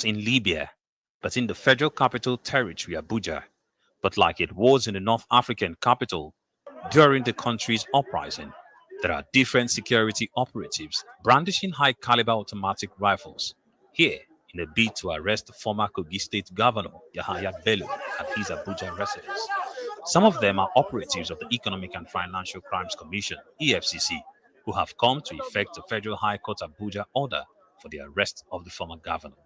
In Libya, but in the Federal Capital Territory, Abuja. But like it was in the North African capital, during the country's uprising, there are different security operatives brandishing high-caliber automatic rifles. Here, in a bid to arrest the former Kogi State Governor, Yahaya Bello, at his Abuja residence. Some of them are operatives of the Economic and Financial Crimes Commission, EFCC, who have come to effect a Federal High Court Abuja order for the arrest of the former governor.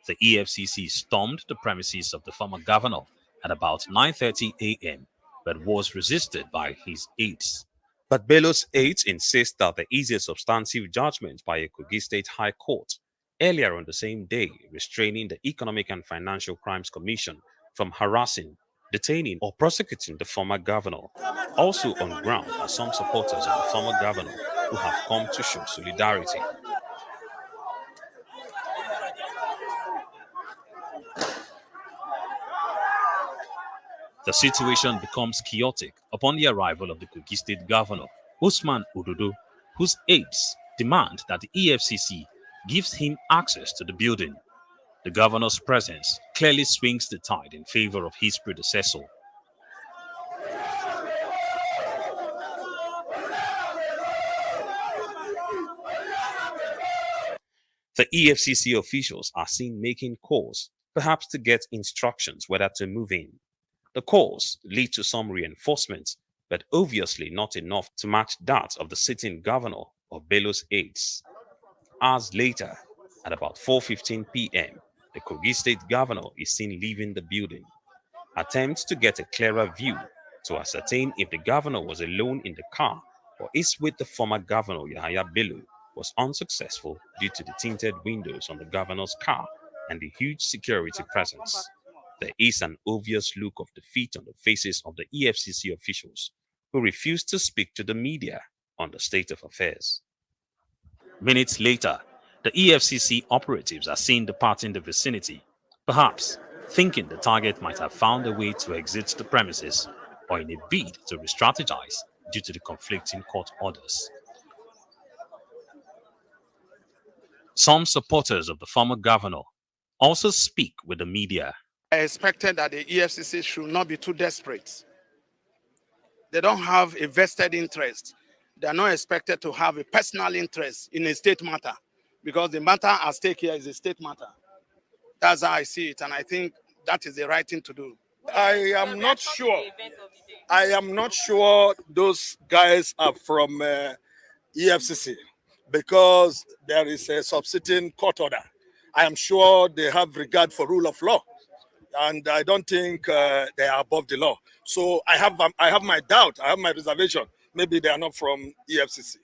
The EFCC stormed the premises of the former governor at about 9:30 a.m., but was resisted by his aides. But Bello's aides insist that there is a substantive judgment by a Kogi State High Court earlier on the same day restraining the Economic and Financial Crimes Commission from harassing, detaining, or prosecuting the former governor. Also on ground are some supporters of the former governor who have come to show solidarity. The situation becomes chaotic upon the arrival of the Kogi State Governor, Usman Ododo, whose aides demand that the EFCC gives him access to the building. The governor's presence clearly swings the tide in favor of his predecessor. The EFCC officials are seen making calls, perhaps to get instructions whether to move in. The calls lead to some reinforcements, but obviously not enough to match that of the sitting governor or Bello's aides. Hours later, at about 4:15 p.m., the Kogi State Governor is seen leaving the building. Attempts to get a clearer view to ascertain if the governor was alone in the car or is with the former governor Yahaya Bello was unsuccessful due to the tinted windows on the governor's car and the huge security presence. There is an obvious look of defeat on the faces of the EFCC officials who refuse to speak to the media on the state of affairs. Minutes later, the EFCC operatives are seen departing the vicinity, perhaps thinking the target might have found a way to exit the premises or in a bid to re-strategize due to the conflicting court orders. Some supporters of the former governor also speak with the media. I expected that the EFCC should not be too desperate. They don't have a vested interest. They are not expected to have a personal interest in a state matter, because the matter at stake here is a state matter. That's how I see it, and I think that is the right thing to do. I am not sure those guys are from EFCC, because there is a subsisting court order. I am sure they have regard for rule of law, and I don't think they are above the law. So I have my doubt, I have my reservation. Maybe they are not from EFCC.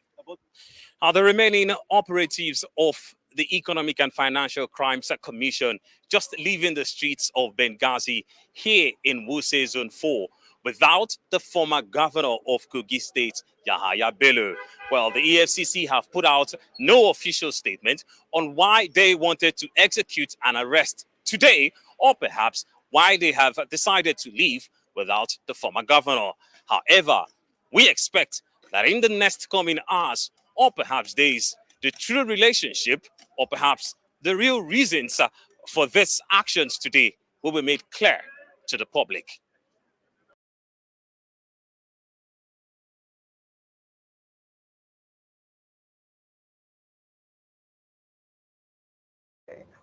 Are the remaining operatives of the Economic and Financial Crimes Commission just leaving the streets of Benghazi here in Wuse Zone 4 without the former governor of Kogi State, Yahaya Bello? Well, the EFCC have put out no official statement on why they wanted to execute an arrest today, or perhaps why they have decided to leave without the former governor. However, we expect that in the next coming hours, or perhaps days, the true relationship, or perhaps the real reasons for these actions today will be made clear to the public.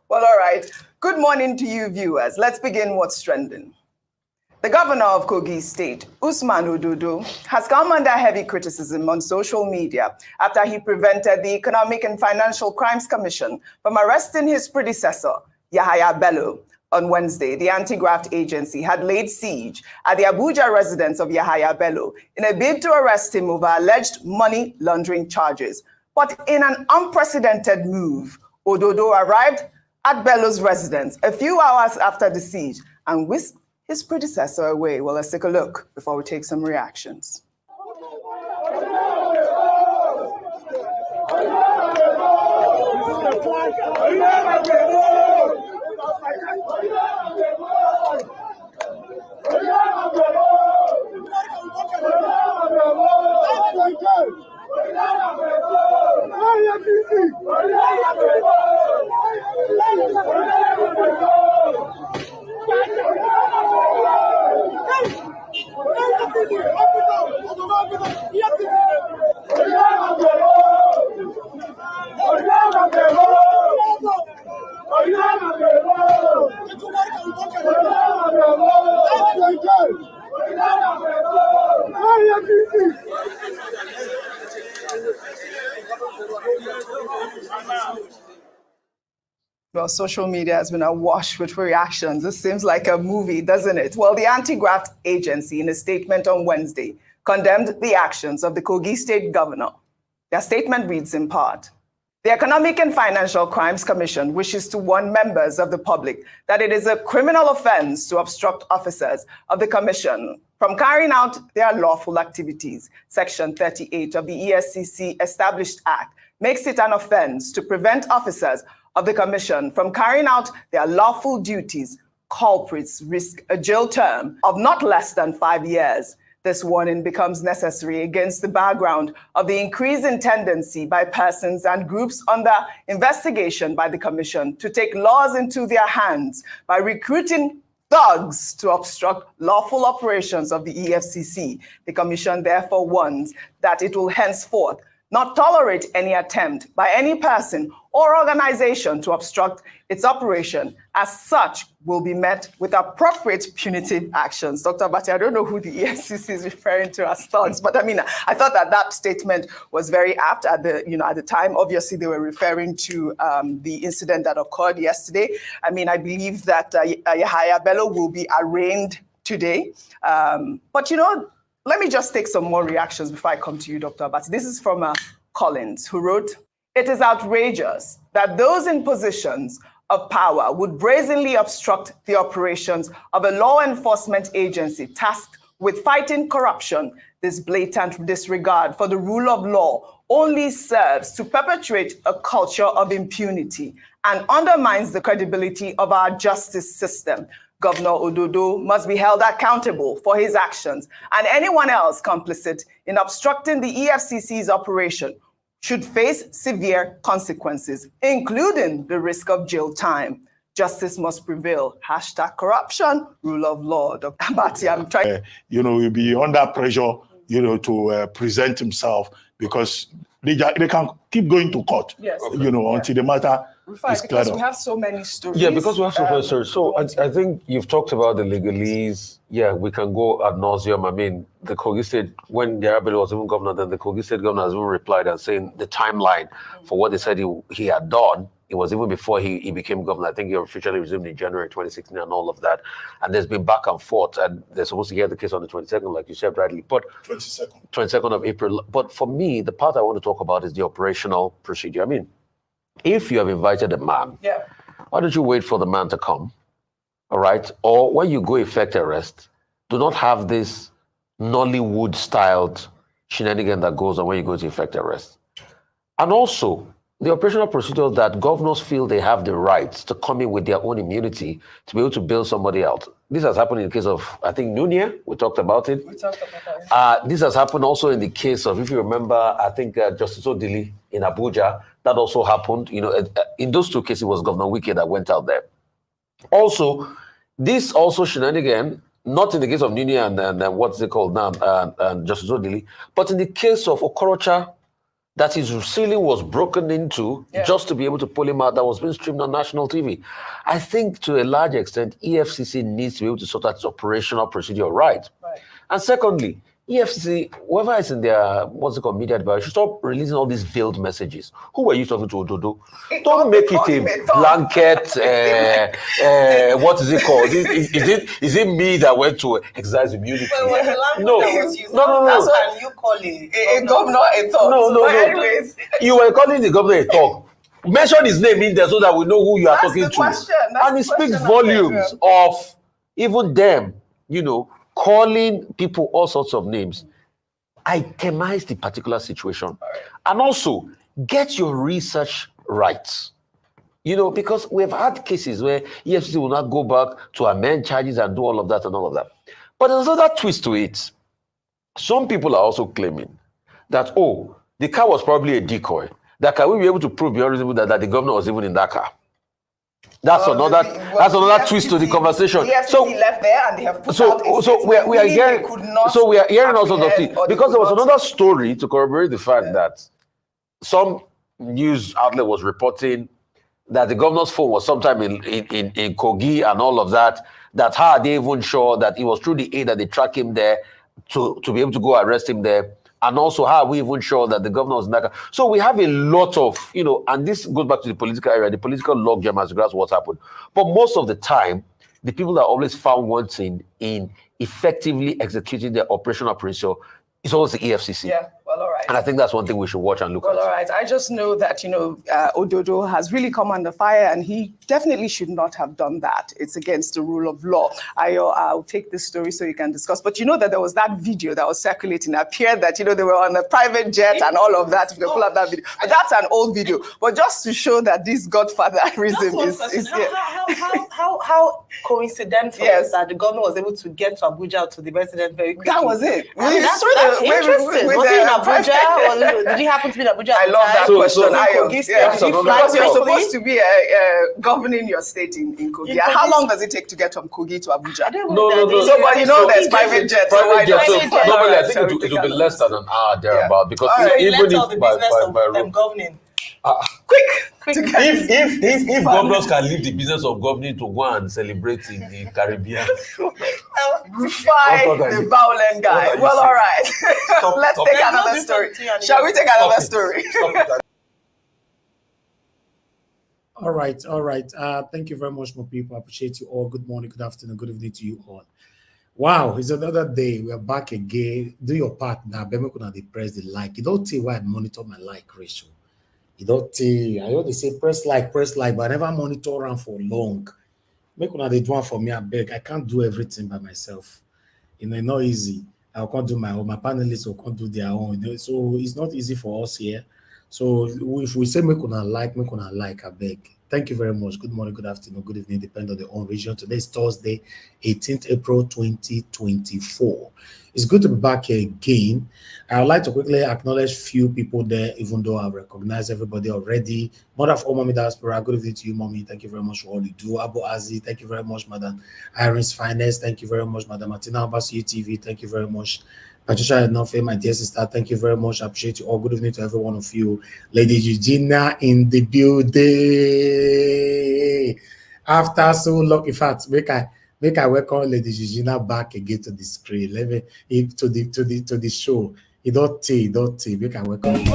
Well, all right. Good morning to you, viewers. Let's begin what's trending. The governor of Kogi State, Usman Ododo, has come under heavy criticism on social media after he prevented the Economic and Financial Crimes Commission from arresting his predecessor, Yahaya Bello. On Wednesday, the anti-graft agency had laid siege at the Abuja residence of Yahaya Bello in a bid to arrest him over alleged money laundering charges. But in an unprecedented move, Ododo arrived at Bello's residence a few hours after the siege and whisked his predecessor away. Well, let's take a look before we take some reactions. Well, social media has been awash with reactions. This seems like a movie, doesn't it? Well, the anti-graft agency, in a statement on Wednesday, condemned the actions of the Kogi State governor. Their statement reads in part, "The Economic and Financial Crimes Commission wishes to warn members of the public that it is a criminal offense to obstruct officers of the commission from carrying out their lawful activities. Section 38 of the EFCC Established Act makes it an offense to prevent officers of the commission from carrying out their lawful duties. Culprits risk a jail term of not less than 5 years. This warning becomes necessary against the background of the increasing tendency by persons and groups under investigation by the commission to take laws into their hands by recruiting thugs to obstruct lawful operations of the EFCC. The commission therefore warns that it will henceforth not tolerate any attempt by any person or organization to obstruct its operation. As such, will be met with appropriate punitive actions." Dr. Bati, I don't know who the EFCC is referring to as thugs, but I mean, I thought that statement was very apt at the time. Obviously, they were referring to the incident that occurred yesterday. I mean, I believe that Yahaya Bello will be arraigned today. But let me just take some more reactions before I come to you, Dr. Abati. This is from Collins, who wrote, "It is outrageous that those in positions of power would brazenly obstruct the operations of a law enforcement agency tasked with fighting corruption. This blatant disregard for the rule of law only serves to perpetuate a culture of impunity and undermines the credibility of our justice system. Governor Ododo must be held accountable for his actions, and anyone else complicit in obstructing the EFCC's operation should face severe consequences, including the risk of jail time. Justice must prevail. Hashtag corruption, rule of law." Dr. Abati, I'm trying. He'll be under pressure, to present himself, because they can keep going to court, Yes. Until the matter is cleared Because up. we have so many stories. Yeah, because we have so many stories. So I think you've talked about the legalese. Yeah, we can go ad nauseum. I mean, the Kogi State, when Yahaya Bello was even governor, then the Kogi State governor has even replied and saying the timeline for what they said he had done. It was even before he became governor. I think he officially resumed in January 2016 and all of that. And there's been back and forth. And they're supposed to hear the case on the 22nd, like you said rightly. But 22nd of April. But for me, the part I want to talk about is the operational procedure. I mean, if you have invited a man, why don't you wait for the man to come? All right? Or when you go effect arrest, do not have this Nollywood-styled shenanigan that goes on when you go to effect arrest. And also, the operational procedure that governors feel they have the right to come in with their own immunity to be able to bail somebody out. This has happened in the case of, I think, Nunia. We talked about it. This has happened also in the case of, if you remember, I think Justice Odili in Abuja. That also happened. In those two cases, it was Governor Wike that went out there. Also, this also shenanigan, not in the case of Nunia and what's it called now, and Justice Odili, but in the case of Okorocha, that his ceiling was broken into just to be able to pull him out, that was being streamed on national TV. I think to a large extent, EFCC needs to be able to sort out its operational procedure right. And secondly, EFCC, whoever is in their, media advice, should stop releasing all these veiled messages. Who were you talking to, Ododo? Don't make it a blanket, what is it called? Is it me that went to exercise immunity? No. That's why you call it a governor a thug. No. Anyways. You were calling the governor a thug. mention his name in there so that we know who you are talking to. And it speaks volumes of even them, calling people all sorts of names. Itemize the particular situation. And also, get your research right. Because we've had cases where EFCC will not go back to amend charges and do all of that and all of that. But there's another twist to it. Some people are also claiming that, the car was probably a decoy. That can we be able to prove beyond reasonable that the governor was even in that car? That's another twist to the conversation. The EFCC left there and they have put out a so we are hearing all sorts of things. Because there was another story to corroborate the fact that some news outlet was reporting that the governor's phone was sometime in Kogi and all of that. That how are they even sure that it was through the aid that they track him there to be able to go arrest him there? And also, how are we even sure that the governor was in that? So we have a lot of, and this goes back to the political area, the political logjam as regards what's happened. But most of the time, the people that are always found wanting in effectively executing their operational procedure is always the EFCC. Yeah, well, all right. And I think that's one thing we should watch and look at. Well, all right. I just know that, Ododo has really come under fire and he definitely should not have done that. It's against the rule of law. I'll take this story so you can discuss. But you know that there was that video that was circulating. It appeared that, they were on a private jet and all of that. You can pull up that video. But that's an old video. But just to show that this godfatherism is here. How coincidental that the governor was able to get to Abuja to the resident very quickly. That was it. That's interesting. Was he in Abuja or did he happen to be in Abuja? I love that question. Because you're supposed to be governing your state in Kogi. How long does it take to get from Kogi to Abuja? No. So, but there's private jets. Normally, I think it will be less than an hour thereabout because even if by governing. Quick. If governors can leave the business of governing to go and celebrate in the Caribbean, defy the violent guy. Well, all right. Let's take another story. Shall we take another story? All right. Thank you very much, my people. I appreciate you all. Good morning, good afternoon, good evening to you all. Wow, it's another day. We are back again. Do your part now. Bema kuna press the like. You don't see why I monitor my like ratio. You don't see. I always say press like, but I never monitor them for long. Make una they do one for me. I beg. I can't do everything by myself. It's not easy. I can't do my own. My panelists will can't do their own. So it's not easy for us here. So if we say make una like, I beg. Thank you very much. Good morning, good afternoon, good evening, depending on the own region. Today is Thursday, 18th April 2024. It's good to be back here again. I would like to quickly acknowledge few people there, even though I recognize everybody already. Mother of all Mommy Diaspora, good evening to you, Mommy. Thank you very much for all you do. Abu Azi, thank you very much, Madam Iris Finest. Thank you very much, Madam Martina Abbas UTV. Thank you very much. Patricia Enofe, my dear sister, thank you very much. I appreciate you all. Good evening to every one of you. Lady Eugenia in the building. After so long, in fact, make I welcome Lady Eugenia back again to the screen. Let me to the show. You don't see. Make I welcome.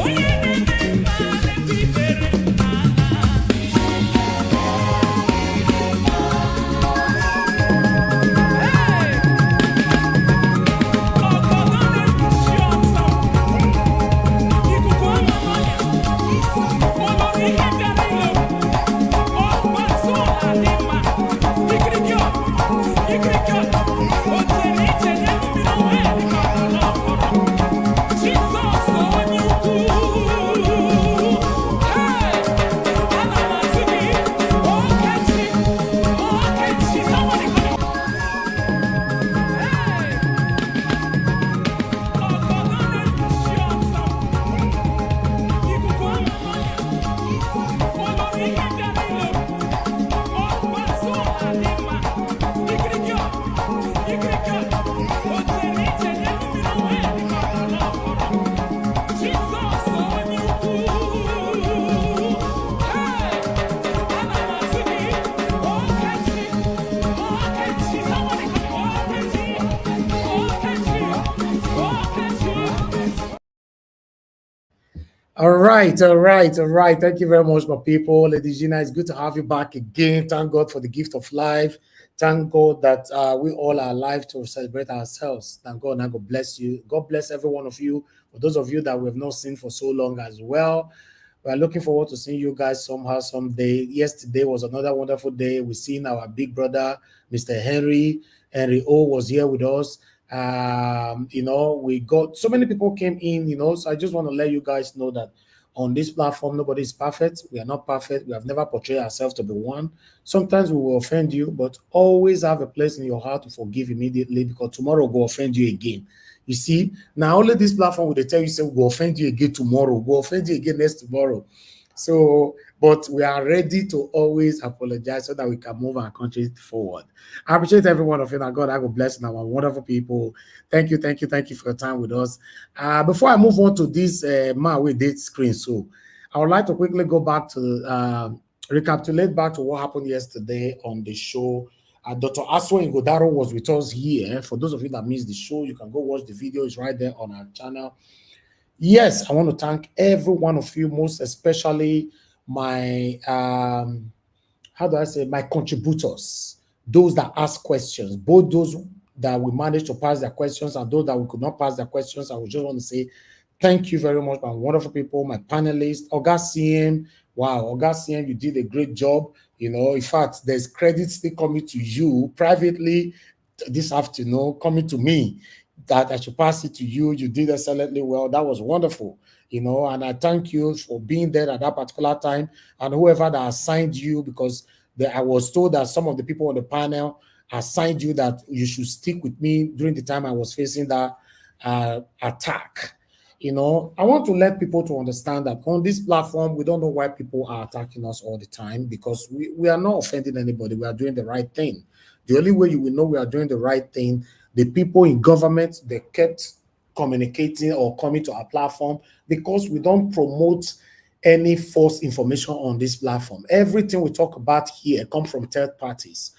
All right. Thank you very much, my people. Lady Gina, it's good to have you back again. Thank God for the gift of life. Thank God that we all are alive to celebrate ourselves. Thank God, and God bless you. God bless every one of you. For those of you that we have not seen for so long as well, We are looking forward to seeing you guys somehow, someday. Yesterday was another wonderful day. We've seen our big brother, Mr. Henry. Henry O was here with us. We got so many people came in, so I just want to let you guys know that on this platform, nobody is perfect. We are not perfect. We have never portrayed ourselves to be one. Sometimes we will offend you, but always have a place in your heart to forgive immediately, because tomorrow will offend you again. You see, now only this platform will tell you, say, we'll offend you again tomorrow, we'll offend you again next tomorrow. So, but we are ready to always apologize so that we can move our country forward. I appreciate every one of you. Now, God, I will bless our wonderful people. Thank you for your time with us. Before I move on to this man with date screen, so I would like to quickly go back to recapitulate back to what happened yesterday on the show. Dr. Aswa Ngodaro was with us here. For those of you that missed the show, you can go watch the video. It's right there on our channel. Yes, I want to thank every one of you, most especially my, my contributors, those that ask questions, both those that we managed to pass their questions and those that we could not pass their questions. I would just want to say thank you very much, my wonderful people, my panelists, Oga CM. Wow, Oga CM, you did a great job. In fact, there's credit still coming to you privately this afternoon, coming to me, that I should pass it to you. You did excellently well. That was wonderful, and I thank you for being there at that particular time, and whoever that assigned you, because I was told that some of the people on the panel assigned you that you should stick with me during the time I was facing that attack. I want to let people to understand that on this platform, we don't know why people are attacking us all the time, because we are not offending anybody. We are doing the right thing. The only way you will know we are doing the right thing, the people in government, they kept communicating or coming to our platform, because we don't promote any false information on this platform. Everything we talk about here comes from third parties,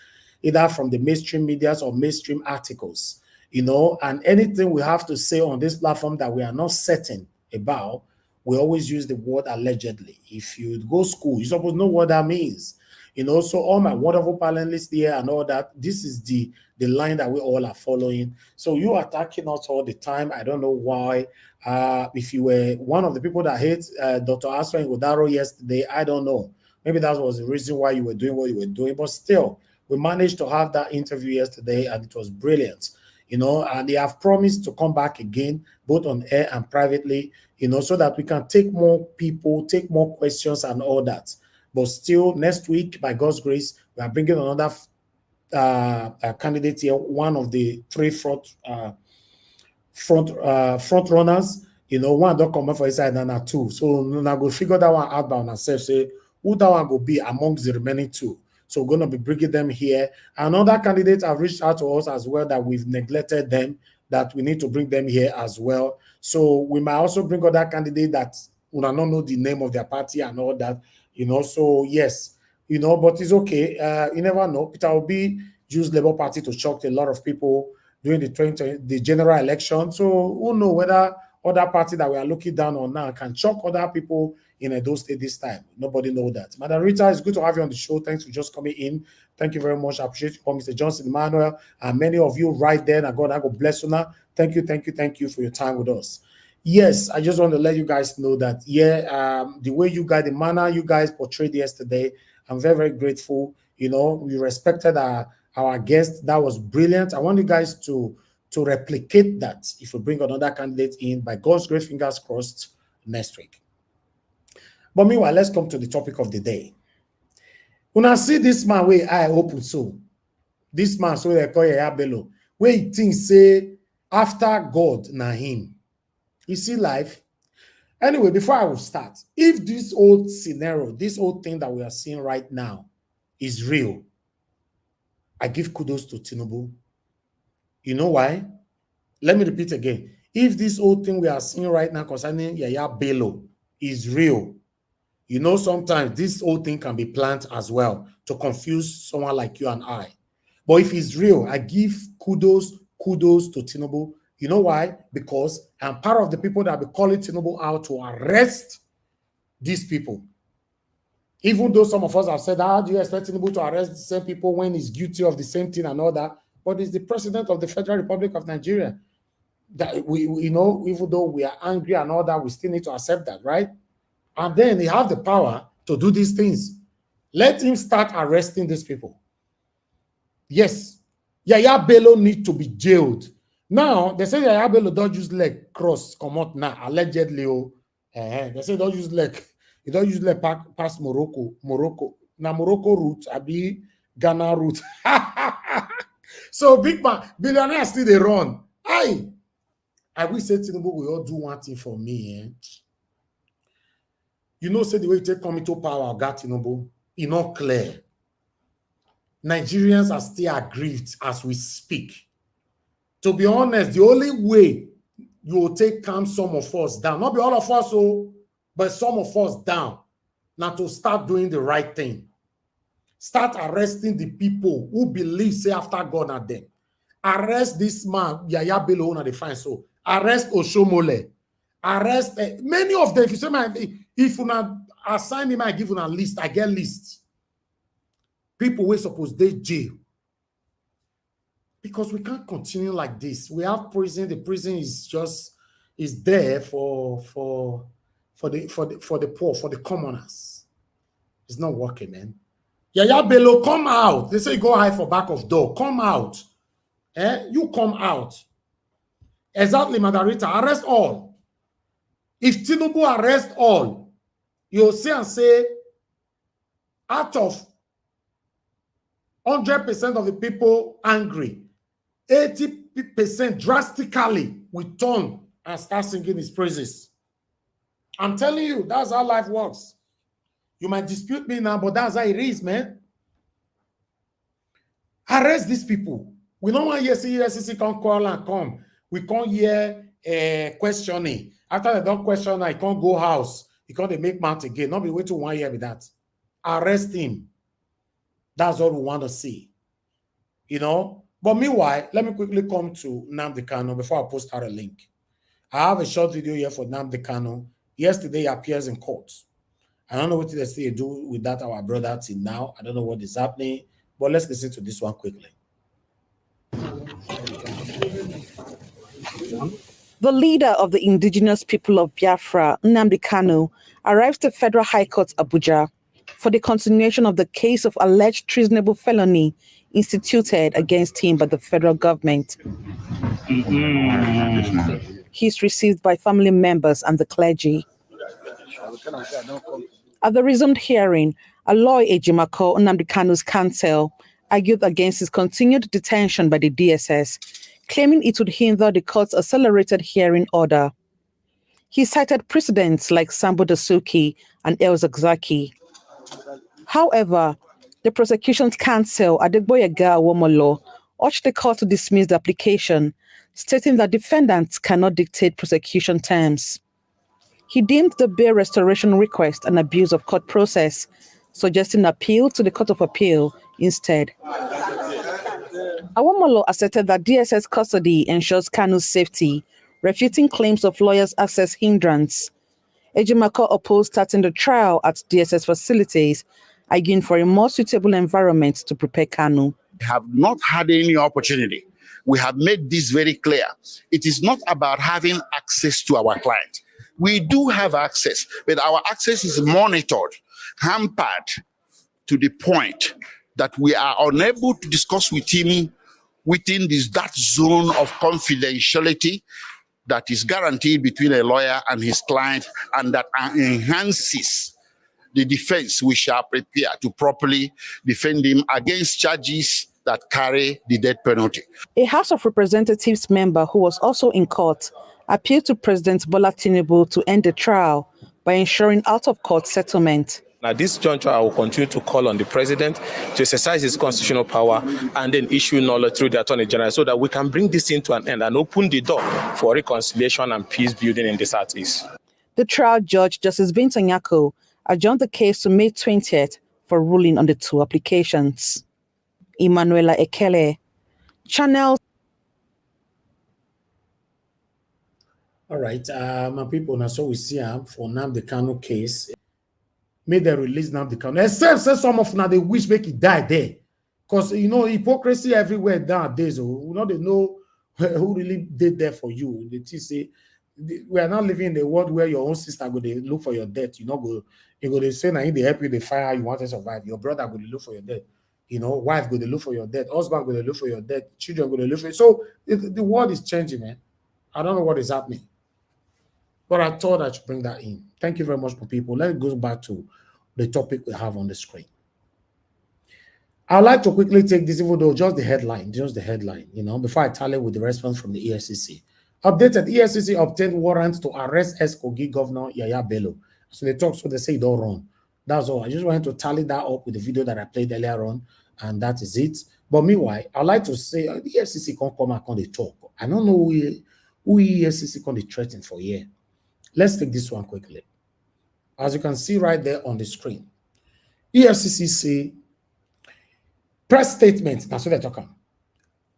either from the mainstream medias or mainstream articles. And anything we have to say on this platform that we are not certain about, we always use the word allegedly. If you go to school, you're supposed to know what that means. So all my wonderful panelists here and all that, this is the line that we all are following. So you are attacking us all the time. I don't know why. If you were one of the people that hate Dr. Aswa Ngodaro yesterday, I don't know. Maybe that was the reason why you were doing what you were doing. But still, we managed to have that interview yesterday, and it was brilliant. And they have promised to come back again, both on air and privately, so that we can take more people, take more questions and all that. But still, next week, by God's grace, we are bringing another candidate here, one of the three front runners. One don't come for his side and two. So now go figure that one out by ourselves. Say who that one will be amongst the remaining two. So we're going to be bringing them here. Another candidate have reached out to us as well that we've neglected them, that we need to bring them here as well. So we might also bring other candidates that we don't know the name of their party and all that, So yes, but it's okay. You never know. Peter Obi used Labour Party to shock a lot of people during the general election. So who knows whether other party that we are looking down on now can shock other people in Edo State this time. Nobody know that. Madam Rita, it's good to have you on the show. Thanks for just coming in. Thank you very much. I appreciate you, Mr. Johnson Emmanuel, and many of you right there. And God, I go bless you now. Thank you for your time with us. Yes, I just want to let you guys know that, the way you guys, the manner you guys portrayed yesterday, I'm very, very grateful. We respected our guest. That was brilliant. I want you guys to replicate that if we bring another candidate in, by God's great fingers crossed, next week. But meanwhile, let's come to the topic of the day. When I see this man where I open so, this man so they call Yahaya Bello, where he thinks say after God na him. You see life. Anyway, before I will start, if this old scenario, this old thing that we are seeing right now is real, I give kudos to Tinubu. You know why? Let me repeat again. If this old thing we are seeing right now concerning Yahaya Bello is real, sometimes this whole thing can be planned as well to confuse someone like you and I. But if it's real, I give kudos to Tinubu. You know why? Because I'm part of the people that be calling Tinubu out to arrest these people. Even though some of us have said, how do you expect Tinubu to arrest the same people when he's guilty of the same thing and all that? But he's the president of the Federal Republic of Nigeria. That we even though we are angry and all that, we still need to accept that, right? And then he have the power to do these things. Let him start arresting these people. Yes. Yahaya Bello need to be jailed. Now, they say Yahaya Bello don't use leg cross, come out now, allegedly. They say don't use leg. He don't use leg past Morocco. Now, Morocco route, abi Ghana route. So, big man, billionaires still they run. I will say Tinubu will all do one thing for me. You know, say the way you take come into power, got Tinubu, it's not clear. Nigerians are still aggrieved as we speak. To be honest, the only way you will take calm some of us down, not be all of us, but some of us down, now to start doing the right thing. Start arresting the people who believe, say, after God at them. Arrest this man, Yahaya Bello, on the fine. So arrest Oshomole. Arrest many of them. If you say, man, if you not assign him, I give you a list, I get list. People we suppose they jail. Because we can't continue like this. We have prison. The prison is there for the poor, for the commoners. It's not working, man. Yahaya Bello, come out. They say go hide for back of door. Come out. You come out. Exactly, Margarita. Arrest all. If Tinubu arrest all, you'll see and say, out of 100% of the people angry, 80% drastically will turn and start singing his praises. I'm telling you, that's how life works. You might dispute me now, but that's how it is, man. Arrest these people. We don't want to hear EFCC can call and come. We can't hear questioning. After they don't question, I can't go house. You can't make mouth again. Not be waiting 1 year with that. Arrest him. That's all we want to see. You know? But meanwhile, let me quickly come to Nnamdi Kanu before I post out a link. I have a short video here for Nnamdi Kanu. Yesterday, he appears in court. I don't know what they still do with that, our brother, till now. I don't know what is happening. But let's listen to this one quickly. The leader of the indigenous people of Biafra, Nnamdi Kanu, arrives to Federal High Court, Abuja, for the continuation of the case of alleged treasonable felony instituted against him by the federal government. He's received by family members and the clergy. At the resumed hearing, Aloy Ejimako, Nnamdi Kanu's counsel, argued against his continued detention by the DSS, claiming it would hinder the court's accelerated hearing order. He cited precedents like Sambo Dasuki and El Zakzaki. However, the prosecution's counsel, Adegboyega Awomolo, urged the court to dismiss the application, stating that defendants cannot dictate prosecution terms. He deemed the bail restoration request an abuse of court process, suggesting appeal to the Court of Appeal instead. Awomolo asserted that DSS custody ensures Kanu's safety, refuting claims of lawyers' access hindrance. Ejimako opposed starting the trial at DSS facilities, arguing for a more suitable environment to prepare Kanu. We have not had any opportunity. We have made this very clear. It is not about having access to our client. We do have access, but our access is monitored, hampered to the point that we are unable to discuss with him within that zone of confidentiality that is guaranteed between a lawyer and his client, and that enhances the defense we shall prepare to properly defend him against charges that carry the death penalty. A House of Representatives member who was also in court appealed to President Bola Tinubu to end the trial by ensuring out-of-court settlement. At this juncture, I will continue to call on the president to exercise his constitutional power and then issue knowledge through the Attorney General so that we can bring this into an end and open the door for reconciliation and peace building in the Southeast. The trial judge, Justice Binta Nyako, adjourned the case to May 20th for ruling on the two applications. Emanuela Ekele, Channel. All right, my people, now so we see for Nnamdi Kanu case. May they release Nnamdi Kanu. Except say some of now they wish make it die there. Because you know hypocrisy everywhere nowadays. We know they know who really did there for you. They say We are not living in a world where your own sister go to look for your death. You know, you go to say, now they help you, they find how you want to survive. Your brother go to look for your death. You know, wife go to look for your death. Husband go to look for your death. Children go to look for you. So the world is changing, man. I don't know what is happening. But I thought I should bring that in. Thank you very much, for people. Let's go back to the topic we have on the screen. I'd like to quickly take this, even though just the headline, you know, before I tally with the response from the EFCC. Updated, EFCC obtained warrants to arrest Kogi Governor Yahaya Bello. So they talk, so they say it don't run. That's all. I just wanted to tally that up with the video that I played earlier on, and that is it. But meanwhile, I'd like to say the EFCC can't come and they talk. I don't know who EFCC can be threatened for here. Let's take this one quickly. As you can see right there on the screen, EFCC say, press statement, that's what they're talking.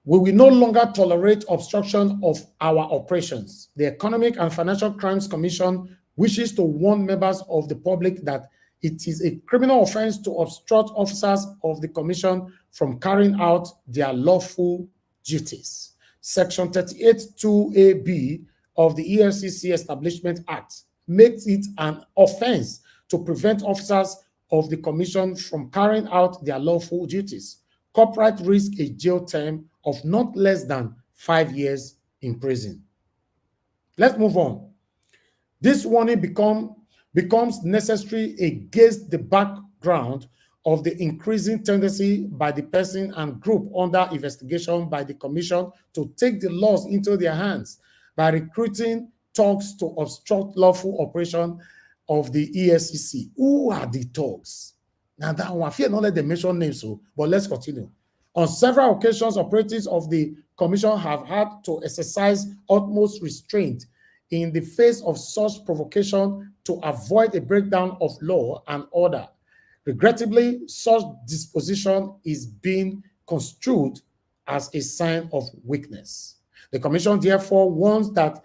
We will no longer tolerate obstruction of our operations. The Economic and Financial Crimes Commission wishes to warn members of the public that it is a criminal offense to obstruct officers of the Commission from carrying out their lawful duties. Section 38(2)(ab) of the EFCC Establishment Act makes it an offense to prevent officers of the Commission from carrying out their lawful duties. Corporate risk a jail term of not less than 5 years in prison. Let's move on. This warning becomes necessary against the background of the increasing tendency by the person and group under investigation by the Commission to take the laws into their hands by recruiting thugs to obstruct lawful operation of the EFCC. Who are the thugs? Now that one, I fear not let them mention names, but let's continue. On several occasions, operatives of the Commission have had to exercise utmost restraint in the face of such provocation to avoid a breakdown of law and order. Regrettably, such disposition is being construed as a sign of weakness. The Commission therefore warns that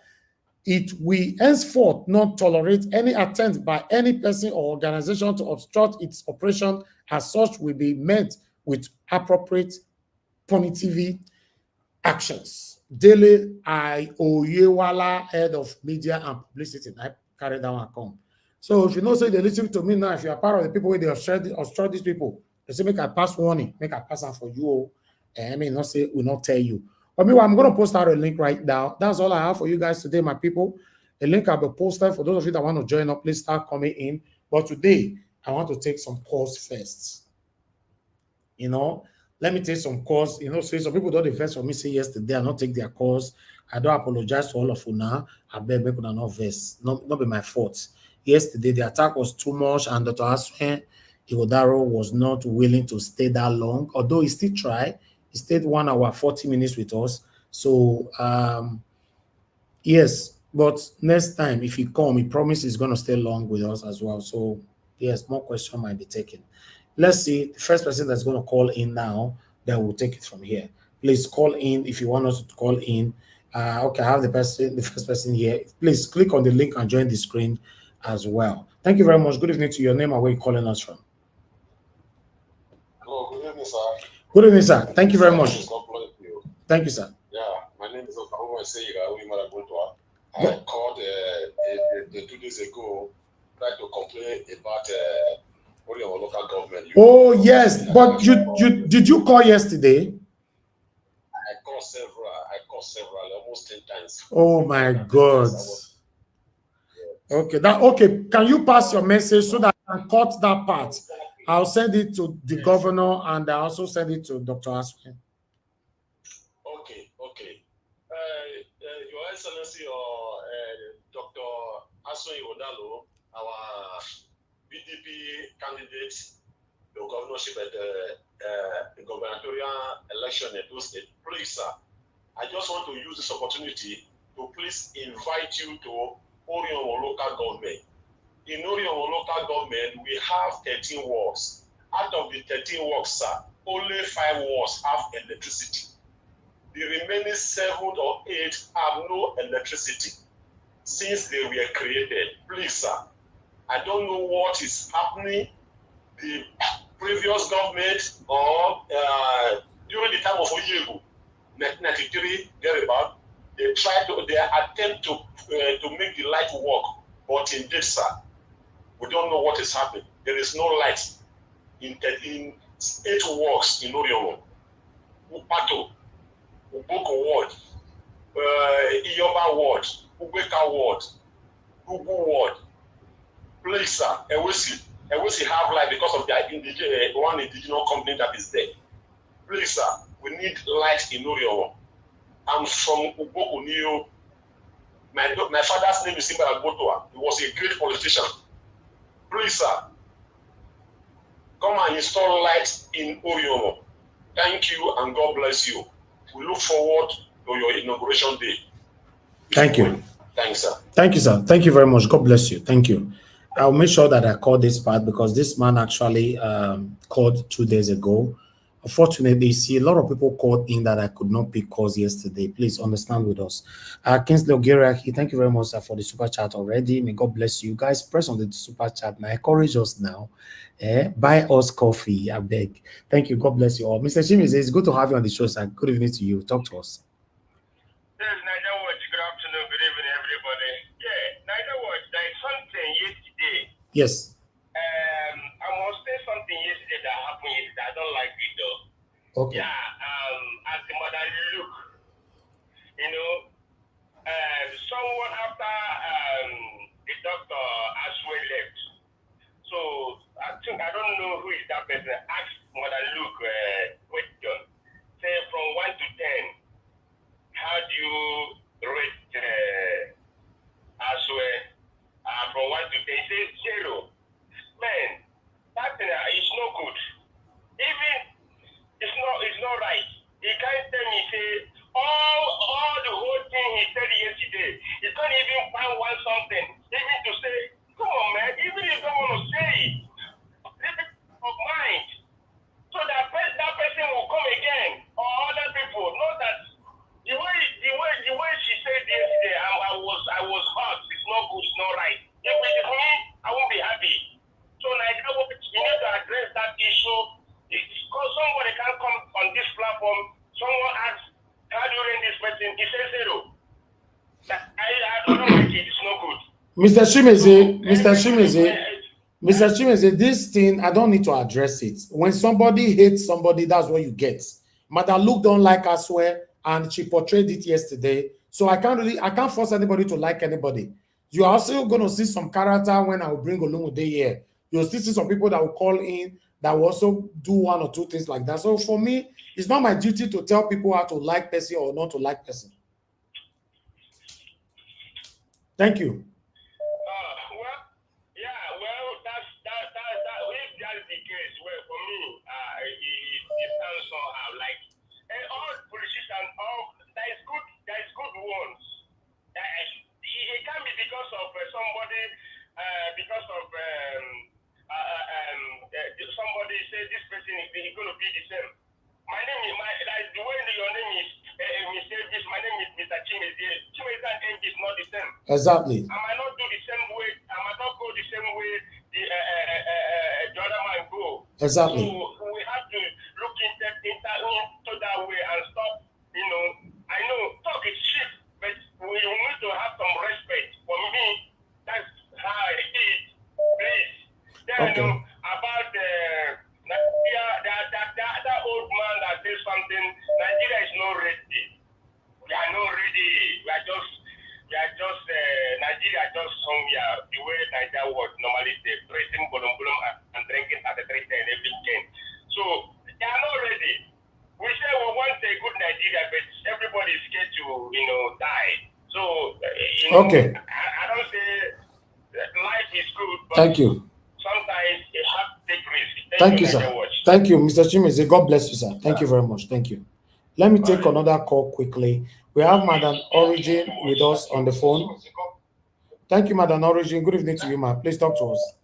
it will henceforth not tolerate any attempt by any person or organization to obstruct its operation, as such will be met with appropriate punitive actions. Dele Oyewala, head of media and publicity, I carry that one come. So if you know, say they listen to me now, if you are part of the people where they obstruct these people, they say make I pass warning, make I pass on for you. I mean, not say will not tell you. But meanwhile, I'm going to post out a link right now. That's all I have for you guys today, my people. A link I'll be posted for those of you that want to join up. Please start coming in. But today, I want to take some calls first. You know, let me take some calls. You know, so some people don't invest for me. Say yesterday, I not take their calls. I don't apologize to all of you now. I beg me not invest. Not be my fault. Yesterday, the attack was too much, and Dr. Aswen Ihodaro was not willing to stay that long. Although he still tried. He stayed 1 hour, 40 minutes with us. So, yes, but next time, if he come, he promises he's going to stay long with us as well. So, yes, more questions might be taken. Let's see, the first person that's going to call in now, then we'll take it from here. Please call in if you want us to call in. Okay, I have the first person here. Please click on the link and join the screen as well. Thank you very much. Good evening to your name and where you're calling us from. Hello, good evening, sir. Good evening, sir. Thank you very much. Thank you, sir. Yeah, my name is I called 2 days ago, tried to complain about our local government. Oh, yes, but did you call yesterday? I called several, almost 10 times. Oh my God. Okay, can you pass your message so that I can cut that part? I'll send it to the governor and I also send it to Dr. Aswen. Okay. Your Excellency or Dr. Aswen Ihodalo, our PDP candidate, the governorship at the gubernatorial election in Edo State, please, sir, I just want to use this opportunity to please invite you to Orion local government. In Orion local government, we have 13 wards. Out of the 13 wards, sir, only 5 wards have electricity. The remaining 7 or 8 have no electricity since they were created. Please, sir, I don't know what is happening. The previous government or during the time of Oyegu, 1993, thereabout, they attempt to to make the light work. But indeed, sir, we don't know what is happening. There is no light in 8 works in Oriomo. Upato, Uboko Ward, Iyoba Ward, Ubeka Ward, Ubu Ward. Please, sir, Ewesi have light because of the one indigenous company that is there. Please, sir, we need light in Oriomo. I'm from Uboko Niyo. My father's name is Simba Agbotoa. He was a great politician. Please, sir, come and install lights in Oriomo. Thank you and God bless you. We look forward to your inauguration day. Thank you. Thanks, sir. Thank you, sir. Thank you very much. God bless you. Thank you. I'll make sure that I call this part because this man actually called 2 days ago. Unfortunately, see, a lot of people called in that I could not pick calls yesterday. Please understand with us. Kingsley Ogiraki, thank you very much, sir, for the super chat already. May God bless you. Guys, press on the super chat now. Encourage us now. Buy us coffee, I beg. Thank you. God bless you all. Mr. Chimis, it's good to have you on the show, sir. Good evening to you. Talk to us. Yes, Nigerian Watch. Good afternoon. Good evening, everybody. Yeah, Nigerian Watch. There is something yesterday. Yes. I must say something yesterday that happened yesterday. I don't like it though. Okay. Yeah. As the mother look, you know, someone after the doctor as well left. So I think I don't know who is that person. Ask Mother Luke question. Say from 1 to 10, how do you rate as well? From 1 to 10, say 0. Man, that thing is no good. Even it's not right. He can't tell me say all the whole thing he said yesterday. He can't even find one something. Even to say, come on, man. Even if you don't want to say it, little of mind. So that person will come again, or other people. Not that the way she said yesterday, I was hurt. It's not good. It's not right. If it is me, I won't be happy. So like, you need to address that issue. Because somebody can come on this platform, someone asks, how do you rate this person? He says 0. I don't like it. It's not good. Mr. Chimeze, this thing, I don't need to address it. When somebody hates somebody, that's what you get. Madam Luke don't like us swear, and she portrayed it yesterday. So I can't force anybody to like anybody. You are also going to see some character when I will bring Olumude here. You'll still see some people that will call in that will also do 1 or 2 things like that. So for me, it's not my duty to tell people how to like person or not to like person. Thank you. If that is the case, well, for me, it sounds somehow like all politicians, there is good ones. It can be because of somebody, because of somebody say this person is going to be the same. My name is the way your name is Mr. Davis, my name is Mr. Chimeze. Chimeze and MD is not the same. Exactly. I might not do the same way. I might not go the same way the other man go. Exactly. So we have to look into that way and stop. You know, I know talk is cheap, but we need to have some respect. For me, that's how it is. Please. Then Okay. About Nigeria, that old man that said something. Nigeria is not ready. We are not ready. Nigeria just somewhere the way Nigeria was normally dressing bolom and drinking at the trade and everything. So they are not ready. We say we want a good Nigeria, but everybody is scared to die. So Okay. I don't say life is good, but Thank you. sometimes you have to take risks. Thank you, sir. Thank you, Mr. Chimeze. God bless you, sir. Thank you very much. Thank you. Let me take another call quickly. We have Madam Origin with us on the phone. Thank you, Madam Origin. Good evening to you, ma'am. Please talk to us.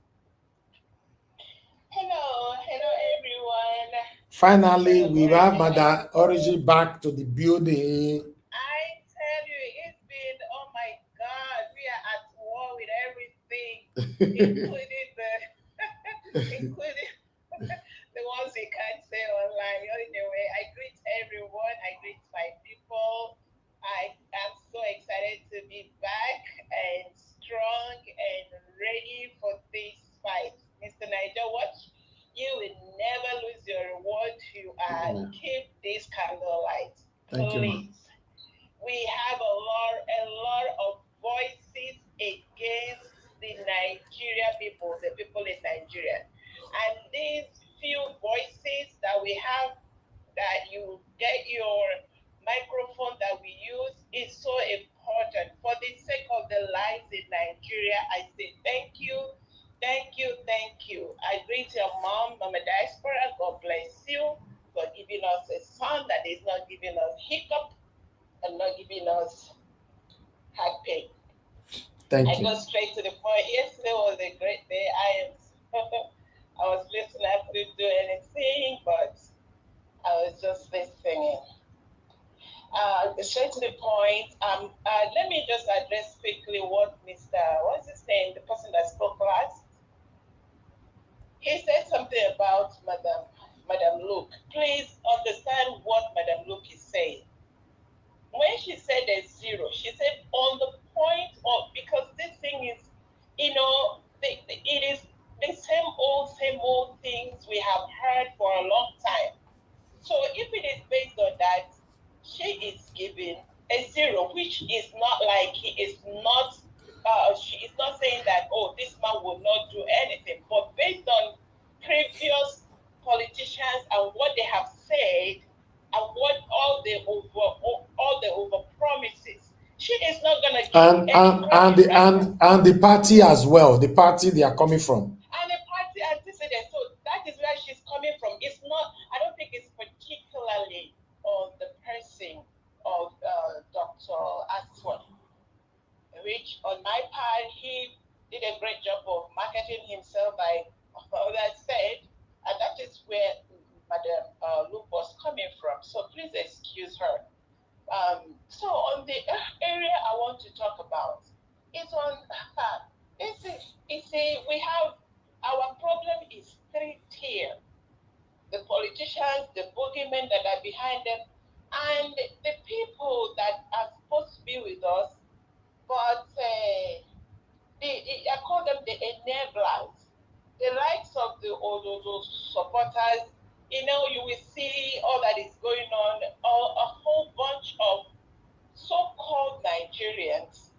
Hello everyone. Finally, we have Madam Origin back to the building. I tell you, it's been, oh my God, we are at war with everything, including the ones we can't say online. Anyway, I greet everyone. I greet my people. I am so excited to be back. you keep this candle light. Thank you, ma'am. Please. We have a lot of voices against the Nigerian people, the people in Nigeria. And these few voices that we have, that you get your microphone that we use, is so important. For the sake of the lives in Nigeria, I say thank you, thank you, thank you. I greet your mom, Mama Diaspora. God bless you for giving us a son that is not giving us hiccup and not giving us heart pain. Thank you. I go straight to the point. Yesterday was a great day. I was listening. I couldn't do anything, but I was just listening. Straight to the point. Let me just address quickly what what's his name, the person that spoke last. He said something about Madam Luke. Please understand what Madam Luke is saying. When she said there's zero, she said on the point of, because this thing is, it is the same old things we have heard for a long time. So if it is based on that, she is giving a zero, which is not like she is not saying that, oh, this man will not do anything, but based on previous politicians and what they have said, and what all the over promises, she is not going to give and the party as well, the party they are coming from. And the party antecedent. So that is where she's coming from. It's not, I don't think it's particularly on the person of Dr. Aswan, which on my part, he did a great job of marketing himself, like others said, and that is where Madam Luke was coming from. So please excuse her. So on the area I want to talk about is on, we have, our problem is three-tier. The politicians, the boogeymen that are behind them, and the people that are supposed to be with us, but I call them the enablers, the likes of those supporters. You will see all that is going on, a whole bunch of so-called Nigerians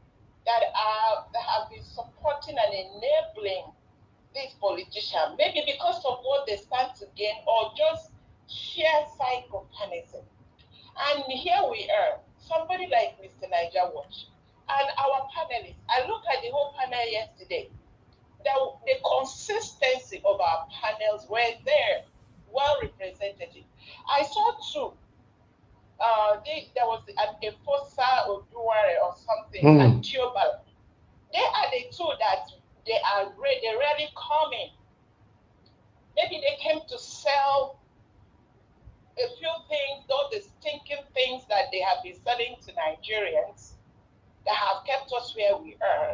that have been supporting and enabling these politicians, maybe because of what they stand to gain or just sheer psychopathism. And here we are, somebody like Mr. Niger Watch and our panelists. I looked at the whole panel yesterday. The consistency of our panels were there, well represented. I saw two. There was an enforcer or doer or something, and Tiobal. They are the two that they're really coming. Maybe they came to sell a few things, all the stinking things that they have been selling to Nigerians that have kept us where we are.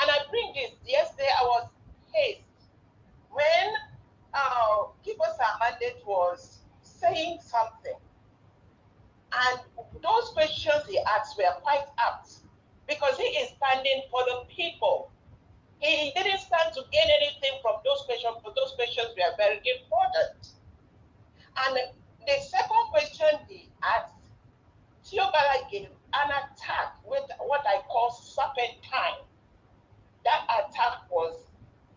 And I bring this, yesterday I was pissed when Give Us Our Mandate was saying something. And those questions he asked were quite apt because he is standing for the people. He didn't stand to gain anything from those questions, but those questions were very important. And the second question he asked, Tiobala gave an attack with what I call serpentine. That attack was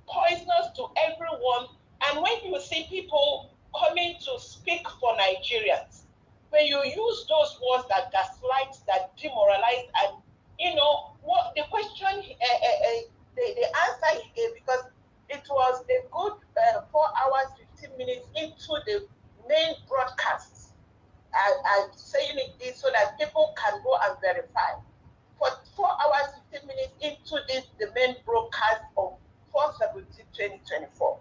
poisonous to everyone. And when you see people coming to speak for Nigerians, when you use those words that gaslight, that demoralize, and what the question, the answer he gave, because it was a good 4 hours, 15 minutes into the main broadcast. I'm saying it so that people can go and verify. For 4 hours, 15 minutes into the main broadcast of 4/17/2024.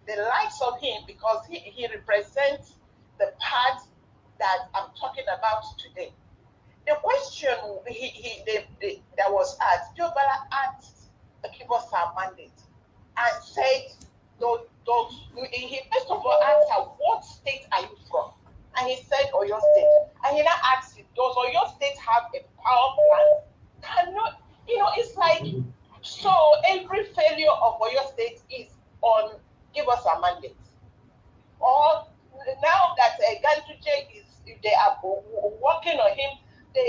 The likes of him, because he represents the part that I'm talking about today. The question that was asked, Tiobala asked the Give Us Our Mandate and said, he first of all asked her, what state are you from? And he said, Oyo State. And he now asked him, does Oyo State have a power plant? Cannot, it's like, so every failure of Oyo State is on give us a mandate. Or now that Ganduje they are working on him, the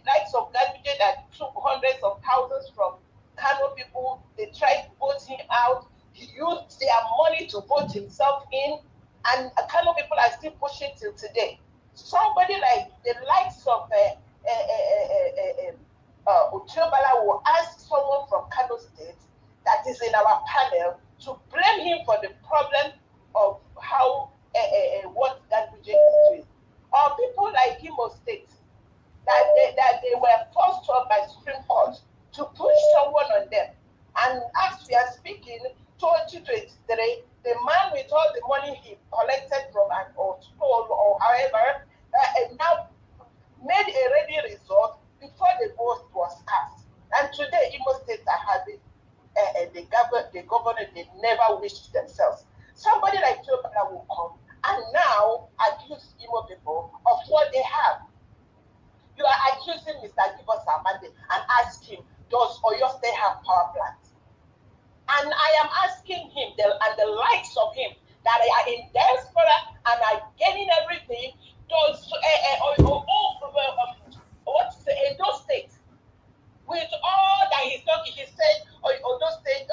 likes of Ganduje that took hundreds of thousands from Kano people, they tried to vote him out. He used their money to vote himself in, and Kano people are still pushing till today. Somebody like the likes of Utiobala will ask someone from Kano State that is in our panel to blame him for the problem of how what Ganduje is doing. Or people like Imo State that they were forced to by Supreme Court to push someone on them. And as we are speaking, 2023, the man with all the money he collected from an or stole or however, now made a ready result before the vote was cast. And today, Imo State are having the governor, they never wished themselves. Somebody like Tinubu will come and now accuse Imo people of what they have. You are accusing Mr. Givos Amande and ask him, does Oyo State have power plants? And I am asking him and the likes of him that are in diaspora and are getting everything, does Edo State, with all that he's talking, he said, Odo State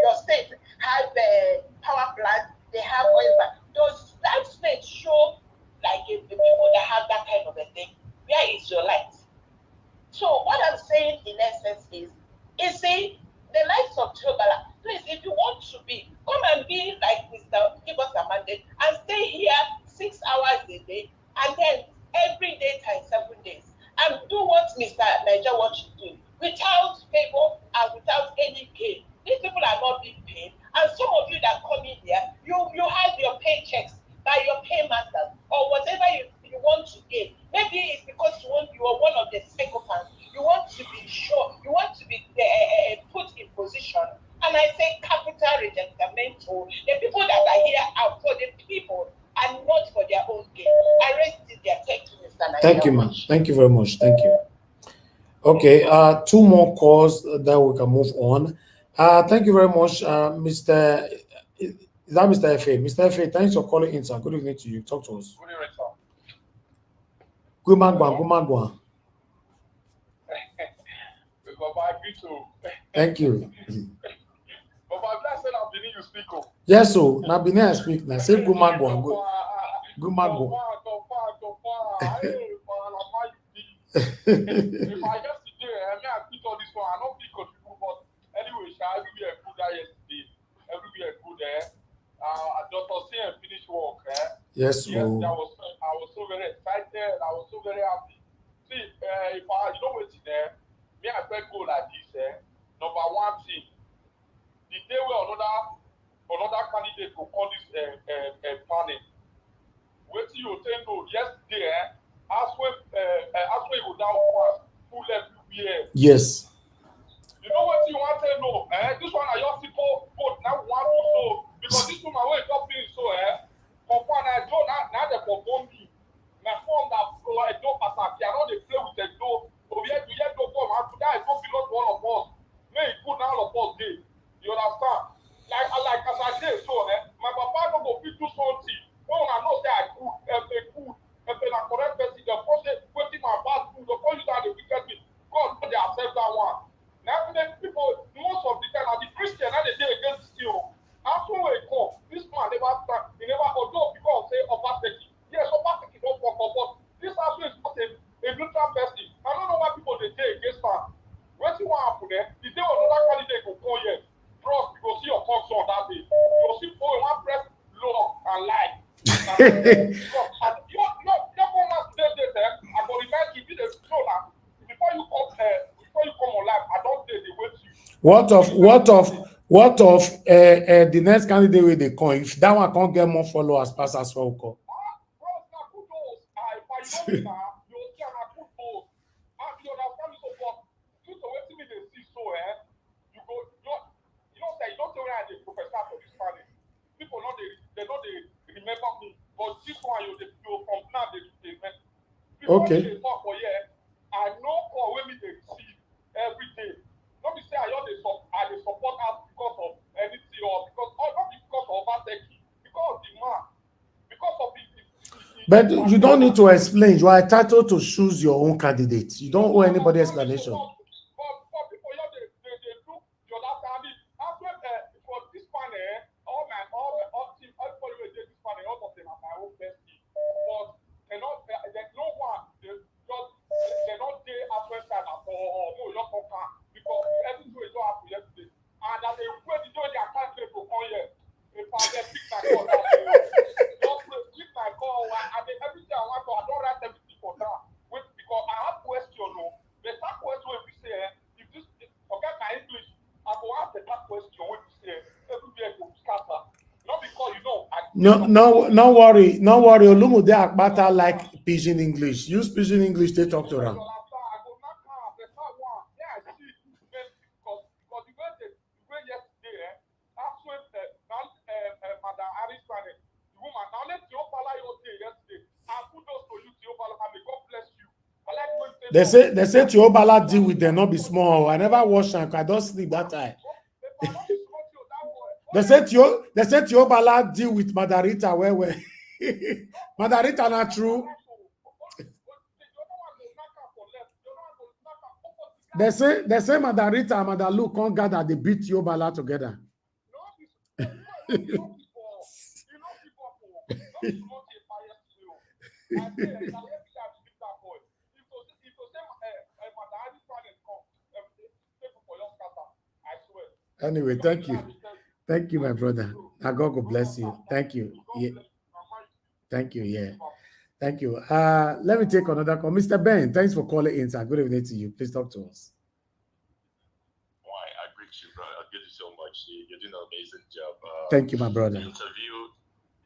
your state have a power plant, they have oil. Does that state show like the people that have that kind of a thing? Where is your light? So what I'm saying in essence is see, the likes of Tiobala, please, if you want to be, come and be like Mr. Give us a mandate and stay here 6 hours a day and then every day times 7 days and do what Mr. Niger wants to do without favor and without any gain. These people are not being paid, and some of you that come in here, you have your paychecks by your paymasters or whatever you want to gain. Maybe it's because you are one of the psychopaths. You want to be sure, you want to be put in position. And I say capital rejectamento. The people that are here are for the people and not for their own gain. I raised it there. Thank you, Mr. Niger. Thank you, ma'am. Thank you very much. Thank you. Okay, 2 more calls that we can move on. Thank you very much, Mr. Is that Mr. F.A.? Mr. F.A., thanks for calling in, sir. Good evening to you. Talk to us. Good evening, sir. Good man. Thank you. Yes, so now Bini I speak now. Say good man. Good man. If I just today, I mean, I put all this one. I don't think contribute, but anyway, everywhere good there yesterday. Everywhere good there. Dr. C finished work. Yes, I was so very excited. I was so very happy. See, if I wait there, me I better go like this. Number one thing, the day where another candidate will call this panel. Wait till you tell no yesterday. As we go down fast, full everywhere. Yes. You know what you want to know? This one I just people vote now want to know because this woman way top thing so for fun I don't now they perform me. My form that I don't attack. I know they play with the door. So we have to form after that. I don't belong to all of us. May it put all of us day. You understand? Like as I say so my papa don't go fit do something. When I know that I could if they are correct person, the person waiting my bad food, the person that they wicked me, God they accept that one. Now people, most of the time, the Christian and they day against you. After we come, this man never start, he never although people say overtaking. Yes, overtaking don't fuck up, but this also is not a neutral person. I don't know why people they day against that. What you want happen there? The day another candidate go come here, trust you go see your talks on that day. You go see people one press love and lie. What of the next candidate with the coin? If that one can't get more followers, pass as well. Okay. I know for when we see every day. Don't be say I just But you don't need to explain. You are entitled to choose your own candidate. You don't owe anybody explanation. No worry. Olumude Akpata like pidgin English. Use pidgin English to talk to them. They say Tiobala deal with them, not be small. I never watch them. I don't sleep that time. They say Tiobala deal with Madarita. Where Madarita not true. They say Madarita and Madalu can't gather. They beat Tiobala together. Anyway, thank you. Thank you, my brother. Now God will bless you. Thank you. Yeah. Thank you. Yeah. Thank you. Let me take another call. Mr. Ben, thanks for calling in, sir. Good evening to you. Please talk to us. Why, I greet you, brother. I greet you so much. You're doing an amazing job. Thank you, my brother. The interview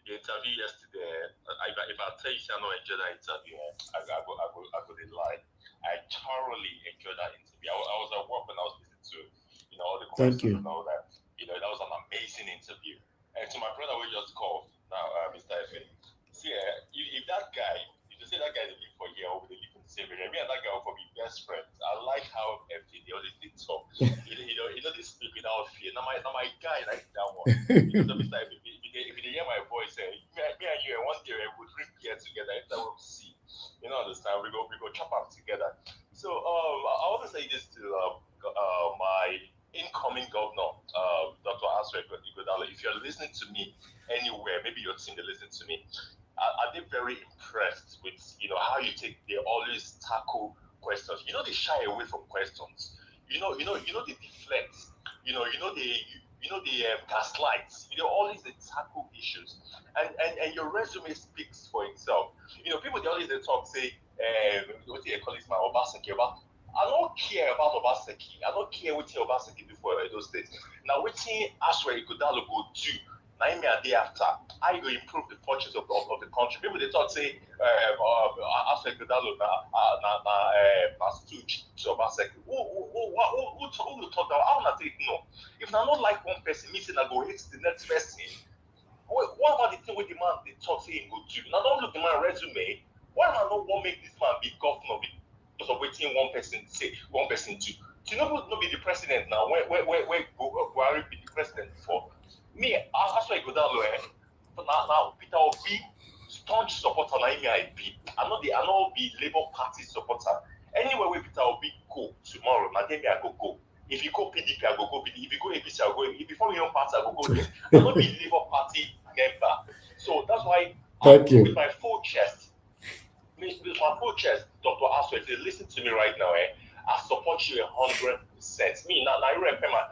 yesterday, if I tell you I don't enjoy that interview, I go lie. I thoroughly enjoyed that interview. I was at work when I was listening to all the questions and all that. That was an amazing interview. And to my brother, we just called now, Mr. Efe. See, if that guy, if you say that guy is living for a year, or they live in the same area, me and that guy will be best friends. I like how FT, they always did talk. They speak without fear. Now my guy, like that one. So Mr. Efe, if they hear my voice, me and you, one day we would drink beer together. If that we'll see. Understand? We go chop up together. So I want to say this to my incoming governor, Dr. Aswe Igodalo. If you're listening to me anywhere, maybe your team, they listen to me. Are they very impressed with how you they always tackle questions? They shy away from questions. They deflect. They gaslight. Always they tackle issues, and your resume speaks for itself. People they always talk say, what do you call this, my Obaseki about. I don't care about Obaseki. I don't care what Obaseki do for those states. Now, what Aswe Igodalo go do? Now, a day after, I go improve the fortunes of the country. People they talk say, Aswe Igodalo na stooge to Obaseki. Who talk that? I want to take no. If I don't like one person, means I go hit the next person. What about the thing with the man they talk say he go do? Now, don't look at my resume. Why am I not want to make this man be governor? Of waiting one person say, one person do. Tinubu not be the president now. Where Buhari be the president for? Me, that's why I go down low. Now Peter Obi staunch supporter. I not be Labour Party supporter. Anywhere where Peter Obi go tomorrow, now then I go. If you go PDP, I go PDP. If you go APC, I go. If you form your own party, I go there. I not be Labour Party member. So that's why with my full chest. With my full chest, Dr. Aswe, if you listen to me right now, I support you 100%. Me, now I remember my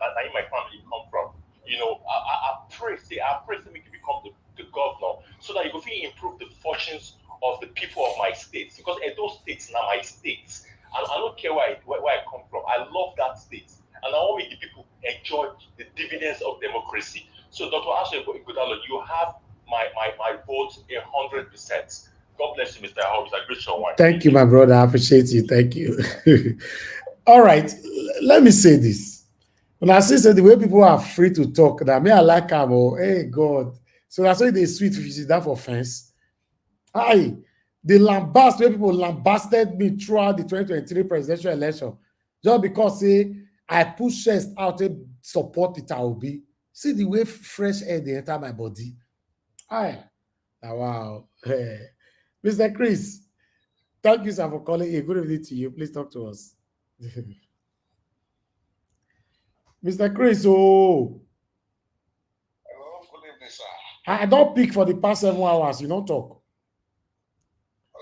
family come from. I pray to make you become the governor so that you can improve the fortunes of the people of my states. Because those states are my states. And I don't care where I come from. I love that state. And I want the people enjoy the dividends of democracy. So Dr. Aswe Igodalo, you have my vote 100%. God bless you, Mr. Hobbs. I greet you. Thank you, my brother. I appreciate you. Thank you. All right. Let me say this. When I say the way people are free to talk, that me I like them. Oh, hey God. So that's why they sweet if you see that for offense. The way people lambasted me throughout the 2023 presidential election, just because I push chest out to support Peter Obi. See the way fresh air they enter my body. Wow. Hey. Mr. Chris, thank you, sir, for calling in. Good evening to you. Please talk to us. Mr. Chris, oh. Hello, good evening, sir. I don't pick for the past 7 hours. You don't talk.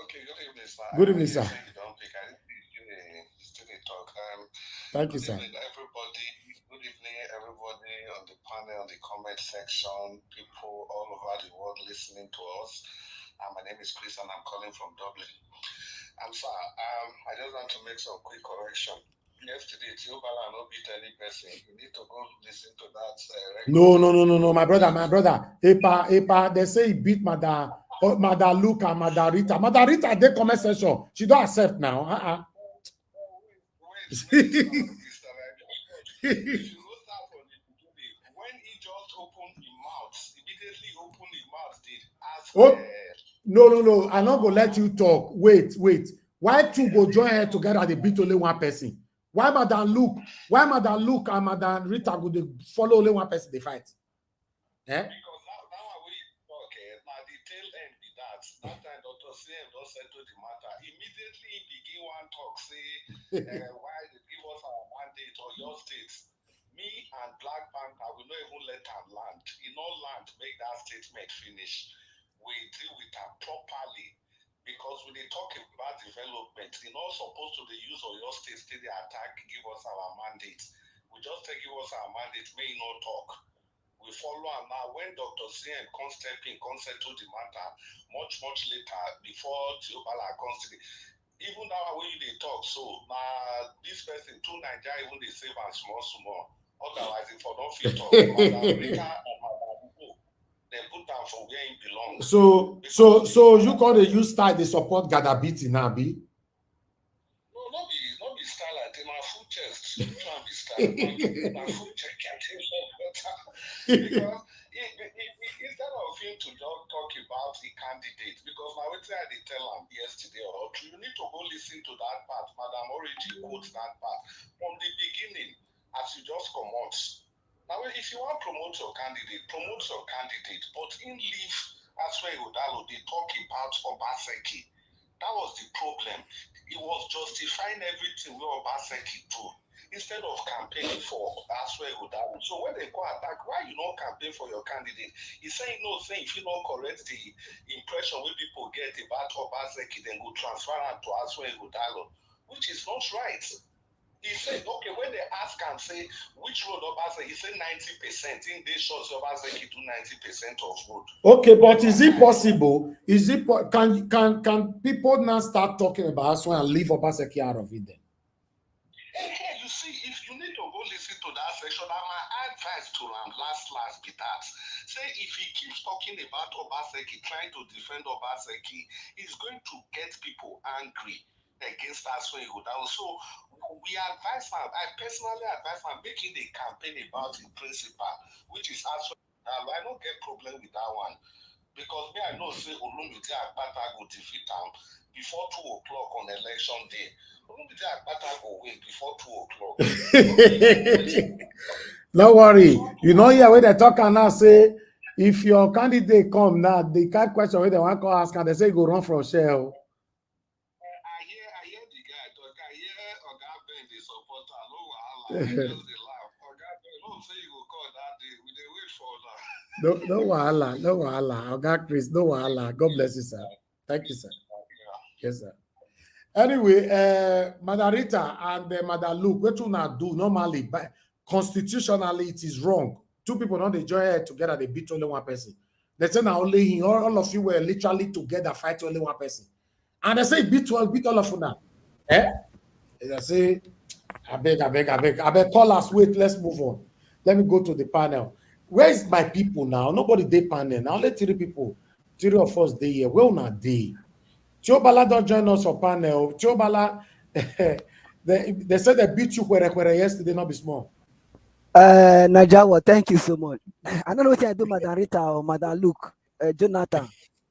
Okay, good evening, sir. Good evening, sir. You don't pick. I didn't still talk. Thank you, sir. Good evening, everybody. Good evening, everybody on the panel, on the comment section, people all over the world listening to us. My name is Chris, and I'm calling from Dublin. Sir, I just want to make some quick correction. Yesterday, Tiobala no beat any person. You need to go listen to that. No, my brother. Epa, they say he beat Madam Luke and Madam Rita. Madam Rita, they comment section. She don't accept now. Wait, Mr. When he just opened his mouth, immediately opened his mouth, did ask. Oh, no. I'm not gonna let you talk. Wait. Why two go join her together? They beat only one person. Why Madam Luke and Madam Rita go they follow only one person they fight? Because now we okay. Now the tail end be that. That time Dr. CM don't settle the matter. Immediately he begin one talk say why they give us our mandate or your states. Me and Black Panther will not even let them land. In all land, make that statement finish. We deal with them properly. Because when they talk about development, they're not supposed to use or your state till they attack, give us our mandate. We just take give us our mandate, may not talk. We follow and now when Dr. CM can step in, can settle the matter much later before Tiobala comes to even that way they talk. So now this person to Nigeria even they save and small. Otherwise, if I don't fit talk, Rita and they put down for where it belongs. So you call the use style they support Gadabiti now, be? No, not be style. I think my full chest. Try be style. My full chest can't take because instead of him to just talk about the candidate, because my way I did tell him yesterday or you need to go listen to that part. Madam already quotes that part from the beginning as you just come out. Now, if you want to promote your candidate, but in leave as well, they talk about Obaseki. That was the problem. He was justifying everything where Obaseki do instead of campaigning for Aswell Udalo. So when they go attack, why you not campaign for your candidate? He's saying no, saying if you don't correct the impression where people get about Obaseki, then go transfer it to Aswell Udalo, which is not right. He said, okay, when they ask and say which road Obaseki, he said 90%. In this shows Obaseki do 90% of road. Okay, but is it possible? Can people now start talking about Aswan and leave Obaseki out of it then? Hey, you see, if you need to go listen to that section, my advice to him last be that. Say if he keeps talking about Obaseki, trying to defend Obaseki, he's going to get people angry against Aswan Ighodalo. So we advise him, I personally advise him making a campaign about the principal, which is Aswan Ighodalo. I don't get problem with that one. Because me, I know say Olumide Akpata go defeat him before 2 o'clock on election day. Olumide Akpata go win before 2 o'clock. Don't worry. You know here when they talk and now say if your candidate come now, the kind question where they want to ask and they say go run from Shell. I hear the guy talk. I hear Oga Ben the supporter. No wahala. I just dey laugh. Oga Ben, no say you go call that day. We dey wait for that. No wahala. Oga Chris, no wahala. God bless you, sir. Thank you, sir. Yes, sir. Anyway, Madam Rita and Madam Luke, what you not do normally, but constitutionally it is wrong. Two people don't enjoy it together, they beat only one person. They say now only him, all of you were literally together fight only one person. And they say beat all of you now. They say, I beg, call us, wait, let's move on. Let me go to the panel. Where is my people now? Nobody they panel. Now only 3 people, 3 of us they here. Well, not they. Tiobala don't join us for panel. Tiobala, they said they beat you yesterday, not be small. Najawa, thank you so much. I don't know what I do, Madam Rita or Madam Luke, Jonathan,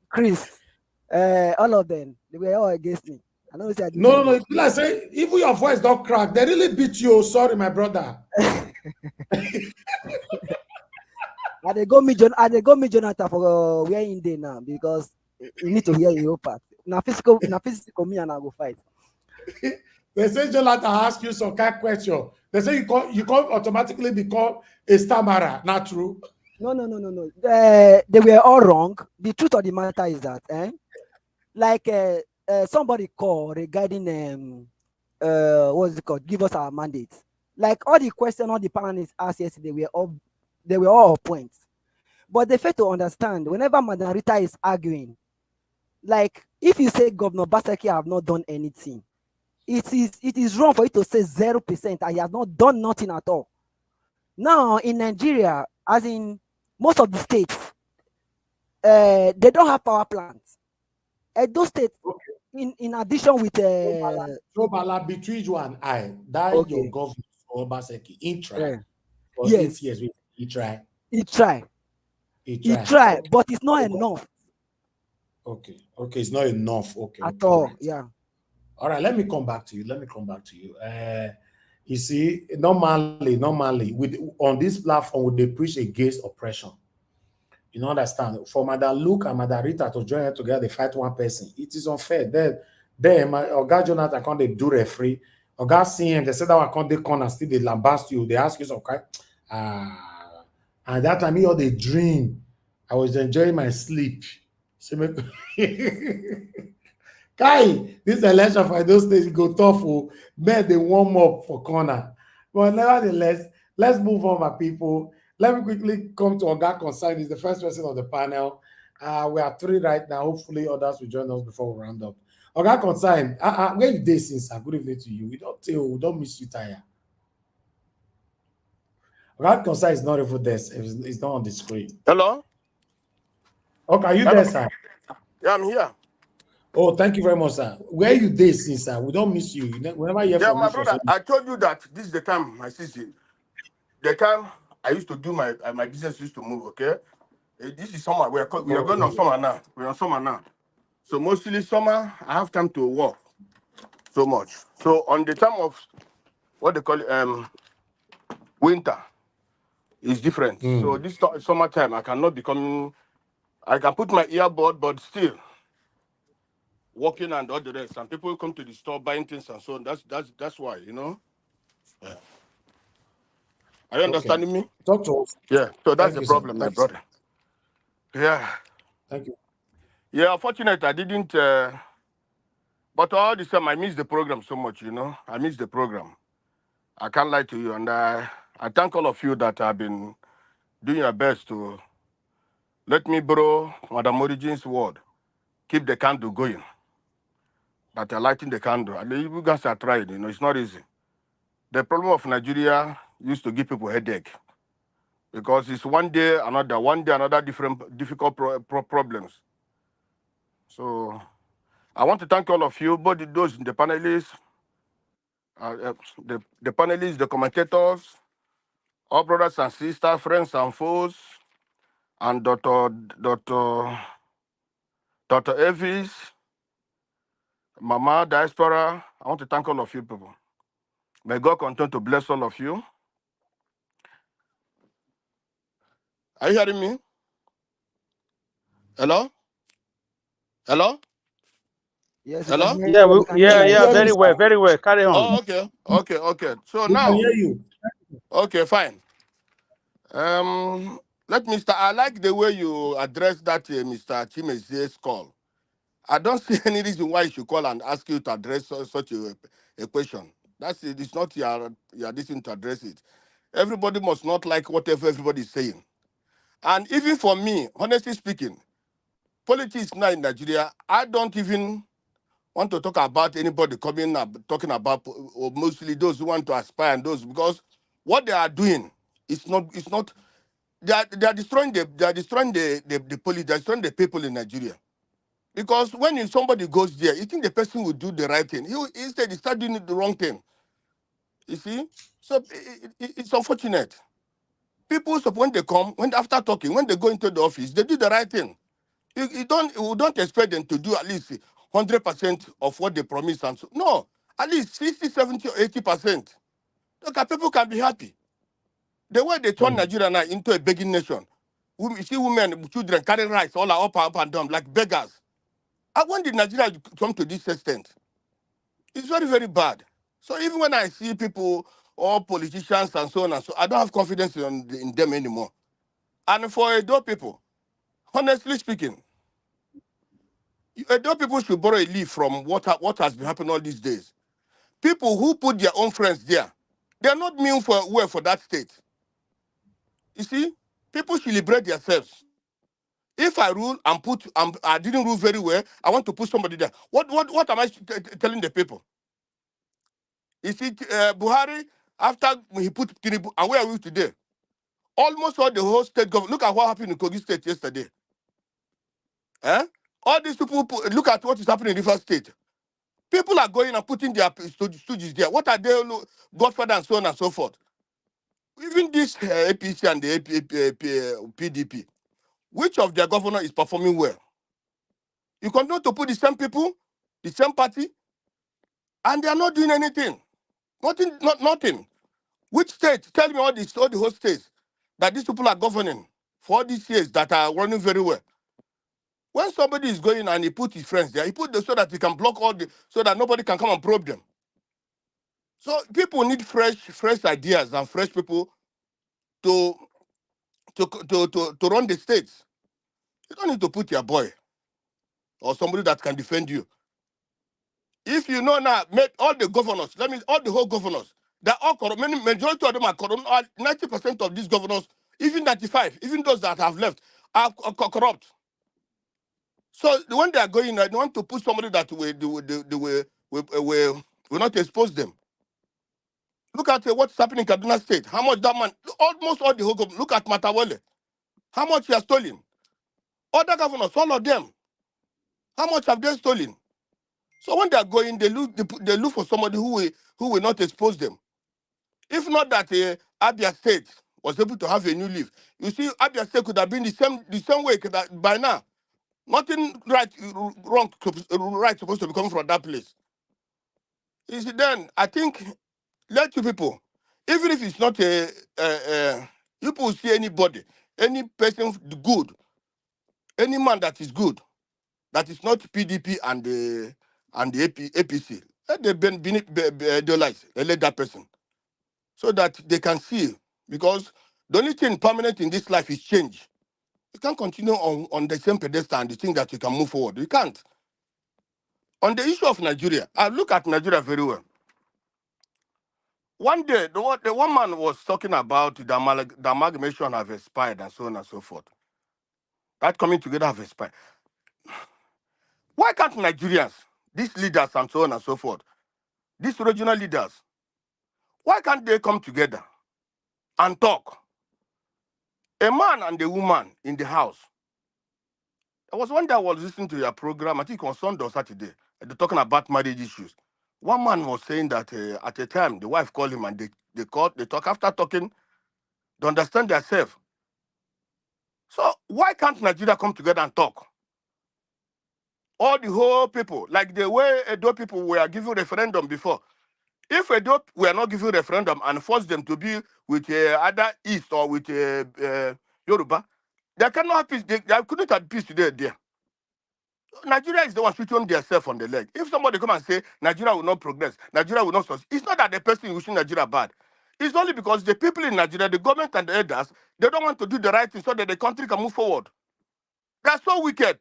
Chris, all of them. They were all against me. I don't know what I do. No. Like say, even your voice don't crack. They really beat you. Sorry, my brother. And they go me Jonathan for where in there now because you need to hear your part. na physical me and I go fight. They say Jonathan ask you some kind of question. They say you can't automatically become a stammerer. Not true. No. They were all wrong. The truth of the matter is that, like somebody called regarding what's it called? Give us our mandate. Like all the questions all the panelists asked yesterday they were all points. But they fail to understand whenever Madam Rita is arguing, like if you say Governor Basaki have not done anything, it is wrong for you to say 0% and he has not done nothing at all. Now in Nigeria, as in most of the states, they don't have power plants. Those states, in addition with Trobala between you and I, that okay. your governor Obaseki, he tried. For Yes. 8 years, he tried. He tried, but it's not enough. Okay, it's not enough. Okay, at all. right. Yeah. All right, let me come back to you. You see, normally, on this platform, they preach against oppression. You know, understand? For Madam Luke and Madam Rita to join together, they fight one person. It is unfair. Then my Oga Jonathan can't they do referee. Oga CM, they said that one can't they corner still they lambast you. They ask you some kind. And that time, all they dream. I was enjoying my sleep. So Kai, this election for those days go tough. Men they warm up for corner. But nevertheless, let's move on, my people. Let me quickly come to Oga Consign. He's the first person on the panel. We are 3 right now. Hopefully, others will join us before we round up. Oga Consign, where you day since? Good evening to you. We don't miss you, tire. Oga Consign is not even there. It's not on the screen. Hello? Okay, are you there, sir? Yeah, I'm here. Oh, thank you very much, sir. Where you day since, sir? We don't miss you. Whenever you hear from my brother, I told you that this is the time, my sister. The time I used to do my business used to move, okay? This is summer. We are going on summer now. We're on summer now. So mostly summer, I have time to work so much. So on the time of what they call it, winter, is different. So this summertime, I cannot be coming. I can put my earbud, but still working and all the rest. And people come to the store buying things and so on. That's why, you know. Yeah. Are you understanding me? Talk to us. Yeah. So that's Thank the you, problem, sir. my brother. Yeah. Thank you. Yeah, unfortunately, I didn't. But all the time, I miss the program so much, you know. I miss the program. I can't lie to you. And I thank all of you that have been doing your best to let me borrow Madam Origin's word. Keep the candle going. That are lighting the candle. And you guys are trying, you know, it's not easy. The problem of Nigeria used to give people headache. Because it's one day another difficult problems. So I want to thank all of you, both those in the panelists, the panelists, the commentators, all brothers and sisters, friends and foes, and Dr. Evis, Mama Diaspora. I want to thank all of you people. May God continue to bless all of you. Are you hearing me? Hello? Hello? Yes. Hello? Very well. Carry on. Oh, okay. So we now, can hear you. Okay, fine. Let me start. I like the way you address that Mr. Chimezi's call. I don't see any reason why he should call and ask you to address such a question. It's not your decision to address it. Everybody must not like whatever everybody is saying. And even for me, honestly speaking, politics now in Nigeria, I don't even want to talk about anybody coming up talking about, or mostly those who want to aspire and those, because what they are doing is not they are destroying the police, they're destroying the people in Nigeria. Because when somebody goes there, you think the person will do the right thing. Instead, he start doing the wrong thing. You see? So it's unfortunate. People, when they come, after talking, when they go into the office, they do the right thing. We don't expect them to do at least 100% of what they promise. And so, no, at least 60, 70, or 80%. Look, people can be happy. The way they turn Nigeria now into a begging nation, you see women, children carrying rice all up and down like beggars. When did Nigeria come to this extent? It's very, very bad. So even when I see people or politicians and so on and so, I don't have confidence in them anymore. And for Edo people, honestly speaking, Edo people should borrow a leaf from what has been happening all these days. People who put their own friends there, they are not mean for that state. You see, people should liberate themselves. If I rule and I didn't rule very well, I want to put somebody there. What am I telling the people? You see, Buhari, after he put Tinubu, and where are we today? Almost all the whole state government. Look at what happened in Kogi State yesterday. Eh? All these people, look at what is happening in River State. People are going and putting their stooges there. What are they, Godfather and so on and so forth? Even this APC and the PDP, which of their governor is performing well? You continue to put the same people, the same party, and they are not doing anything. Nothing. Which state? Tell me all the whole states that these people are governing for all these years that are running very well. When somebody is going and he put his friends there, he put them so that he can block so that nobody can come and probe them. So people need fresh ideas and fresh people to run the states. You don't need to put your boy or somebody that can defend you. If you know now, all the governors, all the whole governors, they're all corrupt. Majority of them are corrupt. 90% of these governors, even 95, even those that have left, are corrupt. So when they are going, they want to put somebody that will not expose them. Look at what's happening in Kaduna State. How much that man, almost all the whole government. Look at Matawale. How much he has stolen. Other governors, all of them. How much have they stolen? So when they are going, they look for somebody who will not expose them. If not that Abia State was able to have a new leaf. You see, Abia State could have been the same way that by now. Nothing right supposed to be coming from that place. You see, then I think let you people, even if it's not you people see anybody, any person good, any man that is good, that is not PDP and the APC, let them be let that person, so that they can see. Because the only thing permanent in this life is change. You can't continue on the same pedestal and you think that you can move forward. You can't. On the issue of Nigeria, I look at Nigeria very well. One day, the one man was talking about the amalgamation have expired and so on and so forth. That coming together have expired. Why can't Nigerians, these leaders and so on and so forth, these regional leaders, why can't they come together and talk? A man and a woman in the house. There was one day I was listening to your program, I think on Sunday or Saturday, they're talking about marriage issues. One man was saying that at a time, the wife called him and they talk. After talking, they understand themselves. So why can't Nigeria come together and talk? All the whole people, like the way Edo people were giving referendum before. If Edo were not giving referendum and force them to be with either East or with Yoruba, they cannot have peace. They couldn't have peace today there. Nigeria is the one shooting themselves on the leg. If somebody come and say Nigeria will not progress, Nigeria will not succeed, it's not that the person wishing Nigeria bad. It's only because the people in Nigeria, the government and the elders, they don't want to do the right thing so that the country can move forward. They're so wicked.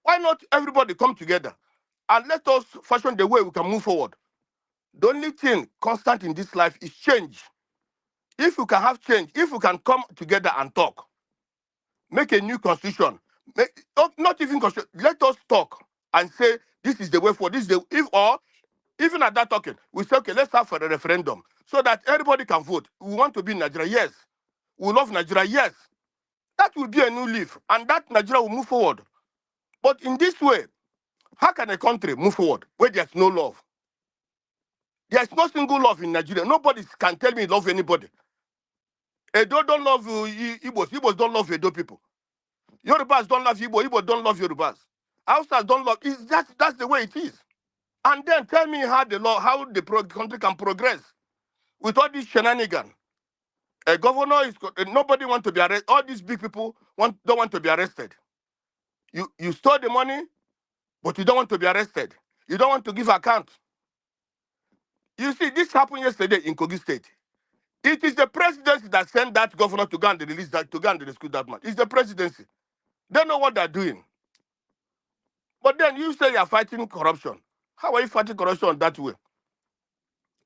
Why not everybody come together and let us fashion the way we can move forward? The only thing constant in this life is change. If you can have change, if you can come together and talk, make a new constitution, not even constitution, let us talk and say this is the way forward. Even at that talking, we say, okay, let's have for a referendum so that everybody can vote. We want to be in Nigeria, yes. We love Nigeria, yes. That will be a new leaf, and that Nigeria will move forward. But in this way, how can a country move forward where there's no love? There's no single love in Nigeria. Nobody can tell me love anybody. Edo don't love Igbos. Igbos don't love Edo people. Yorubas don't love Igbo. Igbo don't love Yorubas. Hausas don't love. That's the way it is. And then tell me how the country can progress with all these shenanigans. A governor nobody want to be arrested. All these big people don't want to be arrested. You stole the money, but you don't want to be arrested. You don't want to give account. You see, this happened yesterday in Kogi State. It is the presidency that sent that governor to go and release that, to go and rescue that man. It's the presidency. They know what they're doing. But then you say you're fighting corruption. How are you fighting corruption that way?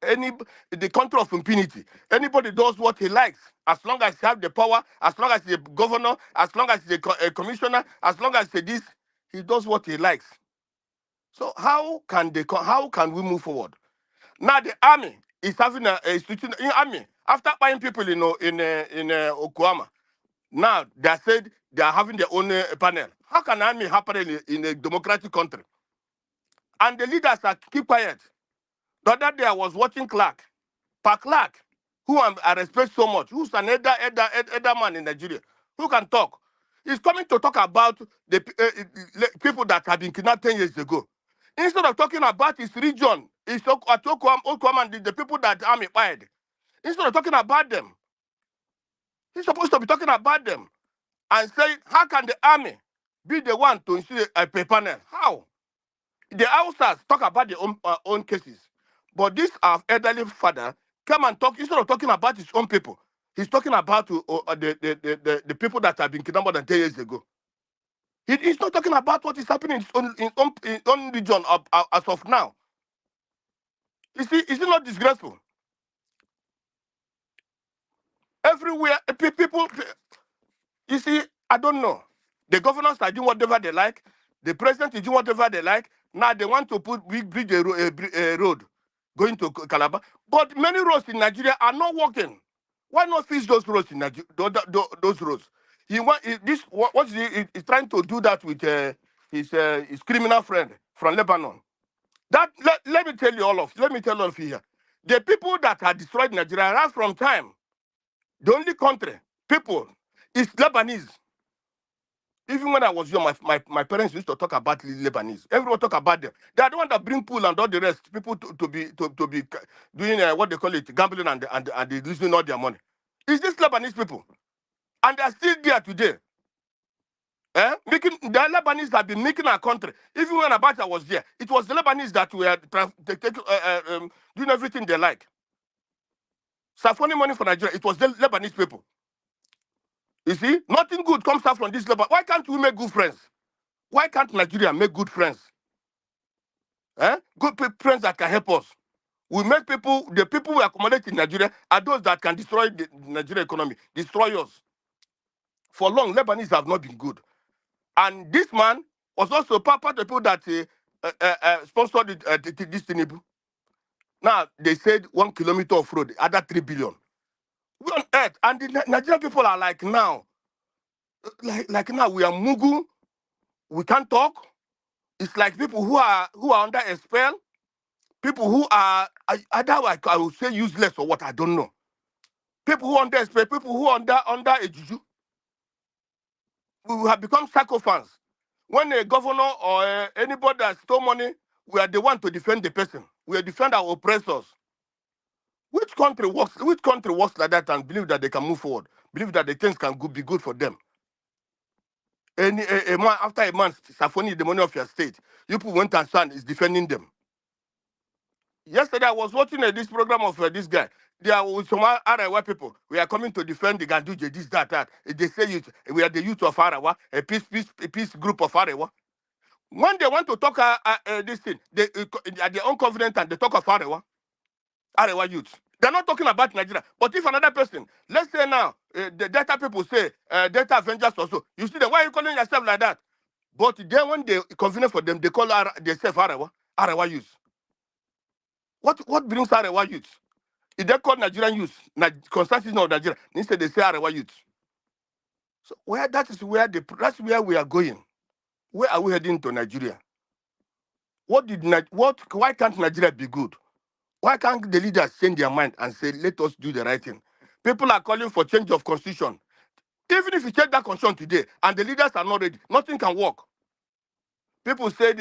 The country of impunity. Anybody does what he likes, as long as he have the power, as long as he's a governor, as long as he's a commissioner, as long as he does what he likes. So how can we move forward? Now the army is having a institution in army after buying people in Oklahoma. Now they said they are having their own panel. How can army happen in a democratic country? And the leaders are keep quiet. The other day I was watching Clark, who I respect so much, who's an elder man in Nigeria, who can talk. He's coming to talk about the people that have been kidnapped 10 years ago. Instead of talking about his region, he's talking about the people that army fired. Instead of talking about them, he's supposed to be talking about them and say, how can the army be the one to institute a panel? How? The Hausas talk about their own cases. But this our elderly father come and talk, instead of talking about his own people, he's talking about the people that have been kidnapped more than 10 years ago. He's not talking about what is happening in his own region as of now. You see, is it not disgraceful? Everywhere, people, you see, I don't know. The governors are doing whatever they like. The president is doing whatever they like. Now they want to put bridge a road going to Calabar. But many roads in Nigeria are not working. Why not fix those roads in Nigeria? Those roads. He's trying to do that with his criminal friend from Lebanon. Let me tell all of you here. The people that have destroyed Nigeria right from time, the only country, people, is Lebanese. Even when I was young, my parents used to talk about Lebanese. Everyone talk about them. They are the ones that bring pool and all the rest. People to be doing what they call it, gambling and they losing all their money. It's these Lebanese people, and they are still there today. The Lebanese have been making our country. Even when Abacha was there, it was the Lebanese that were doing everything they like. Siphoning money for Nigeria, it was the Lebanese people. You see, nothing good comes out from this Lebanon. Why can't we make good friends? Why can't Nigeria make good friends? Good friends that can help us. We make the people we accommodate in Nigeria are those that can destroy the Nigerian economy, destroy us. For long, Lebanese have not been good. And this man was also part of the people that sponsored this Tinubu. Now, they said 1 kilometer of road, other 3 billion. We on earth, and the Nigerian people are like now, now we are Mugu, we can't talk. It's like people who are under a spell, people who are either I would say useless or what, I don't know. People who are under a spell, people who are under a juju. We have become psychophants. When a governor or anybody that stole money, we are the one to defend the person. We are defend our oppressors. Which country works like that and believe that they can move forward? Believe that the things can be good for them? A man, after a month, Safoni the money of your state. You people went and son is defending them. Yesterday, I was watching this program of this guy. There are some Arawa people. We are coming to defend the Ganduje, this, that. They say we are the youth of Arawa, a peace group of Arawa. When they want to talk this thing, they are their own confident and they talk of Arewa youth. They're not talking about Nigeria. But if another person, let's say now, the data people say, data avengers also, you see them, why are you calling yourself like that? But then when they convenient for them, they call themselves Arewa youth. What brings Arewa youth? If they call Nigerian youth, constitution of Nigeria, instead they say Arewa youth. So that's where we are going. Where are we heading to Nigeria? Why can't Nigeria be good? Why can't the leaders change their mind and say, let us do the right thing? People are calling for change of constitution. Even if you change that constitution today and the leaders are not ready, nothing can work. People say if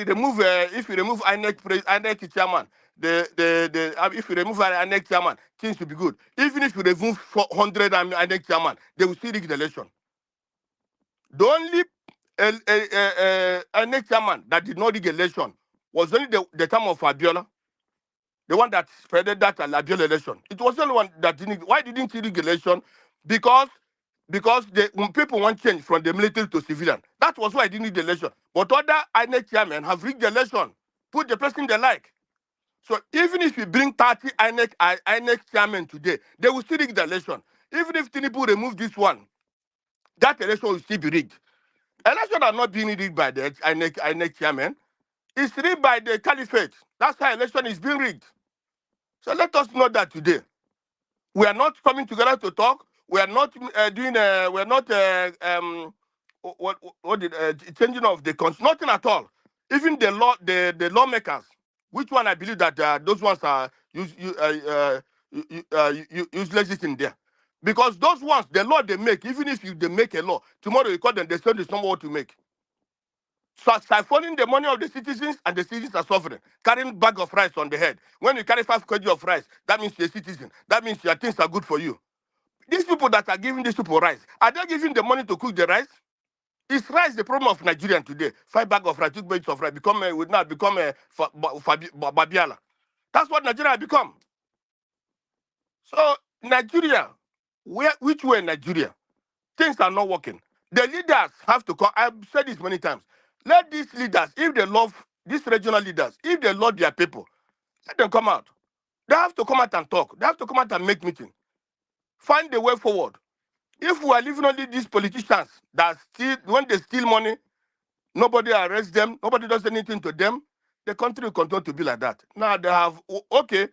you remove INEC chairman, if you remove INEC chairman, things will be good. Even if you remove 400 INEC chairman, they will still rig the election. The only a next chairman that did not rig election was only the time of Abiola, the one that spreaded that Abiola election. It was the only one that didn't. Why didn't he rig election? Because when people want change from the military to civilian. That was why I didn't need the election. But other INEC chairmen have rigged the election, put the person they like. So even if you bring 30 INEC chairmen today, they will still rig the election. Even if Tinubu remove this one, that election will still be rigged. Elections are not being rigged by the INEC chairman. It's rigged by the caliphate. That's how election is being rigged. So let us know that today. We are not coming together to talk. We are not changing of the constitution. Nothing at all. Even the lawmakers, which one I believe that those ones are useless in there. Because those ones, the law they make, even if they make a law, tomorrow you call them, they say there's no more to make. So siphoning the money of the citizens, and the citizens are suffering, carrying bag of rice on the head. When you carry 5 kg of rice, that means you're a citizen. That means your things are good for you. These people that are giving these people rice, are they giving the money to cook the rice? Is rice the problem of Nigerian today? 5 bags of rice, 2 bags of rice, would now become a Babiala. That's what Nigeria has become. So Nigeria, which way Nigeria? Things are not working. The leaders have to come. I've said this many times. Let these leaders, if they love these regional leaders, if they love their people, let them come out. They have to come out and talk. They have to come out and make meeting. Find the way forward. If we are living only these politicians that steal, when they steal money, nobody arrests them, nobody does anything to them, the country will continue to be like that. Now they have, okay,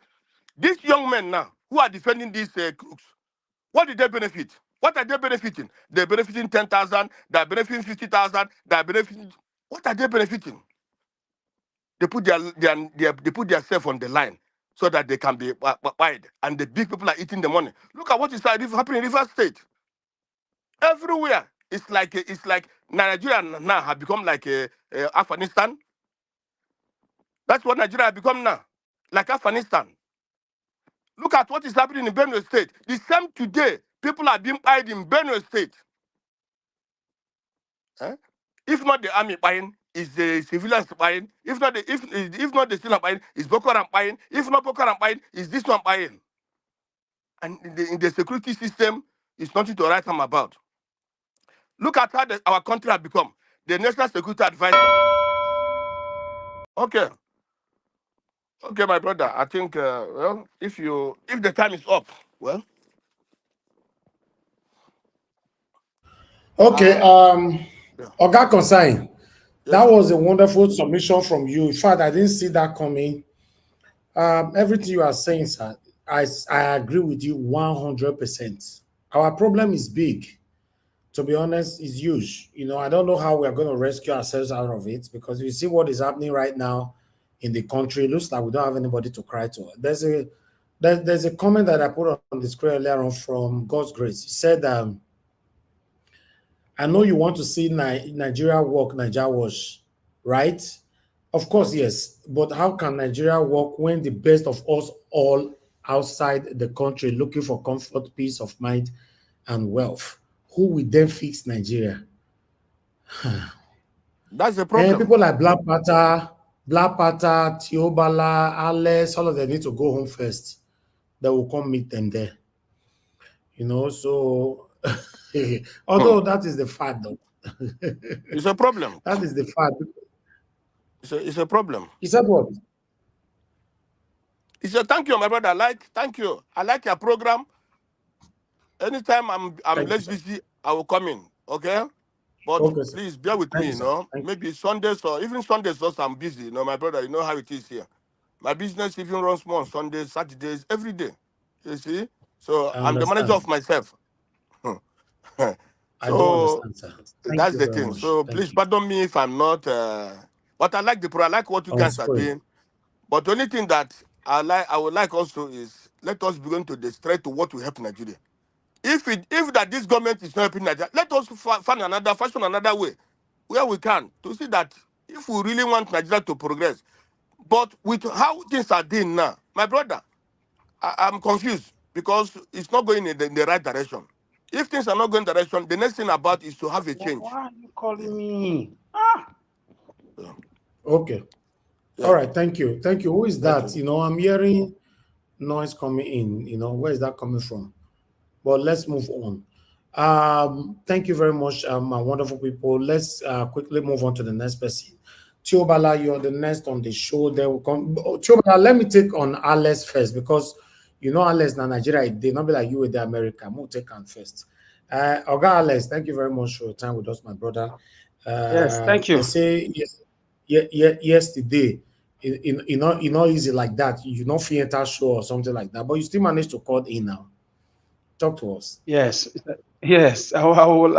these young men now who are defending these crooks, what did they benefit? What are they benefiting? They're benefiting 10,000, they're benefiting 50,000, they're benefiting. What are they benefiting? They put they put themselves on the line so that they can be wide, and the big people are eating the money. Look at what is happening in River State. Everywhere, it's like Nigeria now have become like Afghanistan. That's what Nigeria has become now, like Afghanistan. Look at what is happening in Benue State. The same today, people are being hired in Benue State. If not the army buying, is the civilians buying. If not the civilians buying, is Boko Haram buying. If not Boko Haram buying, is this one buying. And in the security system, it's nothing to write home about. Look at how our country has become. The National Security Advisor. Okay, my brother. I think well, if the time is up, well. Okay, Oga Consign, that Yes. was a wonderful submission from you. In fact, I didn't see that coming. Everything you are saying, sir, I agree with you 100%. Our problem is big. To be honest, is huge. I don't know how we are going to rescue ourselves out of it, because you see what is happening right now in the country. It looks like we don't have anybody to cry to. There's a comment that I put on the screen earlier on from God's Grace. He said, I know you want to see Nigeria work, Nigeria wash, right? Of course, yes. But how can Nigeria work when the best of us all outside the country looking for comfort, peace of mind, and wealth? Who will then fix Nigeria? That's the problem. And people like Black Panther, Tiobala, Alex, all of them need to go home first. They will come meet them there. So although that is the fact, though. It's a problem. That is the fact. It's a problem. He said what? He said, thank you, my brother. Thank you. I like your program. Anytime I'm less busy, I will come in. Okay? But please bear with me, Maybe Sundays or even Sundays also I'm busy. My brother, you know how it is here. My business even runs more on Sundays, Saturdays, every day. You see? So I'm the manager of myself. I don't understand, sir. That's the thing. So please pardon me if I'm not but I like the program. I like what you guys are doing. But the only thing that I would like also is let us begin to demonstrate to what will help Nigeria. If that this government is not helping Nigeria, let us fashion another way where we can to see that if we really want Nigeria to progress. But with how things are doing now, my brother, I'm confused because it's not going in the right direction. If things are not going direction, the next thing about is to have a change. Why are you calling me? Okay. Yeah. All right. Thank you. Thank you. Who is that? Thank you. You know, I'm hearing noise coming in. You know, where is that coming from? But let's move on. Thank you very much, my wonderful people. Let's quickly move on to the next person. Tiobala, you're the next on the show. Then we'll come. Tiobala, let me take on Alex first because you know Alex na Nigeria. They not be like you with the America. We'll take on first. Oga Alex, thank you very much for your time with us, my brother. Yes, thank you. They say yesterday, you know, easy like that. You know, theater show or something like that, but you still managed to call in now. Talk to us. Yes, yes. I would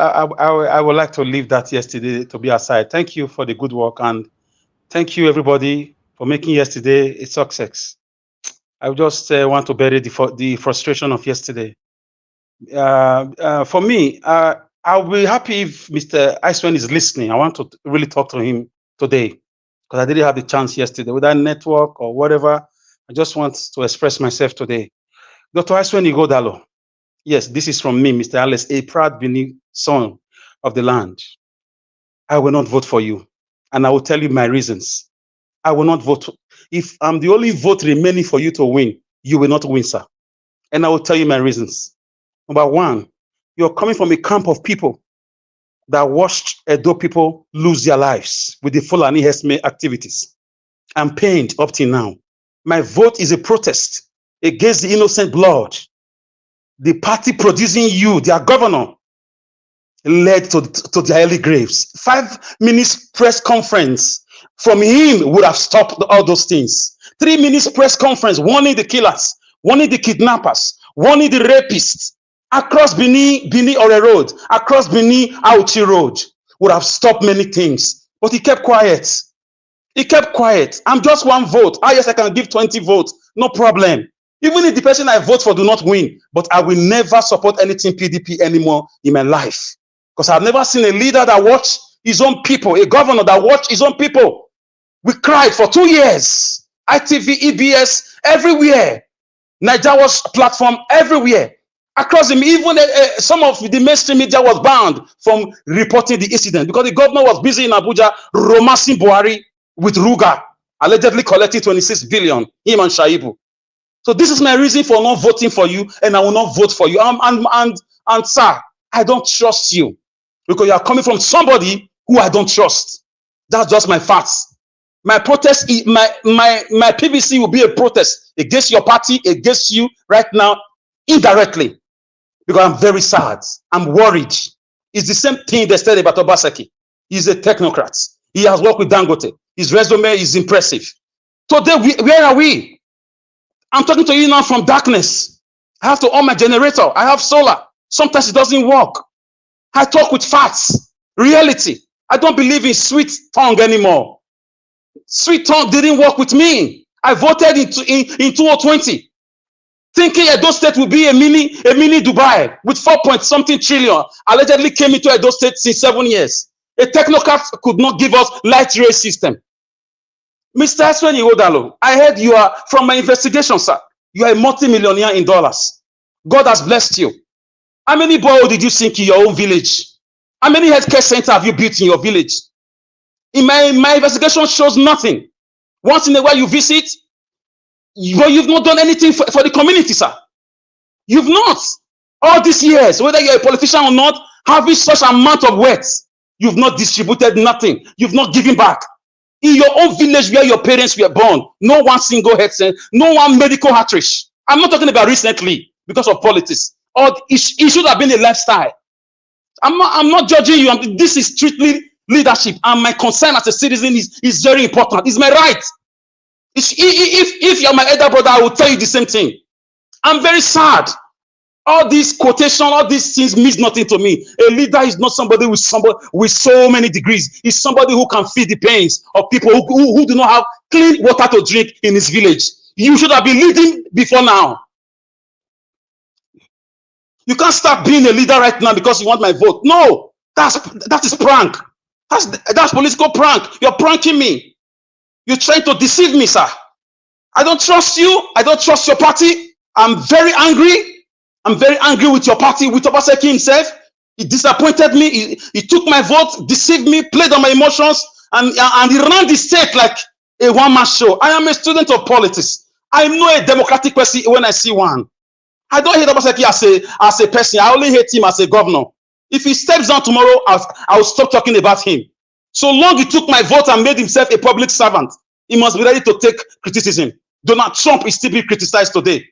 like to leave that yesterday to be aside. Thank you for the good work and thank you everybody for making yesterday a success. I just want to bury the frustration of yesterday. For me, I'll be happy if Mr. Iceman is listening. I want to really talk to him today because I didn't have the chance yesterday with that network or whatever. I just want to express myself today. Dr. Iceman Igodalo. Yes, this is from me, Mr. Alex, a proud Benin son of the land. I will not vote for you. And I will tell you my reasons. I will not vote. If I'm the only vote remaining for you to win, you will not win, sir. And I will tell you my reasons. Number one, you're coming from a camp of people that watched Edo people lose their lives with the Fulani herdsmen activities. I'm pained up till now. My vote is a protest against the innocent blood. The party producing you, their governor, led to their early graves. 5 minutes press conference from him would have stopped all those things. 3 minutes press conference warning the killers, warning the kidnappers, warning the rapists across Benin Ore Road, across Benin Auchi Road would have stopped many things. But he kept quiet. He kept quiet. I'm just one vote. Yes, I can give 20 votes. No problem. Even if the person I vote for do not win, but I will never support anything PDP anymore in my life. Because I've never seen a leader that watched his own people, a governor that watched his own people. We cried for 2 years. ITV, EBS, everywhere. Nigeria was platform everywhere. Across him, even some of the mainstream media was banned from reporting the incident because the governor was busy in Abuja romancing Buhari with Ruga, allegedly collecting 26 billion, him and Shaibu. So this is my reason for not voting for you, and I will not vote for you. And sir, I don't trust you because you are coming from somebody who I don't trust. That's just my facts. My protest, my PVC will be a protest against your party, against you right now, indirectly, because I'm very sad. I'm worried. It's the same thing they said about Obaseki. He's a technocrat. He has worked with Dangote. His resume is impressive. Today, where are we? I'm talking to you now from darkness. I have to on my generator. I have solar. Sometimes it doesn't work. I talk with facts, reality. I don't believe in sweet tongue anymore. Sweet tongue didn't work with me. I voted in 2020, thinking Edo State would be a mini Dubai with 4-point-something trillion. Allegedly came into Edo State since 7 years. A technocrat could not give us light rail system. Mr. Eswen Iwodalo, I heard you are, from my investigation, sir, you are a multi-millionaire in dollars. God has blessed you. How many boreholes did you sink in your own village? How many healthcare centers have you built in your village? In my investigation shows nothing. Once in a while you visit, you've not done anything for the community, sir. You've not. All these years, whether you're a politician or not, having such amount of wealth, you've not distributed nothing. You've not given back. In your own village where your parents were born, no one single health center, no one medical outreach. I'm not talking about recently because of politics. Or it should have been a lifestyle. I'm not judging you. This is strictly leadership, and my concern as a citizen is very important. It's my right. If you're my elder brother, I will tell you the same thing. I'm very sad. All these quotations, all these things means nothing to me. A leader is not somebody with so many degrees. It's somebody who can feel the pains of people who do not have clean water to drink in his village. You should have been leading before now. You can't start being a leader right now because you want my vote. No, that is prank. That's political prank. You're pranking me. You're trying to deceive me, sir. I don't trust you. I don't trust your party. I'm very angry. I'm very angry with your party, with Obaseki himself. He disappointed me. He took my vote, deceived me, played on my emotions, and he ran the state like a one-man show. I am a student of politics. I know a democratic person when I see one. I don't hate Obaseki as a person. I only hate him as a governor. If he steps down tomorrow, I'll stop talking about him. So long he took my vote and made himself a public servant, he must be ready to take criticism. Donald Trump is still being criticized today.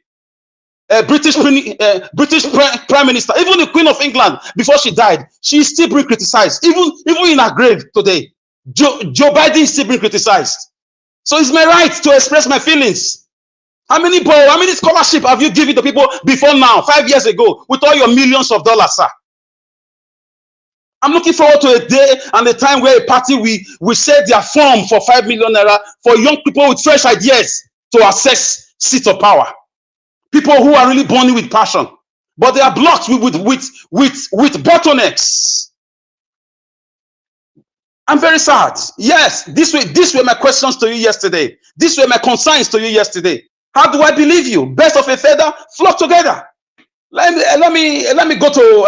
British Prime Minister, even the Queen of England, before she died, she is still being criticized. Even in her grave today, Joe Biden is still being criticized. So it's my right to express my feelings. How many scholarship have you given to people before now, 5 years ago, with all your millions of dollars, sir? I'm looking forward to a day and a time where a party we set their form for 5 million naira for young people with fresh ideas to access seats of power. People who are really burning with passion, but they are blocked with bottlenecks. I'm very sad. Yes, this were my questions to you yesterday. These were my concerns to you yesterday. How do I believe you? Best of a feather, flock together. Let me go to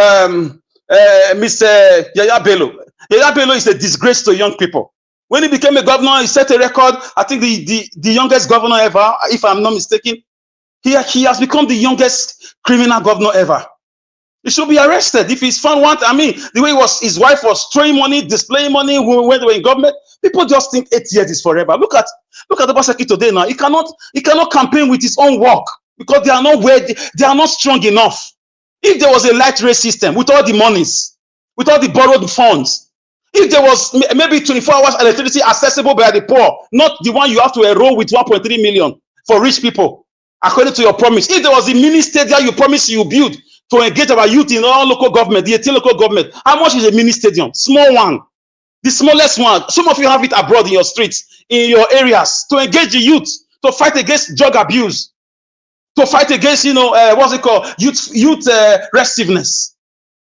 Mr. Yahaya Bello. Yahaya Bello is a disgrace to young people. When he became a governor, he set a record. I think the youngest governor ever, if I'm not mistaken. He has become the youngest criminal governor ever. He should be arrested if he's found wanted. I mean, the way his wife was throwing money, displaying money when they were in government. People just think 8 years is forever. Look at Obaseki today now. He cannot campaign with his own work because they are not strong enough. If there was a light rail system with all the monies, with all the borrowed funds, if there was maybe 24 hours electricity accessible by the poor, not the one you have to enroll with 1.3 million for rich people, according to your promise. If there was a mini stadium you promised you build to engage our youth in all local government, the 18 local government, how much is a mini stadium? Small one. The smallest one. Some of you have it abroad in your streets, in your areas, to engage the youth, to fight against drug abuse, to fight against, what's it called? Youth restiveness.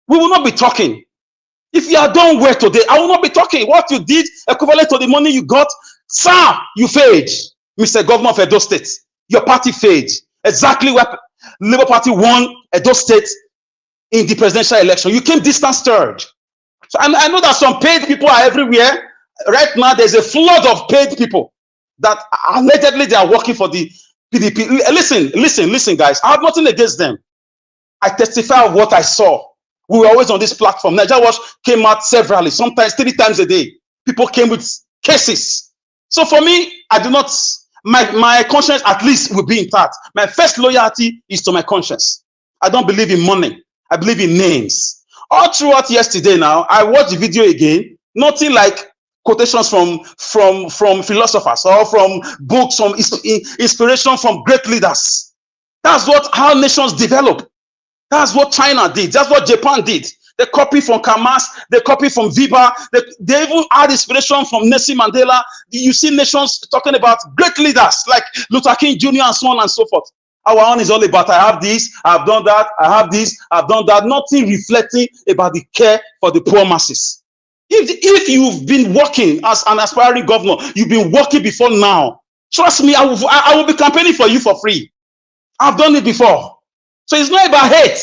We will not be talking. If you are done well today, I will not be talking. What you did, equivalent to the money you got, sir, you failed, Mr. Governor of Edo State. Your party failed. Exactly where Labour Party won Edo State in the presidential election. You came distance third. So I know that some paid people are everywhere. Right now, there's a flood of paid people that allegedly they are working for the PDP. Listen, guys. I have nothing against them. I testify of what I saw. We were always on this platform. Nigeria Watch came out severally, sometimes 3 times a day. People came with cases. So for me, I do not. My conscience at least will be intact. My first loyalty is to my conscience. I don't believe in money. I believe in names. All throughout yesterday now, I watched the video again. Nothing like quotations from philosophers or from books, from inspiration from great leaders. That's how nations develop. That's what China did. That's what Japan did. They copy from Kamas, they copy from Viva, they even had inspiration from Nelson Mandela. You see nations talking about great leaders like Luther King Jr. and so on and so forth. Our own is all about, I have this, I've done that, I have this, I've done that. Nothing reflecting about the care for the poor masses. If you've been working as an aspiring governor, you've been working before now, trust me, I will be campaigning for you for free. I've done it before. So it's not about hate.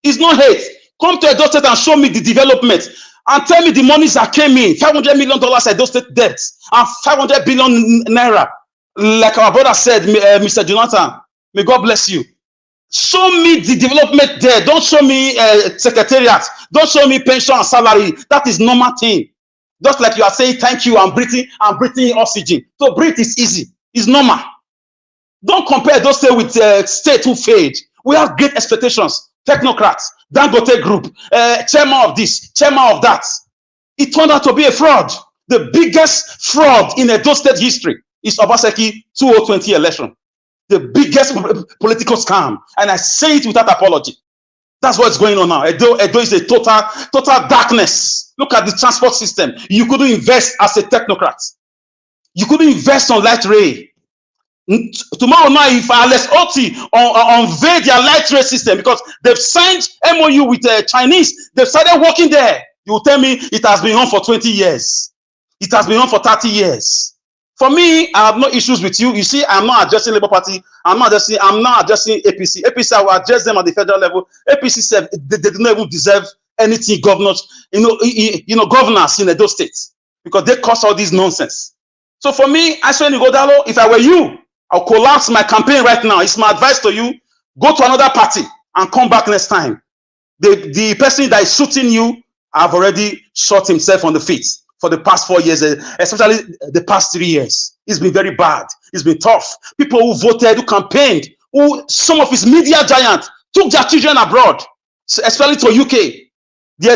It's not hate. Come to Edo State and show me the development and tell me the monies that came in, $500 million Edo State debt and 500 billion naira. Like our brother said, Mr. Jonathan, may God bless you. Show me the development there. Don't show me secretariat. Don't show me pension and salary. That is normal thing. Just like you are saying, thank you, I'm breathing oxygen. So breathe is easy. It's normal. Don't compare those states with state who failed. We have great expectations. Technocrats, Dangote Group, chairman of this, chairman of that. It turned out to be a fraud. The biggest fraud in Edo State history is Obaseki 2020 election. The biggest political scam. And I say it without apology. That's what's going on now. Edo is a total darkness. Look at the transport system. You couldn't invest as a technocrat. You couldn't invest on light rail. Tomorrow night, if Alex Oti unveil their light rail system, because they've signed MOU with the Chinese, they've started working there. You will tell me it has been on for 20 years. It has been on for 30 years. For me, I have no issues with you. You see, I'm not addressing Labour Party. I'm not addressing APC. APC, I will address them at the federal level. APC said they do not even deserve anything, governors, governors in those states, because they cause all this nonsense. So for me, I say, Godalo, if I were you, I'll collapse my campaign right now. It's my advice to you. Go to another party and come back next time. The person that is shooting you have already shot himself on the feet for the past 4 years, especially the past 3 years. It's been very bad. It's been tough. People who voted, who campaigned, some of his media giants took their children abroad, especially to UK.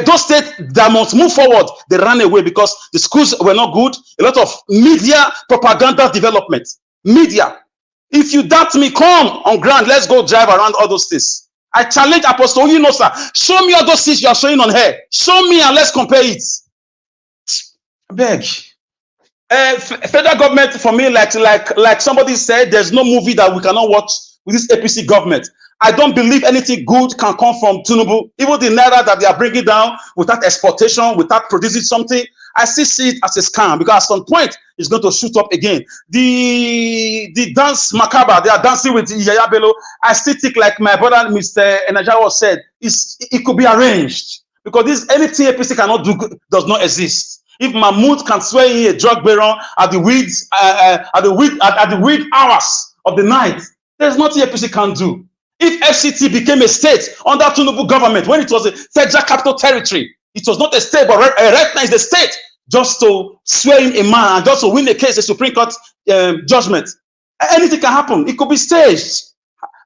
Those states that must move forward, they ran away because the schools were not good. A lot of media propaganda development. Media. If you doubt me, come on ground. Let's go drive around all those things. I challenge Apostle, sir. Show me all those things you are showing on here. Show me and let's compare it. I beg. Federal government, for me, like somebody said, there's no movie that we cannot watch with this APC government. I don't believe anything good can come from Tinubu. Even the naira that they are bringing down without exportation, without producing something, I still see it as a scam, because at some point it's going to shoot up again. The dance macabre, they are dancing with Yahaya Bello. I still think, like my brother Mr. Enajawa said, it could be arranged, because anything APC cannot do does not exist. If Mahmoud can swear in a drug baron at the weird hours of the night, there's nothing APC can do. If FCT became a state under Tinubu government, when it was a federal capital territory, it was not a state, but right now it's a state, just to swear in a man and just to win a case, a Supreme Court judgment. Anything can happen. It could be staged.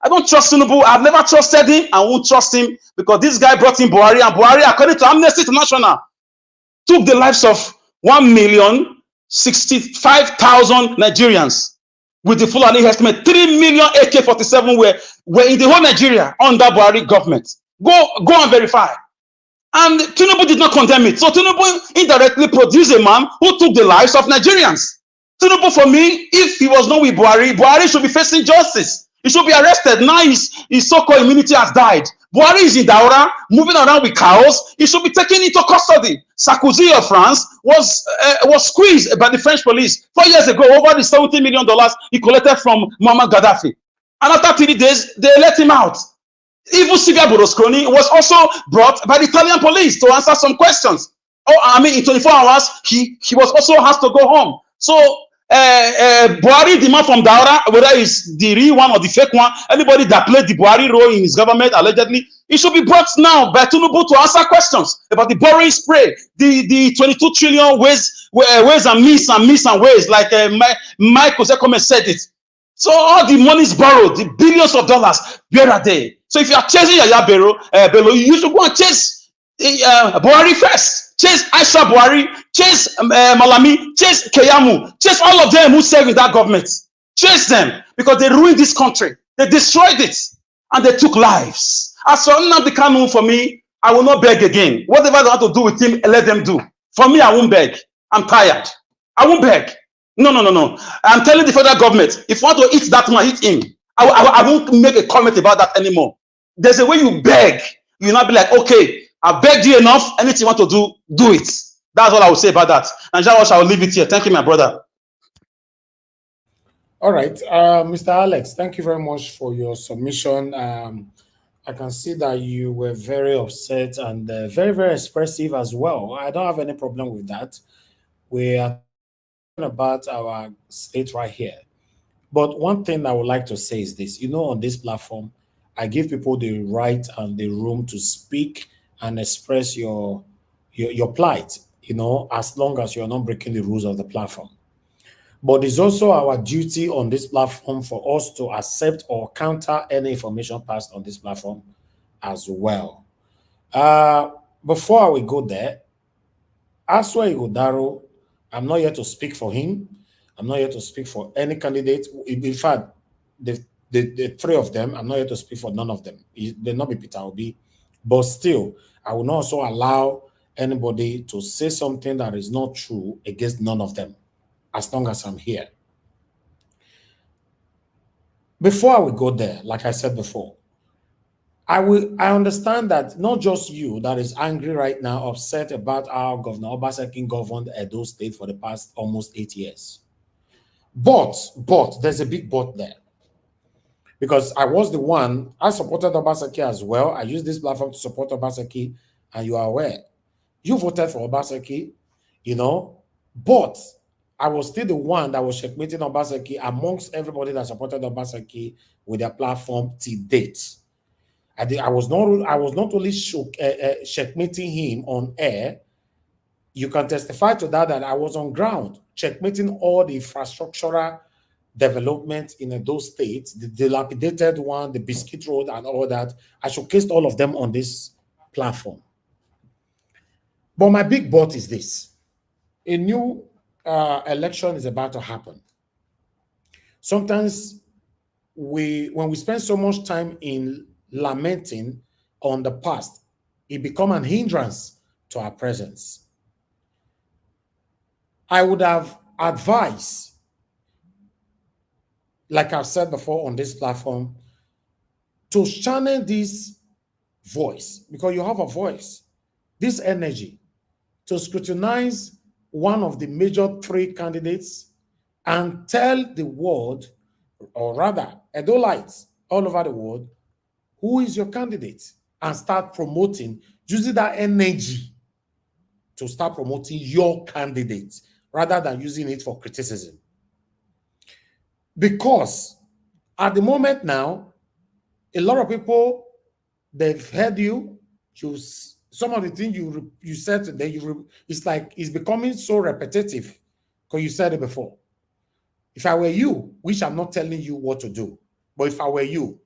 I don't trust Tinubu. I've never trusted him. I won't trust him, because this guy brought in Buhari, and Buhari, according to Amnesty International, took the lives of 1,065,000 Nigerians. With the Fulani estimate, 3 million AK-47 were in the whole Nigeria under Buhari government. Go and verify. And Tinubu did not condemn it. So Tinubu indirectly produced a man who took the lives of Nigerians. Tinubu, for me, if he was not with Buhari, Buhari should be facing justice. He should be arrested. Now his so-called immunity has died. Buhari is in Daura, moving around with cows. He should be taken into custody. Sarkozy of France was squeezed by the French police 4 years ago over the $70 million he collected from Muammar Gaddafi. And after 3 days, they let him out. Even Silvia Berlusconi was also brought by the Italian police to answer some questions. In 24 hours, he was also has to go home. So Buhari, the man from Daura, whether it's the real one or the fake one, anybody that played the Buhari role in his government, allegedly, he should be brought now by Tinubu to answer questions about the borrowing spray, the 22 trillion ways and means and ways, like Michael Zekome said it. So all the money is borrowed, the billions of dollars, where are they? So if you are chasing Yahaya Bello, you should go and chase Buhari first. Chase Aisha Buhari, chase Malami, chase Keyamu, chase all of them who serve in that government. Chase them, because they ruined this country. They destroyed it, and they took lives. As for Nnamdi Kanu, for me, I will not beg again. Whatever they want to do with him, let them do. For me, I won't beg. I'm tired. I won't beg. No. I'm telling the federal government, if you want to eat that man, eat him. I won't make a comment about that anymore. There's a way you beg. You'll not be like, okay, I begged you enough. Anything you want to do, do it. That's all I will say about that. And I will leave it here. Thank you, my brother. All right. Mr. Alex, thank you very much for your submission. I can see that you were very upset and very, very expressive as well. I don't have any problem with that. We are talking about our state right here. But one thing I would like to say is this. On this platform, I give people the right and the room to speak and express your plight, as long as you're not breaking the rules of the platform. But it's also our duty on this platform for us to accept or counter any information passed on this platform as well. Before we go there, Aswa Igodaro, I'm not here to speak for him. I'm not here to speak for any candidate. In fact, the three of them, I'm not here to speak for none of them. They'll not be Peter Obi. But still, I will not also allow anybody to say something that is not true against none of them, as long as I'm here. Before I will go there, like I said before, I understand that not just you that is angry right now, upset about how Governor Obaseki governed Edo State for the past almost 8 years. But there's a big but there. Because I was the one, I supported Obaseki as well. I used this platform to support Obaseki, and you are aware. You voted for Obaseki, you know, but I was still the one that was checkmating Obaseki amongst everybody that supported Obaseki with their platform till date. I was not only checkmating him on air. You can testify to that I was on ground checkmating all the infrastructural development in those states, the dilapidated one, the Biscuit Road, and all that. I showcased all of them on this platform. But my big but is this: a new election is about to happen. Sometimes when we spend so much time in lamenting on the past, it becomes an hindrance to our presence. I would have advised, like I've said before on this platform, to channel this voice, because you have a voice, this energy, to scrutinize one of the major three candidates and tell the world, or rather, Edolites all over the world, who is your candidate, and start promoting, using that energy to start promoting your candidate rather than using it for criticism. Because at the moment now, a lot of people, they've heard you, some of the things you said today, it's like it's becoming so repetitive because you said it before. If I were you, which I'm not telling you what to do, but if I were you,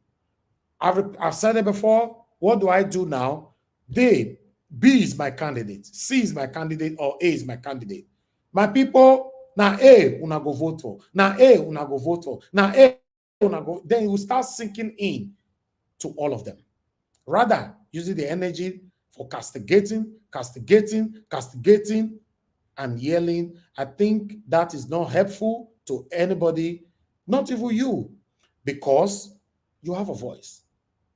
I've said it before. What do I do now? B is my candidate, C is my candidate, or A is my candidate. My people, now A, una go vote for. Now A, una go vote for. Now A, una go. Then you will start sinking in to all of them. Rather, using the energy for castigating, and yelling. I think that is not helpful to anybody, not even you, because you have a voice.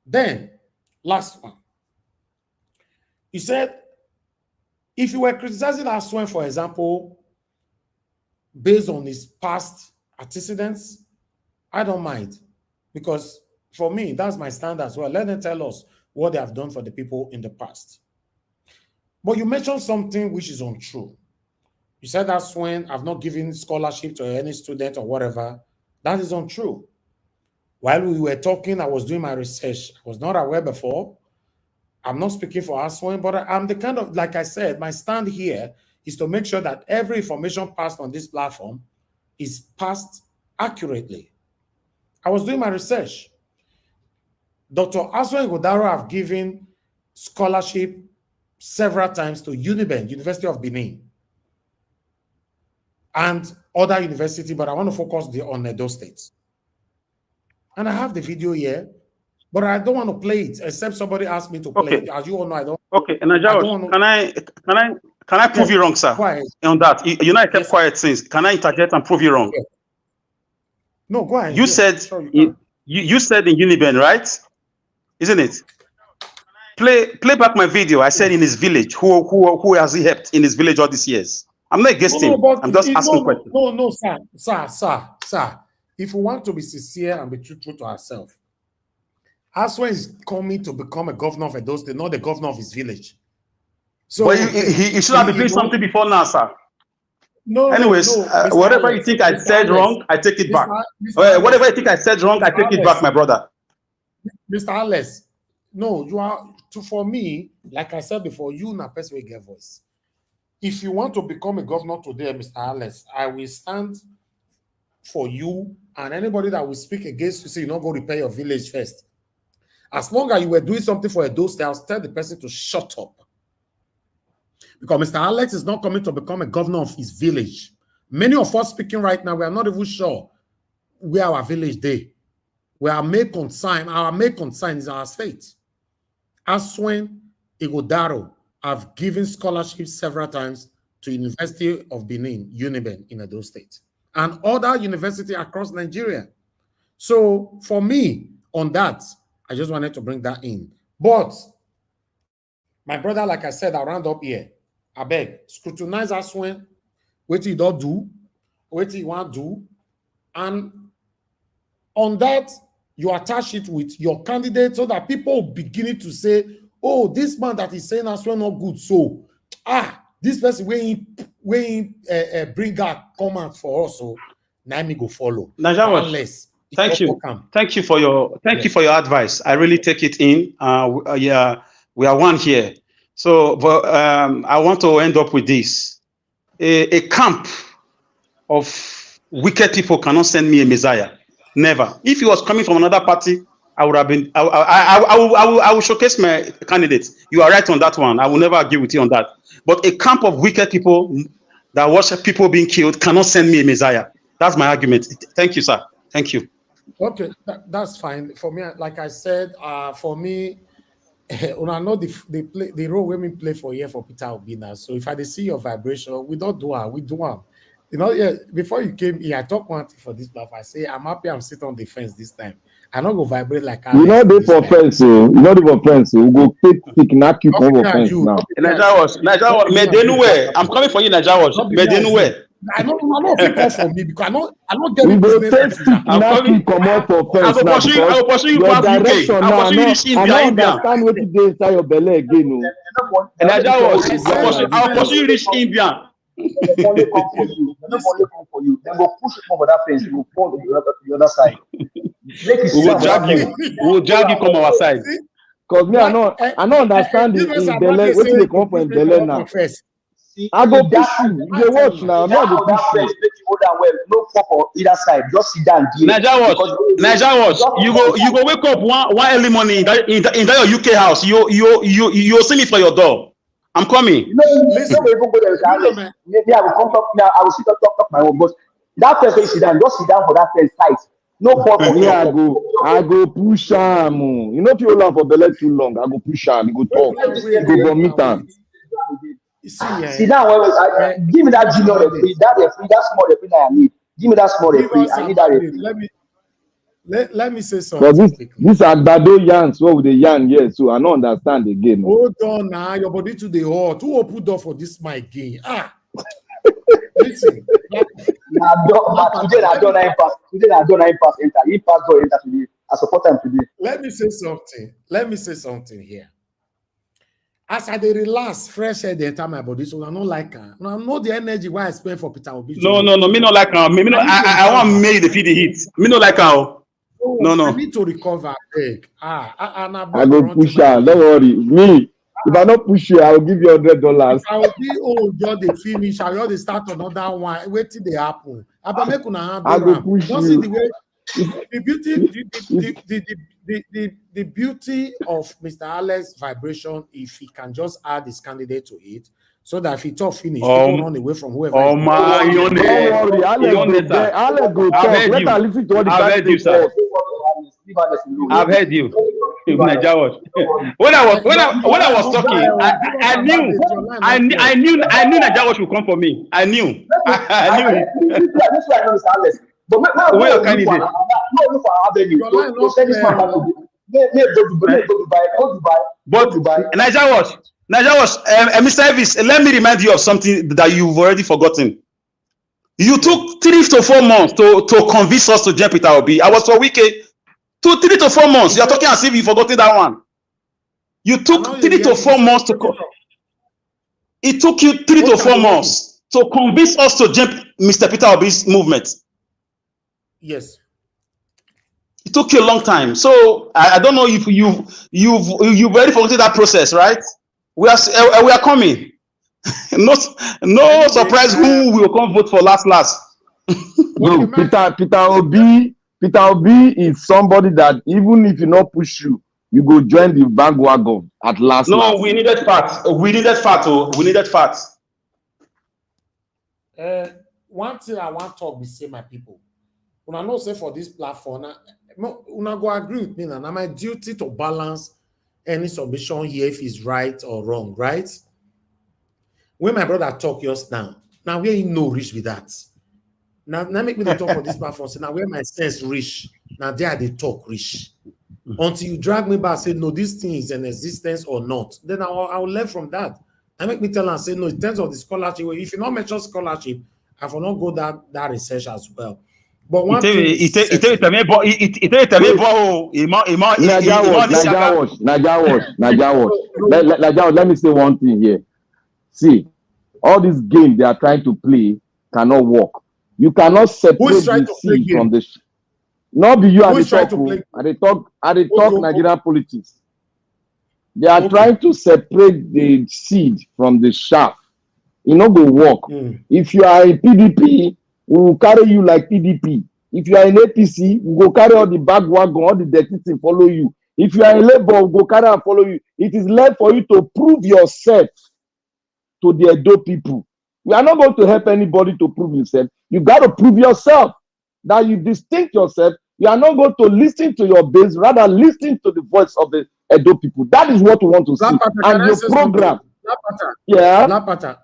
Then, last one. He said, if you were criticizing Aswen, for example, based on his past antecedents, I don't mind, because for me, that's my stand as well. Let them tell us what they have done for the people in the past. But you mentioned something which is untrue. You said that's when I've not given scholarship to any student or whatever. That is untrue. While we were talking, I was doing my research. I was not aware before. I'm not speaking for Aswen, but I'm the kind of, like I said, my stand here is to make sure that every information passed on this platform is passed accurately. I was doing my research. Dr. Aswen Godaro have given scholarship several times to UNIBEN, University of Benin, and other university, but I want to focus on those states. And I have the video here, but I don't want to play it except somebody asked me to play it. As you all know, I don't. Okay, and can I prove you wrong, sir? On that, you know I kept quiet since. Can I interject and prove you wrong? Yeah. No, go ahead. You said you said in UNIBEN, right? Isn't it? Play back my video. I said in his village. Who has he helped in his village all these years? I'm not against him. I'm just asking questions. No, sir. If we want to be sincere and be true to ourselves, Aswen is coming to become a governor of Edo State, not the governor of his village. So but he should have been doing something before now, sir. Anyways, whatever you think I said wrong, I take it back. Whatever you think I said wrong, I take it back, my brother. Mr. Alex, no, you are for me, like I said before, you na person will get voice. If you want to become a governor today, Mr. Alex, I will stand for you, and anybody that will speak against you, say you're not going to repair your village first. As long as you were doing something for Edo State, I'll tell the person to shut up. Because Mr. Alex is not coming to become a governor of his village. Many of us speaking right now, we are not even sure where our village day. Our main concern is our state. Aswen Igodaro have given scholarships several times to University of Benin, UNIBEN in Edo State, and other universities across Nigeria. So for me, on that, I just wanted to bring that in. But my brother, like I said, I'll round up here. I beg, scrutinize Aswen. What he don't do, what he want to do, And on that, you attach it with your candidate so that people beginning to say, oh, this man that is saying as well not good. So, this person when bring out comment for us, so now me go follow. Unless thank you for your advice. I really take it in. Yeah, we are one here. So, but I want to end up with this: a camp of wicked people cannot send me a Messiah. Never. If he was coming from another party, I would have been. I will showcase my candidates. You are right on that one. I will never agree with you on that. But a camp of wicked people that watch people being killed cannot send me a Messiah. That's my argument. Thank you, sir. Thank you. Okay, that's fine. For me, like I said, for me, when I know the role women play for here for Peter Obi now. So if I see your vibration, we don't do it. We do it. You know, yeah, before you came here, I talked one thing for this platform. I say, I'm happy I'm sitting on the fence this time. I don't go vibrate like I. You know they for fence, so you know they for fence. So we go take knock you come for fence now. Nigeria was Medenuwe. I'm coming for you, Nigeria was Medenuwe. I don't if you come for me because I don't get we the go business. take knock you come out for fence now. I will pursue you past UK. I will pursue you reach India. I don't understand what you do inside your belly again. No. Nigeria was. I will pursue you reach India. They only come for you. They don't only come for you. They go push you over that fence. You will fall to the other side. We will drag you. We will drag you from our side. Because me, I don't understand the belly. What they come for in belly now? I go push you. They watch now. I'm not go push you. Make you hold down well. No fall for either side. Just sit down. Nigeria watch. You go wake up one early morning in that your UK house. You see me for your door. I'm coming. You know, listen, we even go there. Maybe I will come talk now. I will sit and talk my own. But that fence, sit down. Just sit down for that fence tight. No fall for me. I go push him. You know, if you hold for belly too long, I go push him. You go talk. You go vomit him. Sit down. Give me that junior referee. That small referee I need. Give me that small referee. I need that referee. Let me say something. But this Agbado yarns, what with the yarn here? So I don't understand again. Hold on now, your body to the hot. Who opened door for this my game? Listen. Today I don't pass. Today I don't pass. Enter. He pass door enter today. I support him today. Let me say something here. As I dey relax, fresh air dey enter my body, so I don't like her. I know the energy why I spend for Peter Obi. No, me not like her. I want me to feed the heat. Me not like her. No. I need to recover. I go push her. Don't worry. Me, if I don't push you, I will give you $100. I will be just the finish. I will start another one. Wait till they happen. I go push you. See the way the beauty of Mr. Alex's vibration, if he can just add his candidate to it, so that if he talk finish, people run away from whoever. Oh my, don't worry, Alex go talk. Let her listen to what the candidate says. I've heard you. When I was talking, I knew Najawash would come for me. I knew. But where your candidate? But Najawash, Mr. Elvis, let me remind you of something that you've already forgotten. You took 3 to 4 months to convince us to jump Peter Obi. I was for Wike. 3 to 4 months. You're talking as if you've forgotten that one. You took 3 to 4 months to. It took you 3 to 4 months to convince us to jump Mr. Peter Obi's movement. Yes. It took you a long time. So I don't know if you've already forgotten that process, right? We are coming. No surprise who will come vote for last. No, Peter Obi is somebody that even if you not push you go join the bandwagon at last. No, we needed facts. We needed facts. One thing I want to talk, we say, my people. When I know say for this platform, una go agree with me now. Now my duty to balance any submission here if it's right or wrong, right? When my brother talk just now we ain't no reach with that. Now make me the talk for this platform. So now where my sense reach, now there they talk reach. Until you drag me back, say no, this thing is an existence or not. Then I'll learn from that. And make me tell and say no, in terms of the scholarship, if you not mention scholarship, I will not go that research as well. But one thing is Naija, let me say one thing here. See, all this game they are trying to play cannot work. You cannot separate the seed from the. Not be you and the talk. They talk Nigerian politics. They are trying to separate the seed from the chaff. It no go work. If you are in PDP, we will carry you like PDP. If you are in APC, we go carry all the bag wagon, all the dirty thing follow you. If you are in Labour, we go carry and follow you. It is left for you to prove yourself to the Edo people. We are not going to help anybody to prove himself. You got to prove yourself that you distinct yourself. You are not going to listen to your base, rather listen to the voice of the Edo people. That is what we want to see. And your program. Lapata,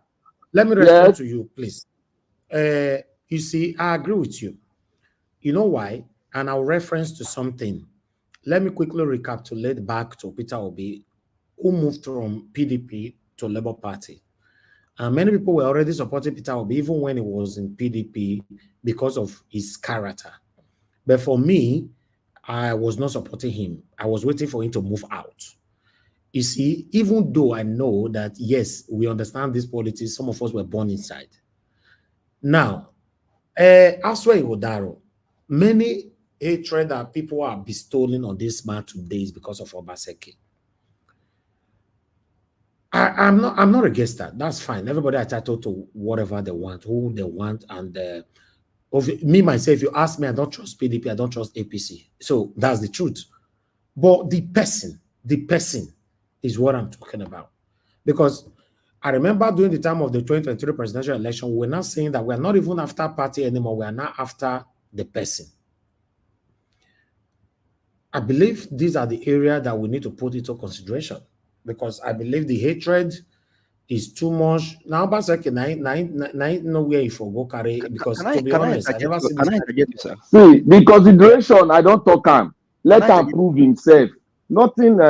let me respond to you, please. You see, I agree with you. You know why? And I'll reference to something. Let me quickly recapitulate back to Peter Obi, who moved from PDP to Labour Party. Many people were already supporting Peter Obi, even when he was in PDP, because of his character. But for me, I was not supporting him. I was waiting for him to move out. You see, even though I know that, yes, we understand this politics, some of us were born inside. Now, Aswe Iwodaro, many hatred that people are bestowing on this man today is because of Obaseki. I'm not against that. That's fine. Everybody entitled to whatever they want, who they want, and me myself, you ask me, I don't trust PDP, I don't trust APC. So that's the truth. But the person is what I'm talking about. Because I remember during the time of the 2023 presidential election, we're not saying that we're not even after party anymore. We're not after the person. I believe these are the areas that we need to put into consideration, because I believe the hatred is too much. Now, Basaki, know where you for go carry, because to be honest, I never seen this. See, the consideration, I don't talk him. Let him prove himself. Nothing,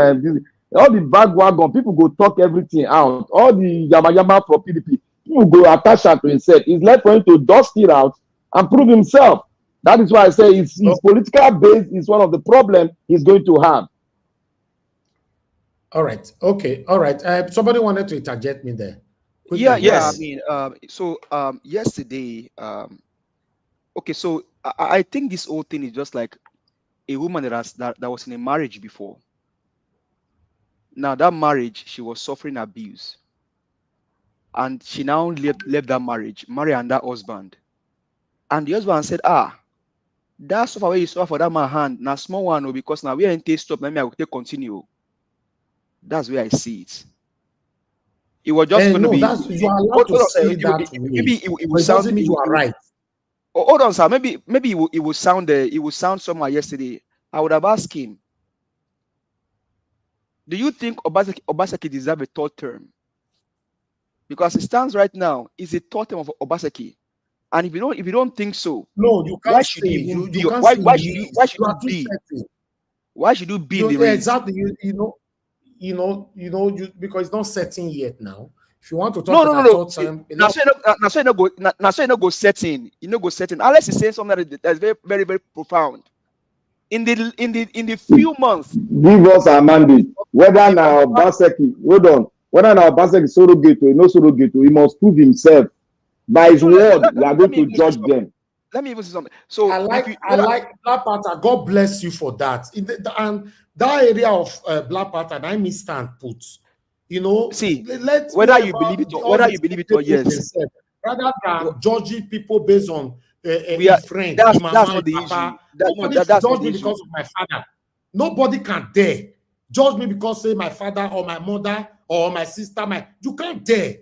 all the bag wagon, people go talk everything out. All the yama for PDP, people go attach that to himself. It's left for him to dust it out and prove himself. That is why I say his political base is one of the problems he's going to have. All right. Okay. All right. Somebody wanted to interject me there. Quickly. I mean, yesterday, okay, so I think this whole thing is just like a woman that was in a marriage before. Now that marriage, she was suffering abuse, and she now left that marriage, married another husband, and the husband said, that's suffer where you suffer for that man hand, now small one, because now we ain't take stop, maybe I will take continue. That's where I see it. It was just going to be. You are allowed to say that. Maybe it will sound. Doesn't mean you are right. Hold on, sir. Maybe it will sound. It will sound somewhere yesterday. I would have asked him, do you think Obaseki deserves a third term? Because it stands right now is a third term of Obaseki, and if you don't think so, no, you can't. Why should you be in the race? Exactly. Because it's not setting yet now. If you want to talk about third time, now say no go setting. You know go setting. Unless you say something that's very, very, very profound. In the few months, give us a mandate. Whether now Obaseki, hold on. Whether now Obaseki surrogate or no surrogate, he must prove himself by his word. We are going to judge them. Let me even say something. So I like Black Panther. God bless you for that. And that area of Black Panther, I mean stand put. See, whether you believe it or yes, rather than judging people based on friends. That's not the issue. That's judge me because of my father. Nobody can dare judge me because say my father or my mother or my sister. You can't dare.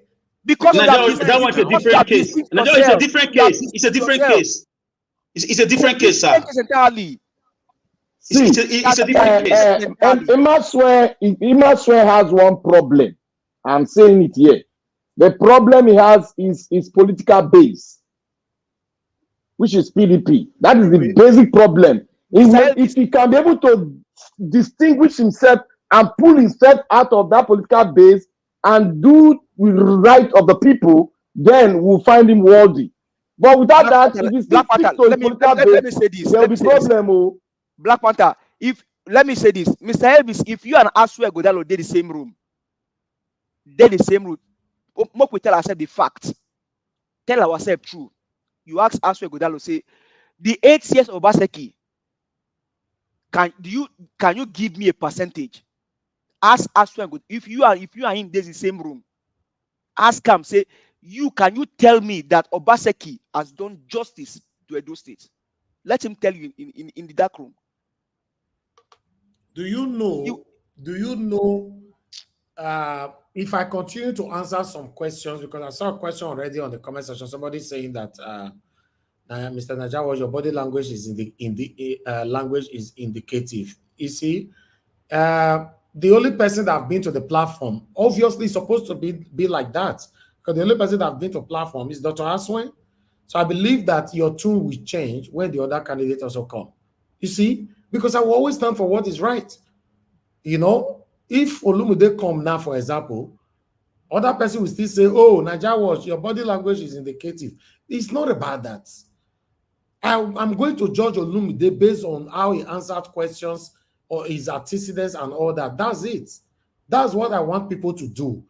Because that one's a different case. It's a different case. It's a different case. It's a different case, sir. Entirely. It's a different case. And Imaswe has one problem. I'm saying it here. The problem he has is his political base, which is PDP. That is the basic problem. If he can be able to distinguish himself and pull himself out of that political base and do the right of the people, then we'll find him worthy. But without Black that, Panther, if you still Black stick Panther, to a let me political let me base, say this. there Let will me be say this. problem. Oh. Black Panther, if let me say this, Mr. Elvis, if you and Asue Godalo did the same room, Mok we tell ourselves the fact. Tell ourselves true. You ask Aswe Godalo, say the 8 years of Obaseki, can you give me a percentage? Ask Aswe Godalo, if you are in the same room, ask him, say, can you tell me that Obaseki has done justice to Edo State? Let him tell you in the dark room. Do you know if I continue to answer some questions, because I saw a question already on the comment section, somebody saying that Mr. Najawa, your body language is language is indicative. You see, the only person that have been to the platform obviously supposed to be like that, because the only person that have been to platform is Dr. Aswen. So I believe that your tune will change when the other candidates also come. You see, because I will always stand for what is right. You know, if Olumude come now, for example, other person will still say, oh, Najawa, your body language is indicative. It's not about that. I'm going to judge Olumide based on how he answered questions or his antecedents and all that. That's it. That's what I want people to do.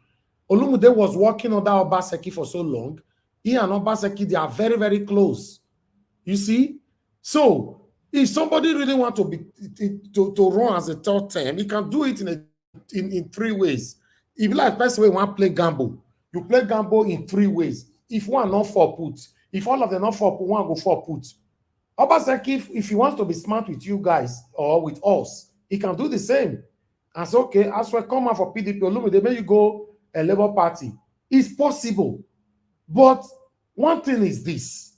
Olumide was working under Obaseki for so long. He and Obaseki, they are very, very close. You see? So, if somebody really want to run as a third term, he can do it in 3 ways. If you like, first way, one play gamble. You play gamble in 3 ways. If one not for put, if all of them not for put, one go for put. Obaseki, if he wants to be smart with you guys or with us, he can do the same. And so, okay, as we come out for PDP, Olumide, may you go a Labour Party. It's possible. But one thing is this.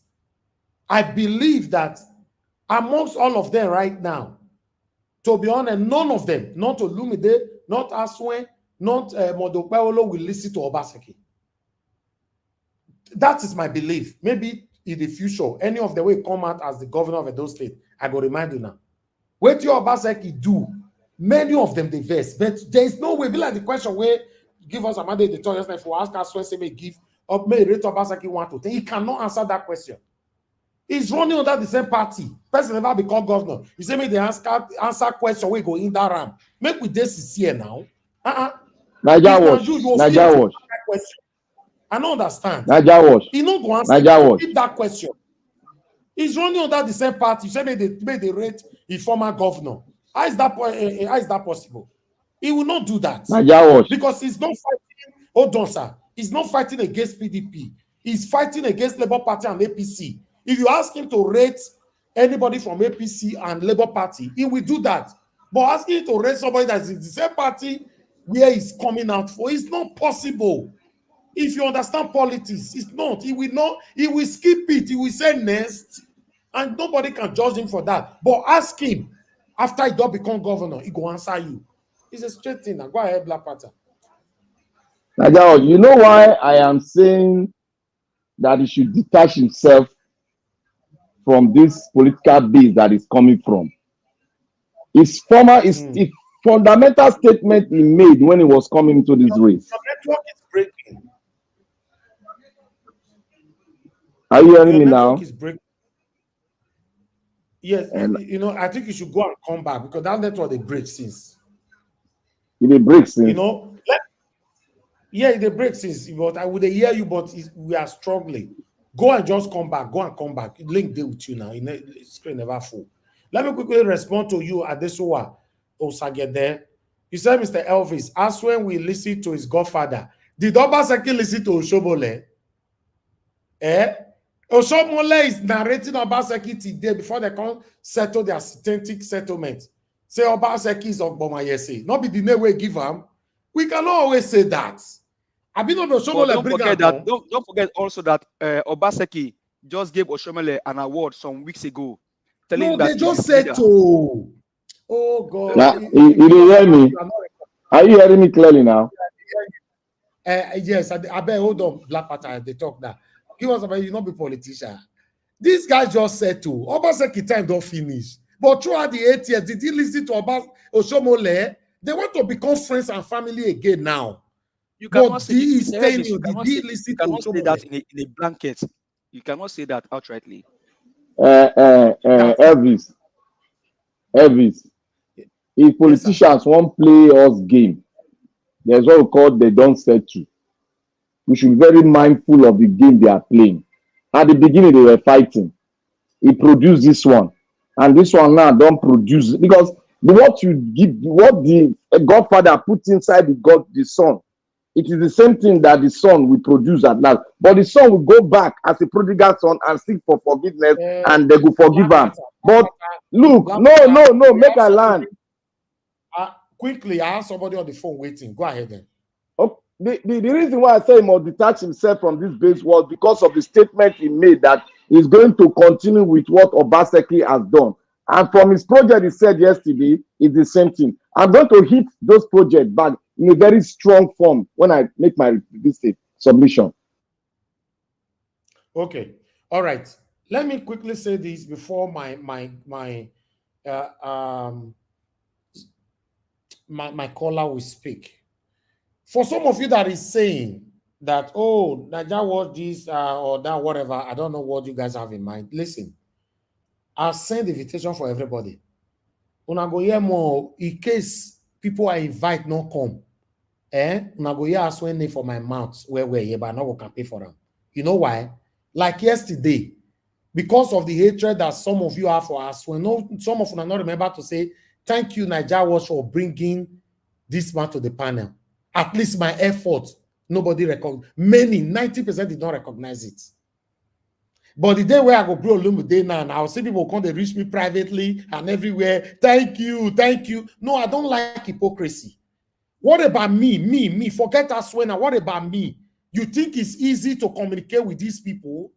I believe that amongst all of them right now, to be honest, none of them, not Olumide, not Aswen, not Modokpeolo, will listen to Obaseki. That is my belief. Maybe in the future, any of them will come out as the governor of Edo State. I go remind you now. What your Obaseki do, many of them they verse, but there is no way. Be like the question where give us a mandate the talk if we ask Aswen, say may give up, may rate Obaseki 1 to 10. He cannot answer that question. He's running under the same party. Person never become governor. You say me the answer question we go in that ram. Make with this here now. Naija wash. Naija wash. I don't understand. Naija wash. He not go answer. Naija wash. Keep that question. He's running under the same party. You say may they rate a former governor. How is that possible? He will not do that. Naija wash. Because he's not fighting. Hold on, sir. He's not fighting against PDP. He's fighting against Labour Party and APC. If you ask him to rate anybody from APC and Labour Party, he will do that. But asking him to rate somebody that's in the same party where he's coming out for, it's not possible. If you understand politics, it's not. He will not. He will skip it. He will say next, and nobody can judge him for that. But ask him after he don't become governor, he go answer you. It's a straight thing. Now go ahead, Black Panther. Naija, you know why I am saying that he should detach himself from this political base that is coming from. His fundamental statement he made when he was coming into this race. Your network is breaking. Are you hearing me Your now? network is breaking. Yes, you know, I think you should go and come back because that network they break since. It breaks since. You know, yeah, they break since. But I would hear you, but we are struggling. Go and just come back. Go and come back. Link there with you now. Screen never full. Let me quickly respond to you, Adesuwa Osagede. You said, Mr. Elvis, as when we listen to his godfather, did Obaseki listen to Oshomole? Oshomole is narrating Obaseki today before they can settle their authentic settlement. Say Obaseki is Ogbomayese. Not be the name we give him. We cannot always say that. Don't forget also that Obaseki just gave Oshomole an award some weeks ago. Telling No, that they just said to. Oh God. Now, you hear me? Are you hearing me clearly now? Yes, I bet hold on, Black Panther, they talk that. Give us about you not be politician. This guy just said to Obaseki time don't finish. But throughout the 8 years, did he listen to Oshomole? They want to become friends and family again now. You cannot but say he is say telling you, did he listen to say that in a blanket. You cannot say that outrightly. Elvis, if politicians won't play us game, there's what we call they don't settle. We should be very mindful of the game they are playing. At the beginning, they were fighting. He produced this one, and this one now don't produce because what you give, what the Godfather put inside the son, it is the same thing that the son will produce at last. But the son will go back as a prodigal son and seek for forgiveness, and they will forgive him. But look, no, make a land. Quickly, I have somebody on the phone waiting. Go ahead then. Oh, the reason why I say he must detach himself from this base was because of the statement he made that he's going to continue with what Obaseki has done. And from his project he said yesterday, it's the same thing. I'm going to hit those projects back in a very strong form when I make my submission. Okay. All right. Let me quickly say this before my caller will speak. For some of you that is saying that, oh, Nigeria was this or that, whatever, I don't know what you guys have in mind. Listen, I'll send invitation for everybody. Una go hear more in case people I invite not come. Una go hear as when they for my mouth where we're here, but now we can pay for them. You know why? Like yesterday, because of the hatred that some of you have for us, when some of you are not remember to say, thank you, Nigeria was for bringing this man to the panel. At least my effort, nobody recognized. Many, 90% did not recognize it. But the day where I go bro day now, and I'll see people come, they reach me privately and everywhere. Thank you, thank you. No, I don't like hypocrisy. What about me? Forget us when. What about me? You think it's easy to communicate with these people?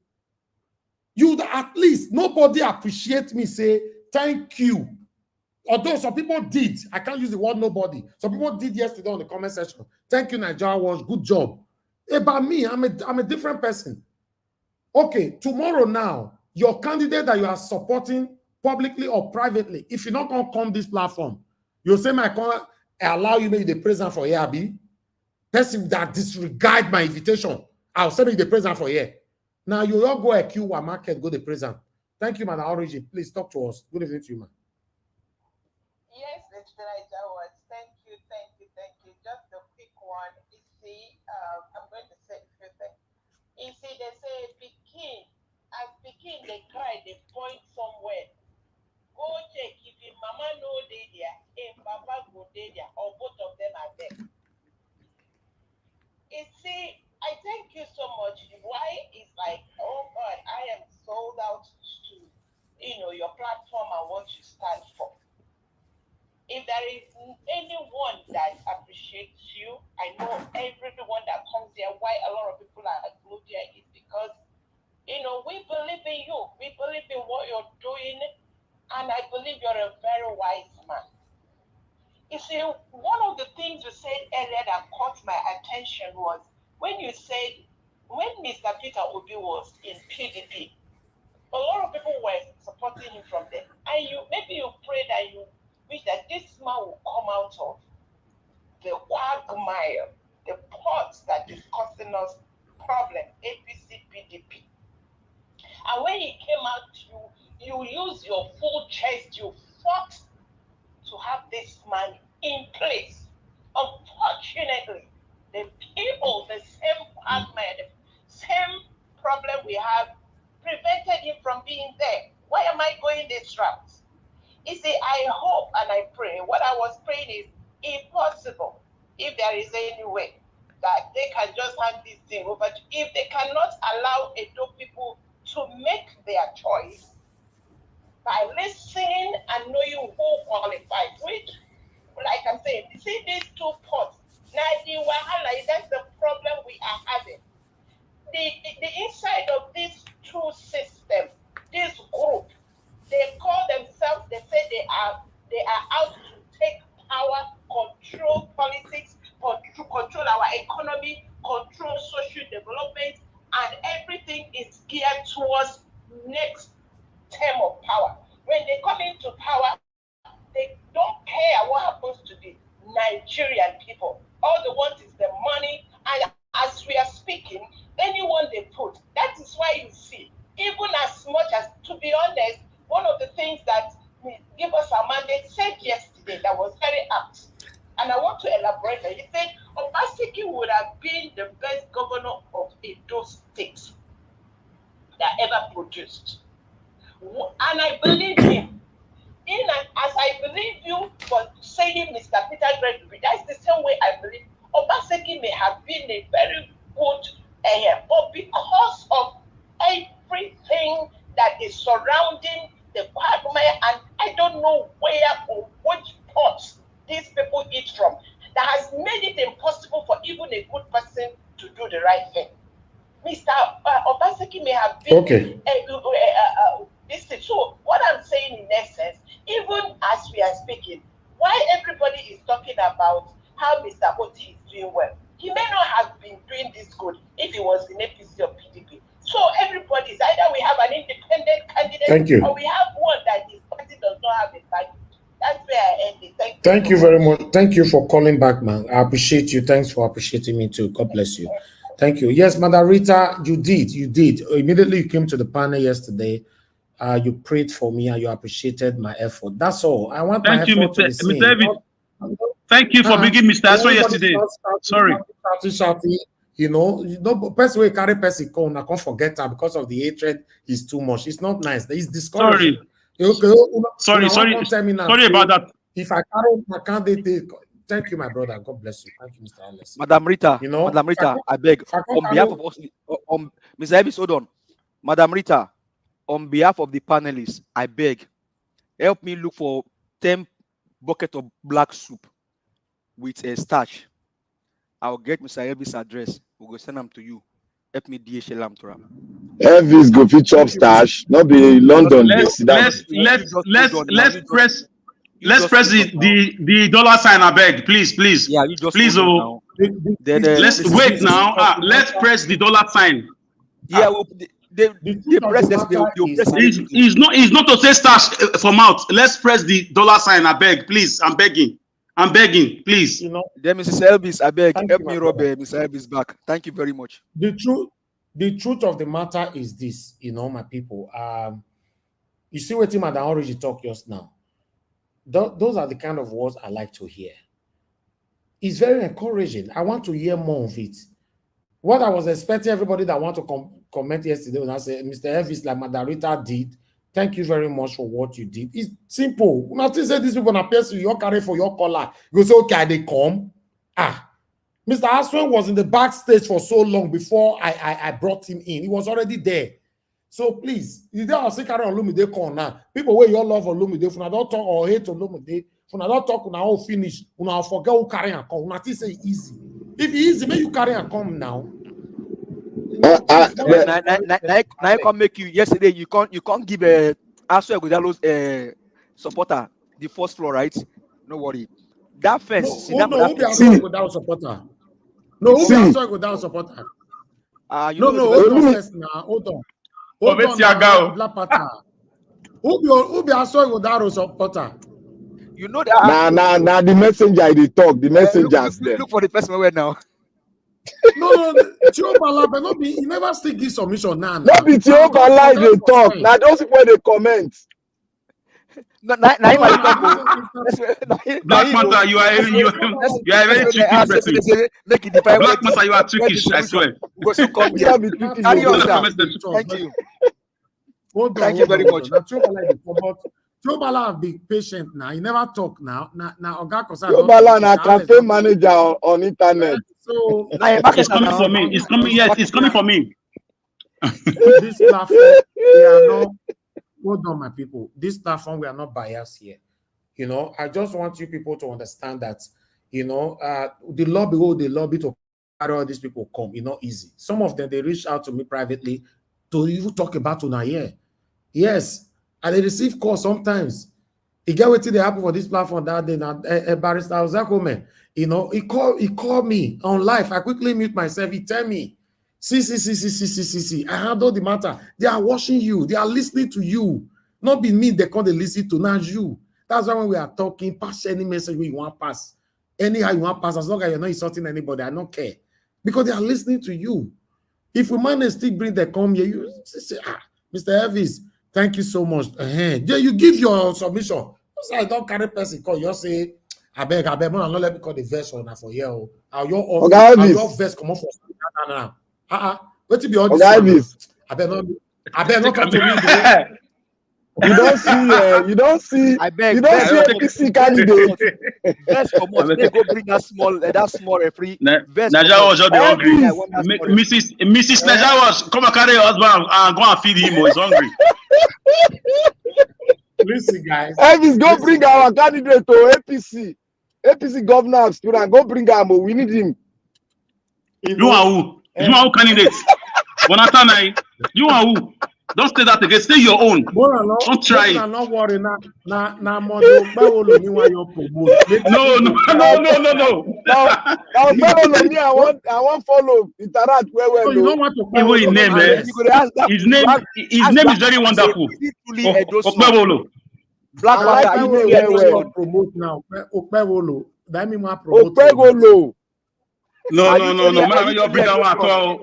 You at least nobody appreciate me. Say thank you. Although some people did, I can't use the word nobody. Some people did yesterday on the comment section. Thank you, Nigeria was good job. About me, I'm a different person. Okay, tomorrow now, your candidate that you are supporting publicly or privately, if you're not going to come this platform, you'll say, my comment, I allow you maybe the president for here, Abi. Person that disregard my invitation, I'll send you the president for here. Now, you all go a Q1 market, go the president. Thank you, man. Origin. Please talk to us. Good evening to you, man. Yes, Mr. Nigeria, thank you. Just a quick one. You see, I'm going to say a few things. You see, they say as Pekin, they cry, they point somewhere. Go check if your mama know they there, if papa go there, or both of them are there. You see, I thank you so much. Why is like, oh God, I am sold out to, your platform and what you stand for. If there is anyone that appreciates you, I know everyone that comes here, why a lot of people are glued here is because, we believe in you. We believe in what you're doing, and I believe you're a very wise man. You see, one of the things you said earlier that caught my attention was when you said, when Mr. Peter Obi was in PDP, a lot of people were supporting him from there. And maybe you pray that you wish that this man will come out of the quagmire, the pots that is causing us problem, APC, PDP. And when he came out, you used your full chest, you fought to have this man in place. Unfortunately, the people, the same quagmire, the same problem we have, prevented him from being there. Why am I going this route? You see, I hope and I pray. What I was praying is, if possible, if there is any way that they can just hand this thing over to, if they cannot allow Edo people to make their choice by listening and knowing who qualifies, which, like I'm saying, you see these two pots. Now, the wahala, that's the problem we are having. The inside of these two systems, this group, they call themselves, they say they are out to take power, control politics, control our economy, control social development, and everything is geared towards next term of power. When they come into power, they don't care what happens to the Nigerian people. All they want is the money, and as we are speaking, anyone they put, that is why you see ever produced. And I believe him. As I believe you for saying Mr. Peter Gregory, that's the same way I believe Obaseki may have been a very good but because of everything that is surrounding the quagmire, and I don't know where or which pots these people eat from, that has made it impossible for even a good person to do the right thing. Mr. Obaseki may have been this thing. So what I'm saying in essence, even as we are speaking, why everybody is talking about how Mr. Oti is doing well, he may not have been doing this good if he was in APC or PDP. So everybody is either we have an independent candidate or we have one that his party does not have a party. That's where I end it. Thank you very much. Thank you for calling back, man. I appreciate you. Thanks for appreciating me too. God bless you. Thank you. Yes, Madam Rita, you did. Immediately you came to the panel yesterday. You prayed for me and you appreciated my effort. That's all. I want my effort to be seen. Thank you for bringing Mr. Aso yesterday. Sorry. Person will carry person come, I can't forget that because of the hatred is too much. It's not nice. It's discouraging. Sorry about that. If I carry my candidate, thank you, my brother. God bless you. Thank you, Mr. Alice. Madam Rita, I beg, on behalf of us, Mr. Evis, hold on. Madam Rita, on behalf of the panelists, I beg, help me look for 10 buckets of black soup with a starch. I'll get Mr. Elvis' address. We'll go send them to you. Help me DHL them to him. Elvis go fit chop starch. Not be London. Let's press the dollar sign. I beg, please. Yeah, you just please. Let's wait now. Let's press the dollar sign. Yeah, they press this. It's not to say starch for mouth. Let's press the dollar sign. I beg, please. I'm begging, please. Then Mrs. Elvis, I beg, help me rub Mr. Elvis back. Thank you very much. The truth of the matter is this, my people. You see what Madam already talked just now. Those are the kind of words I like to hear. It's very encouraging. I want to hear more of it. What I was expecting everybody that want to comment yesterday when I said, Mr. Elvis, like Madam Rita did, thank you very much for what you did. It's simple. Nothing say these people appear to your carry for your collar. You say, okay, they come. Mr. Aswen was in the backstage for so long before I brought him in. He was already there. So please, you don't say carry on Olumide come now. People where your love Olumide, if you don't talk or hate Olumide, if you don't talk, you all finish. You forget who carry and come. Nothing say easy. If it's easy, make you carry and come now. Now I can make you yesterday. You can't give a Aso Godalo's supporter the first floor, right? No worry. That fence. Who be Aso Godalo supporter? No, who be Aso Godalo supporter? Hold on first now. Hold on. Who be Aso Godalo supporter? You know that. Nah. The messenger they talk. The messengers there. Look for the person where now. No, Tiobala, but not be. You never still give submission now. Not be Tiobala they talk. Now those people they comment. Black Manta, you are a very tricky person. Black Manta, you are trickish, I swear. Thank you. Thank you very much. Tiobala be patient now. You never talk now. Tiobala na campaign manager on internet. So it's coming for me. It's coming. Yes, it's coming for me. This platform, we are not. Hold on, my people. This platform, we are not biased here. I just want you people to understand that. The lobby to carry all these people come. Easy. Some of them they reach out to me privately to even talk about Una here. Yes. And they receive calls sometimes. He get what they happen for this platform that day. Now, Barrister Ozakome, he called me on live. I quickly mute myself. He tell me, see. I handle the matter. They are watching you. They are listening to you. Not be me. They can't listen to now you. That's why when we are talking, pass any message you want pass. Anyhow you want pass. As long as you're not insulting anybody, I don't care because they are listening to you. If we manage to bring them come here, you say, Mr. Elvis. Thank you so much. You give your submission. I don't carry person call. You say, I beg, not let me call the verse on for here. Your verse come off for now. What to be all this? I beg not. I better not talk to me. You don't see I beg, you don't see APC candidate. Best come on, they go bring that small referee. Naija was just hungry. Mrs. Naija was come and carry your husband and go and feed him. He's hungry. Listen, guys. Elvis, go bring our candidate to APC. APC governor of student. Go bring him. We need him. You are who? You are who candidate? Bonatana, you are who? Don't say that again. Say your own. Don't try it. Not worry. No. No. Now, No. I want follow. Interact well. So you don't want to follow his name, His name is very wonderful. Black well. Promote now. Okpewolo. That mean more promote. Okpewolo. No. Man, you bring that one at all.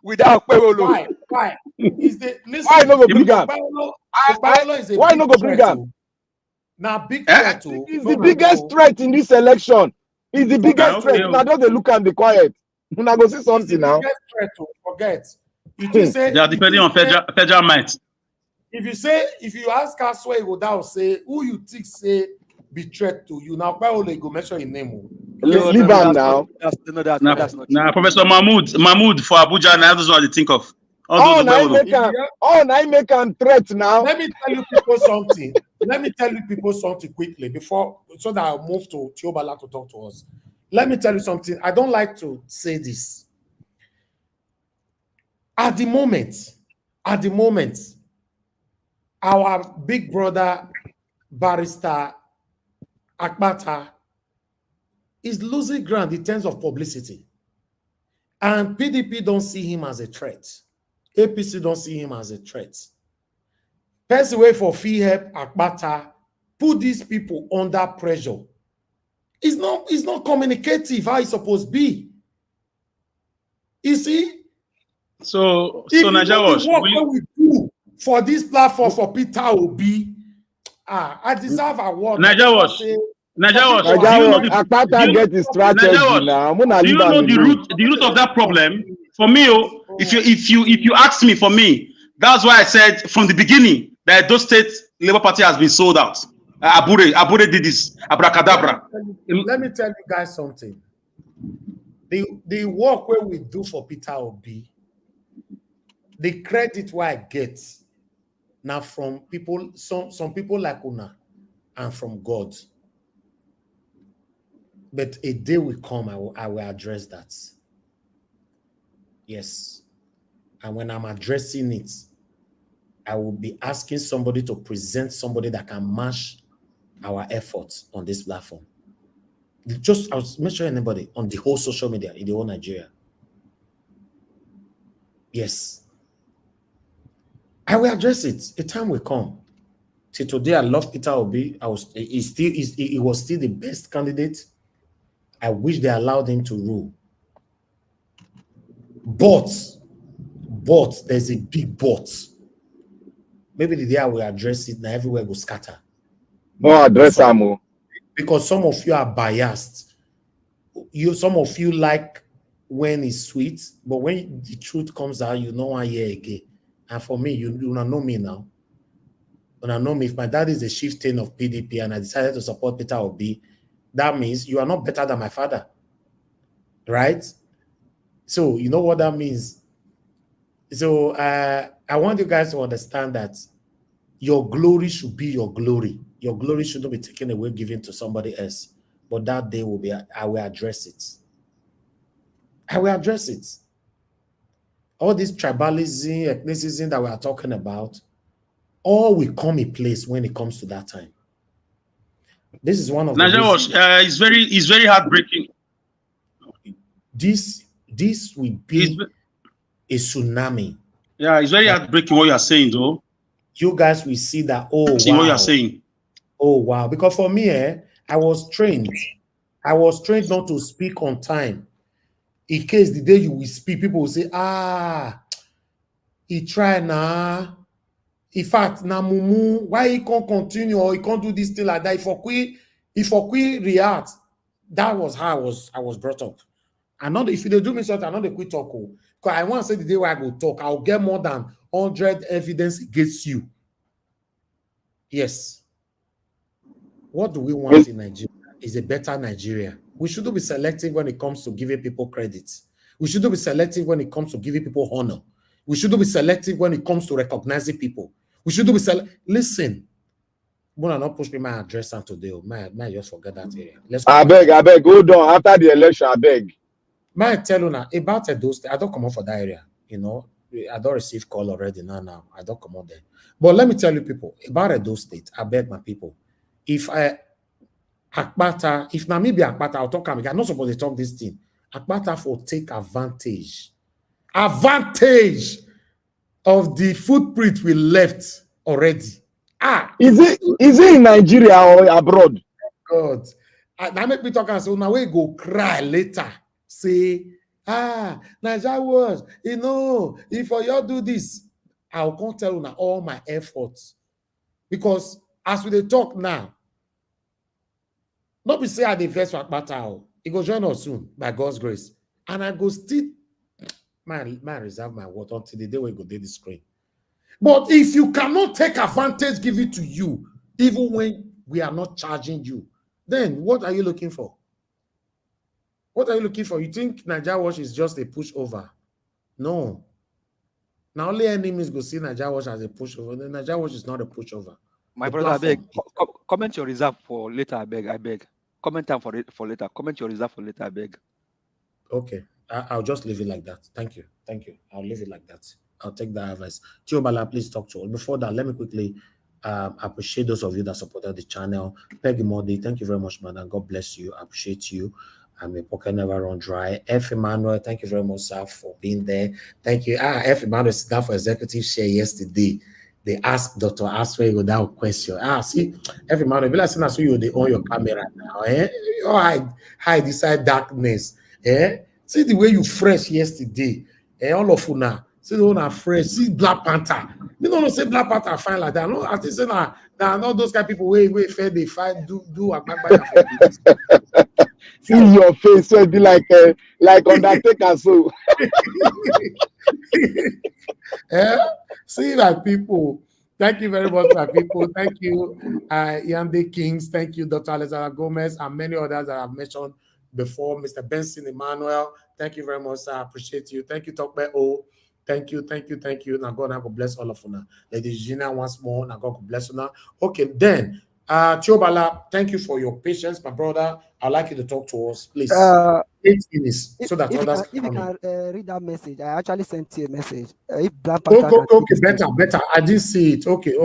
Without Okpewolo. Why? Listen, why no go bring him? Why no go bring him? Now big threat. It's the biggest threat in this election. It's the biggest threat. Now don't they look and be quiet. Now go see something now. Biggest threat to forget. They are depending on federal might. If you ask us where go down, say who you think say be threat to you. Now Paolo go mention his name. Leave him now. That's not now Professor Mahmoud for Abuja. Now that's what they think of. I make a threat now. Let me tell you people something quickly before, so that I'll move to Tiobala to talk to us. Let me tell you something. I don't like to say this. At the moment, our big brother, Barrister Akpata, is losing ground in terms of publicity. And PDP don't see him as a threat. APC don't see him as a threat. First way for fee help Akpata put these people under pressure. It's not communicative how it's supposed to be. You see? So Naija what we do for this platform for Peter Obi, I deserve a word. Naija was. Akpata get his strategy now. Do you know the root of that problem? For me, if you ask me, for me, that's why I said from the beginning that those state Labour Party has been sold out. Abure did this, abracadabra. Let me tell you guys something. The work where we do for Peter Obi, the credit where I get now from people, some people like Una and from God. But a day will come, I will address that. Yes. And when I'm addressing it, I will be asking somebody to present somebody that can match our efforts on this platform. I was mentioning anybody on the whole social media in the whole Nigeria. Yes. I will address it. A time will come. Till today, I love Peter Obi. He was still the best candidate. I wish they allowed him to rule. But there's a big but. Maybe the day I will address it, now everywhere will scatter. No, address Amo. Because some of you are biased. Some of you like when it's sweet, but when the truth comes out, you know I hear again. And for me, you know me now. When I know me, if my dad is a chieftain of PDP and I decided to support Peter Obi, that means you are not better than my father. Right? So you know what that means. So I want you guys to understand that your glory should be your glory. Your glory shouldn't be taken away, given to somebody else. But that day will be, I will address it. I will address it. All this tribalism, ethnicism that we are talking about, all will come in place when it comes to that time. This is one of the it's very heartbreaking. This will be a tsunami. Yeah, it's very heartbreaking what you are saying, though. You guys will see that. Oh, see wow. What you are saying. Oh, wow. Because for me, I was trained. I was trained not to speak on time. In case the day you will speak, people will say, he tried now. In fact, now Mumu, why he can't continue or he can't do this thing like that? If we react, that was how I was brought up. And not if you do me something, I'm not a quick talk. Because I want to say the day where I go talk, I'll get more than 100 evidence against you. Yes. What do we want in Nigeria? Is a better Nigeria. We shouldn't be selective when it comes to giving people credits. We shouldn't be selective when it comes to giving people honor. We shouldn't be selective when it comes to recognizing people. We shouldn't be listen. When I not push me my address on today, may just forget that area. Let's go. I beg, hold on. After the election, I beg. May I tell you now about those? I don't come out for that area. You know, I don't receive call already now. I don't come out there. But let me tell you, people, about those states. I beg my people. If Namibia Akpata, I'll talk. I'm not supposed to talk this thing. Akpata for take advantage of the footprint we left already. Is it in Nigeria or abroad? God, that make me talk and say, now we go cry later. Say, Nigeria was, if y'all do this, I'll come tell you now all my efforts. Because as we talk now, not be say I the first for Akpata, he go join us soon by God's grace. And I go still, man, reserve my word until the day we go do the screen. But if you cannot take advantage, give it to you, even when we are not charging you, then what are you looking for? What are you looking for? You think Nigeria Watch is just a pushover? No. Now only enemies go see Nigeria Watch as a pushover. The Nigeria Watch is not a pushover. My brother, I beg, comment your reserve for later, I beg. Comment time for later. Comment your reserve for later, I beg. Okay. I'll just leave it like that. Thank you. I'll leave it like that. I'll take that advice. Tiobala, please talk to us. Before that, let me quickly appreciate those of you that supported the channel. Peggy Modi, thank you very much, madam. God bless you. I appreciate you. My pocket never run dry. F. Emmanuel, thank you very much, sir, for being there. Thank you. F. Emmanuel sit down for executive share yesterday. They asked Dr. Asway without question. See, F. Emmanuel, be like saying so you they own your camera now. You hide inside darkness. See the way you fresh yesterday. All of you now. See the one are fresh. See Black Panther. You don't say Black Panther fine like that. No, I think say now not those kind of people wait, fair they fight, do a back. See your face, so it be like Undertaker. So see my people. Thank you very much, my people. Thank you, Yande Kings. Thank you, Dr. Alexander Gomez, and many others that I've mentioned before. Mr. Benson Emmanuel. Thank you very much, sir. I appreciate you. Thank you, Tokbe O. Thank you. Now God will bless all of you now. Lady Gina once more. Now God will bless you now. Okay, then Tiobala, thank you for your patience, my brother. I'd like you to talk to us, please. 8 minutes, so that others can read that message. I actually sent you a message. If Black Panther better. I didn't see it. Okay.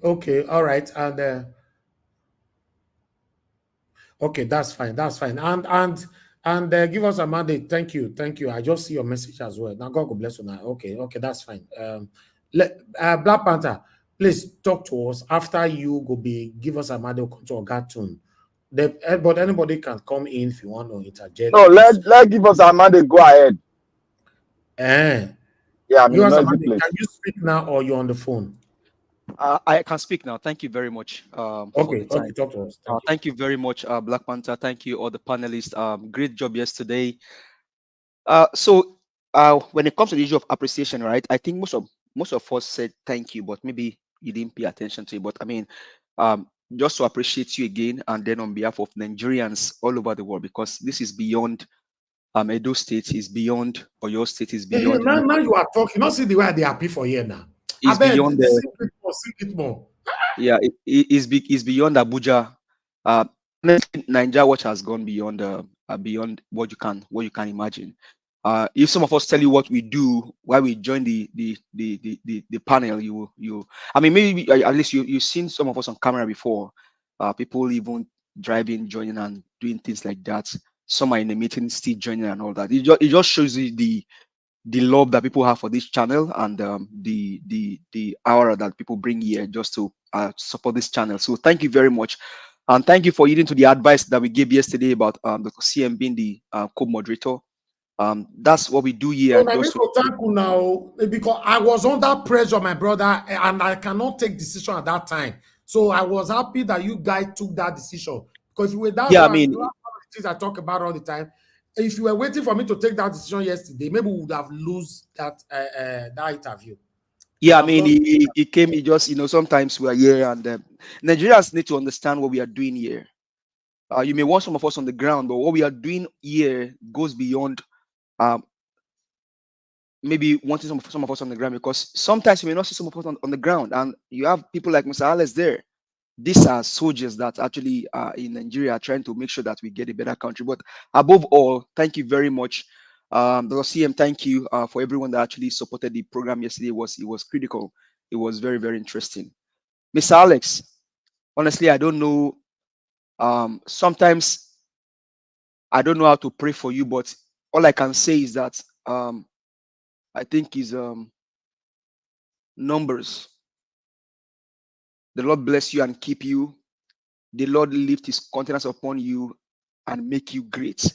Okay, all right, and okay, that's fine. And give us a mandate. Thank you. I just see your message as well. Now God will bless you now. Okay, that's fine. Black Panther, please talk to us after you go give us a mandate to a cartoon. But anybody can come in if you want to interject. No, let give us a mandate. Go ahead. Yeah, I mean, can you speak now or you're on the phone? I can speak now. Thank you very much. Okay, talk to us. Thank you very much, Black Panther. Thank you, all the panelists. Great job yesterday. So when it comes to the issue of appreciation, right? I think most of us said thank you, but maybe you didn't pay attention to it. But I mean, just to appreciate you again, and then on behalf of Nigerians all over the world, because this is beyond Edo State, is beyond Oyo State, is beyond. Now you are talking. Not see the way they are happy for here now. It's beyond sing it more. Yeah, it's beyond Abuja. Nigeria Watch has gone beyond beyond what you can imagine. If some of us tell you what we do, why we join the panel, I mean, maybe at least you've seen some of us on camera before. People even driving, joining, and doing things like that. Some are in the meeting still joining and all that. It just shows you the love that people have for this channel, and the aura that people bring here just to support this channel. So thank you very much, and thank you for heeding to the advice that we gave yesterday about Dr. CM being the co-moderator. That's what we do here. Thank you now, because I was under pressure, my brother, and I cannot take decision at that time. So I was happy that you guys took that decision, because that's Yeah, I why mean, one of the things I talk about all the time. If you were waiting for me to take that decision yesterday, maybe we would have lost that that interview. yeah, I mean, he came. He just, sometimes we are here, and Nigerians need to understand what we are doing here. You may want some of us on the ground, but what we are doing here goes beyond maybe wanting some of us on the ground, because sometimes you may not see some of us on the ground, and you have people like Mr. Alex there. These are soldiers that actually are in Nigeria trying to make sure that we get a better country. But above all, thank you very much. Dr. CM, thank you for everyone that actually supported the program yesterday. It was critical. It was very, very interesting. Mr. Alex, honestly, I don't know. Sometimes I don't know how to pray for you, but all I can say is that I think is numbers. The Lord bless you and keep you. The Lord lift his countenance upon you and make you great.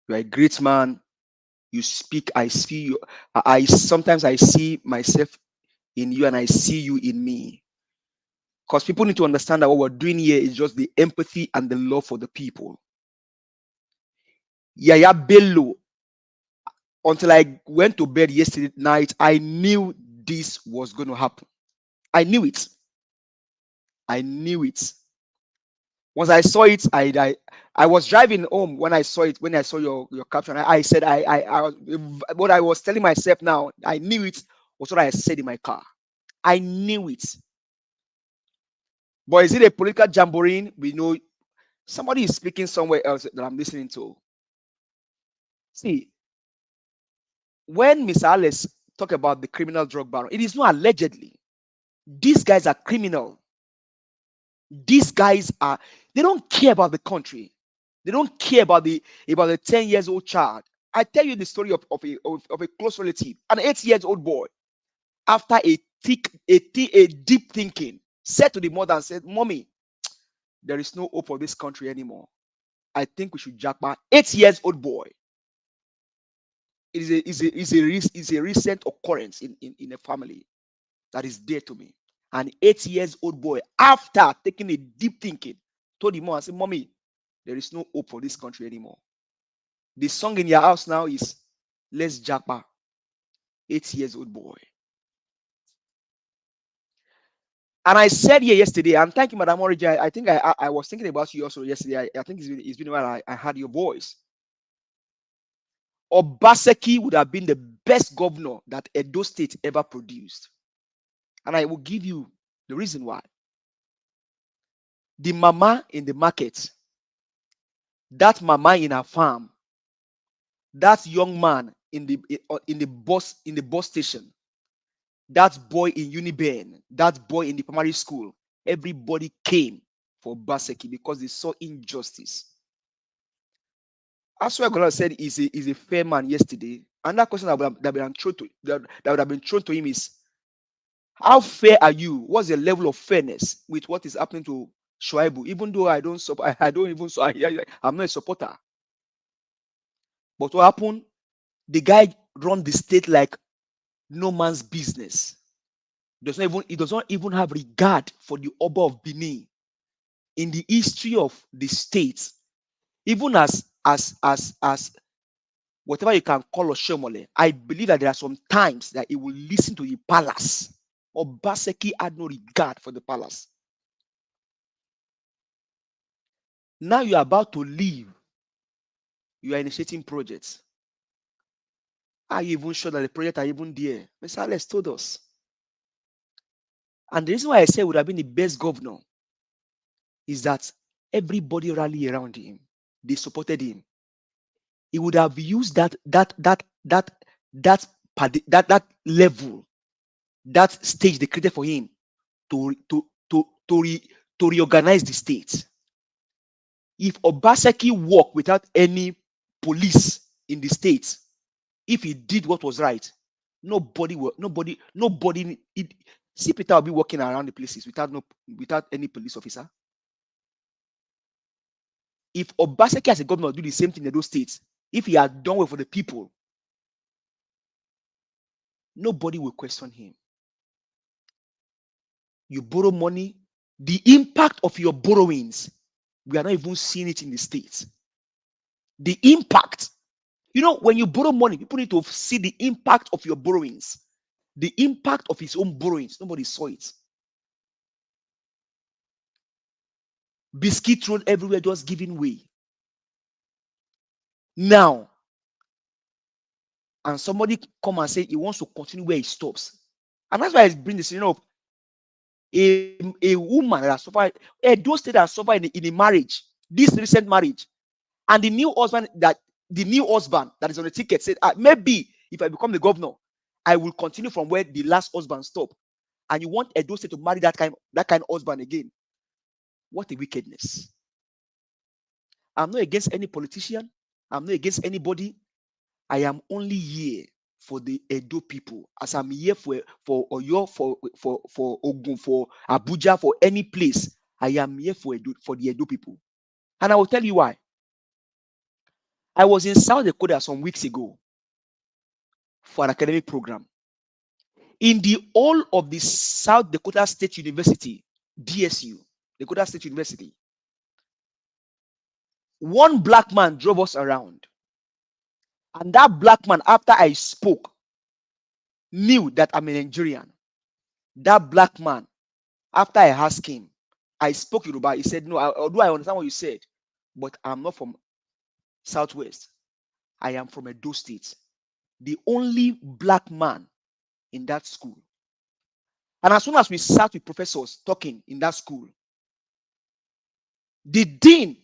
You are a great man. You speak, I see you. I sometimes I see myself in you and I see you in me. Because people need to understand that what we're doing here is just the empathy and the love for the people. Yahaya Bello, until I went to bed yesterday night, I knew this was going to happen. I knew it. I knew it. Once I saw it, I was driving home when I saw it. When I saw your caption, I said what I was telling myself now. I knew it was what I said in my car. I knew it. But is it a political jamboree? We know somebody is speaking somewhere else that I'm listening to. See, when Mr. Alice talk about the criminal drug baron, it is not allegedly. These guys are criminal. These guys are, they don't care about the country. They don't care about the 10 years old child. I tell you the story of a close relative, an 8 years old boy, after a deep thinking, said to the mother and said, "Mommy, there is no hope for this country anymore. I think we should jackpot." 8 years old boy. It is a recent occurrence in a family that is dear to me. An 8 years old boy, after taking a deep thinking, told the mom and said, "Mommy, there is no hope for this country anymore." The song in your house now is "Let's Jackpot." 8 years old boy. And I said here yesterday, and thank you, Madam Origi. I think I was thinking about you also yesterday. I think it's been a while I heard your voice. Obaseki would have been the best governor that Edo State ever produced. And I will give you the reason why. The mama in the market, that mama in her farm, that young man in the bus station, that boy in Uniben, that boy in the primary school, everybody came for Baseki because they saw injustice. As what God said, is a fair man yesterday. And that question that would have been thrown to him is, how fair are you? What's the level of fairness with what is happening to Shuaibu? Even though I don't support, I'm not a supporter. But what happened? The guy run the state like no man's business. He does not even have regard for the Oba of Benin. In the history of the state, even as whatever you can call Oshomole, I believe that there are some times that he will listen to the palace. Obaseki had no regard for the palace. Now you are about to leave. You are initiating projects. Are you even sure that the projects are even there? Mr. Alex told us. And the reason why I say he would have been the best governor is that everybody rallied around him. They supported him. He would have used that level, that stage they created for him to reorganize the state. If Obaseki worked without any police in the state, if he did what was right, nobody. See, Peter will be walking around the places without any police officer. If Obaseki as a governor do the same thing in those states, if he had done well for the people, nobody will question him. You borrow money, The impact of your borrowings, we are not even seeing it in the States. The impact. You know, when you borrow money, people need to see the impact of your borrowings. The impact of his own borrowings. Nobody saw it. Biscuit roll everywhere, just giving way. Now, and somebody come and say he wants to continue where he stops. And that's why I bring the scenario of a woman that has suffered, those that have suffered in a marriage, this recent marriage, and the new husband that is on the ticket said, maybe if I become the governor, I will continue from where the last husband stopped. And you want Edo State to marry that kind of husband again? What a wickedness! I'm not against any politician. I'm not against anybody. I am only here for the Edo people, as I'm here for Oyo, for Ogun, for Abuja, for any place. I am here for the Edo people, and I will tell you why. I was in South Dakota some weeks ago for an academic program. In the whole of the South Dakota State University, DSU, Dakota State University, one black man drove us around. And that black man, after I spoke, knew that I'm a Nigerian. That black man, after I asked him, I spoke Yoruba. He said, no, although I understand what you said, but I'm not from Southwest. I am from Edo State. The only black man in that school. And as soon as we sat with professors talking in that school, the dean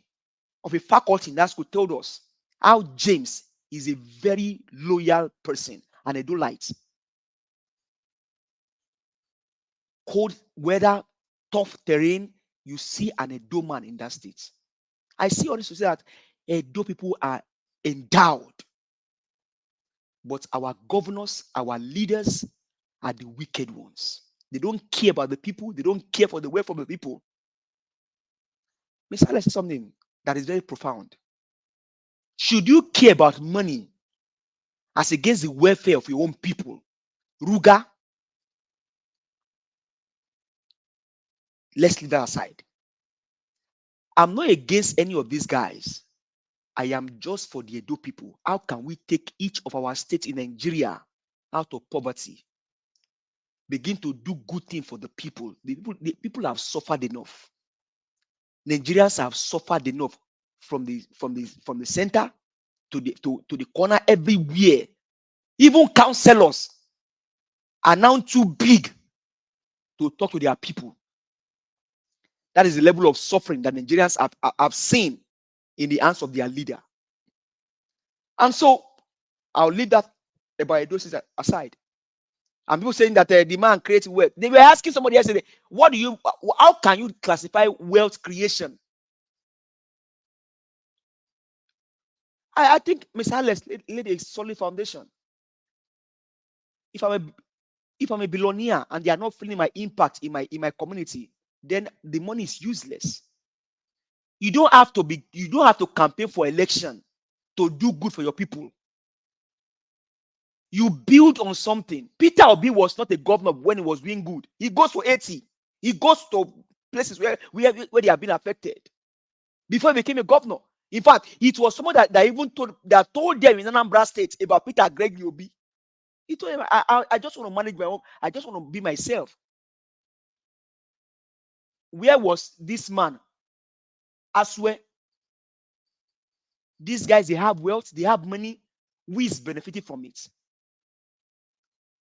of a faculty in that school told us how James is a very loyal person and a Edoite. Cold weather, tough terrain, you see an Edo man in that state. I see all this to say that Edo people are endowed, but our governors, our leaders are the wicked ones. They don't care about the people. They don't care for the welfare of the people. Mr. Let's say something that is very profound. Should you care about money as against the welfare of your own people? Ruga, let's leave that aside. I'm not against any of these guys. I am just for the Edo people. How can we take each of our states in Nigeria out of poverty? Begin to do good things for the people. The people have suffered enough. Nigerians have suffered enough from the center to the corner, everywhere. Even councillors are now too big to talk to their people. That is the level of suffering that Nigerians have seen in the hands of their leader. And so I'll leave that about Edo State aside. And people saying that the man creates wealth. They were asking somebody yesterday, how can you classify wealth creation? I think Mr. Alex laid a solid foundation. If I'm a billionaire and they are not feeling my impact in my community, then the money is useless. You don't have to campaign for election to do good for your people. You build on something. Peter Obi was not a governor when he was doing good. He goes for 80. He goes to places where they have been affected before he became a governor. In fact, it was someone that even told them in Anambra State about Peter Gregory Obi. He told him, I just want to manage my own. I just want to be myself. Where was this man? Aswe. These guys, they have wealth, they have money. Who is benefiting from it?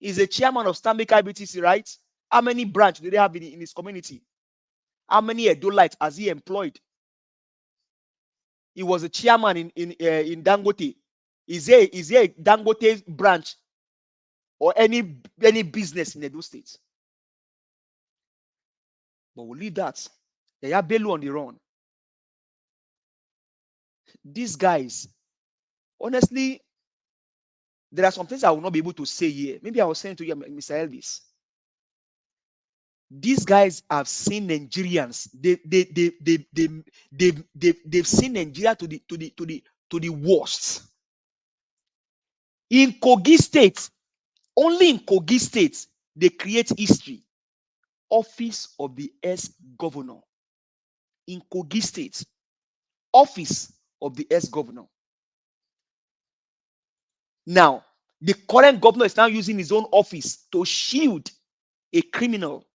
He's a chairman of Stanbic IBTC, right? How many branches do they have in his community? How many Edolites has he employed? He was a chairman in Dangote. Is there a Dangote branch or any business in Edo State? But we'll leave that. Yahaya Bello on the run. These guys, honestly, there are some things I will not be able to say here. Maybe I was saying to you, Mr. Elvis. These guys have seen Nigerians. They've seen Nigeria to the worst. In Kogi State, only in Kogi State, they create history. office of the ex-governor in Kogi State. Office of the ex-governor. Now, the current governor is now using his own office to shield a criminal,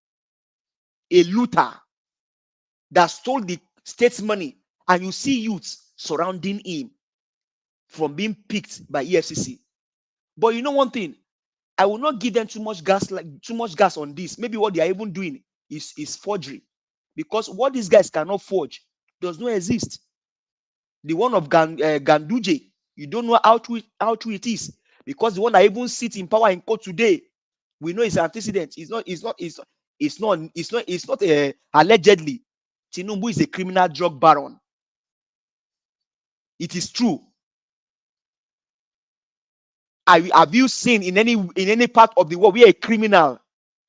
a looter that stole the state's money, and you see youths surrounding him from being picked by EFCC. But you know one thing, I will not give them too much gas on this. Maybe what they are even doing is forgery, because what these guys cannot forge does not exist. The one of Ganduje, you don't know how true it is, because the one that even sits in power in court today, we know it's antecedent. It's not allegedly. Tinubu is a criminal drug baron. It is true. Have you seen in any part of the world where a criminal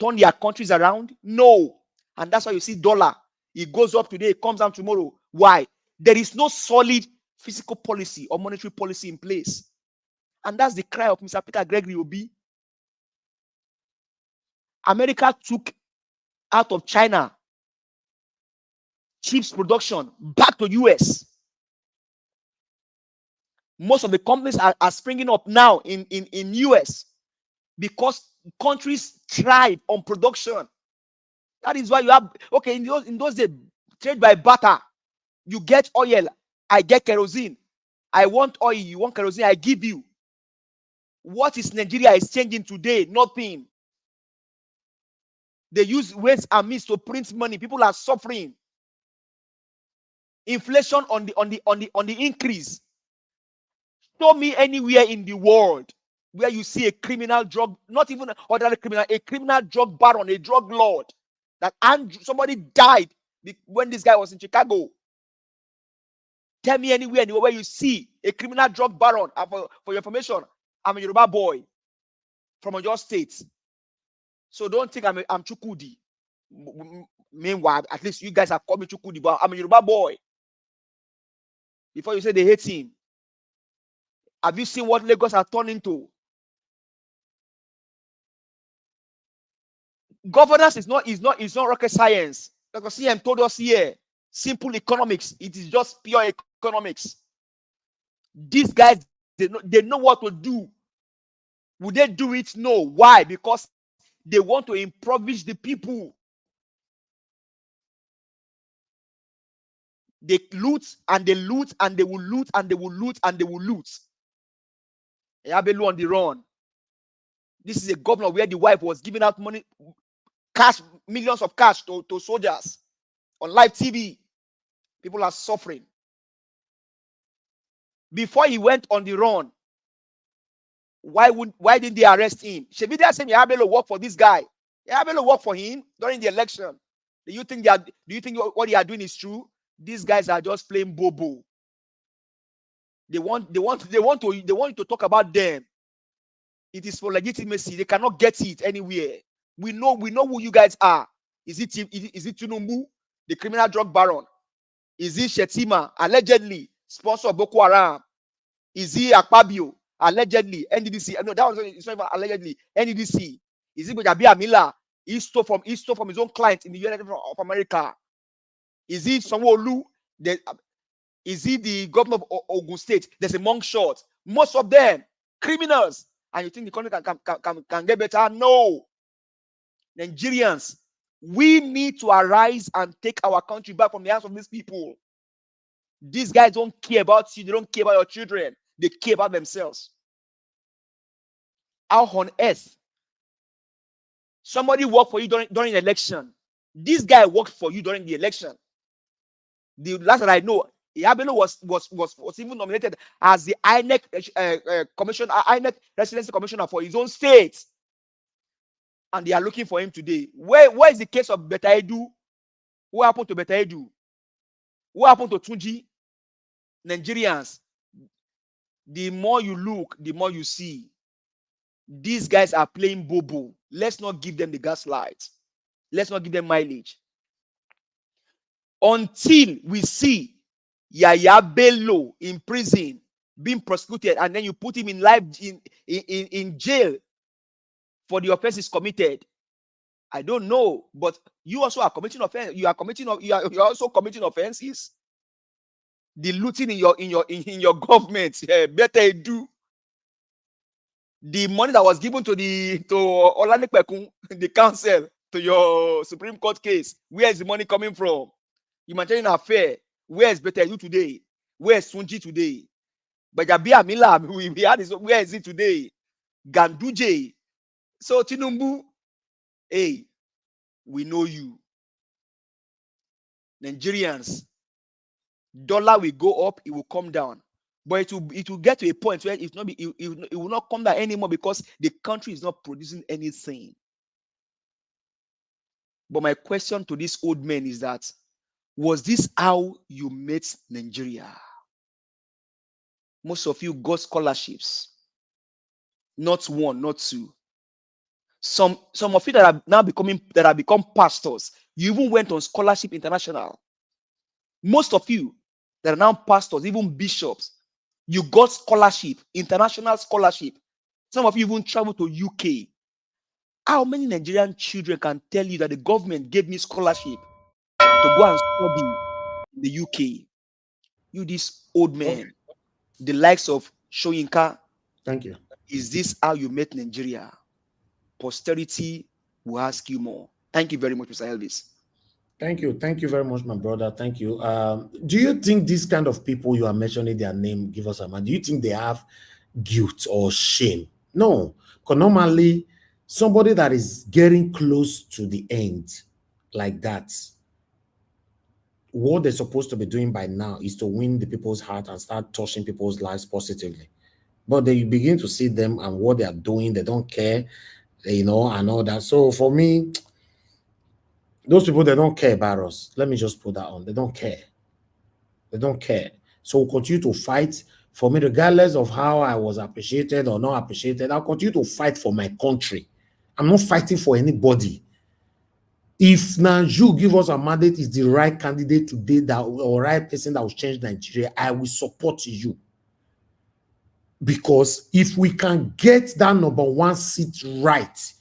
turn their countries around? No. And that's why you see dollar. It goes up today, it comes down tomorrow. Why? There is no solid fiscal policy or monetary policy in place. And that's the cry of Mr. Peter Gregory Obi. America took out of China chips production back to US. Most of the companies are springing up now in US because countries thrive on production. That is why you have, okay, in those days, trade by barter. You get oil, I get kerosene. I want oil, you want kerosene, I give you. What is Nigeria exchanging today? Nothing. They use ways and means to print money. People are suffering. Inflation on the increase. Show me anywhere in the world where you see a criminal drug, not even an ordinary criminal, a criminal drug baron, a drug lord, that somebody died when this guy was in Chicago. Tell me anywhere in the world where you see a criminal drug baron. For your information, I'm a Yoruba boy from your state. So don't think I'm Chukudi. Meanwhile, at least you guys are calling Chukudi, but I'm a Yoruba boy. Before you say they hate him. Have you seen what Lagos has turned into? Governance is not rocket science. Like CM told us here, simple economics. It is just pure economics. These guys, they know what to do. Would they do it? No. Why? Because they want to impoverish the people. They loot and they loot and they will loot and they will loot and they will loot. Yahaya Bello on the run. This is a governor where the wife was giving out money, cash, millions of cash to soldiers on live TV. People are suffering. Before he went on the run, why didn't they arrest him? Shebi they saying Yahaya Bello worked for this guy. Yahaya Bello worked for him during the election. Do you think what they are doing is true? These guys are just playing bobo. They want to talk about them. It is for legitimacy. They cannot get it anywhere. We know who you guys are. Is it Tinubu, the criminal drug baron? Is it Shetima, allegedly sponsor of Boko Haram? Is he Akpabio, allegedly NDDC? No, that was it's not even allegedly NDDC. Is it Gbajabiamila Miller? He stole from his own client in the United States of America. Is it Sanwo-Olu? Is he the governor of Ogun State? There's a monk shot. Most of them criminals. And you think the country can get better? No. Nigerians, we need to arise and take our country back from the hands of these people. These guys don't care about you. They don't care about your children. They care about themselves. How on earth? Somebody worked for you during the election. This guy worked for you during the election. The last that I know, Yahaya Bello was even nominated as the INEC commissioner, INEC residency commissioner for his own state. And they are looking for him today. Where is the case of Beta Edu? What happened to Beta Edu? What happened to Tunji? Nigerians, the more you look, the more you see. These guys are playing bobo. Let's not give them the gaslight. Let's not give them mileage. Until we see Yahaya Bello in prison, being prosecuted, and then you put him in jail for the offenses committed. I don't know, but you also are committing offense. You are also committing offenses. The looting in your government, better do. The money that was given to Olanipekun, the council, to your Supreme Court case, where is the money coming from? Humanitarian affair, where is Better You today? Where is Sunji today? Bajabia Mila, we had this, where is it today? Ganduje. So Tinubu, hey, we know you. Nigerians, dollar will go up, it will come down. But it will get to a point where it will not come down anymore because the country is not producing anything. But my question to this old man is that, was this how you met Nigeria? Most of you got scholarships. Not one, not two. Some of you that have become pastors, you even went on scholarship international. Most of you that are now pastors, even bishops, you got scholarship, international scholarship. Some of you even traveled to UK. How many Nigerian children can tell you that the government gave me scholarship to go and study in the UK? You, this old man, the likes of Shoyinka. Thank you. Is this how you met Nigeria? Posterity will ask you more. Thank you very much, Mr. Elvis. Thank you. Thank you very much, my brother. Thank you. Do you think these kind of people you are mentioning their name, give us a man, do you think they have guilt or shame? No. Because normally, somebody that is getting close to the end like that, what they're supposed to be doing by now is to win the people's heart and start touching people's lives positively. But then you begin to see them and what they are doing, they don't care, and all that. So for me, those people, they don't care about us. Let me just put that on. They don't care. They don't care. So we'll continue to fight for me, regardless of how I was appreciated or not appreciated. I'll continue to fight for my country. I'm not fighting for anybody. If now you give us a mandate is the right candidate today or right person that will change Nigeria, I will support you. Because if we can get that #1 seat right,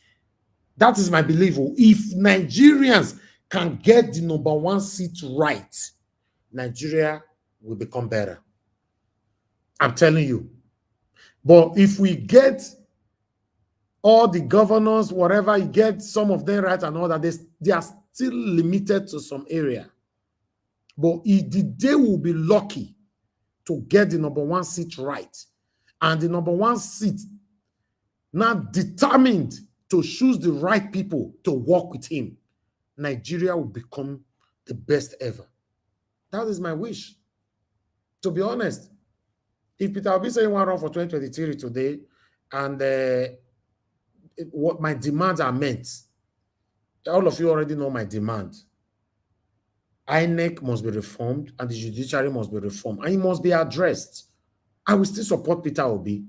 that is my belief. If Nigerians can get the #1 seat right, Nigeria will become better. I'm telling you. But if we get all the governors, whatever, you get some of them right and all that, they are still limited to some area. But if they will be lucky to get the #1 seat right, and the #1 seat now determined to choose the right people to work with him, Nigeria will become the best ever. That is my wish. To be honest, if Peter Obi saying one run for 2023 today, and what my demands are met, all of you already know my demand. INEC must be reformed and the judiciary must be reformed, and it must be addressed. I will still support Peter Obi.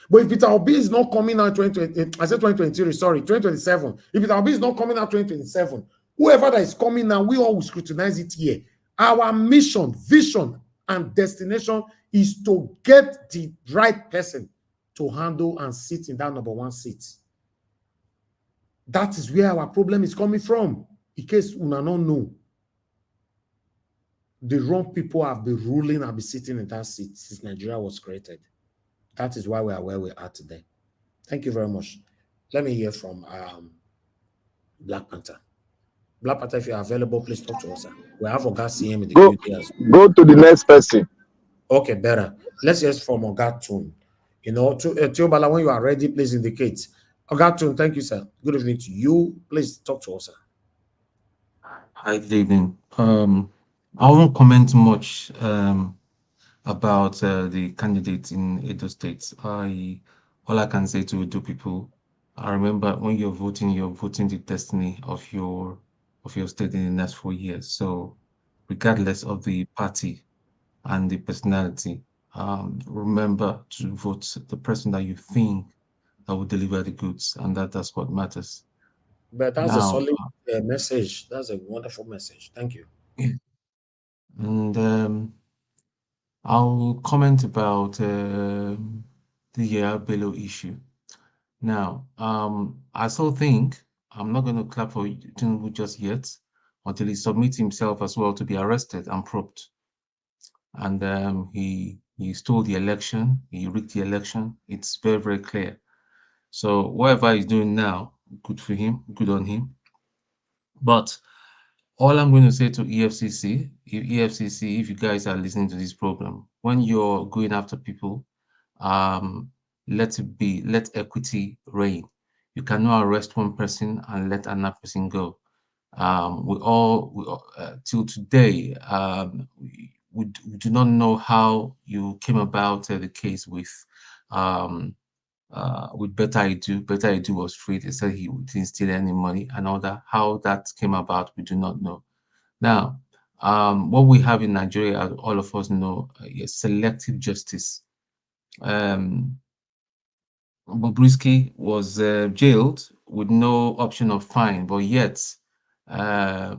But if Peter Obi is not coming out 2020, I said 2023, sorry, 2027. If Peter Obi is not coming out 2027, whoever that is coming now, we all will scrutinize it here. Our mission, vision, and destination is to get the right person to handle and sit in that #1 seat. That is where our problem is coming from. In case you don't know, the wrong people have been ruling and been sitting in that seat since Nigeria was created. That is why we are where we are today. Thank you very much. Let me hear from Black Panther. Black Panther, if you are available, please talk to us. We have Oga CM in the QA as well. Go to the next person. Okay, better. Let's hear from Oga Tun. Tiobala, when you are ready, please indicate. Oga Tun, thank you, sir. Good evening to you. Please talk to us, sir. Hi, good evening. I won't comment much about the candidate in Edo State. All I can say to Edo people, I remember when you're voting the destiny of your state in the next 4 years. So, regardless of the party and the personality, remember to vote the person that you think that will deliver the goods, and that's what matters. But that's Now, a solid message. That's a wonderful message. Thank you. And I'll comment about the Yahaya Bello issue. Now, I still think I'm not going to clap for Tinubu just yet until he submits himself as well to be arrested and probed. And he stole the election, he rigged the election. It's very, very clear. So whatever he's doing now, good for him, good on him. But all I'm going to say to EFCC, if you guys are listening to this program, when you're going after people, let equity reign. You cannot arrest one person and let another person go. Till today, we do not know how you came about the case with Better Edu. Better Edu was free. They said he didn't steal any money and all that. How that came about, we do not know. Now, what we have in Nigeria, as all of us know, is selective justice. Bobrisky was jailed with no option of fine, but yet the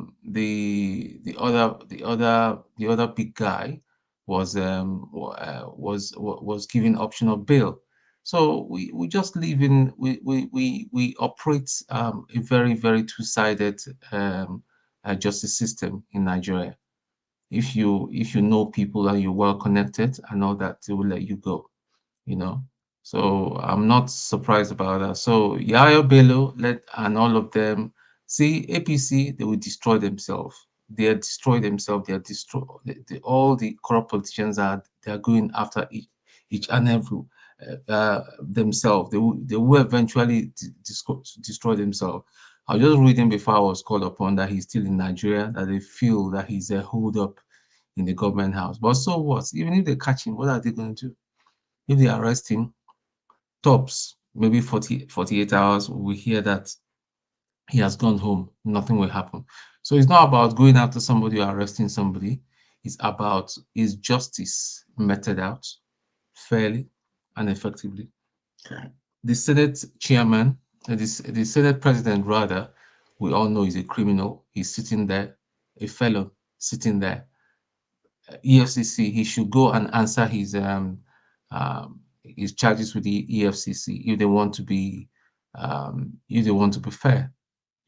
other big guy was given option of bail. So we just live in we operate a very, very two-sided justice system in Nigeria. If you know people and you're well connected and all that, they will let you go, you know. So I'm not surprised about that. So Yahaya Bello and all of them, see APC, they will destroy themselves. They are destroy themselves. They are destroy all the corrupt politicians they are going after each and every themselves. They will eventually destroy themselves. I was just reading before I was called upon that he's still in Nigeria, that they feel that he's a hold up in the government house. But so what? Even if they catch him, what are they going to do? If they arrest him, tops, maybe 48 hours, we hear that he has gone home. Nothing will happen. So it's not about going after somebody or arresting somebody. It's about, is justice meted out fairly and effectively? The Senate chairman, the Senate president rather, we all know is a criminal. He's sitting there, a felon sitting there. EFCC, he should go and answer his charges with the EFCC if they want to be fair.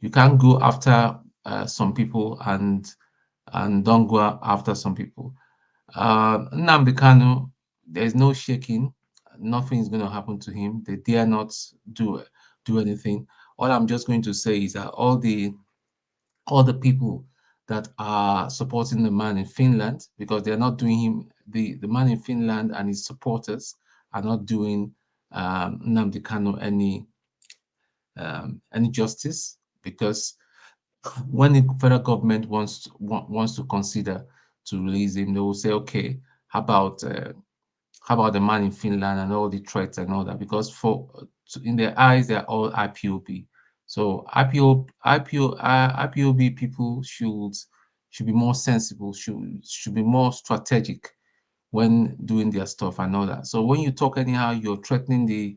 You can't go after some people and don't go after some people. Nnamdi Kanu, there's no shaking. Nothing is going to happen to him. They dare not do anything. All I'm just going to say is that all the people that are supporting the man in Finland, because they're not doing him, the man in Finland and his supporters are not doing Nnamdi Kanu any justice, because when the federal government wants to consider to release him, they will say, okay, how about the man in Finland and all the threats and all that? Because in their eyes, they're all IPOB. So IPOB people should be more sensible, should be more strategic when doing their stuff and all that. So when you talk anyhow, you're threatening the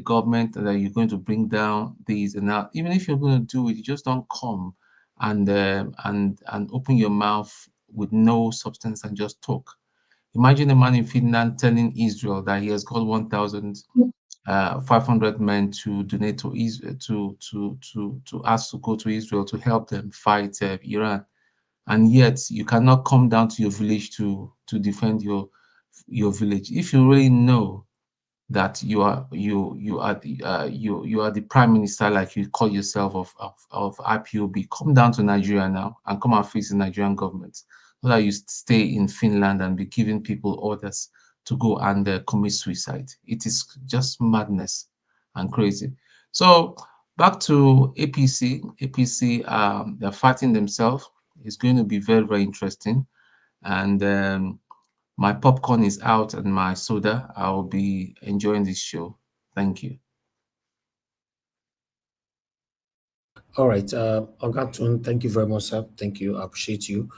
government that you're going to bring down these and that. Even if you're going to do it, you just don't come and open your mouth with no substance and just talk. Imagine a man in Finland telling Israel that he has got 1,500 men to donate to Israel, to ask to go to Israel to help them fight Iran, and yet you cannot come down to your village to defend your village. If you really know that you are the prime minister, like you call yourself, of IPOB, come down to Nigeria now and come and face the Nigerian government, so that you stay in Finland and be giving people orders to go and commit suicide. It is just madness and crazy. So back to APC. They're fighting themselves. It's going to be very, very interesting. And my popcorn is out and my soda. I will be enjoying this show. Thank you. All right, Ogatun, thank you very much, sir. Thank you. I appreciate you.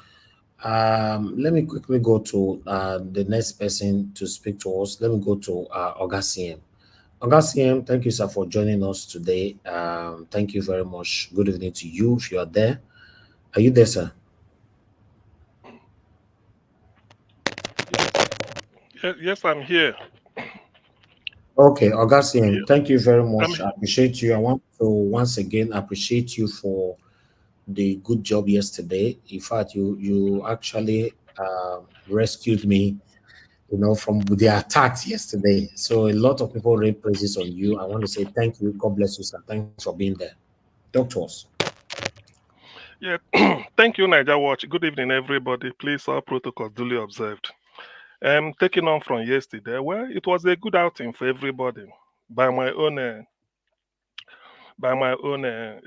Let me quickly go to the next person to speak to us. Let me go to Ogacm. Ogacm, thank you, sir, for joining us today. Thank you very much. Good evening to you if you are there. Are you there, sir? Yes, I'm here. Okay, Augustine, Yeah. thank you very I much. mean, I appreciate you. I want to once again appreciate you for the good job yesterday. In fact, you actually rescued me, from the attacks yesterday. So a lot of people raised praises on you. I want to say thank you. God bless you, sir. Thanks for being there. Talk to us. yeah. Thank you, Niger Watch. Good evening, everybody. Please, all protocols duly observed. Taking on from yesterday, well, it was a good outing for everybody. By my own,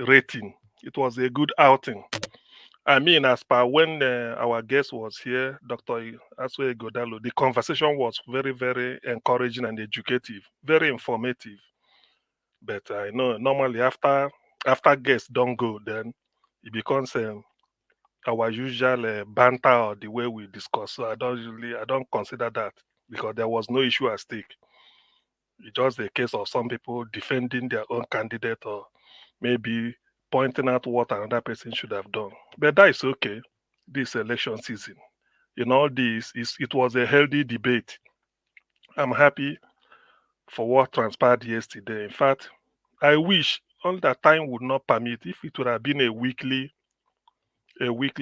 rating, it was a good outing. I mean, as per when our guest was here, Dr. Aswe Godalo, the conversation was very, very encouraging and educative, very informative. But I know normally after guests don't go, then it becomes our usual banter or the way we discuss. So I don't consider that because there was no issue at stake. It's just a case of some people defending their own candidate or maybe pointing out what another person should have done. But that is okay. This election season, all this it was a healthy debate. I'm happy for what transpired yesterday. In fact, I wish all that time would not permit if it would have been a weekly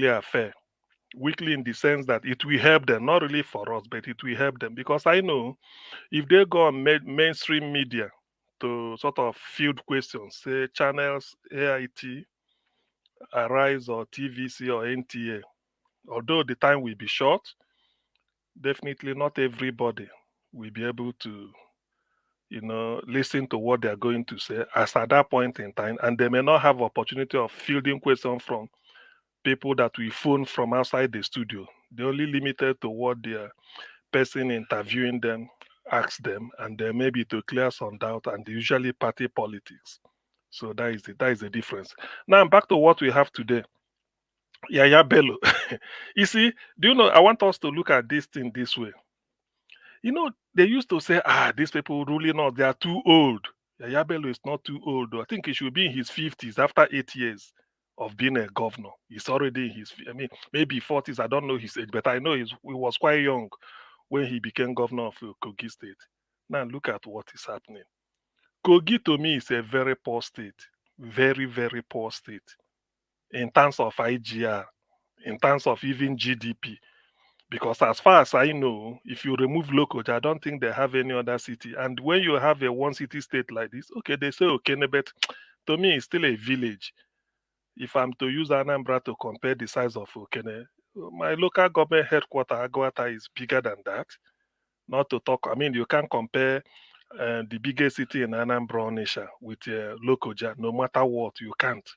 affair. Weekly in the sense that it will help them, not really for us, but it will help them. Because I know if they go on mainstream media to sort of field questions, say channels, AIT, Arise, or TVC, or NTA, although the time will be short, definitely not everybody will be able to, listen to what they're going to say as at that point in time, and they may not have opportunity of fielding questions from people that we phone from outside the studio. They're only limited to what their person interviewing them asks them, and then maybe to clear some doubt, and usually party politics. So that is the difference. Now back to what we have today. Yahaya Bello. You see, do you know? I want us to look at this thing this way. They used to say, these people ruling us, they are too old. Yahaya Bello is not too old, though. I think he should be in his 50s after 8 years of being a governor. He's already in his, I mean, maybe 40s. I don't know his age, but I know he was quite young when he became governor of Kogi State. Now look at what is happening. Kogi to me is a very poor state, very, very poor state in terms of IGR, in terms of even GDP. Because as far as I know, if you remove Lokoja, I don't think they have any other city. And when you have a one city state like this, okay, they say Okene, but to me, it's still a village. If I'm to use Anambra to compare the size of Okene, my local government headquarters, Agwata, is bigger than that. Not to talk, I mean, you can't compare the biggest city in Anambra, Onisha, with Lokoja, no matter what, you can't.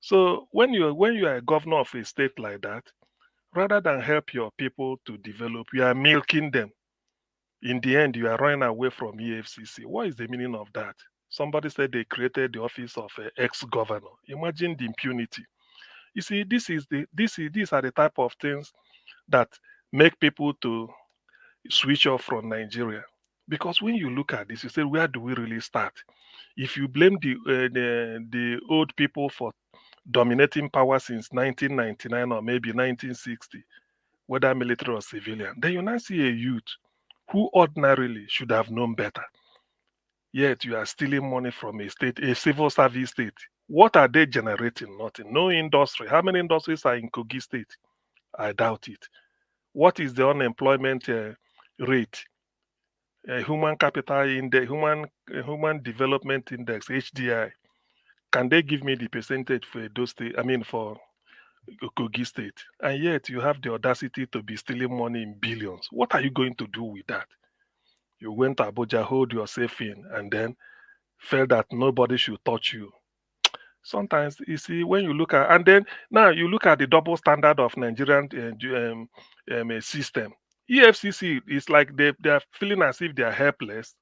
So when you are a governor of a state like that, rather than help your people to develop, you are milking them. In the end, you are running away from EFCC. What is the meaning of that? Somebody said they created the office of ex-governor. Imagine the impunity. You see, these are the type of things that make people to switch off from Nigeria. Because when you look at this, you say, where do we really start? If you blame the old people for dominating power since 1999 or maybe 1960, whether military or civilian, then you now see a youth who ordinarily should have known better. Yet you are stealing money from a state, a civil service state. What are they generating? Nothing. No industry. How many industries are in Kogi State? I doubt it. What is the unemployment rate? Human capital index, human development index, HDI. Can they give me the percentage for those state? I mean, for Kogi State, and yet you have the audacity to be stealing money in billions. What are you going to do with that? You went to Abuja, hold yourself in, and then felt that nobody should touch you. Sometimes you see when you look at, and then now you look at the double standard of Nigerian system. EFCC is like they are feeling as if they are helpless.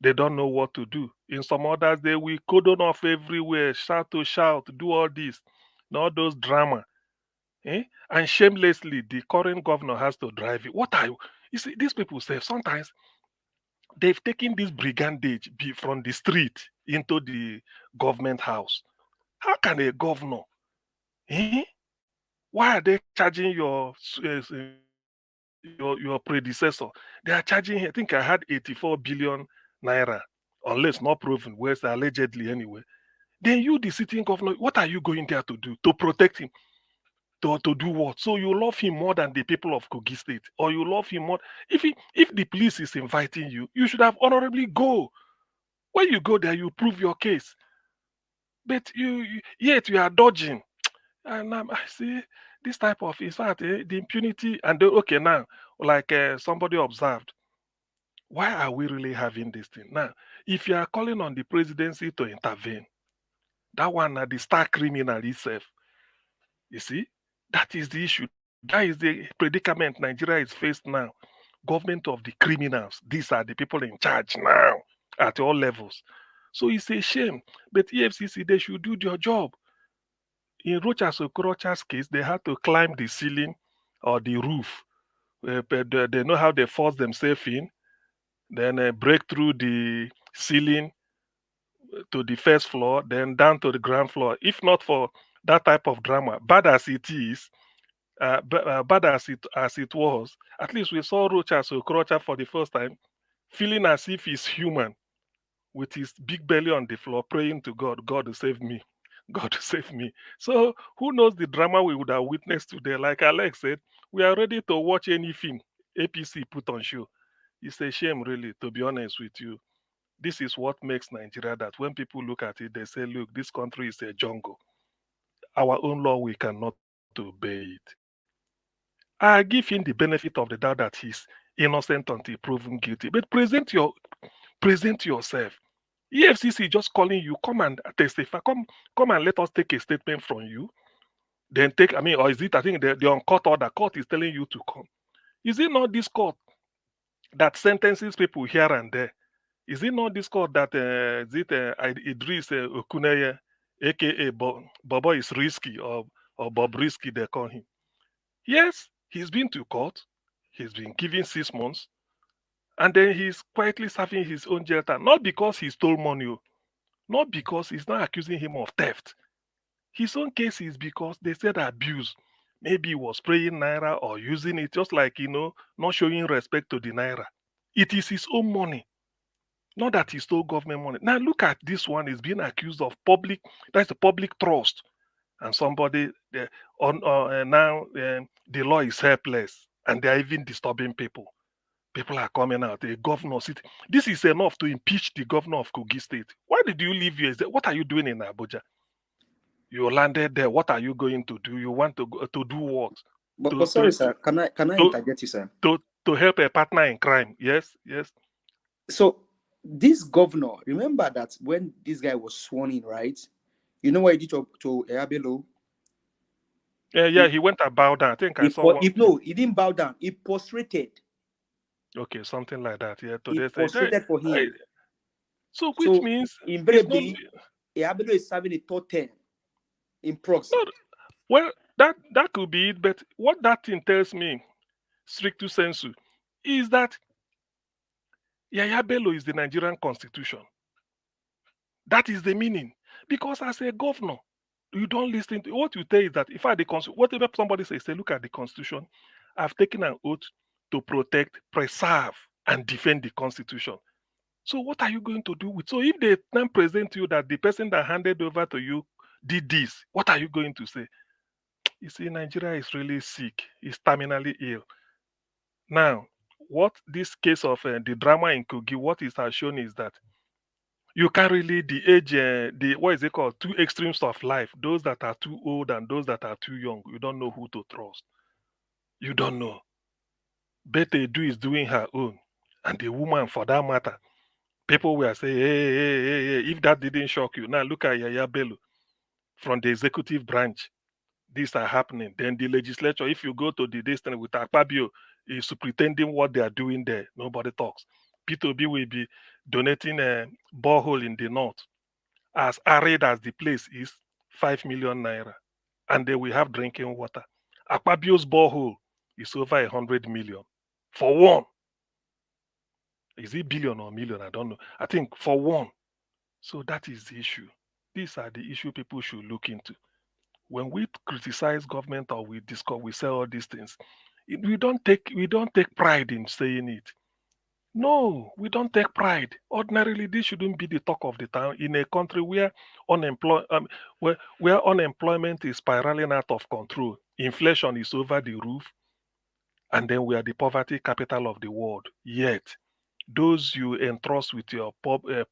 They don't know what to do. In some others, they will cordon off everywhere, shout to shout, do all this, all those drama. And shamelessly, the current governor has to drive it. What are you see? These people say sometimes they've taken this brigandage from the street into the government house. How can a governor? Eh? Why are they charging your predecessor? They are charging. I think I had 84 billion naira, unless not proven, where's allegedly anyway. Then you, the sitting governor, what are you going there to do? To protect him? To do what? So you love him more than the people of Kogi State, or you love him more? If the police is inviting you, you should have honorably go. When you go there, you prove your case. But yet you are dodging. And I see this type of, in fact, the impunity. And okay, now, like somebody observed, why are we really having this thing now? If you are calling on the presidency to intervene, that one, the star criminal itself, you see, that is the issue. That is the predicament Nigeria is faced now. Government of the criminals. These are the people in charge now at all levels. So it's a shame. But EFCC, they should do their job. In Rochas Okorocha's case, they had to climb the ceiling or the roof. But they know how they force themselves in, then break through the ceiling to the first floor, then down to the ground floor. If not for that type of drama, bad as it is, bad as it was, at least we saw Rochas Okorocha for the first time, feeling as if he's human, with his big belly on the floor, praying to God, God to save me. God to save me. So who knows the drama we would have witnessed today? Like Alex said, we are ready to watch anything APC put on show. It's a shame, really, to be honest with you. This is what makes Nigeria that when people look at it, they say, look, this country is a jungle. Our own law, we cannot obey it. I give him the benefit of the doubt that he's innocent until proven guilty. But present yourself. EFCC just calling you, come and testify, come and let us take a statement from you. Then take, I mean, or is it, I think the on court order, court is telling you to come. Is it not this court that sentences people here and there? Is it not this court that Idris Okuneye, aka Bobo is risky, or Bob Risky, they call him? Yes, he's been to court, he's been given 6 months, and then he's quietly serving his own jail time, not because he stole money, not because he's not accusing him of theft. His own case is because they said abuse. Maybe he was spraying naira or using it, just like, not showing respect to the naira. It is his own money, not that he stole government money. Now look at this one, is being accused of that's the public trust. And somebody, now the law is helpless, and they're even disturbing people. People are coming out. The governor city. This is enough to impeach the governor of Kogi State. Why did you leave here? What are you doing in Abuja? You landed there. What are you going to do? You want to go, to do what? But sorry, sir. Can I interject you, sir? To help a partner in crime. Yes, yes. So this governor, remember that when this guy was sworn in, right? You know what he did to Yahaya Bello? Yeah, he went and bowed down. I think I saw one. No, he didn't bow down. He prostrated. Okay, something like that. Yeah, he prostrated for him. So which means invariably, Yahaya Bello is serving a third term in proxy. Well, that could be it, but what that thing tells me, stricto sensu, is that Yahaya Bello is the Nigerian constitution. That is the meaning. Because as a governor, you don't listen to what you tell is that if I whatever somebody says, say, look at the constitution, I've taken an oath to protect, preserve, and defend the constitution. So what are you going to do with? So if they then present to you that the person that handed over to you did this, what are you going to say? You see, Nigeria is really sick. It's terminally ill. Now, what this case of the drama in Kogi, what it has shown is that you can't really what is it called? Two extremes of life. Those that are too old and those that are too young. You don't know who to trust. You don't know. Betty Do is doing her own. And the woman, for that matter, people will say, hey, if that didn't shock you. Now look at Yahaya Bello from the executive branch. These are happening. Then the legislature, if you go to the distance with Akpabio, is pretending what they are doing there. Nobody talks. P2B will be donating a borehole in the north. As arid as the place is, 5 million naira. And they will have drinking water. Akpabio's borehole is over 100 million. For one. Is it billion or million? I don't know. I think for one. So that is the issue. These are the issue people should look into. When we criticize government or we discuss, we say all these things, we don't take pride in saying it. No, we don't take pride. Ordinarily, this shouldn't be the talk of the town in a country where where unemployment is spiraling out of control, inflation is over the roof, and then we are the poverty capital of the world. Yet, those you entrust with your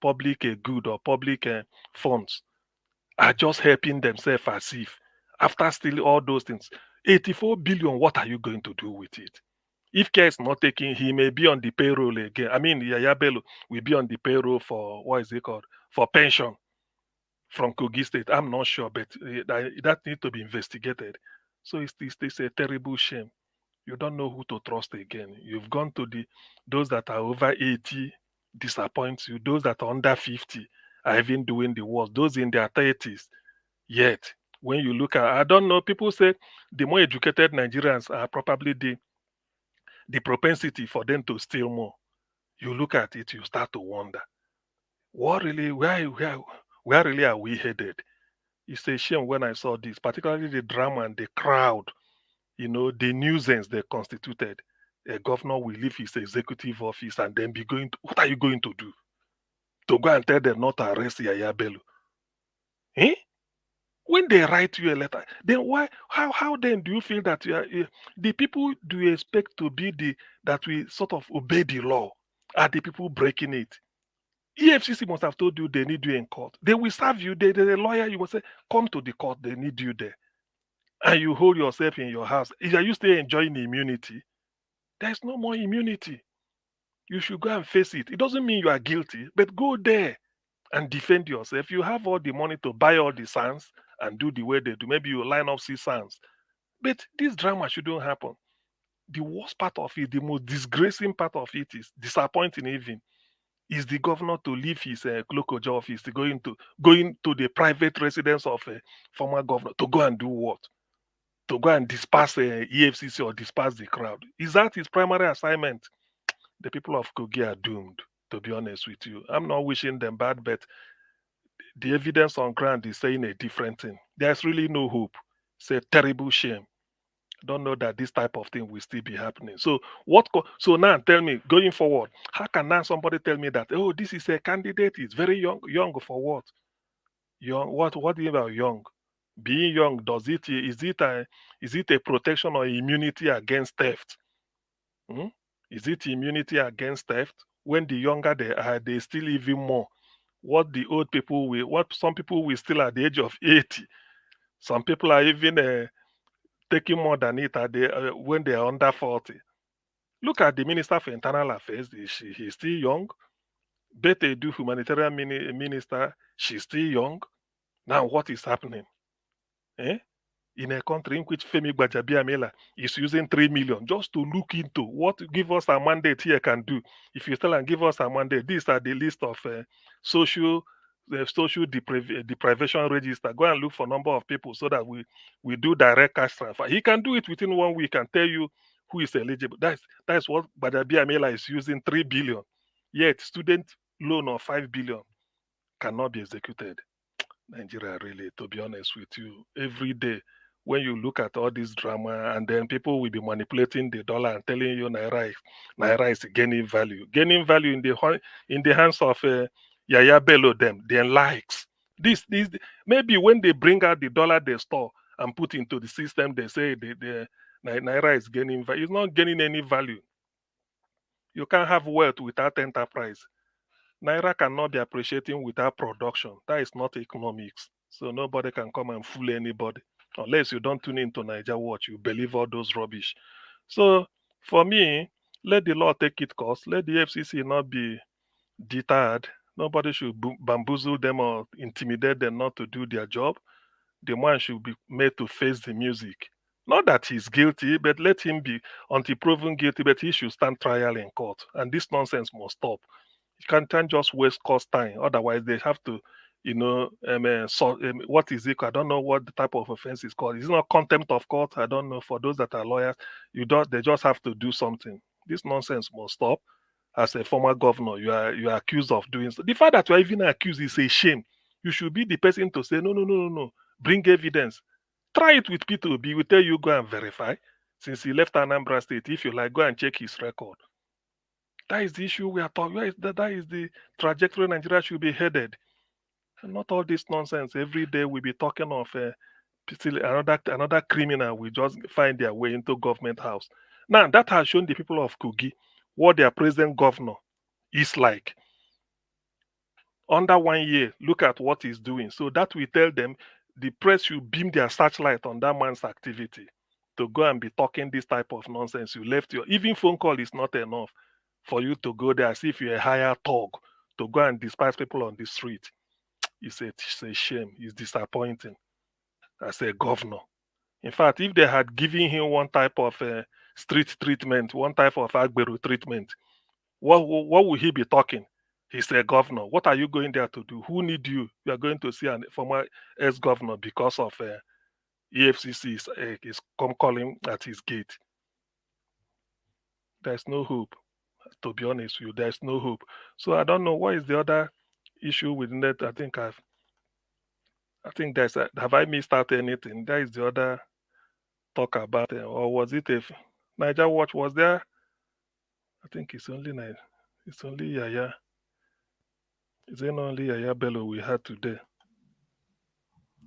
public good or public funds are just helping themselves as if, after stealing all those things, 84 billion, what are you going to do with it? If care is not taking, he may be on the payroll again. I mean, Yahaya Bello will be on the payroll for, what is it called? For pension from Kogi State. I'm not sure, but that needs to be investigated. So it's a terrible shame. You don't know who to trust again. You've gone to those that are over 80 disappoint you. Those that are under 50 are even doing the worst. Those in their 30s. Yet, when you look at, I don't know, people say the more educated Nigerians are probably the propensity for them to steal more. You look at it, you start to wonder, what really, where really are we headed? It's a shame when I saw this, particularly the drama and the crowd, the nuisance they constituted. A governor will leave his executive office and then be going to, what are you going to do? To go and tell them not to arrest Yahaya Bello? Eh? When they write you a letter, then how then do you feel that the people do you expect to be that we sort of obey the law? Are the people breaking it? EFCC must have told you they need you in court. They will serve you. They're a lawyer. You will say, come to the court. They need you there. And you hold yourself in your house. Are you still enjoying immunity? There's no more immunity. You should go and face it. It doesn't mean you are guilty, but go there and defend yourself. You have all the money to buy all the signs and do the way they do. Maybe you line up 6 signs. But this drama shouldn't happen. The worst part of it, the most disgracing part of it is disappointing even, is the governor to leave his Klokoja office to going to the private residence of a former governor to go and do what? To go and disperse EFCC or disperse the crowd. Is that his primary assignment? The people of Kogi are doomed, to be honest with you. I'm not wishing them bad, but the evidence on ground is saying a different thing. There's really no hope. It's a terrible shame. Don't know that this type of thing will still be happening. So so now tell me, going forward, how can now somebody tell me that, oh, this is a candidate, he's very young for what? Young, what do you mean by young? Being young, is it a protection or immunity against theft? Hmm? Is it immunity against theft? When the younger they are, they steal even more. What the old people will, what some people will steal at the age of 80. Some people are even taking more than it when they are under 40. Look at the Minister for Internal Affairs. He's still young. Bete do humanitarian minister, she's still young. Now what is happening? Eh? In a country in which Femi Gbajabiamila is using 3 million just to look into what give us a mandate here can do. If you tell and give us a mandate, these are the list of social deprivation register. Go and look for number of people so that we do direct cash transfer. He can do it within 1 week and tell you who is eligible. That's what Gbajabiamila is using 3 billion. Yet student loan of 5 billion cannot be executed. Nigeria, really, to be honest with you, every day when you look at all this drama, and then people will be manipulating the dollar and telling you naira is gaining value in the hands of Yahaya Bello, their likes. This maybe when they bring out the dollar they store and put into the system, they say the naira is gaining value. It's not gaining any value. You can't have wealth without enterprise. Naira cannot be appreciating without production. That is not economics. So nobody can come and fool anybody. Unless you don't tune into Niger Watch, you believe all those rubbish. So for me, let the law take its course. Let the FCC not be deterred. Nobody should bamboozle them or intimidate them not to do their job. The man should be made to face the music. Not that he's guilty, but let him be until proven guilty, but he should stand trial in court. And this nonsense must stop. You can't just waste cost time. Otherwise, they have to, what is it? I don't know what the type of offense is called. It's not contempt of court. I don't know. For those that are lawyers, they just have to do something. This nonsense must stop. As a former governor, you are accused of doing so. The fact that you are even accused is a shame. You should be the person to say, no. Bring evidence. Try it with P2B. We tell you go and verify. Since he left Anambra State, if you like, go and check his record. That is the issue we are talking. That is the trajectory Nigeria should be headed. And not all this nonsense. Every day we be talking of another criminal will just find their way into government house. Now that has shown the people of Kogi what their present governor is like. Under 1 year, look at what he's doing. So that we tell them the press should beam their searchlight on that man's activity to go and be talking this type of nonsense. You left your even phone call is not enough for you to go there as if you're a higher thug to go and despise people on the street. It's a shame. It's disappointing as a governor. In fact, if they had given him one type of street treatment, one type of Agbero treatment, what would he be talking? He's a governor. What are you going there to do? Who need you? You are going to see a former ex-governor because of EFCC is come calling at his gate. There's no hope. To be honest with you, there's no hope. So I don't know what is the other issue with that. I think there's have I missed out anything? That is the other talk about, or was it a Niger Watch? Was there? I think it's only Yahaya. Is it only Yahaya Bello we had today?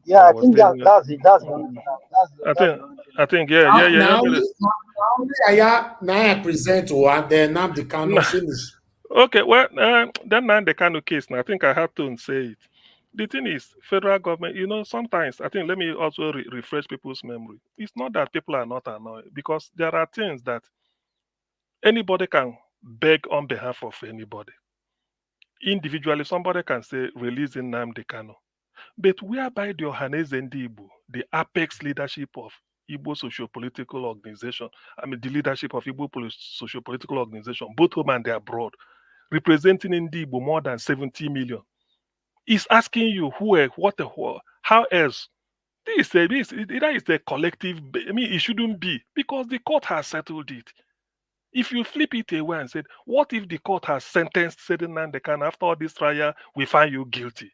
Yeah, I think that's it. That's the only I think yeah. Now I present one, then Nnamdi Kanu finish. Okay, well, then Nnamdi Kanu case. Now I think I have to say it. The thing is, federal government, sometimes I think let me also refresh people's memory. It's not that people are not annoyed because there are things that anybody can beg on behalf of anybody. Individually, somebody can say release Nnamdi Kanu. But whereby the Ohaneze Ndi Igbo, the apex leadership of Igbo socio-political organization, the leadership of Igbo socio-political organization, both home and abroad, representing Ndi Igbo more than 70 million, is asking you how else? This is a collective. It shouldn't be because the court has settled it. If you flip it away and said, what if the court has sentenced Nnamdi Kanu after all this trial, we find you guilty?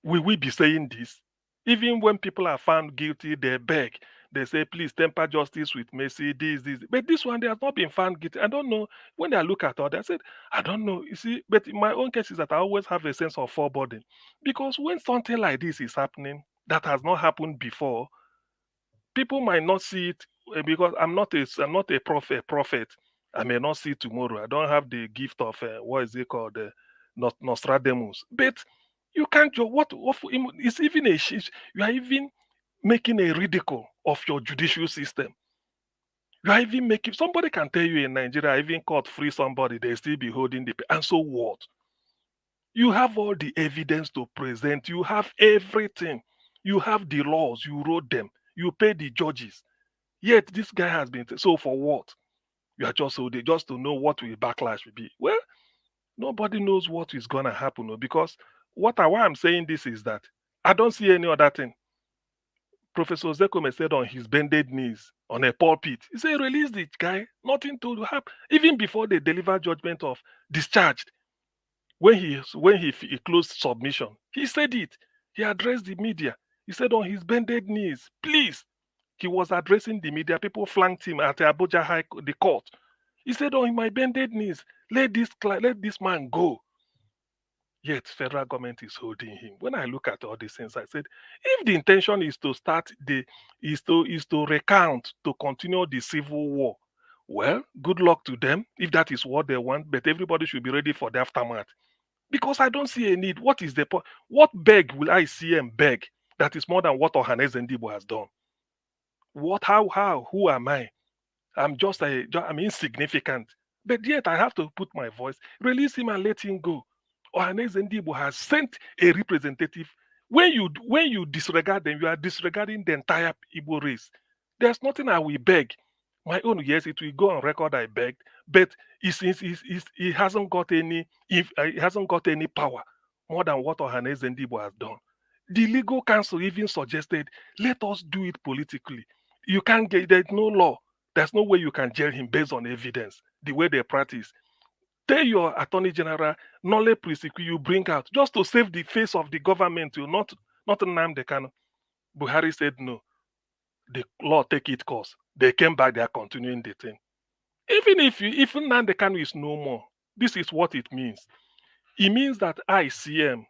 Will we be saying this? Even when people are found guilty, they beg. They say, please temper justice with mercy, this. But this one, they have not been found guilty. I don't know. When I look at all that, I said, I don't know. You see, but in my own case is that I always have a sense of foreboding. Because when something like this is happening, that has not happened before, people might not see it because I'm not a prophet. I may not see tomorrow. I don't have the gift of what is it called, Nostradamus. But you can't. It's even you are even making a ridicule of your judicial system. You are even making somebody can tell you in Nigeria, even court free somebody, they still be holding and so what? You have all the evidence to present. You have everything. You have the laws. You wrote them. You pay the judges. Yet this guy has been so for what? You are just holding just to know what will backlash will be. Well, nobody knows what is gonna happen because why I'm saying this is that I don't see any other thing. Professor Zekome said on his bended knees on a pulpit, he said, release the guy, nothing to happen. Even before they deliver judgment of discharged, when he closed submission, he said it. He addressed the media. He said on his bended knees, please. He was addressing the media. People flanked him at Abuja the court. He said, on my bended knees, let this man go. Yet federal government is holding him. When I look at all these things, I said, if the intention is to start is to recount, to continue the civil war, well, good luck to them if that is what they want. But everybody should be ready for the aftermath. Because I don't see a need. What is the point? What beg will I see him beg that is more than what Ohaneze Ndigbo has done? What? How? Who am I? I'm insignificant. But yet I have to put my voice, release him and let him go. Ohaneze Ndigbo has sent a representative. When you disregard them, you are disregarding the entire Igbo race. There's nothing I will beg. My own, yes, it will go on record. I begged, but he hasn't got any power more than what Ohaneze Ndigbo has done. The legal counsel even suggested, let us do it politically. You can't there's no law. There's no way you can jail him based on evidence, the way they practice. Tell your attorney general, knowledge prosecute you bring out, just to save the face of the government, not Nnamdi Kanu. Buhari said no. The law take its course. They came back, they are continuing the thing. Even if Nnamdi Kanu is no more, this is what it means. It means that I, CM,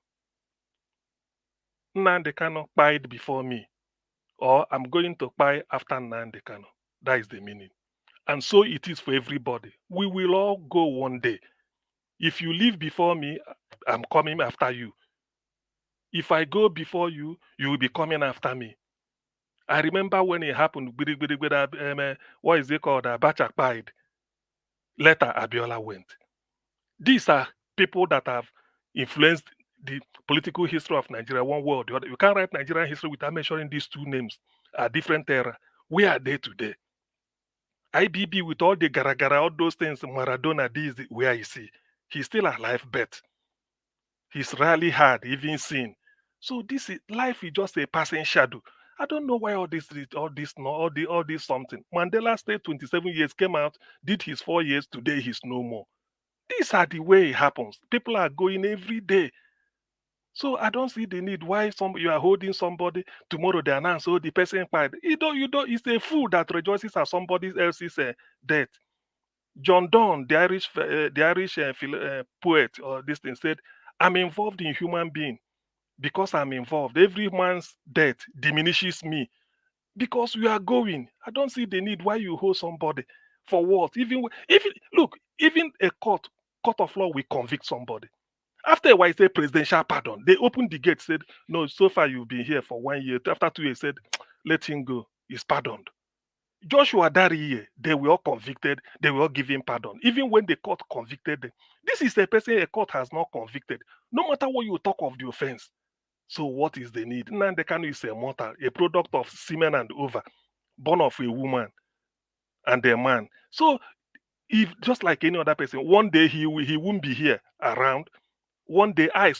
Nnamdi Kanu pied before me, or I'm going to pie after Nnamdi Kanu. That is the meaning. And so it is for everybody. We will all go one day. If you leave before me, I'm coming after you. If I go before you, you will be coming after me. I remember when it happened, what is it called? Abacha pied. Later, Abiola went. These are people that have influenced the political history of Nigeria one way or the other. You can't write Nigerian history without mentioning these two names at different era. Where are they today? IBB with all the gara, all those things, Maradona, this is where is he? He's still alive, but he's rarely had, even seen. So this is life is just a passing shadow. I don't know why all this something. Mandela stayed 27 years, came out, did his 4 years, today he's no more. These are the way it happens. People are going every day. So I don't see the need why you are holding somebody, tomorrow they announce, oh, the person died. You don't, it's a fool that rejoices at somebody else's death. John Donne, the Irish poet, or this thing said, I'm involved in human being because I'm involved. Every man's death diminishes me because we are going. I don't see the need why you hold somebody for what. Even look, even a court of law will convict somebody. After a while, say presidential pardon. They opened the gate, said, no, so far you've been here for 1 year. After 2 years, said, let him go. He's pardoned. Joshua Dariye, they were all convicted. They were all given pardon. Even when the court convicted them. This is a person a court has not convicted. No matter what you talk of the offense. So what is the need? Nnamdi Kanu is a mortal, a product of semen and ova, born of a woman and a man. So if just like any other person, one day he won't be here around. One day I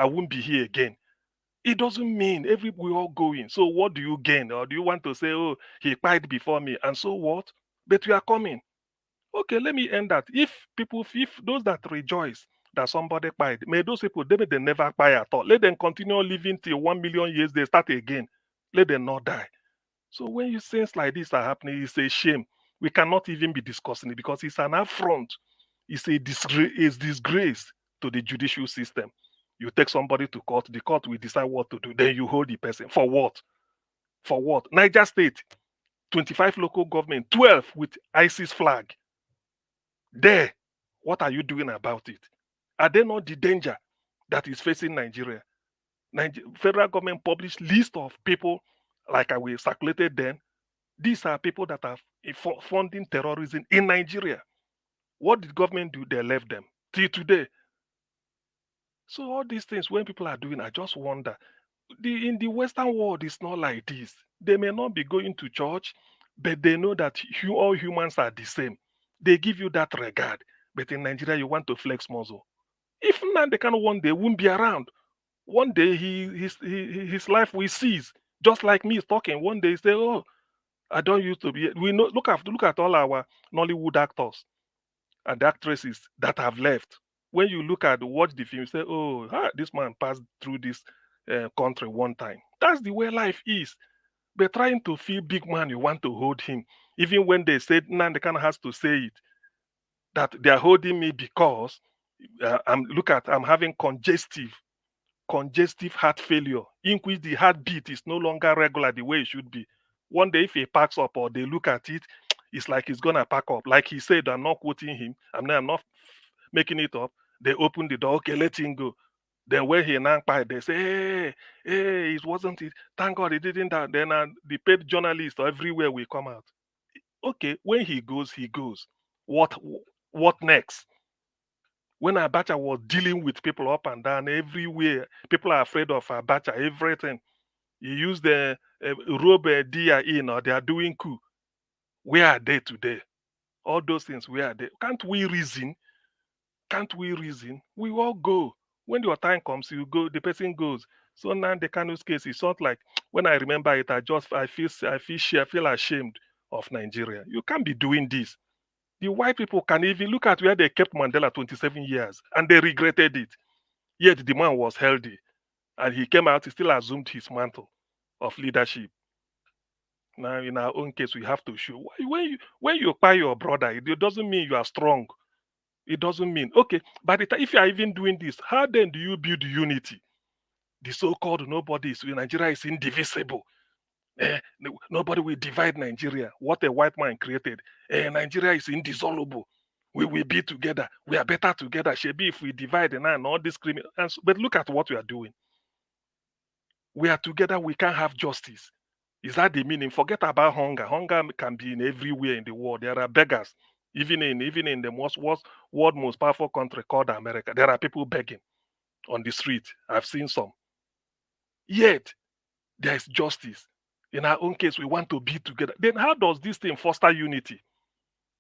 won't be here again. It doesn't mean we all going. So what do you gain? Or do you want to say, oh, he cried before me, and so what? But we are coming. Okay, let me end that. If those that rejoice that somebody cried, may those people, they never cry at all. Let them continue living till 1 million years, they start again. Let them not die. So when you things like this are happening, it's a shame. We cannot even be discussing it because it's an affront. It's a disgrace to the judicial system. You take somebody to court, the court will decide what to do. Then you hold the person. For what? For what? Niger State, 25 local government, 12 with ISIS flag. There, what are you doing about it? Are they not the danger that is facing Nigeria? Federal government published list of people like we circulated then. These are people that are funding terrorism in Nigeria. What did government do? They left them till today. So all these things, when people are doing, I just wonder. In the Western world, it's not like this. They may not be going to church, but they know that all humans are the same. They give you that regard. But in Nigeria, you want to flex muscle. If Nnamdi Kanu one day won't be around, one day his life will cease. Just like me talking, one day he say, "Oh, I don't used to be." We know. Look at all our Nollywood actors and actresses that have left. When you watch the film, you say, "Oh, this man passed through this country one time." That's the way life is. But trying to feel big man, you want to hold him. Even when they said Nnamdi Kanu has to say it, that they are holding me because I'm having congestive heart failure, in which the heartbeat is no longer regular the way it should be. One day, if he packs up or they look at it, it's like he's gonna pack up. Like he said, I'm not quoting him. I'm not making it up. They open the door. Okay, let him go. Then when he now by, they say, hey, it wasn't it. Thank God he didn't. Then the paid journalists everywhere will come out. Okay, when he goes, he goes. What next? When Abacha was dealing with people up and down everywhere, people are afraid of Abacha, everything. He used the robe Dia in, or they are doing coup. Where are they today? All those things, where are they? Can't we reason? Can't we reason? We all go. When your time comes, you go, the person goes. So now the Kanu's case is not like when I remember it, I feel ashamed of Nigeria. You can't be doing this. The white people can even look at where they kept Mandela 27 years and they regretted it. Yet the man was healthy and he came out, he still assumed his mantle of leadership. Now, in our own case, we have to show when you buy your brother, it doesn't mean you are strong. It doesn't mean okay. By the time if you are even doing this, how then do you build unity? The so-called nobody is Nigeria is indivisible. Nobody will divide Nigeria. What a white man created. Nigeria is indissoluble. We will be together. We are better together. Shebi, if we divide and all discriminate. But look at what we are doing. We are together. We can't have justice. Is that the meaning? Forget about hunger. Hunger can be in everywhere in the world. There are beggars. Even in the world most powerful country called America, there are people begging on the street. I've seen some. Yet there is justice. In our own case, we want to be together. Then how does this thing foster unity?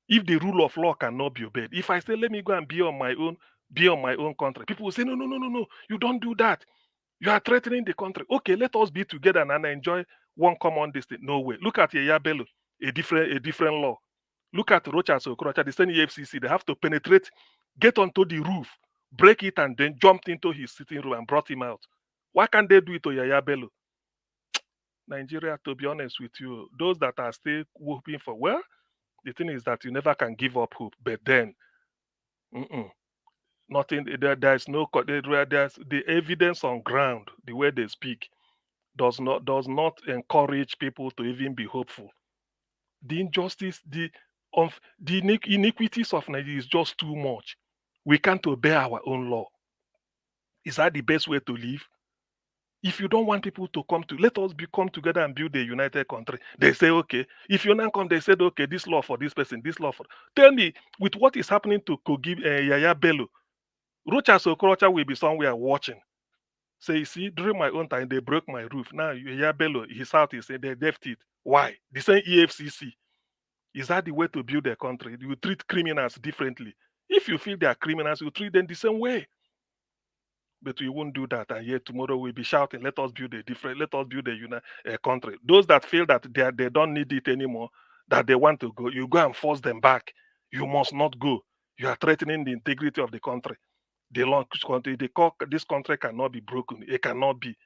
If the rule of law cannot be obeyed, if I say let me go and be on my own country, people will say no, you don't do that. You are threatening the country. Okay, let us be together and enjoy one common destiny. No way. Look at Yahaya Bello, a different law. Look at Rochas Okorocha, the same EFCC. They have to penetrate, get onto the roof, break it, and then jumped into his sitting room and brought him out. Why can't they do it to Yahaya Bello? Nigeria, to be honest with you, those that are still hoping for, well, the thing is that you never can give up hope. But then, nothing. There's no. There's the evidence on ground. The way they speak does not encourage people to even be hopeful. The injustice, the iniquities of Nigeria is just too much. We can't obey our own law. Is that the best way to live? If you don't want people to let us come together and build a united country. They say, okay. If you now come, they said, okay, this law for this person, this law for. Tell me, with what is happening to Kogi, Yahaya Bello, Rochas Okorocha will be somewhere watching. Say, you see, during my own time, they broke my roof. Now, Yahaya Bello, his house, he said they left it. Why? The same EFCC. Is that the way to build a country? You treat criminals differently. If you feel they are criminals, you treat them the same way. But we won't do that, and yet tomorrow we'll be shouting, let us build a country. Those that feel that they don't need it anymore, that they want to go, you go and force them back. You must not go. You are threatening the integrity of the country. This country cannot be broken. It cannot be.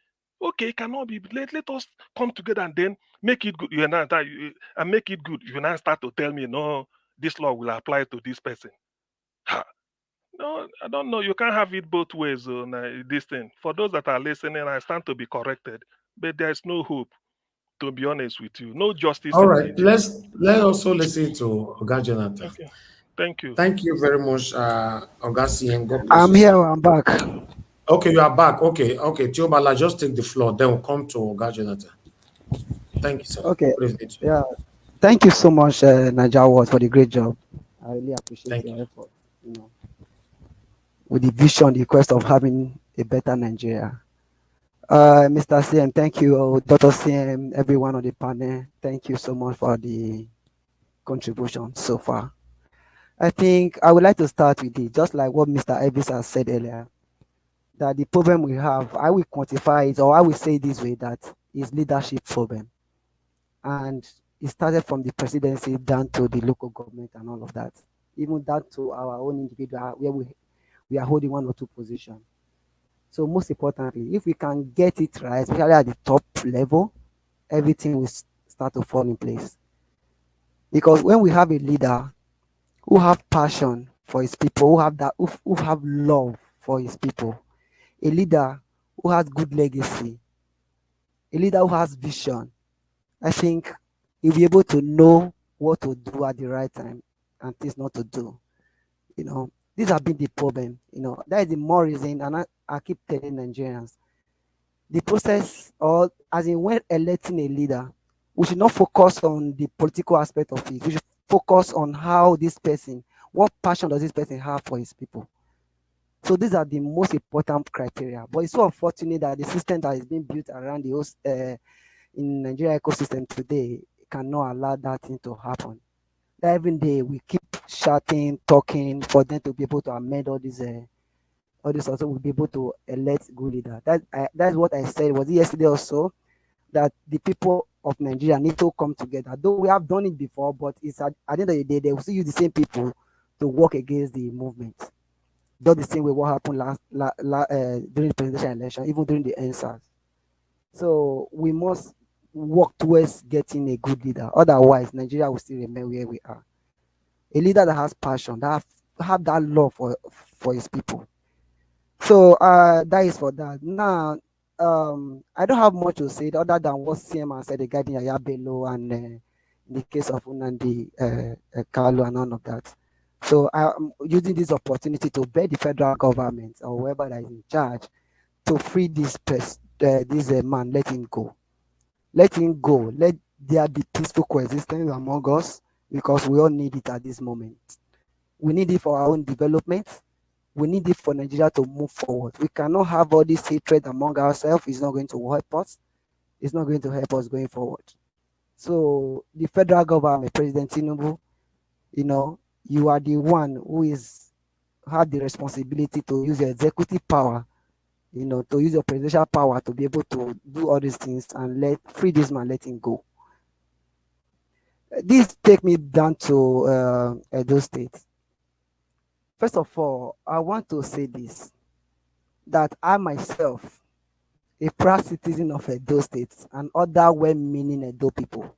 Okay, it cannot be. Let us come together and then make it good. And make it good. You now start to tell me, no, this law will apply to this person. Ha. No, I don't know. You can't have it both ways on this thing. For those that are listening, I stand to be corrected, but there's no hope. To be honest with you, no justice. All right, let's also listen to Oga Jonathan. Okay. Thank you. Thank you very much, Oga CM. God bless I'm you, here. sir. I'm back. Okay, you are back. Okay. Tiobala, just take the floor. Then we'll come to Oga Jonathan. Thank you, sir. Okay. Good evening to you. Yeah. Thank you so much, Naija, for the great job. I really appreciate your effort. With the vision, the quest of having a better Nigeria. Mr. CM, thank you. Dr. CM, everyone on the panel, thank you so much for the contribution so far. I think I would like to start with it, just like what Mr. Evis has said earlier, that the problem we have, I will quantify it, or I will say this way, that is leadership problem. And it started from the presidency down to the local government and all of that, even down to our own individual, where we are holding one or two positions. So most importantly, if we can get it right, especially at the top level, everything will start to fall in place. Because when we have a leader who have passion for his people, who have love for his people, a leader who has good legacy, a leader who has vision, I think he'll be able to know what to do at the right time and things not to do. These have been the problem. That is the more reason, and I keep telling Nigerians, the process, or as in when electing a leader, we should not focus on the political aspect of it. We should focus on how this person, what passion does this person have for his people. So these are the most important criteria. But it's so unfortunate that the system that is being built around the in Nigeria ecosystem today cannot allow that thing to happen. That every day we keep shouting, talking for them to be able to amend all this also will be able to elect good leader. That's what I said. Was it yesterday also, that the people of Nigeria need to come together. Though we have done it before, but it's at the end of the day, they will still use the same people to work against the movement. Just the same way what happened during the presidential election, even during the answers. So we must work towards getting a good leader. Otherwise, Nigeria will still remain where we are. A leader that has passion, that have that love for his people. So that is for that. Now, I don't have much to say other than what CM said regarding Yahaya Bello and in the case of Nnamdi Kanu and all of that. So I'm using this opportunity to beg the federal government or whoever that is in charge to free this man, let him go. Let him go. Let there be peaceful coexistence among us because we all need it at this moment. We need it for our own development. We need it for Nigeria to move forward. We cannot have all this hatred among ourselves. It's not going to help us. It's not going to help us going forward. So the federal government, President Tinubu, you are the one who have the responsibility to use your executive power, to use your presidential power to be able to do all these things and free this man, let him go. This take me down to Edo State. First of all, I want to say this, that I myself, a proud citizen of Edo State and other well-meaning Edo people,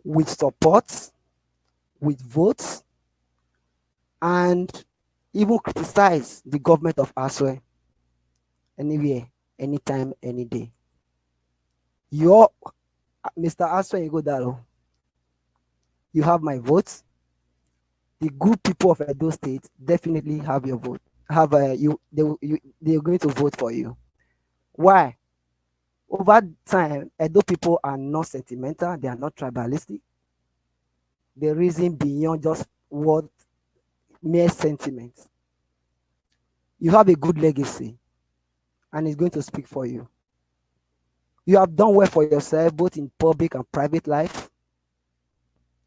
with support, with votes, and even criticize the government of Aswe anywhere, anytime, any day. Mr. Aswe Igodalo, you have my votes. The good people of Edo State definitely have your vote. They're going to vote for you. Why? Over time, Edo people are not sentimental. They are not tribalistic. They reason beyond just what mere sentiments. You have a good legacy, and it's going to speak for you. You have done well for yourself, both in public and private life.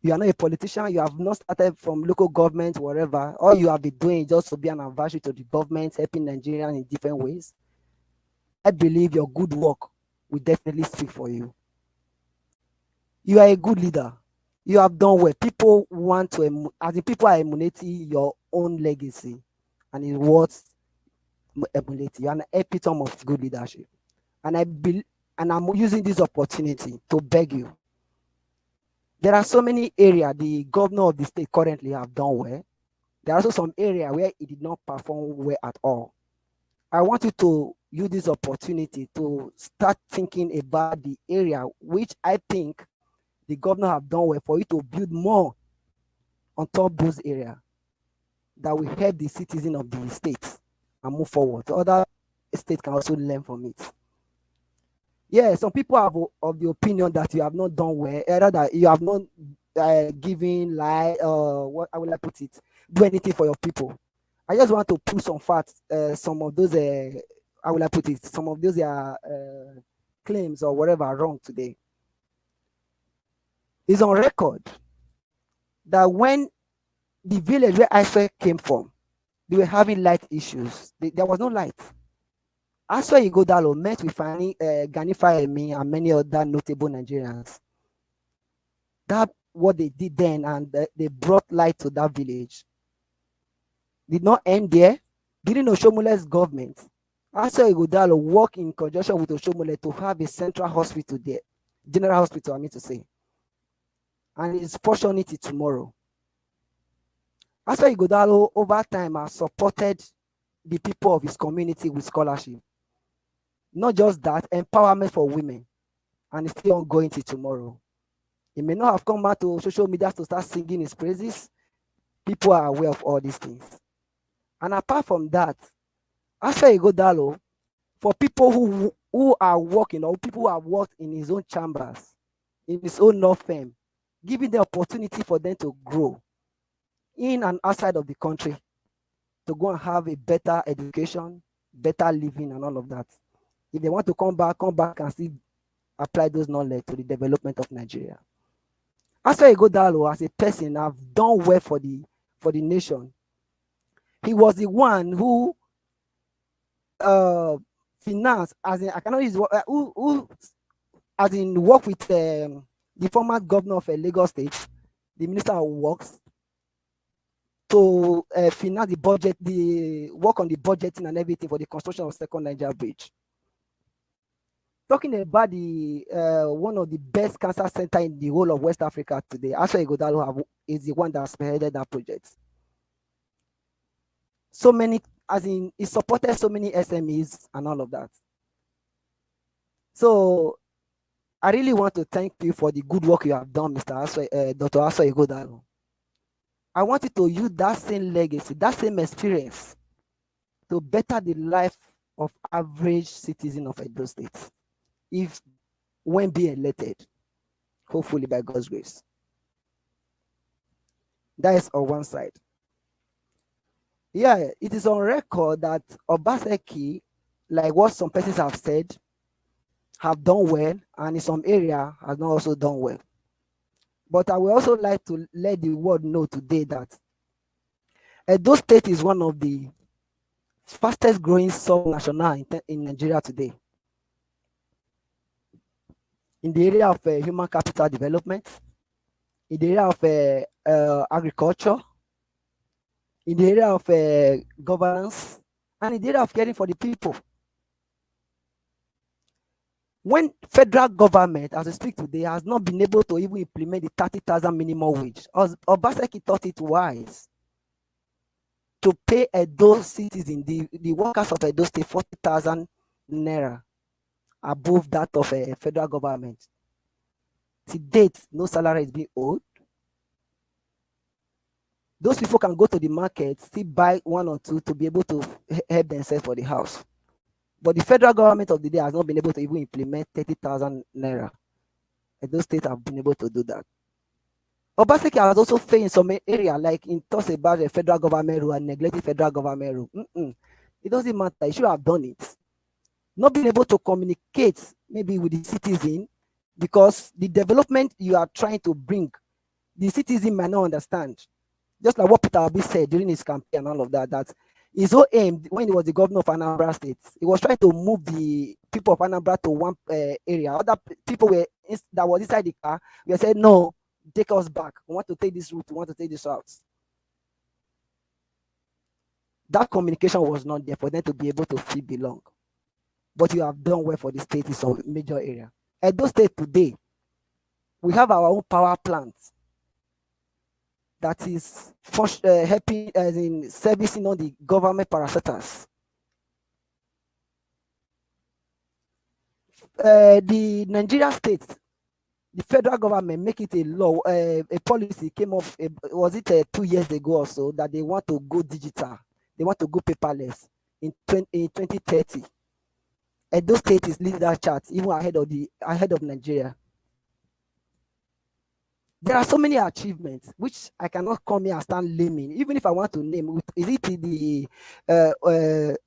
You are not a politician. You have not started from local government, wherever. All you have been doing is just to be an advisory to the government, helping Nigerians in different ways. I believe your good work will definitely speak for you. You are a good leader. You have done well. People want to, people are emulating your own legacy, and it's worth emulating. You are an epitome of good leadership. And I'm using this opportunity to beg you. There are so many areas the governor of the state currently have done well. There are also some areas where he did not perform well at all. I want you to use this opportunity to start thinking about the area which I think the governor have done well, for you to build more on top those areas that will help the citizen of the state and move forward. So other states can also learn from it. Yeah, some people have of the opinion that you have not done well, either that you have not given what I will put it, do anything for your people. I just want to put some facts, some of those I will put it, some of those claims or whatever are wrong today. It's on record that when the village where Aswe came from, they were having light issues. There was no light. Aswe Igodalo met with Gani Fayemi and many other notable Nigerians. That's what they did then, and they brought light to that village. Did not end there. During Oshomole's government, Aswe Igodalo worked in conjunction with Oshomole to have a central hospital there, general hospital, I mean to say. And it's fortunate tomorrow. Aswe Igodalo over time has supported the people of his community with scholarship. Not just that, empowerment for women, and it's still ongoing till tomorrow. He may not have come back to social media to start singing his praises. People are aware of all these things. And apart from that, Aswe Igodalo, for people who are working, or people who have worked in his own chambers, in his own law firm, giving the opportunity for them to grow in and outside of the country, to go and have a better education, better living, and all of that. If they want to come back and still apply those knowledge to the development of Nigeria. Aswe Igodalo, as a person, have done well for the nation. He was the one who financed, as in, I cannot use who as in work with the former governor of Lagos State, the Minister of Works, to finance the budget, the work on the budgeting and everything for the construction of Second Niger Bridge. talking about the one of the best cancer center in the whole of West Africa today. Aso Ighodalo is the one that spearheaded that project. So many, as in, it supported so many SMEs and all of that. So I really want to thank you for the good work you have done, Dr. Aso Ighodalo. I want you to use that same legacy, that same experience to better the life of average citizen of Edo State. If when be elected, hopefully by God's grace. That is on one side. Yeah, it is on record that Obaseki, like what some persons have said, have done well, and in some area has not also done well. But I would also like to let the world know today that Edo State is one of the fastest growing sub-national in Nigeria today. In the area of human capital development, in the area of agriculture, in the area of governance, and in the area of caring for the people. When federal government, as we speak today, has not been able to even implement the 30,000 minimum wage, Obaseki thought it wise to pay Edo citizens, the workers of Edo State, 40,000 naira above that of a federal government. To date, no salary is being owed. Those people can go to the market, still buy one or two to be able to help themselves for the house. But the federal government of the day has not been able to even implement 30,000 naira. And those states have been able to do that. Obaseki has also failed in some area, like in talks about the federal government rule and neglecting federal government rule. It doesn't matter. You should have done it. Not being able to communicate maybe with the citizen, because the development you are trying to bring, the citizen might not understand. Just like what Peter Obi said during his campaign and all of that, that his whole aim when he was the governor of Anambra State, he was trying to move the people of Anambra to one area. Other people that was inside the car, we said, no, take us back. We want to take this route. We want to take this route. That communication was not there for them to be able to feel belong. But you have done well for the state in some major area. Edo State today, we have our own power plants that is helping as in servicing on the government parastatals. The Nigeria state, the federal government make it a law, a policy came up, was it 2 years ago or so, that they want to go digital, they want to go paperless in 2030. Edo State is leading that chart, even ahead of Nigeria. There are so many achievements which I cannot come here and start naming. Even if I want to name, is it the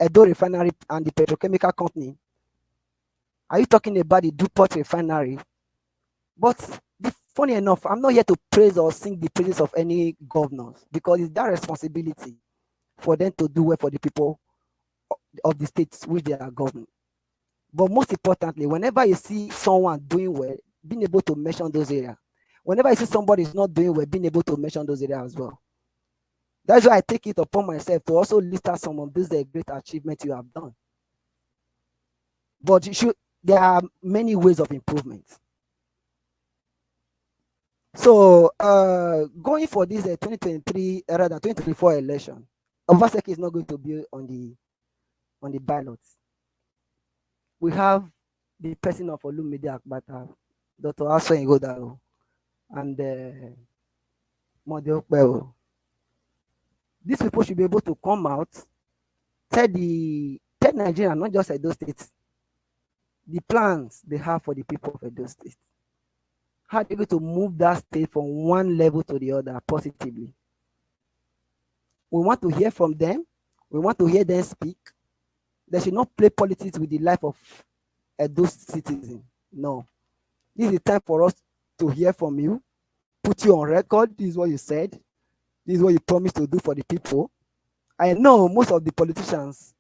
Edo Refinery and the petrochemical company? Are you talking about the DuPont Refinery? But funny enough, I'm not here to praise or sing the praises of any governors, because it's their responsibility for them to do well for the people of the states which they are governing. But most importantly, whenever you see someone doing well, being able to mention those areas. Whenever I see somebody is not doing well, being able to mention those areas as well. That's why I take it upon myself to also list out some of these great achievements you have done. But there are many ways of improvement. So going for this 2023, rather 2024 election, Obaseki is not going to be on the ballots. We have the person of Olumide Akbata, Dr. Aso Ighodalo, and Model. These people should be able to come out, tell Nigeria, not just Edo State, the plans they have for the people of Edo State. How they're going to move that state from one level to the other positively. We want to hear from them. We want to hear them speak. They should not play politics with the life of Edo citizens. No. This is the time for us to hear from you, put you on record. This is what you said. This is what you promised to do for the people. I know most of the politicians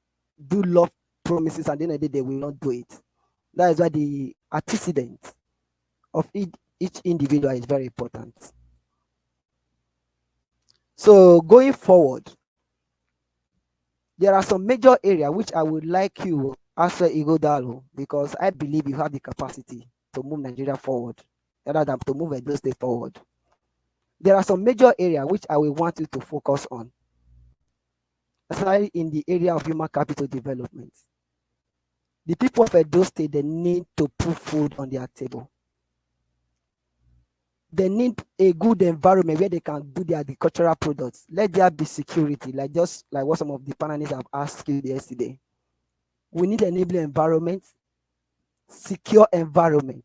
do love promises, and at the end of the day, they will not do it. That is why the antecedent of each individual is very important. So going forward, there are some major areas which I would like you Aswe Igodalo, because I believe you have the capacity to move Nigeria forward, rather than to move Edo State forward. There are some major areas which I will want you to focus on, especially in the area of human capital development. The people of Edo State, they need to put food on their table. They need a good environment where they can do their agricultural products. Let there be security, just like what some of the panelists have asked you yesterday. We need an enabling environment, secure environment.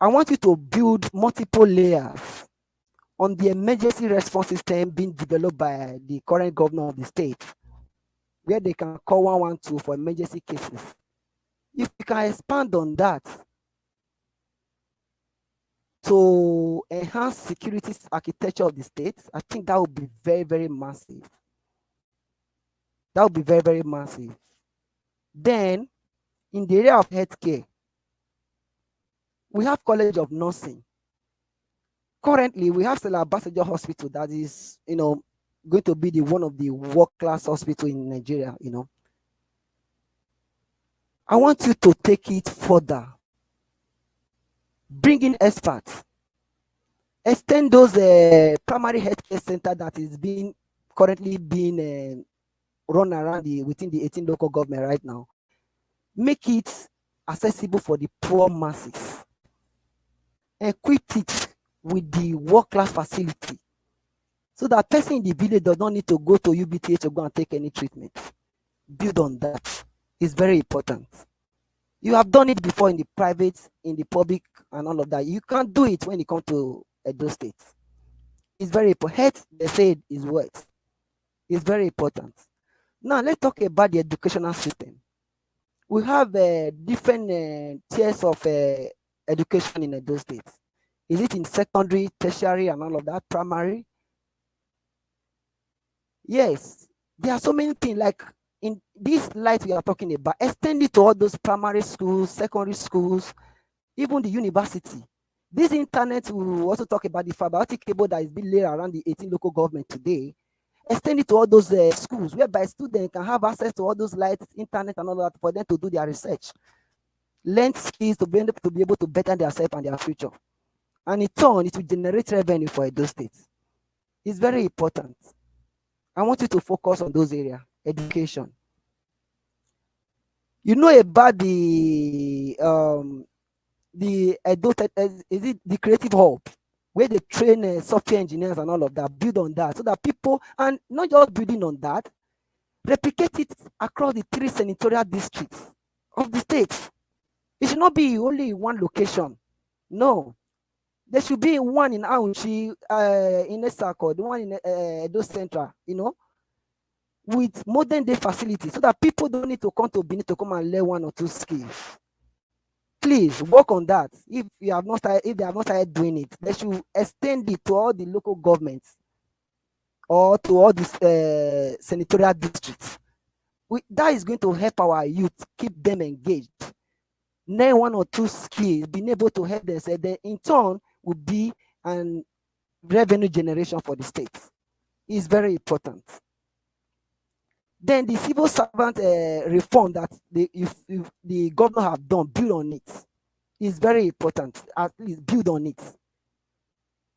I want you to build multiple layers on the emergency response system being developed by the current governor of the state, where they can call 112 for emergency cases. If you can expand on that to enhance security architecture of the state, I think that would be very, very massive. That would be very, very massive. Then, in the area of healthcare, we have College of Nursing. Currently, we have Stella Abasojo Hospital that is, going to be one of the world-class hospitals in Nigeria, I want you to take it further. Bring in experts. Extend those primary healthcare centers that is currently being run around within the 18 local government right now. Make it accessible for the poor masses. Equip it with the world-class facility, so that person in the village does not need to go to UBTH to go and take any treatment. Build on that. It's very important. You have done it before in the private, in the public, and all of that. You can't do it when it comes to Edo State. It's very important. Health, they said, is what? It's very important. Now, let's talk about the educational system. We have different tiers of education in Edo State. Is it in secondary, tertiary, and all of that, primary? Yes, there are so many things, like in this light we are talking about, extend it to all those primary schools, secondary schools, even the university. This internet, we will also talk about the fiber optic cable that is being laid around the 18 local government today. Extend it to all those schools, whereby students can have access to all those lights, internet, and all that for them to do their research. Learn skills to be able to better themselves and their future. And in turn, it will generate revenue for Edo State. It's very important. I want you to focus on those areas. Education. You know about the Edo, is it the Creative Hub, where they train software engineers and all of that? Build on that, so that people, and not just building on that, replicate it across the 3 senatorial districts of the state. It should not be only in one location. No. There should be one in Aunchi, in Esako, the one in Edo Central, with modern day facilities, so that people don't need to come to Benin to come and learn 1 or 2 skills. Please work on that. If they have not started doing it, they should extend it to all the local governments or to all the senatorial districts. That is going to help our youth, keep them engaged. Learn 1 or 2 skills, being able to help themselves, then in turn will be an revenue generation for the state. It's very important. Then the civil servant reform that if the governor have done, build on it. It's very important. At least build on it.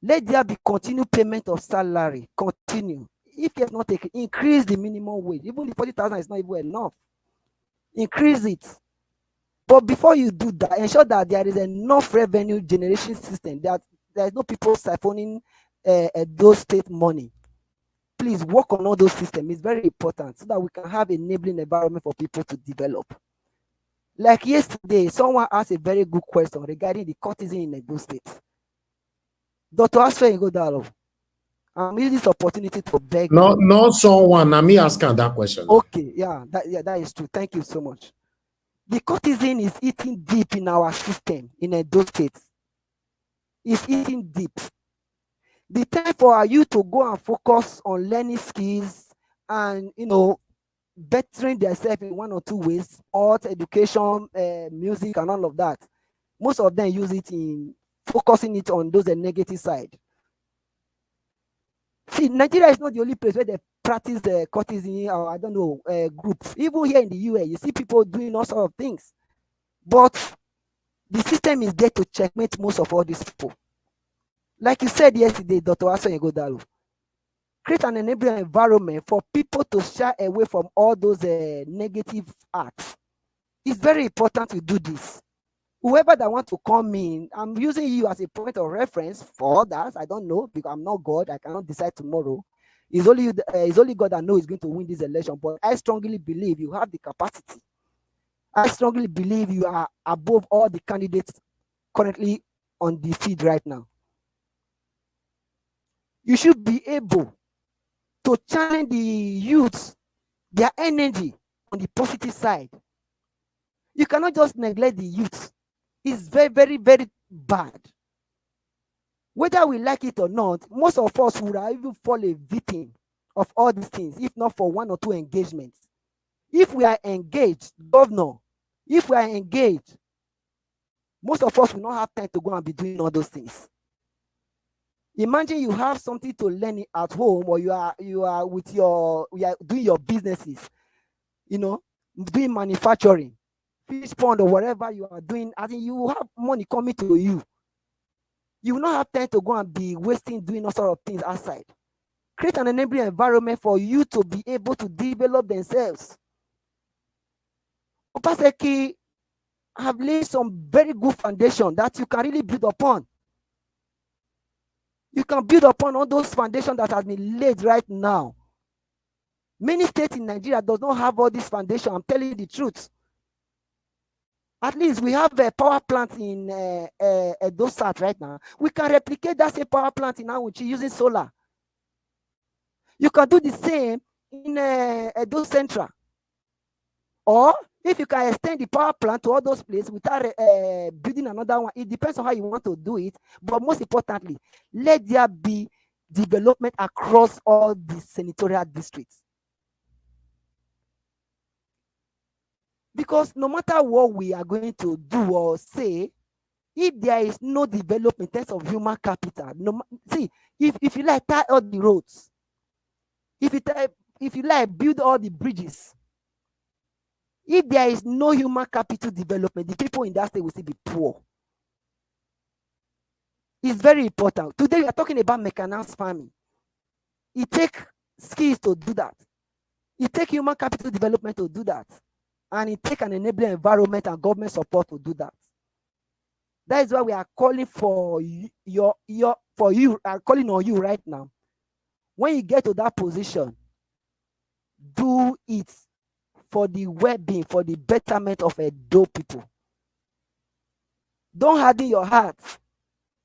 Let there be continued payment of salary. Continue. If you have not taken, increase the minimum wage. Even the 40,000 is not even enough. Increase it. But before you do that, ensure that there is enough revenue generation system, that there is no people siphoning those state money. Please work on all those systems. It's very important, so that we can have an enabling environment for people to develop. Like yesterday, someone asked a very good question regarding the courtesan in Edo State. Dr. Asfe Igodalo, I'm using this opportunity to beg. Not someone. I'm me asking that question. Okay, that is true. Thank you so much. The courtesan is eating deep in our system in Edo State. It's eating deep. The time for you to go and focus on learning skills and bettering themselves in 1 or 2 ways, sport, education, music, and all of that. Most of them use it in focusing it on those negative side. See, Nigeria is not the only place where they practice the courtesan or I don't know groups. Even here in the US, you see people doing all sorts of things. But the system is there to checkmate most of all these people. Like you said yesterday, Dr. Ason Igodalo, create an enabling environment for people to shy away from all those negative acts. It's very important to do this. Whoever that wants to come in, I'm using you as a point of reference for others. I don't know because I'm not God. I cannot decide tomorrow. It's only God that knows is going to win this election. But I strongly believe you have the capacity. I strongly believe you are above all the candidates currently on the field right now. You should be able to channel the youth, their energy on the positive side. You cannot just neglect the youth. It's very, very, very bad. Whether we like it or not, most of us would have even fall a victim of all these things, if not for one or two engagements. If we are engaged, governor, if we are engaged, most of us will not have time to go and be doing all those things. Imagine you have something to learn at home, or you are doing your businesses, doing manufacturing, fish pond or whatever you are doing. I think you will have money coming to you. You will not have time to go and be wasting doing all sort of things outside. Create an enabling environment for you to be able to develop themselves. Opaseki have laid some very good foundation that you can really build upon. You can build upon all those foundations that have been laid right now. Many states in Nigeria does not have all this foundation. I'm telling you the truth. At least we have a power plant in Dosat right now. We can replicate that same power plant in Awuchi using solar. You can do the same in Edo Central. Or if you can extend the power plant to all those places without building another one, it depends on how you want to do it. But most importantly, let there be development across all the senatorial districts. Because no matter what we are going to do or say, if there is no development in terms of human capital, if you like tie all the roads, if you like build all the bridges, if there is no human capital development, the people in that state will still be poor. It's very important. Today we are talking about mechanized farming. It takes skills to do that. It takes human capital development to do that. And it takes an enabling environment and government support to do that. That is why we are calling for calling on you right now. When you get to that position, do it for the well-being, for the betterment of Edo people. Don't harden your heart.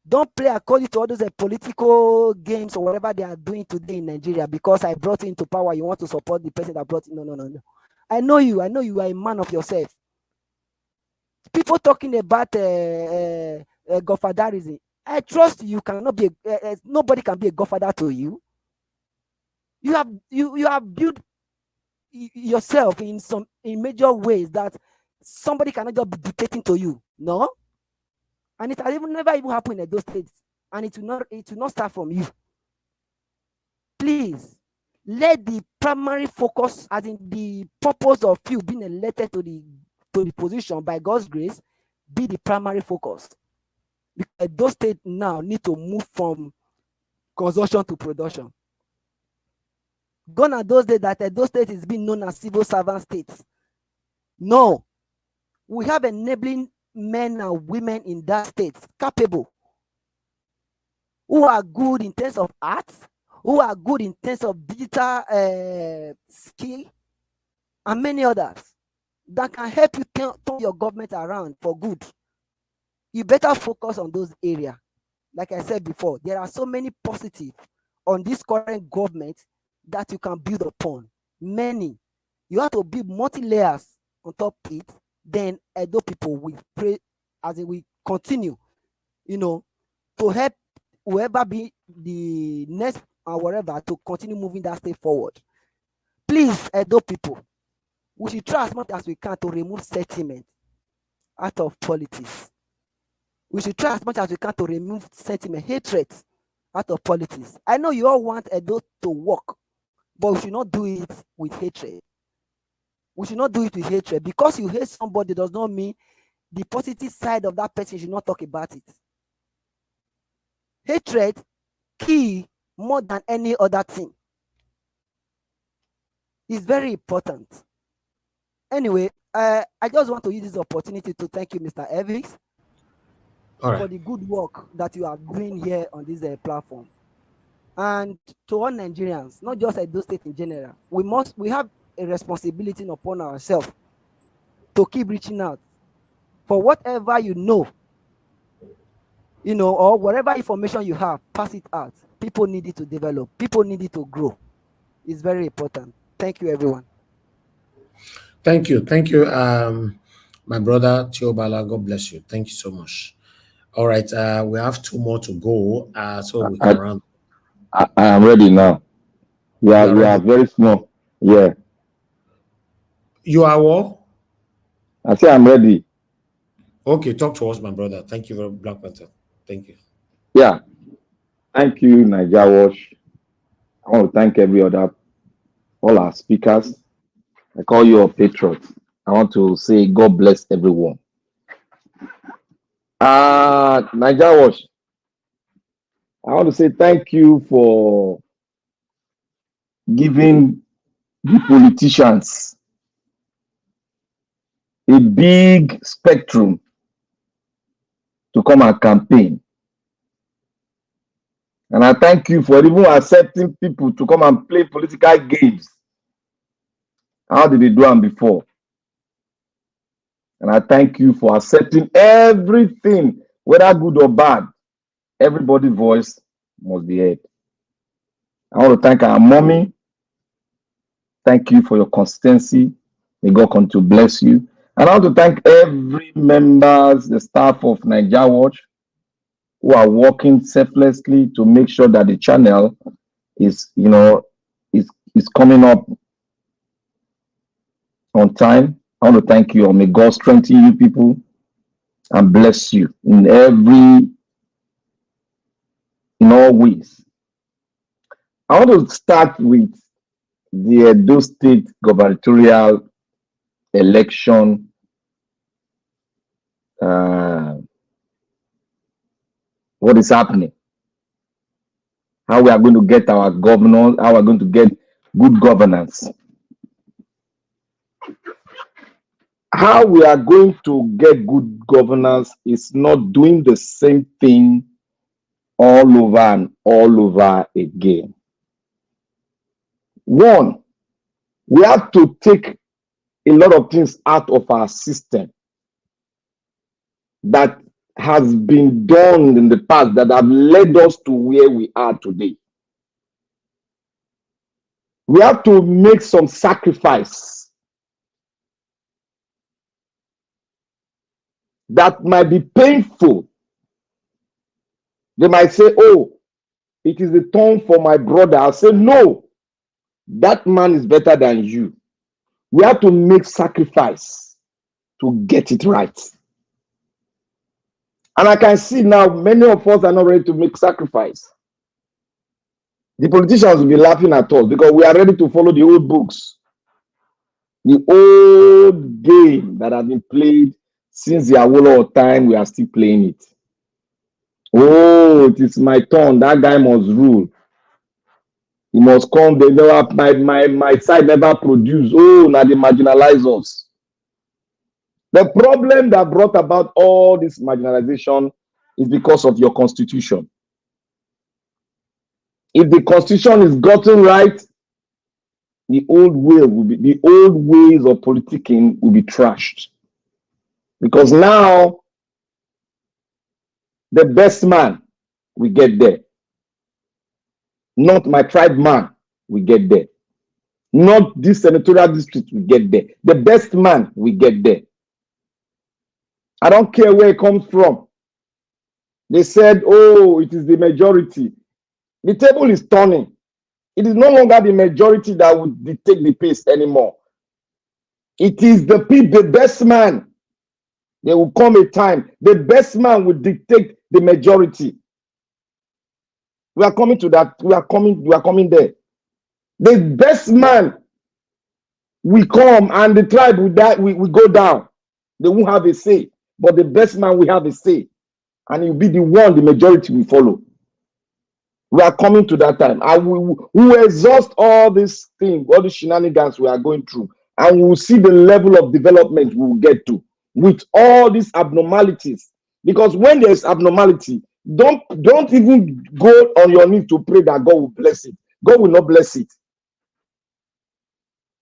Don't play according to all those political games or whatever they are doing today in Nigeria because I brought you into power. You want to support the person that brought you. No. I know you are a man of yourself. People talking about godfatherism. I trust you cannot be nobody can be a godfather to you. You have built yourself in major ways that somebody cannot just be dictating to you. No, and it has never even happened in those states, and it will not start from you. Please let the primary focus, as in the purpose of you being elected to the position by God's grace, be the primary focus. Because those states now need to move from consumption to production. Gone are those days that those states is being known as civil servant states. No, we have enabling men and women in that state, capable, who are good in terms of arts, who are good in terms of digital skill, and many others that can help you turn your government around for good. You better focus on those areas. Like I said before, there are so many positives on this current government that you can build upon. Many. You have to build multi-layers on top of it. Then Edo people will pray as we continue, to help whoever be the next or whatever to continue moving that state forward. Please, Edo people, we should try as much as we can to remove sentiment out of politics. We should try as much as we can to remove sentiment, hatred out of politics. I know you all want Edo to work, but we should not do it with hatred. We should not do it with hatred. Because you hate somebody does not mean the positive side of that person should not talk about it. Hatred key more than any other thing. It's very important. Anyway, I just want to use this opportunity to thank you, Mr. Evans, for the good work that you are doing here on this platform. And to all Nigerians, not just Edo State in general, we have a responsibility upon ourselves to keep reaching out for whatever you know, or whatever information you have, pass it out. People need it to develop. People need it to grow. It's very important. Thank you, everyone. Thank you. My brother Teobala. God bless you. Thank you so much. All right, we have 2 more to go, so we can run. I am ready now. You are very small. Yeah. You are what? I say I'm ready. Okay, talk to us, my brother. Thank you very much, Black Panther. Thank you. Yeah. Thank you, Niger Watch. I want to thank all our speakers. I call you a patriot. I want to say God bless everyone. Niger Watch. I want to say thank you for giving the politicians a big spectrum to come and campaign. And I thank you for even accepting people to come and play political games. How did they do them before? And I thank you for accepting everything, whether good or bad. Everybody's voice must be heard. I want to thank our mommy. Thank you for your consistency. May God continue to bless you. And I want to thank every members, the staff of Niger Watch, who are working selflessly to make sure that the channel is coming up on time. I want to thank you. May God strengthen you people and bless you in all ways. I want to start with the Edo State gubernatorial election. What is happening? How we are going to get our governors, how we are going to get good governance. How we are going to get good governance is not doing the same thing all over and all over again. One, we have to take a lot of things out of our system that has been done in the past that have led us to where we are today. We have to make some sacrifice that might be painful. They might say, oh, it is the turn for my brother. I'll say, no, that man is better than you. We have to make sacrifice to get it right. And I can see now many of us are not ready to make sacrifice. The politicians will be laughing at us because we are ready to follow the old books. The old game that has been played since the Awolowo time, we are still playing it. Oh, it is my turn. That guy must rule. He must come. They never, my side never produce. Oh, now they marginalize us. The problem that brought about all this marginalization is because of your constitution. If the constitution is gotten right, the old ways of politicking will be trashed. Because now the best man will get there. Not my tribe man will get there. Not this senatorial district will get there. The best man will get there. I don't care where it comes from. They said, oh, it is the majority. The table is turning. It is no longer the majority that will dictate the pace anymore. It is the best man. There will come a time, the best man will dictate the majority. We are coming to that. We are coming there. The best man will come and the tribe will die, we go down. They won't have a say. But the best man will have a say. And it will be the one the majority will follow. We are coming to that time. And we will exhaust all these things, all the shenanigans we are going through. And we will see the level of development we will get to with all these abnormalities. Because when there's abnormality, don't even go on your knees to pray that God will bless it. God will not bless it.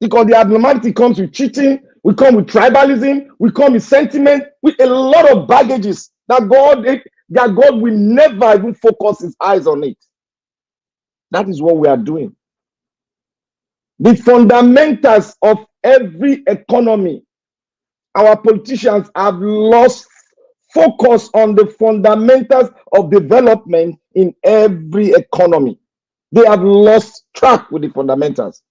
Because the abnormality comes with cheating, we come with tribalism, we come with sentiment, with a lot of baggages that God will never even focus his eyes on it. That is what we are doing. The fundamentals of every economy, our politicians have lost focus on the fundamentals of development in every economy. They have lost track with the fundamentals.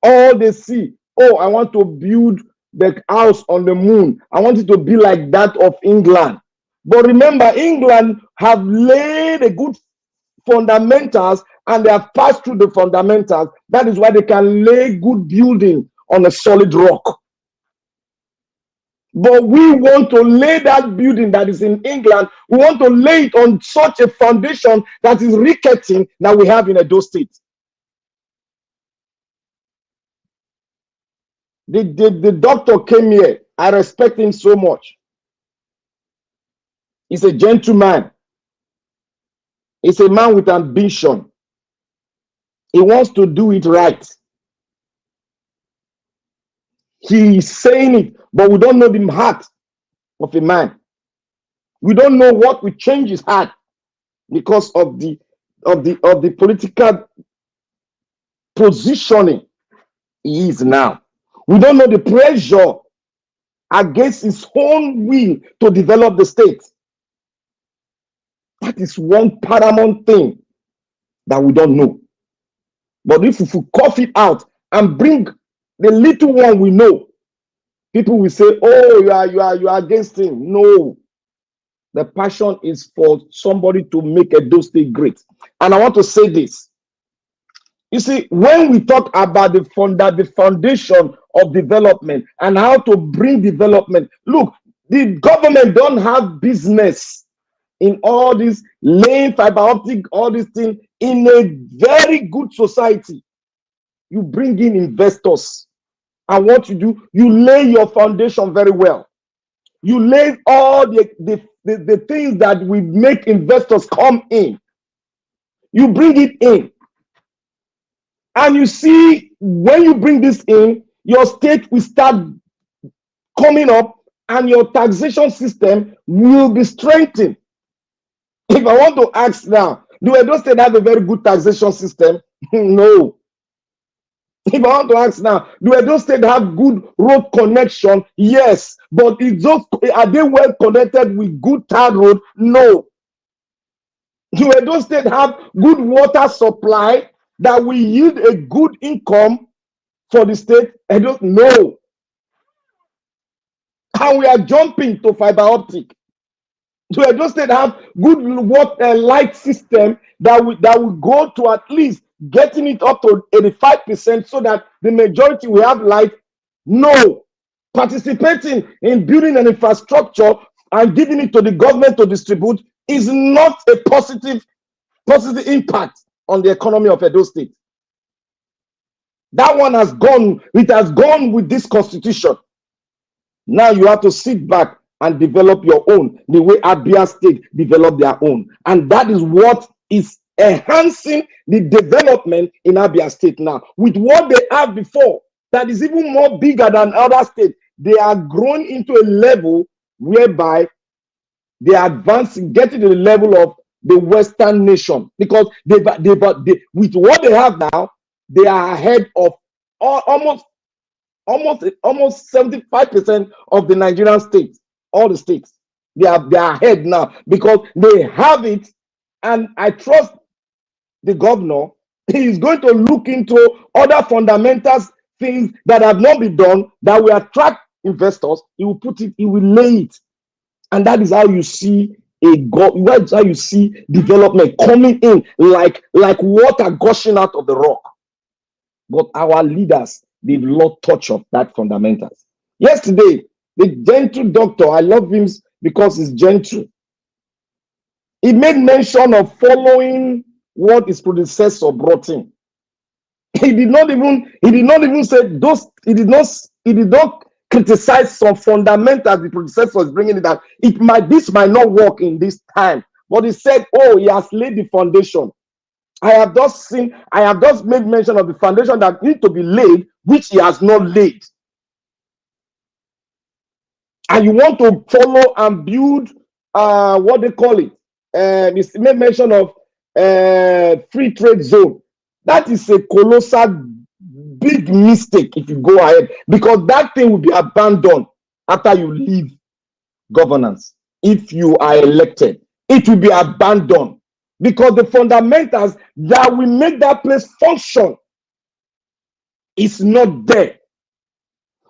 All they see, oh, I want to build the house on the moon. I want it to be like that of England. But remember, England have laid a good fundamentals and they have passed through the fundamentals. That is why they can lay good building on a solid rock. But we want to lay that building that is in England, we want to lay it on such a foundation that is rickety that we have in Edo State. The doctor came here. I respect him so much. He's a gentleman. He's a man with ambition. He wants to do it right. He is saying it, but we don't know the heart of a man. We don't know what will change his heart because of the political positioning he is now. We don't know the pressure against his own will to develop the state. That is one paramount thing that we don't know. But if we cough it out and bring the little one we know, people will say, oh, you are against him. No. The passion is for somebody to make Edo State great. And I want to say this. You see, when we talk about the foundation of development and how to bring development, look, the government don't have business in all this laying fiber optic, all these things in a very good society. You bring in investors. And what you do, you lay your foundation very well. You lay all the things that will make investors come in. You bring it in. And you see, when you bring this in, your state will start coming up and your taxation system will be strengthened. If I want to ask now, do Edo State have a very good taxation system? No. If I want to ask now, do Edo State have good road connection? Yes. But are they well connected with good tar road? No. Do Edo State have good water supply that will yield a good income for the state? I don't know. And we are jumping to fiber optic. Do Edo State have good water light system that will go to at least getting it up to 85% so that the majority will have light? No. Participating in building an infrastructure and giving it to the government to distribute is not a positive impact on the economy of Edo State. That one has gone, it has gone with this constitution. Now you have to sit back and develop your own, the way Abia State developed their own. And that is what is enhancing the development in Abia State now. With what they have before, that is even more bigger than other states. They are growing into a level whereby they are advancing, getting to the level of the Western nation, because with what they have now, they are ahead of almost 75% of the Nigerian states, all the states. They are ahead now because they have it, and I trust the governor. He is going to look into other fundamentals, things that have not been done that will attract investors. He will put it, he will lay it, and that is how you see That's how you see development coming in like water gushing out of the rock. But our leaders, they've lost touch of that fundamentals. Yesterday, the gentle doctor, I love him because he's gentle. He made mention of following what his predecessor brought in. He did not even say those. He did not criticize some fundamentals the predecessor is bringing in, that this might not work in this time. But he said, oh, he has laid the foundation. I have just made mention of the foundation that need to be laid, which he has not laid. And you want to follow and build what they call it. He made mention of free trade zone. That is a colossal big mistake if you go ahead, because that thing will be abandoned after you leave governance. If you are elected, it will be abandoned because the fundamentals that will make that place function is not there.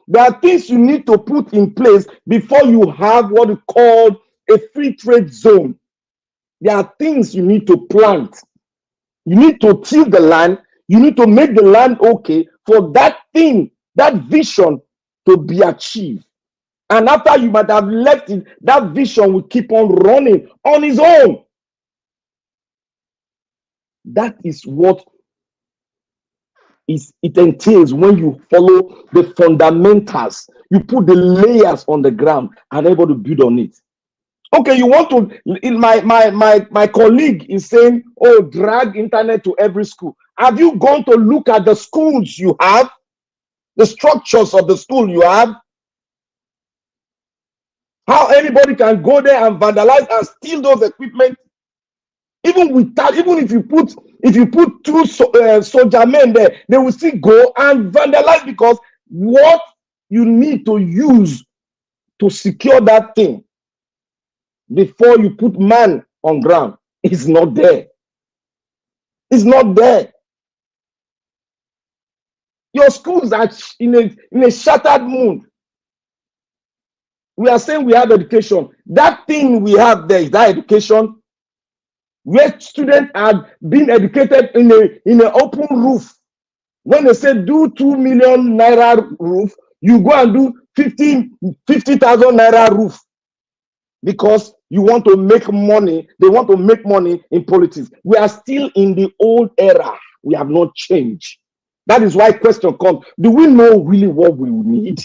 There are things you need to put in place before you have what is called a free trade zone. There are things you need to plant. You need to till the land. You need to make the land okay for that thing, that vision to be achieved. And after you might have left it, that vision will keep on running on its own. That is what it entails when you follow the fundamentals. You put the layers on the ground and able to build on it. Okay, you want to, my colleague is saying, oh, drag internet to every school. Have you gone to look at the schools you have, the structures of the school you have? How anybody can go there and vandalize and steal those equipment? Even if you put two soldier men there, they will still go and vandalize, because what you need to use to secure that thing before you put man on ground is not there. It's not there. Your schools are in a shattered mood. We are saying we have education. That thing we have there is that education where students are being educated in an open roof. When they say do 2 million naira roof, you go and do 50,000 naira roof, because you want to make money. They want to make money in politics. We are still in the old era. We have not changed. That is why question comes, do we know really what we need?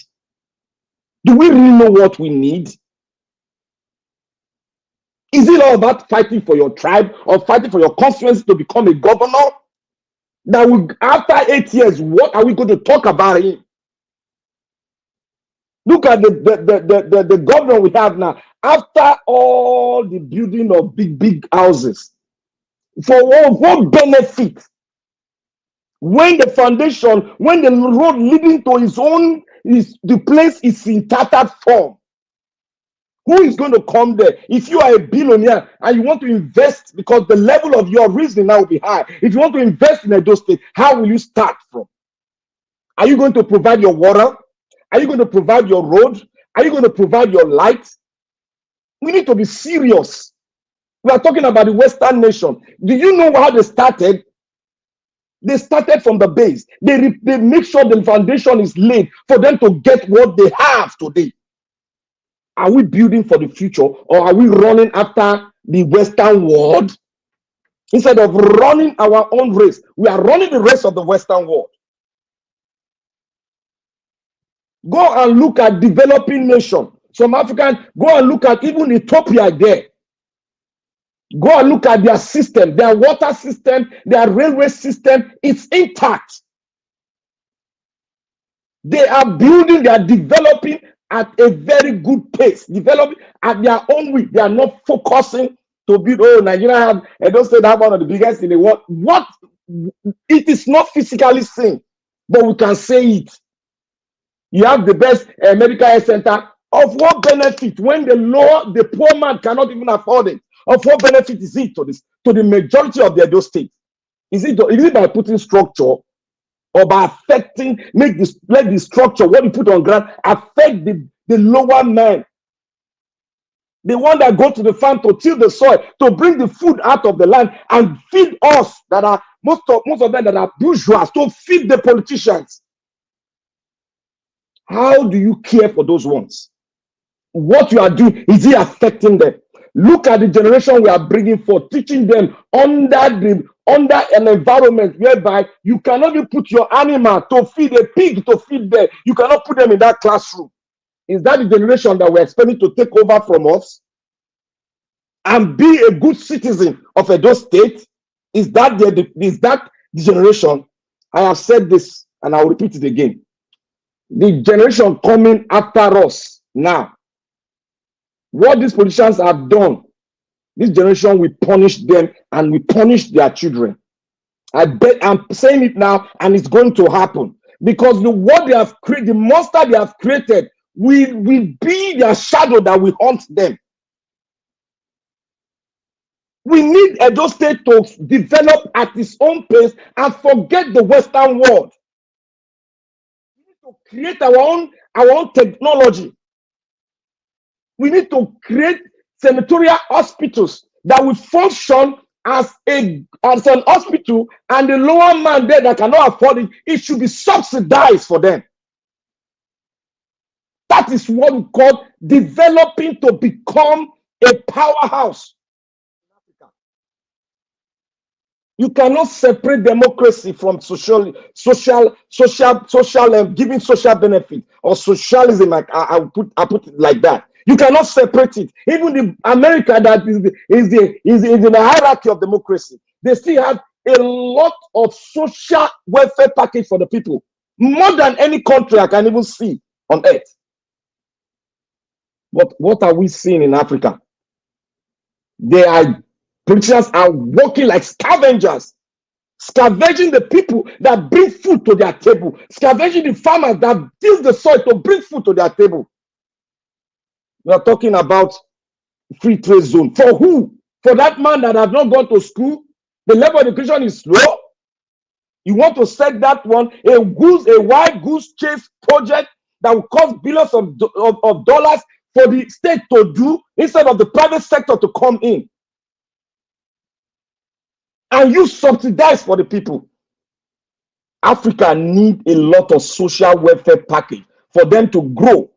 Do we really know what we need? Is it all about fighting for your tribe or fighting for your constituency to become a governor? That after 8 years, what are we going to talk about him? Look at the governor we have now. After all the building of big houses, for what benefit? When the foundation, when the road leading to the place is in tattered form, who is going to come there? If you are a billionaire and you want to invest, because the level of your reasoning now will be high. If you want to invest in Edo State, how will you start from? Are you going to provide your water? Are you going to provide your road? Are you going to provide your light? We need to be serious. We are talking about the Western nation. Do you know how they started? They started from the base. They make sure the foundation is laid for them to get what they have today. Are we building for the future, or are we running after the Western world? Instead of running our own race, we are running the race of the Western world. Go and look at developing nations. Some African, go and look at even Ethiopia there. Go and look at their system, their water system, their railway system. It's intact. They are building, they are developing at a very good pace, developing at their own way. They are not focusing to build, oh, Nigeria don't say that one of the biggest in the world. What? It is not physically seen, but we can say it. You have the best medical health center. Of what benefit when the poor man cannot even afford it? Of what benefit is it to the majority of the Edo State? Is it by putting structure, or by affecting, let the structure, what you put on ground, affect the lower man? The one that go to the farm to till the soil, to bring the food out of the land and feed us that are most of them that are bourgeois, to feed the politicians. How do you care for those ones? What you are doing, is it affecting them? Look at the generation we are bringing forth, teaching them under an environment whereby you cannot even put your animal to feed a pig to feed them. You cannot put them in that classroom. Is that the generation that we're expecting to take over from us and be a good citizen of Edo State? Is that the generation? I have said this and I'll repeat it again. The generation coming after us now, what these politicians have done, this generation will punish them and will punish their children. I bet I'm saying it now, and it's going to happen because what they have created, the monster they have created, will be their shadow that will haunt them. We need Edo State to develop at its own pace and forget the Western world. We need to create our own technology. We need to create senatorial hospitals that will function as an hospital, and the lower man there that cannot afford it, it should be subsidized for them. That is what we call developing to become a powerhouse. You cannot separate democracy from social giving social benefit or socialism. I put it like that. You cannot separate it. Even the America that is in the hierarchy of democracy, they still have a lot of social welfare package for the people, more than any country I can even see on earth. But what are we seeing in Africa? Politicians are working like scavengers, scavenging the people that bring food to their table, scavenging the farmers that till the soil to bring food to their table. We are talking about free trade zone. For who? For that man that has not gone to school? The level of education is low. You want to set that one, a wild goose chase project that will cost billions of dollars for the state to do instead of the private sector to come in. And you subsidize for the people. Africa need a lot of social welfare package for them to grow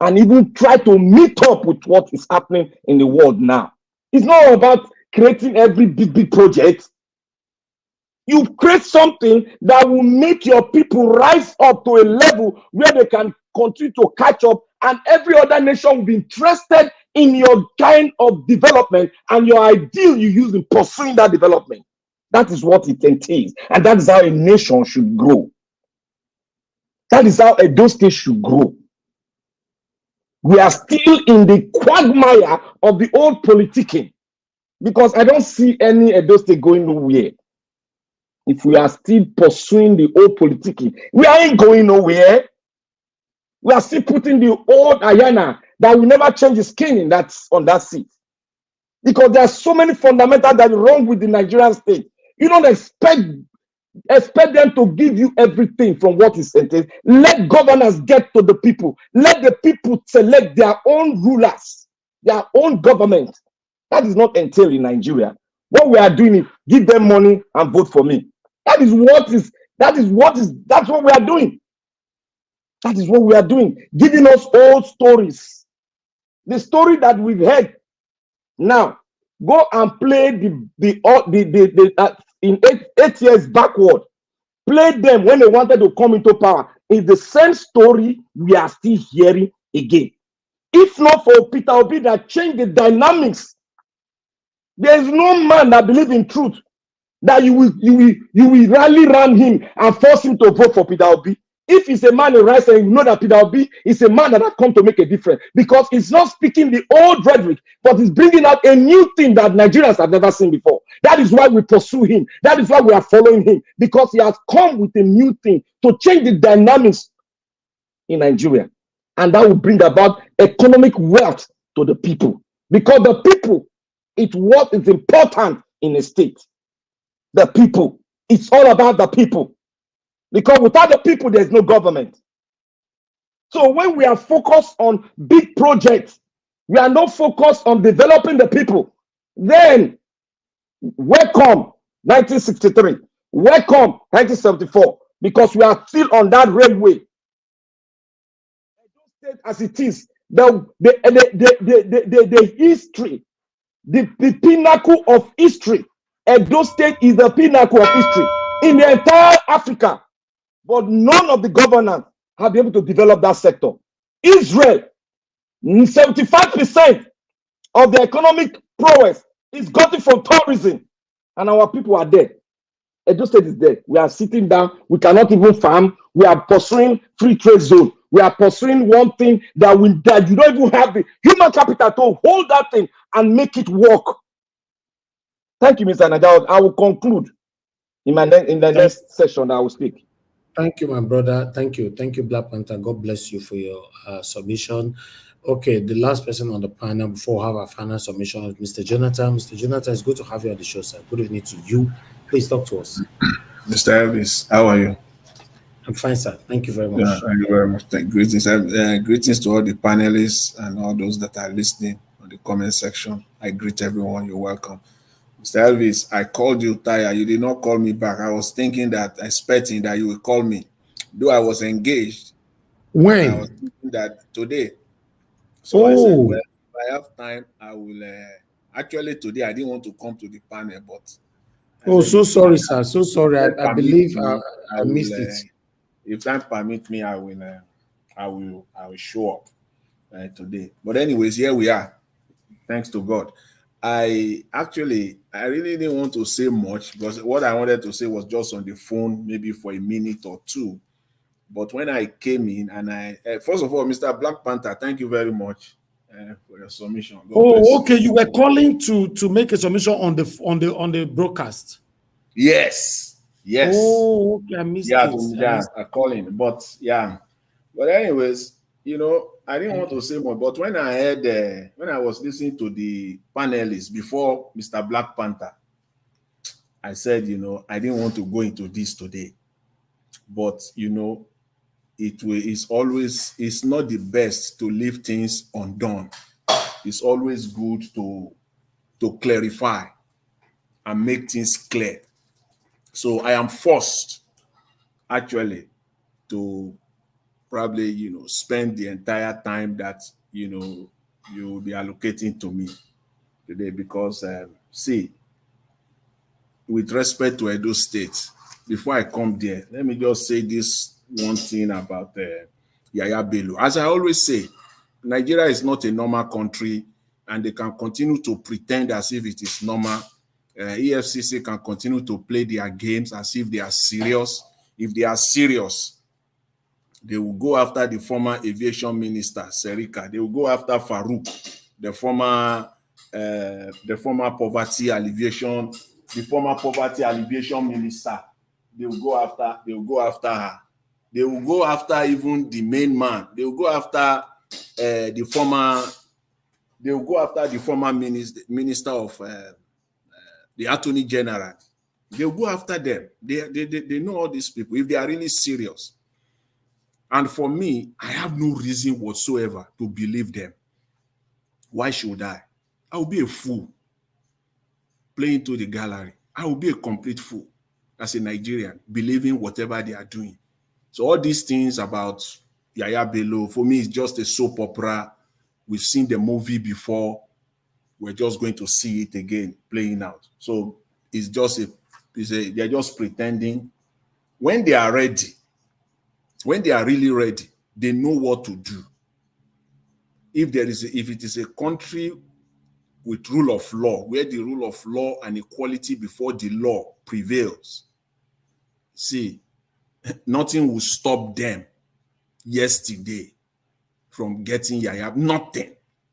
and even try to meet up with what is happening in the world now. It's not about creating every big project. You create something that will make your people rise up to a level where they can continue to catch up, and every other nation will be interested in your kind of development and your ideal you use in pursuing that development. That is what it entails, and that is how a nation should grow. That is how Edo State should grow. We are still in the quagmire of the old politicking, because I don't see any Edo State going nowhere. If we are still pursuing the old politicking, we ain't going nowhere. We are still putting the old Ayana that will never change his skin on that seat. Because there are so many fundamentals that are wrong with the Nigerian state. You don't expect them to give you everything from what is entailed. Let governors get to the people. Let the people select their own rulers, their own government. That is not entailed in Nigeria. What we are doing is give them money and vote for me. That's what we are doing. That is what we are doing. Giving us old stories. The story that we've heard. Now, go and play in 8 years backward. Play them when they wanted to come into power. It's the same story we are still hearing again. If not for Peter Obi that changed the dynamics, there is no man that believes in truth that you will rally around him and force him to vote for Peter Obi. If he's a man in rights, and you know that Peter Obi is a man that has come to make a difference, because he's not speaking the old rhetoric, but he's bringing out a new thing that Nigerians have never seen before. That is why we pursue him. That is why we are following him, because he has come with a new thing to change the dynamics in Nigeria. And that will bring about economic wealth to the people, because the people is what is important in a state. The people. It's all about the people. Because without the people, there's no government. So when we are focused on big projects, We are not focused on developing the people. Then, welcome 1963. Welcome 1974. Because we are still on that railway. As it is, the history, the pinnacle of history. Edo State is the pinnacle of history in the entire Africa. But none of the governors have been able to develop that sector. Israel, 75% of the economic prowess is gotten from tourism, and our people are dead. Edo State is dead. We are sitting down. We cannot even farm. We are pursuing free trade zone. We are pursuing one thing that you don't even have the human capital to hold that thing and make it work. Thank you, Mr. Nadal. I will conclude in the next session that I will speak. Thank you, my brother. Thank you. Thank you, Black Panther. God bless you for your submission. Okay, the last person on the panel before we have our final submission is Mr. Jonathan. Mr. Jonathan, it's good to have you on the show, sir. Good evening to you. Please talk to us. Mr. Elvis, how are you? I'm fine, sir. Thank you very much. Yeah, thank you very much. Greetings. Greetings to all the panelists and all those that are listening on the comment section. I greet everyone. You're welcome. Mr. Elvis, I called you tired. You did not call me back. I was thinking that, expecting that you would call me. Though I was engaged. When? I was thinking that today. So I said, well, if I have time, I will. Actually, today I didn't want to come to the panel, but. So sorry, sir. So sorry. I believe I missed it. If time permit me, I will show up today. But anyways, here we are. Thanks to God. I really didn't want to say much because what I wanted to say was just on the phone, maybe for a minute or two. But when I came in and first of all, Mr. Black Panther, thank you very much for your submission. God okay. You were calling to make a submission on the broadcast. Yes. Oh, okay. I missed it. Yeah, I'm calling. But yeah. But anyways, I didn't want to say more. But when I heard, when I was listening to the panelists before Mr. Black Panther, I said, I didn't want to go into this today. But, it's not the best to leave things undone. It's always good to clarify and make things clear. So I am forced, actually, to probably, spend the entire time that, you will be allocating to me today because, see, with respect to Edo State, before I come there, let me just say this one thing about Yahaya Bello. As I always say, Nigeria is not a normal country and they can continue to pretend as if it is normal. EFCC can continue to play their games as if they are serious. If they are serious, they will go after the former aviation minister, Serika. They will go after Farouk, the former poverty alleviation minister. They will go after her. They will go after even the main man. They will go after the former minister of the Attorney General. They will go after them. They know all these people if they are really serious. And for me, I have no reason whatsoever to believe them. Why should I? I will be a fool playing to the gallery. I will be a complete fool as a Nigerian, believing whatever they are doing. So all these things about Yahaya Bello, for me, it's just a soap opera. We've seen the movie before. We're just going to see it again playing out. So it's just they're just pretending. When they are ready, when they are really ready, they know what to do. If it is a country with rule of law, where the rule of law and equality before the law prevails, see, nothing will stop them yesterday from getting Yahaya.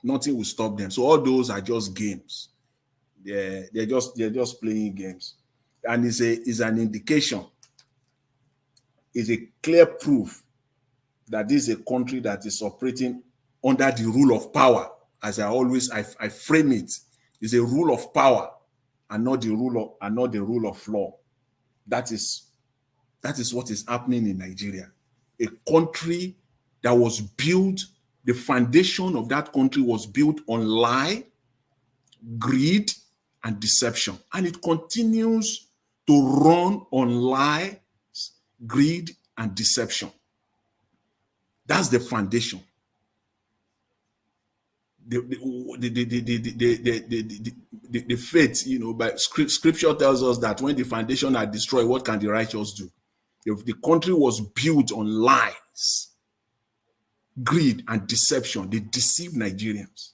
Nothing will stop them. So all those are just games. They're just playing games, and it's an indication. It's a clear proof that this is a country that is operating under the rule of power. As I frame it, is a rule of power and not the rule of law. That is what is happening in Nigeria, a country that was built The foundation of that country was built on lie, greed, and deception. And it continues to run on lies, greed, and deception. That's the foundation. The faith, but scripture tells us that when the foundation are destroyed, what can the righteous do? If the country was built on lies, greed, and deception, they deceive Nigerians.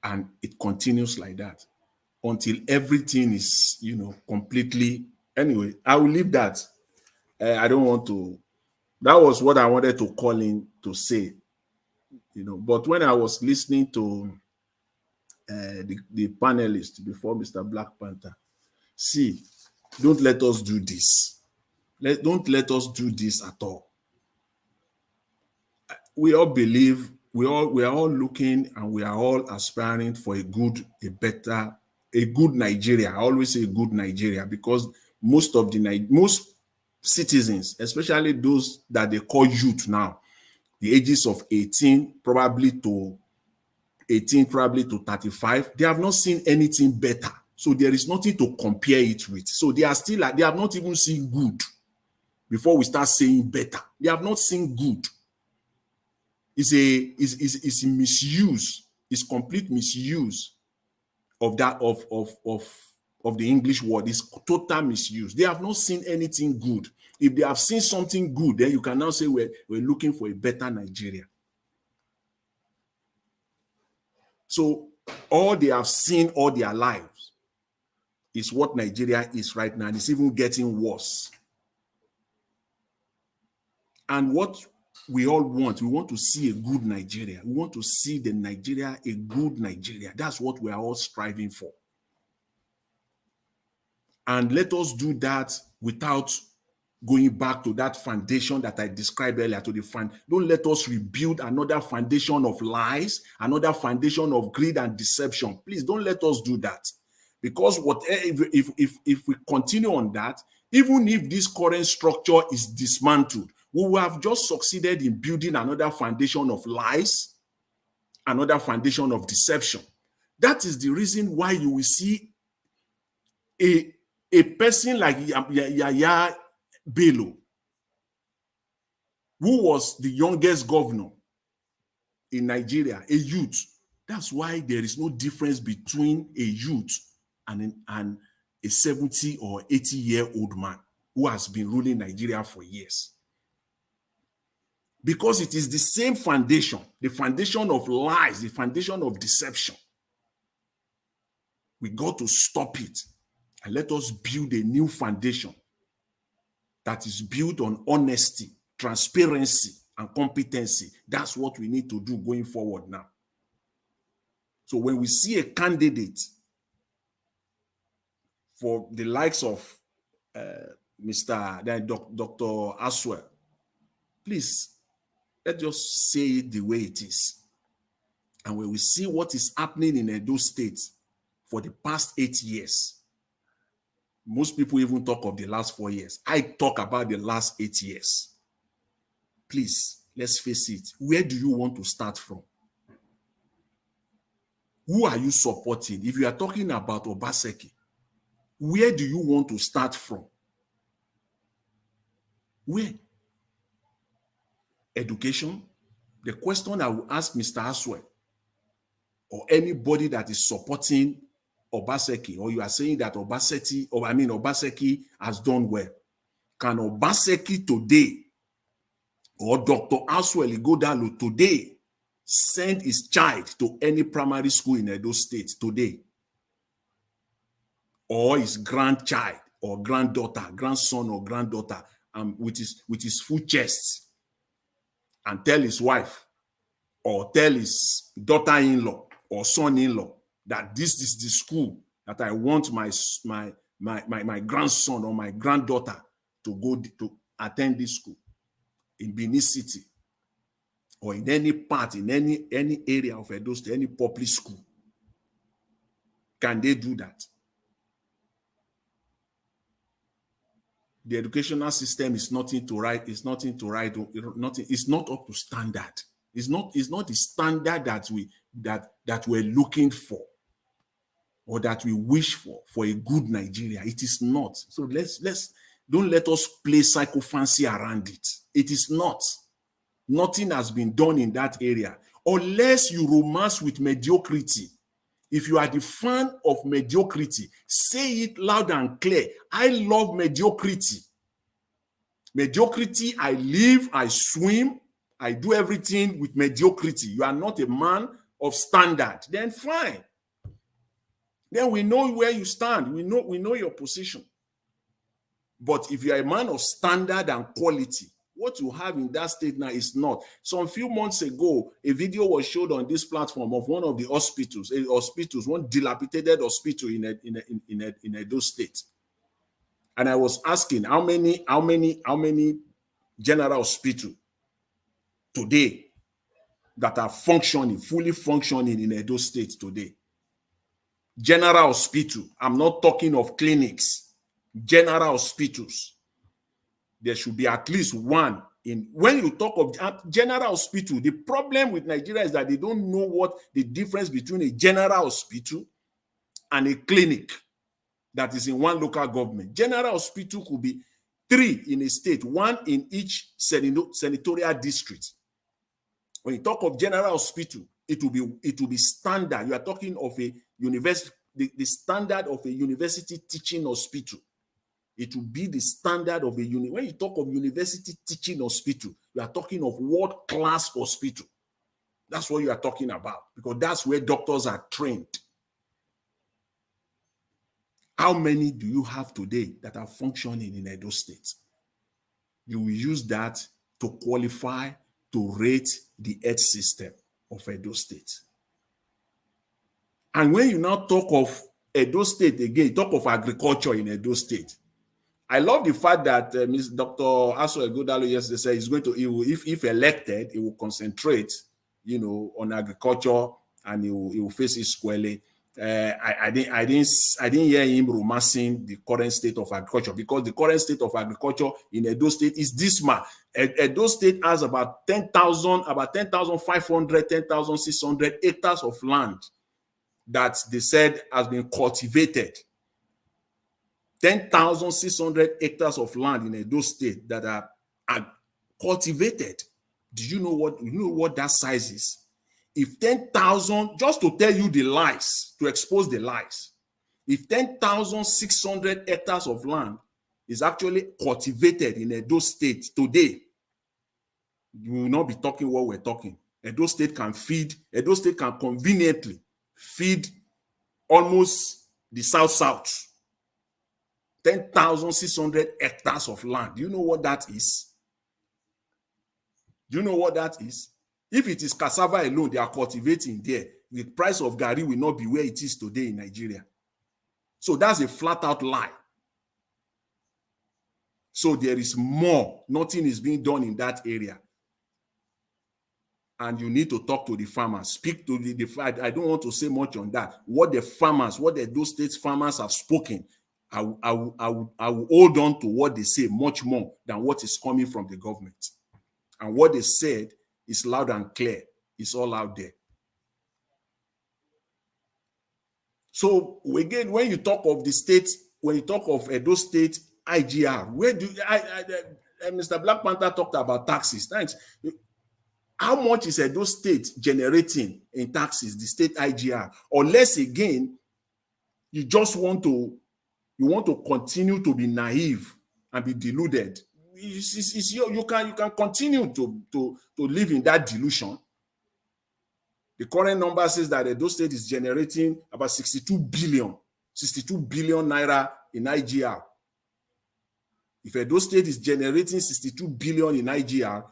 And it continues like that until everything is, completely. Anyway, I will leave that. I don't want to. That was what I wanted to call in to say, But when I was listening to the panelists before Mr. Black Panther, see, don't let us do this. Don't let us do this at all. We all believe, we are all looking, and we are all aspiring for a good Nigeria. I always say good Nigeria, because most citizens, especially those that they call youth now, the ages of 18 probably to 35, they have not seen anything better. So there is nothing to compare it with. So they have not even seen good before we start saying better. They have not seen good. It's a misuse. It's complete misuse of that of the English word. It's total misuse. They have not seen anything good. If they have seen something good, then you can now say we're looking for a better Nigeria. So all they have seen all their lives is what Nigeria is right now, and it's even getting worse. And what we all want, we want to see a good Nigeria. We want to see a good Nigeria. That's what we are all striving for. And let us do that without going back to that foundation that I described earlier. Don't let us rebuild another foundation of lies, another foundation of greed and deception. Please don't let us do that. Because if we continue on that, even if this current structure is dismantled, we will have just succeeded in building another foundation of lies, another foundation of deception. That is the reason why you will see a person like Yahaya Bello, who was the youngest governor in Nigeria, a youth. That's why there is no difference between a youth and a 70 or 80-year-old man who has been ruling Nigeria for years. Because it is the same foundation, the foundation of lies, the foundation of deception. We got to stop it and let us build a new foundation that is built on honesty, transparency, and competency. That's what we need to do going forward now. So when we see a candidate for the likes of Dr. Aswell, please, let's just say it the way it is. And when we see what is happening in Edo State for the past 8 years, most people even talk of the last 4 years. I talk about the last 8 years. Please, let's face it. Where do you want to start from? Who are you supporting? If you are talking about Obaseki, where do you want to start from? Where? Education? The question I will ask Mr. Aswell or anybody that is supporting Obaseki, or you are saying that Obaseki has done well. Can Obaseki today or Dr. Aswell Igodalo today send his child to any primary school in Edo State today? Or his grandchild or granddaughter, grandson or granddaughter, with his full chest, and tell his wife or tell his daughter-in-law or son-in-law that this is the school that I want my grandson or my granddaughter to go to attend this school in Benin City or in any part, in any area of Edo State, any public school? Can they do that? the educational system is nothing to write. It's nothing to write. Nothing. It's not up to standard. It's not the standard that we're looking for or that we wish for a good Nigeria. It is not. So don't let us play psychophancy around it. It is not. Nothing has been done in that area unless you romance with mediocrity. If you are the fan of mediocrity, say it loud and clear. I love mediocrity. Mediocrity, I live, I swim, I do everything with mediocrity. You are not a man of standard. Then fine. Then we know where you stand. We know your position. But if you are a man of standard and quality, what you have in that state now is not. Some few months ago, a video was showed on this platform of one of the hospitals, one dilapidated hospital in Edo State. And I was asking how many general hospitals today that are functioning, fully functioning in Edo State today. General hospital. I'm not talking of clinics. General hospitals. There should be at least one in. When you talk of general hospital, the problem with Nigeria is that they don't know what the difference between a general hospital and a clinic that is in one local government. General hospital could be 3 in a state, 1 in each senatorial district. When you talk of general hospital, it will be standard. You are talking of a university, the standard of a university teaching hospital. It will be the standard of a uni. When you talk of university teaching hospital, you are talking of world-class hospital. That's what you are talking about, because that's where doctors are trained. How many do you have today that are functioning in Edo State? You will use that to qualify to rate the health system of Edo State. And when you now talk of Edo State again, you talk of agriculture in Edo State. I love the fact that Dr. Aso Egodalo yesterday said he's going to, if elected, he will concentrate, on agriculture, and he will face it squarely. I didn't hear him romancing the current state of agriculture, because the current state of agriculture in Edo State is dismal. Edo State has about 10,500, 10,600 hectares of land that they said has been cultivated. 10,600 hectares of land in Edo State that are cultivated. Do you know what that size is? If 10,000, just to tell you the lies, to expose the lies, if 10,600 hectares of land is actually cultivated in Edo State today, you will not be talking what we're talking. Edo State can conveniently feed almost the South. 10,600 hectares of land. Do you know what that is? Do you know what that is? If it is cassava alone they are cultivating there, the price of garri will not be where it is today in Nigeria. So that's a flat out lie. So there is more. Nothing is being done in that area. And you need to talk to the farmers. Speak to the I don't want to say much on that. What the Edo State farmers have spoken, I will hold on to what they say much more than what is coming from the government. And what they said is loud and clear. It's all out there. So again, when you talk of the state, when you talk of Edo State IGR, where do Mr. Black Panther talked about taxes? Thanks. How much is Edo State generating in taxes, the state IGR? Unless again, you just want to continue to be naive and be deluded. You can continue to live in that delusion. The current number says that Edo State is generating about 62 billion naira in IGR. If Edo State is generating 62 billion in IGR,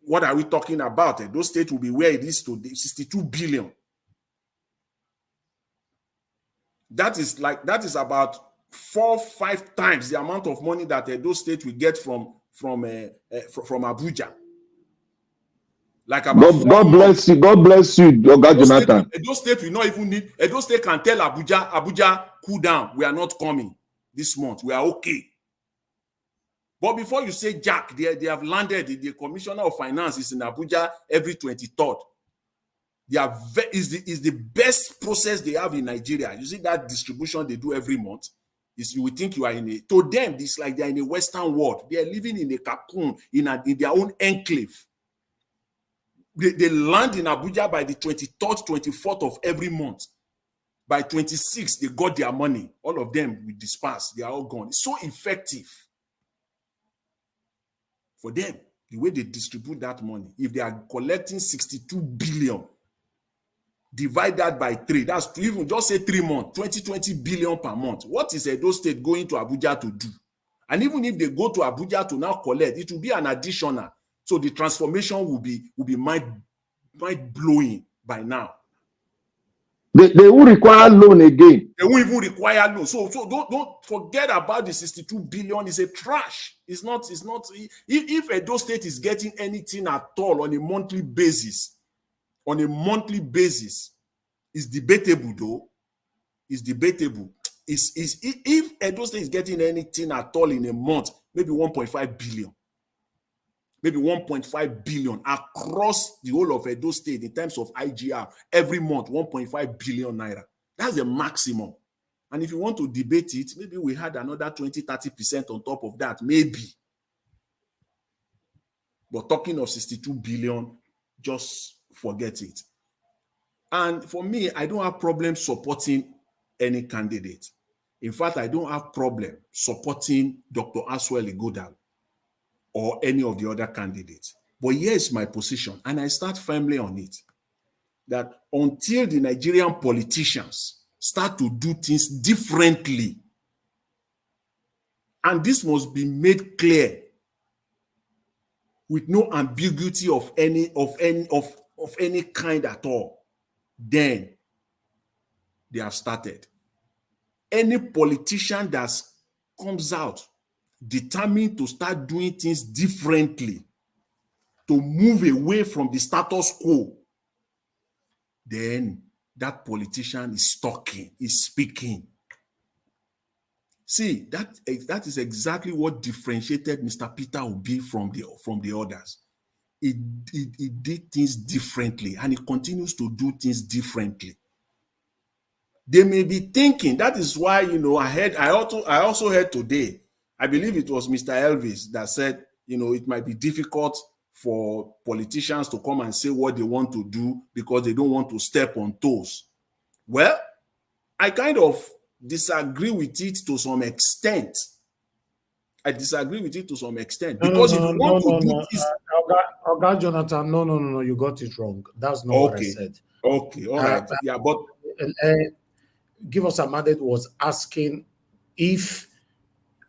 what are we talking about? Edo State will be where it is today, 62 billion. That is about 4-5 times the amount of money that Edo State will get from Abuja. Like about God bless you, Oga Jonathan. Edo State will not even need. Edo State can tell Abuja, cool down. We are not coming this month. We are okay. But before you say Jack, they have landed. The Commissioner of Finance is in Abuja every 23rd. Is the best process they have in Nigeria. You see that distribution they do every month. You would think you are to them, it's like they're in a Western world. They are living in a cocoon, in their own enclave. They land in Abuja by the 23rd, 24th of every month. By 26th, they got their money. All of them will disperse. They are all gone. It's so effective for them, the way they distribute that money. If they are collecting 62 billion, divide that by 3. That's to even just say 3 months, 20 billion per month. What is Edo State going to Abuja to do? And even if they go to Abuja to now collect, it will be an additional. So the transformation will be mind-blowing by now. They will require loan again. They won't even require loan. So don't forget about the 62 billion. It's a trash. It's not. If Edo State is getting anything at all on a monthly basis, it's debatable though. It's debatable. If Edo State is getting anything at all in a month, maybe 1.5 billion. Maybe 1.5 billion across the whole of Edo State in terms of IGR every month, 1.5 billion naira. That's the maximum. And if you want to debate it, maybe we had another 20-30% on top of that, maybe. But talking of 62 billion, just forget it. And for me, I don't have problem supporting any candidate. In fact, I don't have problem supporting Dr. Aswell Igodal or any of the other candidates. But here's my position, and I start firmly on it, that until the Nigerian politicians start to do things differently, and this must be made clear with no ambiguity of any kind at all, then they have started. Any politician that comes out determined to start doing things differently, to move away from the status quo, then that politician is talking, is speaking. See, that is exactly what differentiated Mr. Peter Obi from the others. He did things differently, and he continues to do things differently. They may be thinking, that is why, I also heard today, I believe it was Mr. Elvis that said, it might be difficult for politicians to come and say what they want to do because they don't want to step on toes. Well, I kind of disagree with it to some extent. Because if you want to do this... Oga Jonathan, no, you got it wrong. That's not what I said. Okay, all right. Yeah, but... Give us a mandate was asking if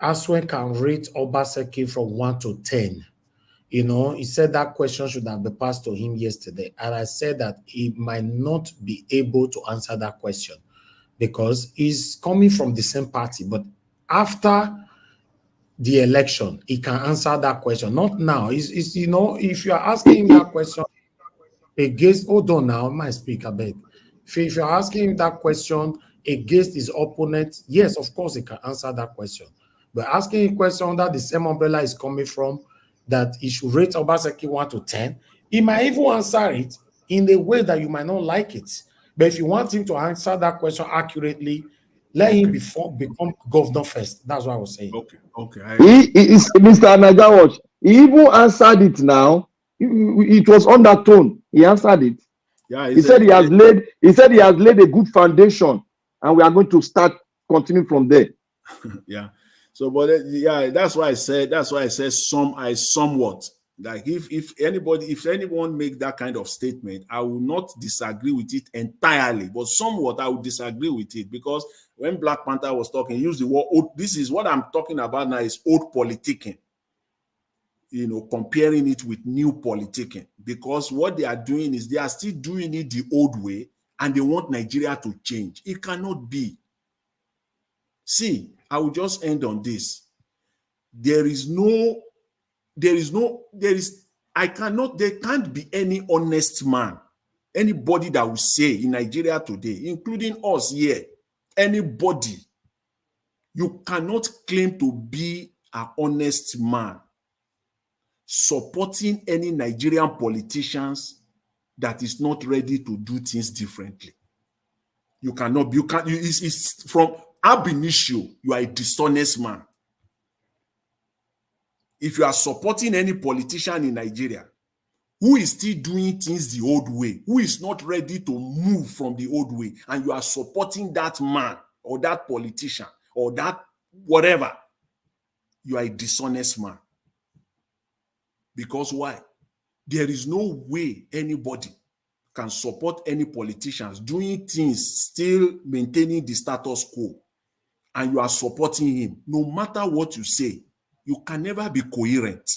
Aswen can rate Obaseki from 1 to 10. He said that question should have been passed to him yesterday. And I said that he might not be able to answer that question because he's coming from the same party. But after the election, he can answer that question. Not now. If you are asking him that question against, hold on now, I might speak a bit. If you're asking him that question against his opponent, yes, of course, he can answer that question. But asking a question that the same umbrella is coming from, that he should rate Obaseki 1 to 10, he might even answer it in a way that you might not like it. But if you want him to answer that question accurately, let him become governor first. That's what I was saying. Okay. Mr. Nagawatch, he even answered it now. It was on that tone. He answered it. Yeah, he said he has laid a good foundation, and we are going to start continuing from there. Yeah. So, but that's why I said somewhat. Like if anyone make that kind of statement, I will not disagree with it entirely, but somewhat I will disagree with it, because when Black Panther was talking, he used the word old. This is what I'm talking about now, is old politicking. Comparing it with new politicking, because what they are doing is they are still doing it the old way, and they want Nigeria to change. It cannot be. See, I will just end on this. There can't be any honest man, anybody that will say in Nigeria today, including us here, anybody, you cannot claim to be an honest man supporting any Nigerian politicians that is not ready to do things differently. You cannot, it's from ab initio, you are a dishonest man. If you are supporting any politician in Nigeria who is still doing things the old way, who is not ready to move from the old way, and you are supporting that man or that politician or that whatever, you are a dishonest man. Because why? There is no way anybody can support any politicians doing things, still maintaining the status quo, and you are supporting him. No matter what you say, you can never be coherent.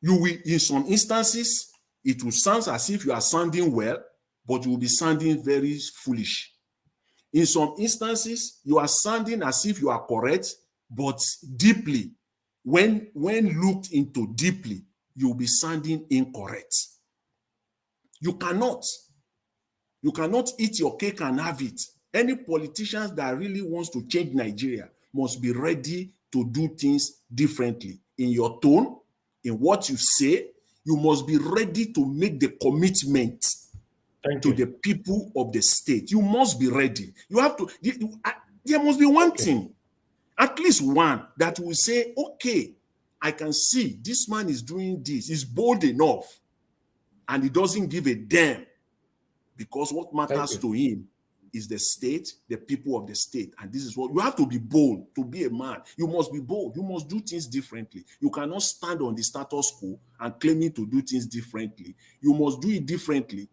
You will, in some instances, it will sound as if you are sounding well, but you will be sounding very foolish. In some instances, you are sounding as if you are correct, but deeply, when looked into deeply, you will be sounding incorrect. You cannot eat your cake and have it. Any politicians that really wants to change Nigeria must be ready to do things differently in your tone, in what you say. You must be ready to make the commitment to the people of the state. You must be ready. You have to, there must be one thing, at least one, that will say, okay, I can see this man is doing this, he's bold enough, and he doesn't give a damn, because what matters to him is the state, the people of the state. And this is what you have to be bold to be a man. You must be bold. You must do things differently. You cannot stand on the status quo and claiming to do things differently. You must do it differently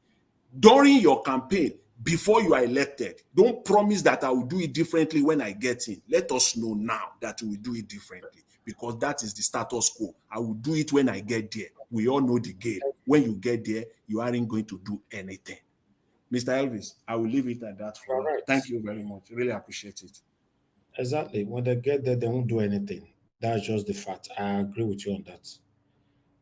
during your campaign, before you are elected. Don't promise that I will do it differently when I get in. Let us know now that we will do it differently, because that is the status quo. I will do it when I get there. We all know the game. When you get there, you aren't going to do anything. Mr. Elvis, I will leave it at that for now. Thank you very much. Really appreciate it. Exactly. When they get there, they won't do anything. That's just the fact. I agree with you on that.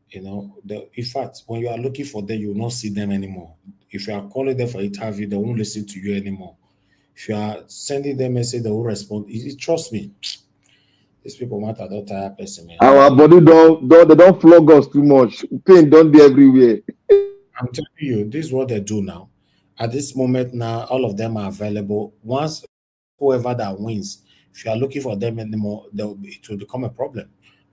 You know, in fact, when you are looking for them, you will not see them anymore. If you are calling them for interview, they won't listen to you anymore. If you are sending them a message, they will respond. Trust me, these people matter. Don't tire person, man. Our body don't flog us too much. Pain don't be everywhere. I'm telling you, this is what they do now. At this moment now, all of them are available. Once whoever that wins, if you are looking for them anymore, it will become a problem.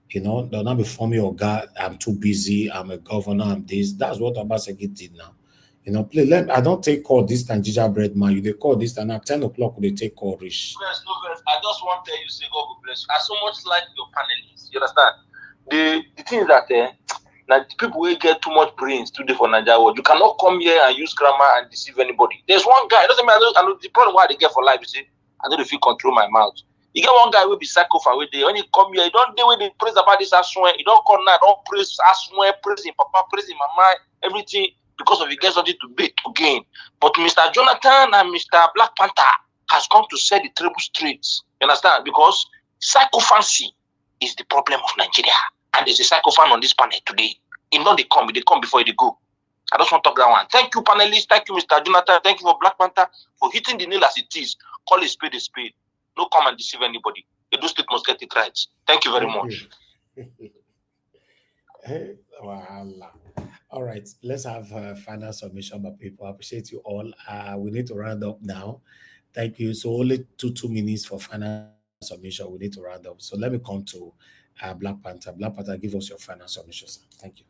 You know, they'll not be forming your guy. I'm too busy. I'm a governor. I'm this. That's what Obaseki did now. You know, please I don't take call this time, gingerbread man. You they call this time at 10 o'clock. They take call rich. I just want to tell you, say God will bless you. I so much like your panelists. You understand? The thing is that now people will get too much brains today for Nigeria world. You cannot come here and use grammar and deceive anybody. There's one guy. It doesn't mean I know the problem why they get for life. You see, I don't feel control my mouth. You get one guy will be psychophone with when he come here, you don't deal with the praise about this aswan. You don't come now, don't praise aswan, praise him, papa, praise him, mama, everything because of he gets something to gain. But Mr. Jonathan and Mr. Black Panther has come to set the table straight. You understand? Because psychophancy is the problem of Nigeria. And there's a psychophone on this panel today. If not, they come before they go. I just want to talk that one. Thank you, panelists. Thank you, Mr. Jonathan. Thank you for Black Panther for hitting the nail as it is. Call a spade a spade. No come and deceive anybody. The state must get it right. Thank you very much. Hey, voila. All right, let's have final submission, but people. I appreciate you all. We need to round up now. Thank you. So only two minutes for final submission. We need to round up. So let me come to Black Panther. Black Panther, give us your final submission, sir. Thank you.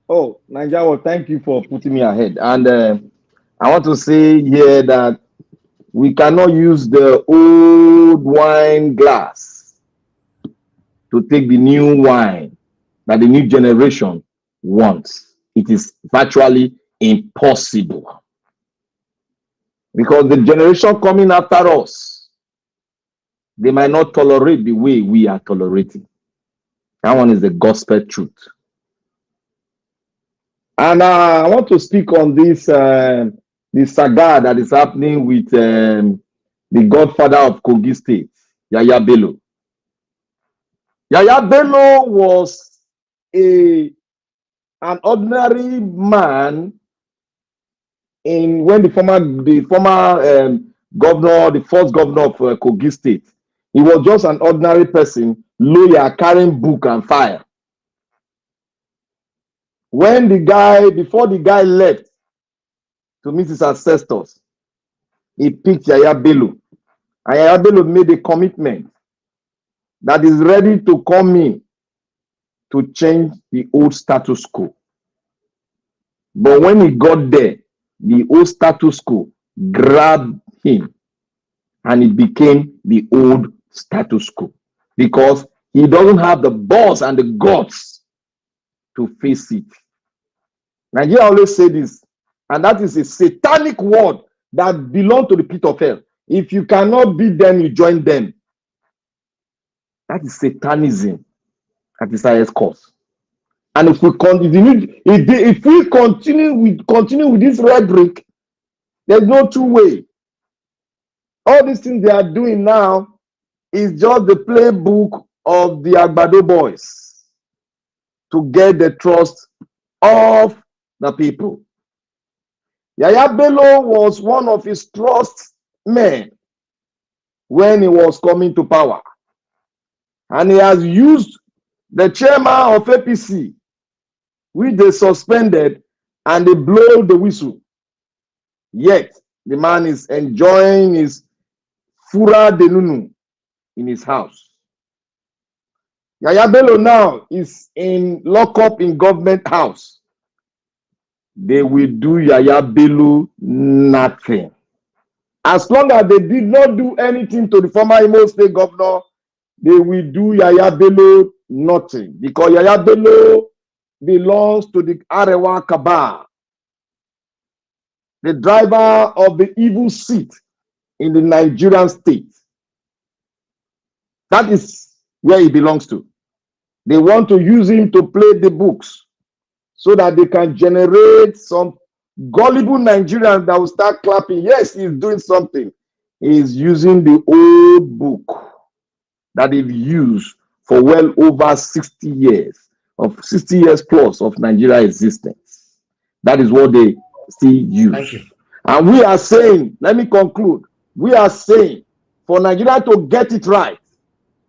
Oh, Nigeria, thank you for putting me ahead. And I want to say here that we cannot use the old wine glass to take the new wine that the new generation wants. It is virtually impossible. Because the generation coming after us, they might not tolerate the way we are tolerating. That one is the gospel truth. And I want to speak on this the saga that is happening with the godfather of Kogi State, Yahaya Bello. Yahaya Bello was an ordinary man when the former governor, the first governor of Kogi State. He was just an ordinary person lawyer carrying book and file. When the guy, before the guy left to meet his ancestors, he picked Yahaya Bello. And Yahaya Bello made a commitment that is ready to come in to change the old status quo. But when he got there, the old status quo grabbed him and it became the old status quo because he doesn't have the balls and the guts to face it. Nigeria always say this, and that is a satanic word that belongs to the pit of hell. If you cannot beat them, you join them. That is satanism at its highest cost. And if we continue with this rhetoric, there's no two way. All these things they are doing now is just the playbook of the Agbado boys to get the trust of the people. Yahaya Bello was one of his trust men when he was coming to power. And he has used the chairman of APC, which they suspended, and they blow the whistle. Yet, the man is enjoying his Fura Denunu in his house. Yahaya Bello now is in lockup in government house. They will do Yahaya Bello nothing. As long as they did not do anything to the former Imo State governor, they will do Yahaya Bello nothing. Because Yahaya Bello belongs to the Arewa Cabal, the driver of the evil seat in the Nigerian state. That is where he belongs to. They want to use him to play the books so that they can generate some gullible Nigerians that will start clapping. Yes, he's doing something. He's using the old book that they've used for well over 60 years, of 60 years plus of Nigeria existence. That is what they still use. Thank you. And we are saying, let me conclude, we are saying for Nigeria to get it right,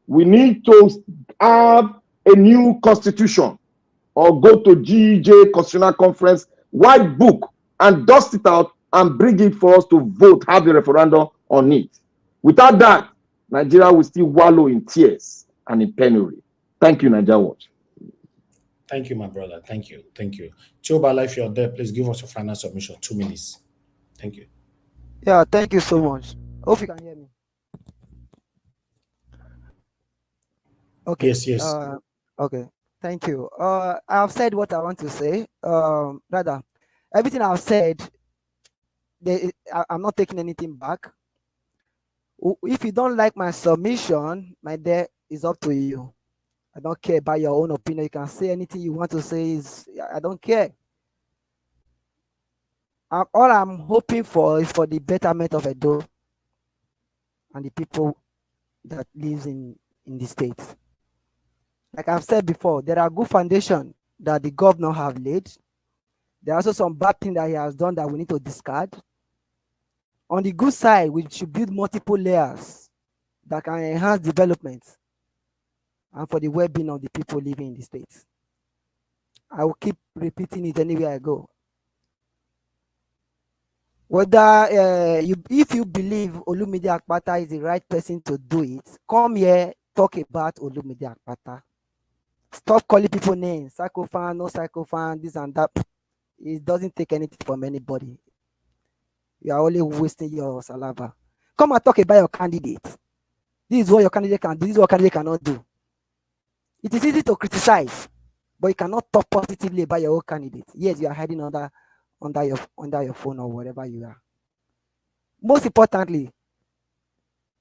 we need to have a new constitution or go to GEJ Constitutional Conference, white book, and dust it out and bring it for us to vote, have a referendum on it. Without that, Nigeria will still wallow in tears and in penury. Thank you, Nigeria Watch. Thank you, my brother. Thank you. Thank you. Tioba, if you're there, please give us your final submission. 2 minutes. Thank you. Yeah, thank you so much. Hope you can hear me. Okay. Yes. Okay. Thank you. I have said what I want to say. Rather, everything I've said, I'm not taking anything back. If you don't like my submission, my dear, is up to you. I don't care about your own opinion. You can say anything you want to say. I don't care. All I'm hoping for is for the betterment of Edo and the people that lives in the states. Like I've said before, there are good foundations that the governor have laid. There are also some bad things that he has done that we need to discard. On the good side, we should build multiple layers that can enhance development and for the well-being of the people living in the states. I will keep repeating it anywhere I go. Whether if you believe Olumide Akpata is the right person to do it, come here, talk about Olumide Akpata. Stop calling people names, psychophan, no psychophan, this and that. It doesn't take anything from anybody. You are only wasting your saliva. Come and talk about your candidate. This is what your candidate can do. This is what candidate cannot do. It is easy to criticize, but you cannot talk positively about your own candidate. Yes, you are hiding under your phone or whatever you are. Most importantly,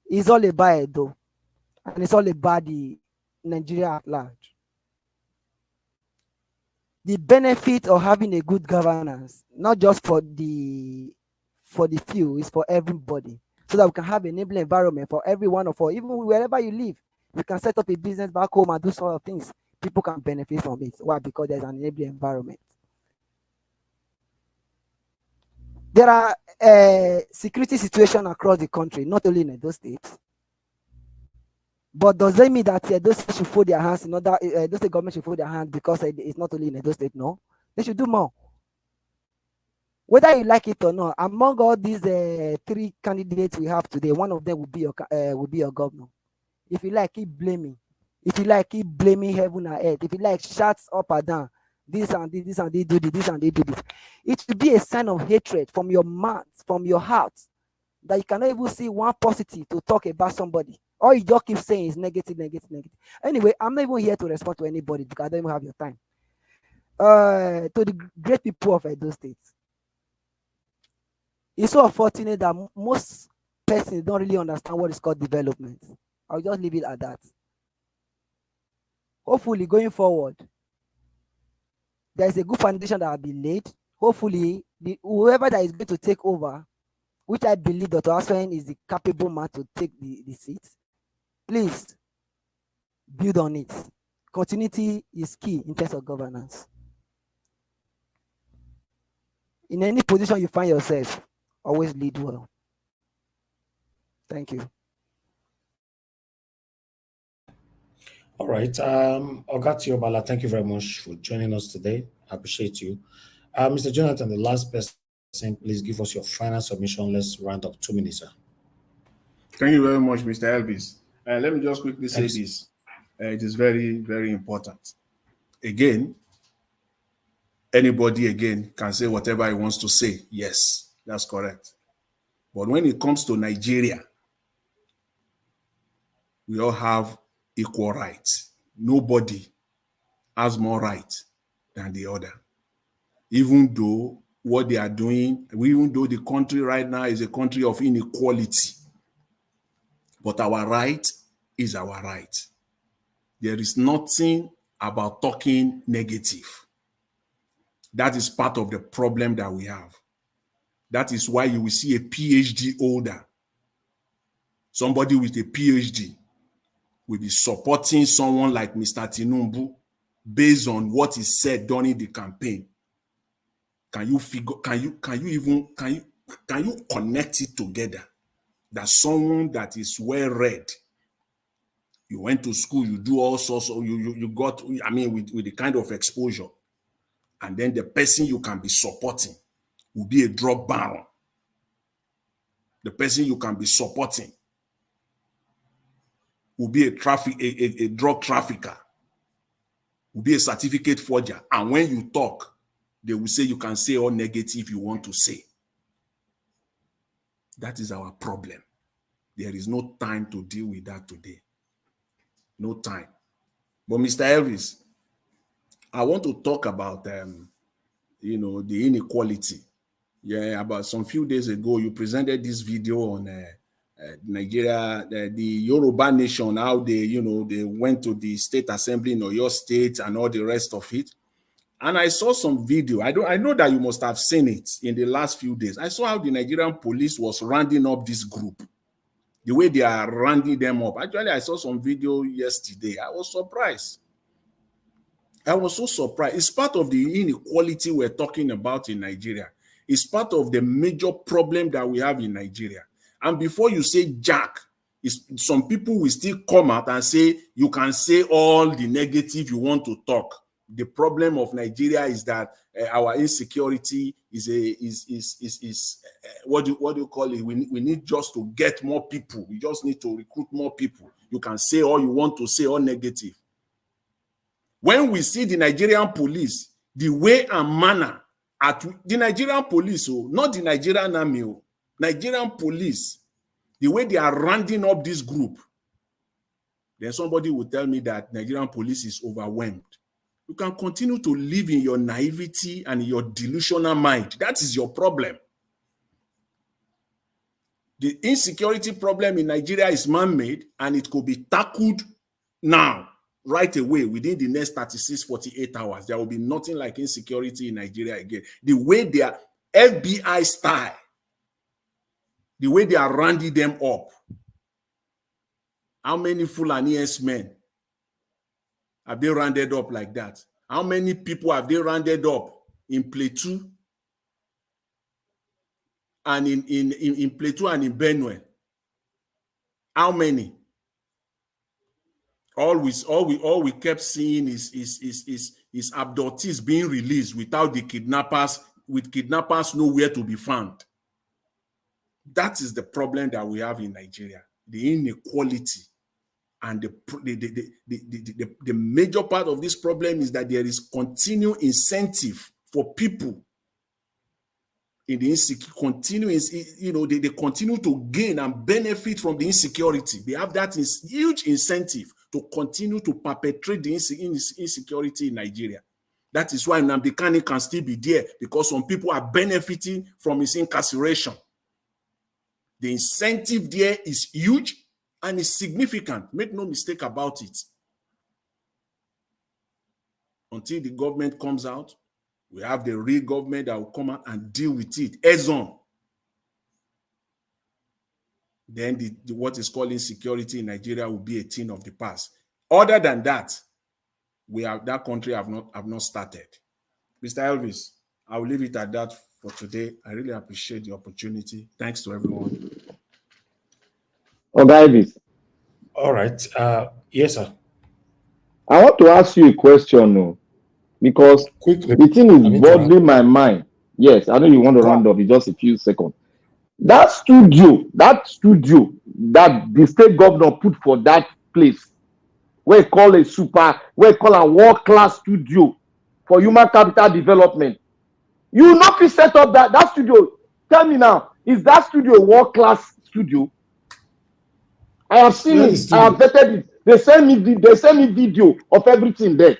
it's all about Edo, and it's all about the Nigeria at large. The benefit of having a good governance, not just for the few, is for everybody, so that we can have an enabling environment for everyone of us, even wherever you live. You can set up a business back home and do sort of things. People can benefit from it. Why? Because there's an enabling environment. There are security situations across the country, not only in those states. But does that mean that those states should fold their hands in order, those state government should fold their hands because it's not only in Edo State? No, they should do more. Whether you like it or not, among all these 3 candidates we have today, one of them will be your governor. If you like, keep blaming. If you like, keep blaming heaven and earth. If you like, shouts up and down. This and this, this and they do this, this and they do this. It will be a sign of hatred from your mouth, from your heart, that you cannot even see one positive to talk about somebody. All you just keep saying is negative, negative, negative. Anyway, I'm not even here to respond to anybody because I don't even have your time. To the great people of Edo State, it's so unfortunate that most persons don't really understand what is called development. I'll just leave it at that. Hopefully, going forward, there's a good foundation that will be laid. Hopefully, whoever that is going to take over, which I believe Dr. Aswen is the capable man to take the seat, please build on it. Continuity is key in terms of governance. In any position you find yourself, always lead well. Thank you. All right. Ogatio Bala, thank you very much for joining us today. I appreciate you. Mr. Jonathan, the last person, please give us your final submission. Let's round up 2 minutes, sir. Thank you very much, Mr. Elvis. Let me just quickly say this. It is very, very important. Again, anybody again can say whatever he wants to say. Yes, that's correct. But when it comes to Nigeria, we all have equal rights. Nobody has more rights than the other. Even though what they are doing, even though the country right now is a country of inequality, but our right is our right. There is nothing about talking negative. That is part of the problem that we have. That is why you will see a PhD holder, somebody with a PhD, will be supporting someone like Mr. Tinubu based on what he said during the campaign. Can you connect it together? That someone that is well read, you went to school, you do all sorts of, you got, I mean, with the kind of exposure, and then the person you can be supporting will be a drug baron. The person you can be supporting will be a drug trafficker, will be a certificate forger. And when you talk, they will say you can say all negative you want to say. That is our problem. There is no time to deal with that today. No time. But Mr. Elvis, I want to talk about, the inequality. Yeah, about some few days ago, you presented this video on Nigeria, the Yoruba nation, how they went to the state assembly in Oyo State and all the rest of it. And I saw some video. I know that you must have seen it in the last few days. I saw how the Nigerian police was rounding up this group, the way they are rounding them up. Actually, I saw some video yesterday. I was surprised. I was so surprised. It's part of the inequality we're talking about in Nigeria. It's part of the major problem that we have in Nigeria. And before you say Jack, some people will still come out and say, you can say all the negative you want to talk. The problem of Nigeria is that our insecurity is what do you call it? We need just to get more people. We just need to recruit more people. You can say all you want to say, all negative. When we see the Nigerian police, the way and manner at the Nigerian police, not the Nigerian army, Nigerian police, the way they are rounding up this group, then somebody will tell me that Nigerian police is overwhelmed. You can continue to live in your naivety and your delusional mind. That is your problem. The insecurity problem in Nigeria is man-made, and it could be tackled now, right away, within the next 36, 48 hours. There will be nothing like insecurity in Nigeria again. The way they are FBI style, the way they are rounding them up. How many Fulani men have they rounded up like that? How many people have they rounded up in Plateau and in Plateau and in Benue? How many? all we kept seeing is abductees being released without the kidnappers, with kidnappers nowhere to be found. That is the problem that we have in Nigeria, the inequality. And the major part of this problem is that there is continued incentive for people in the insecurity, they continue to gain and benefit from the insecurity. They have that huge incentive to continue to perpetrate the insecurity in Nigeria. That is why Nnamdi Kanu can still be there, because some people are benefiting from his incarceration. The incentive there is huge and is significant. Make no mistake about it. Until the government comes out, we have the real government that will come out and deal with it heads on. Then what is called insecurity in Nigeria will be a thing of the past. Other than that, that country have not started. Mr. Elvis, I will leave it at that for today. I really appreciate the opportunity. Thanks to everyone. Elvis. All right. Yes, sir. I want to ask you a question, because quickly, the thing is boggling my mind. Yes, I know you want to round up in just a few seconds. That studio that the state governor put for that place, where call a world-class studio for human capital development. You know, please set up that studio. Tell me now, is that studio a world-class studio? I have seen it. I have vetted it. They send me video of everything there.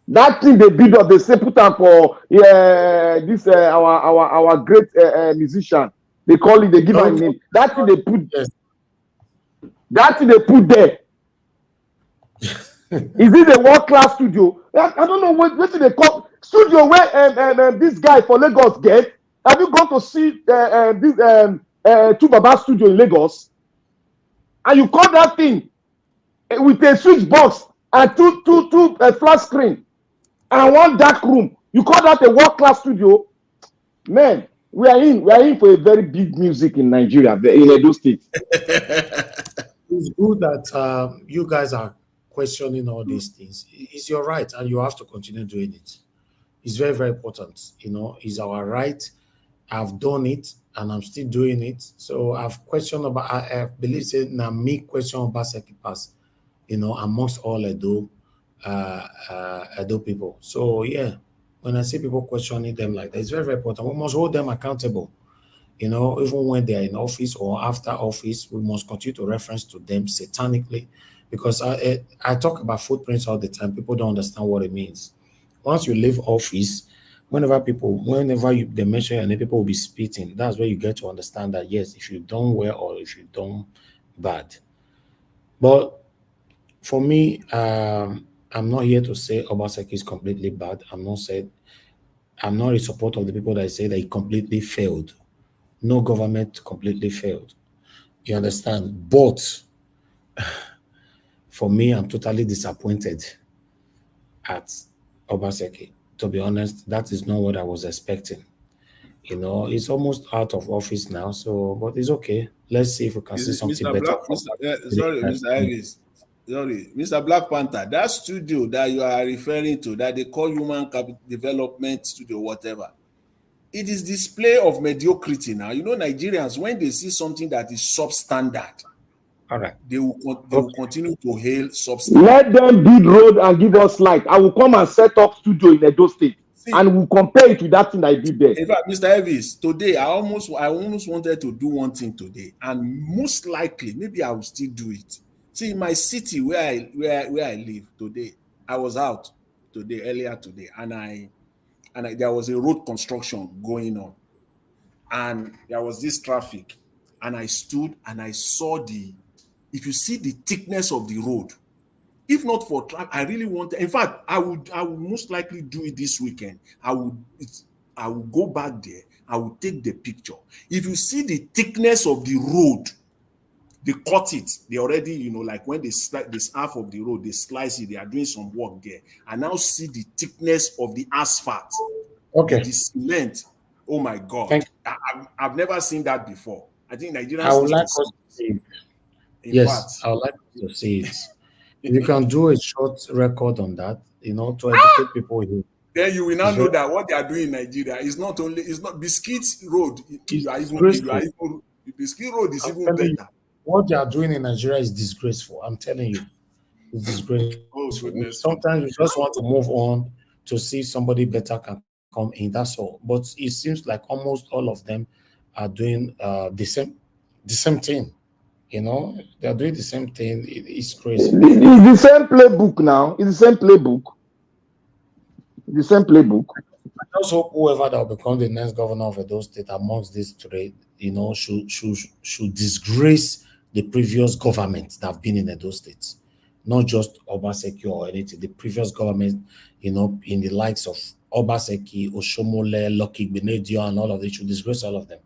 That thing they build up, they say put up for this our great musician. They call it. They give him a name. That thing they put. Yes. That thing they put there. Is it a world-class studio? I don't know what they call studio where this guy for Lagos get. Have you gone to see this Two Baba studio in Lagos? And you call that thing with a switch box and two flat screen and one dark room. You call that a world-class studio? Man, we are in for a very big music in Nigeria, in Edo State. It's good that you guys are questioning all these things. It's your right, and you have to continue doing it. It's very, very important. It's our right. I've done it, and I'm still doing it. So I've questioned about. I believe it now me question about second pass. Amongst all Edo people. So yeah, when I see people questioning them like that, it's very, very important. We must hold them accountable. Even when they are in office or after office, we must continue to reference to them satanically, because I talk about footprints all the time. People don't understand what it means. Once you leave office, whenever they mention your name, people will be spitting. That's where you get to understand that yes, if you done well or if you done bad. But for me, I'm not here to say Obaseki is completely bad. I'm not in support of the people that say that he completely failed. No government completely failed. You understand? But for me, I'm totally disappointed at Obaseki. To be honest, that is not what I was expecting. It's almost out of office now, but it's okay. Let's see if we can see something better. Mr. Black Panther, that studio that you are referring to, that they call Human Capital Development Studio, whatever, it is display of mediocrity now. Nigerians, when they see something that is substandard, all right, they will continue to hail substandard. Let them build road and give us light. I will come and set up studio in Edo State, and we'll compare it to that thing I did there. In fact, Mr. Elvis, today I almost wanted to do one thing today, and most likely, maybe I will still do it. See, in my city where I live today, I was out earlier today, and there was a road construction going on, and there was this traffic, and I stood and I saw if you see the thickness of the road, if not for traffic, I really want. In fact, I would most likely do it this weekend. I will go back there. I will take the picture. If you see the thickness of the road, they cut it. They already, like when they slice this half of the road, they slice it. They are doing some work there. I now see the thickness of the asphalt. Okay. The cement. Oh my God! I've never seen that before. I think Nigerians. I would like us to see it. Yes, I would like to see it. You can do a short record on that, to educate people here. Then you will now know that what they are doing in Nigeria is not Biscuit Road. Biscuit Road is even better. What they are doing in Nigeria is disgraceful. I'm telling you, it's disgraceful. Oh, goodness. Sometimes you just want to move on to see somebody better can come in. That's all. But it seems like almost all of them are doing the same thing. They're doing the same thing. It's crazy. It's the same playbook now. It's the same playbook. The same playbook. I just hope whoever that will become the next governor of Edo State amongst these three, should disgrace the previous government that have been in Edo State, not just Obaseki or anything. The previous government, in the likes of Obaseki, Oshomole, Lucky Benedio, and all of them, should disgrace all of them.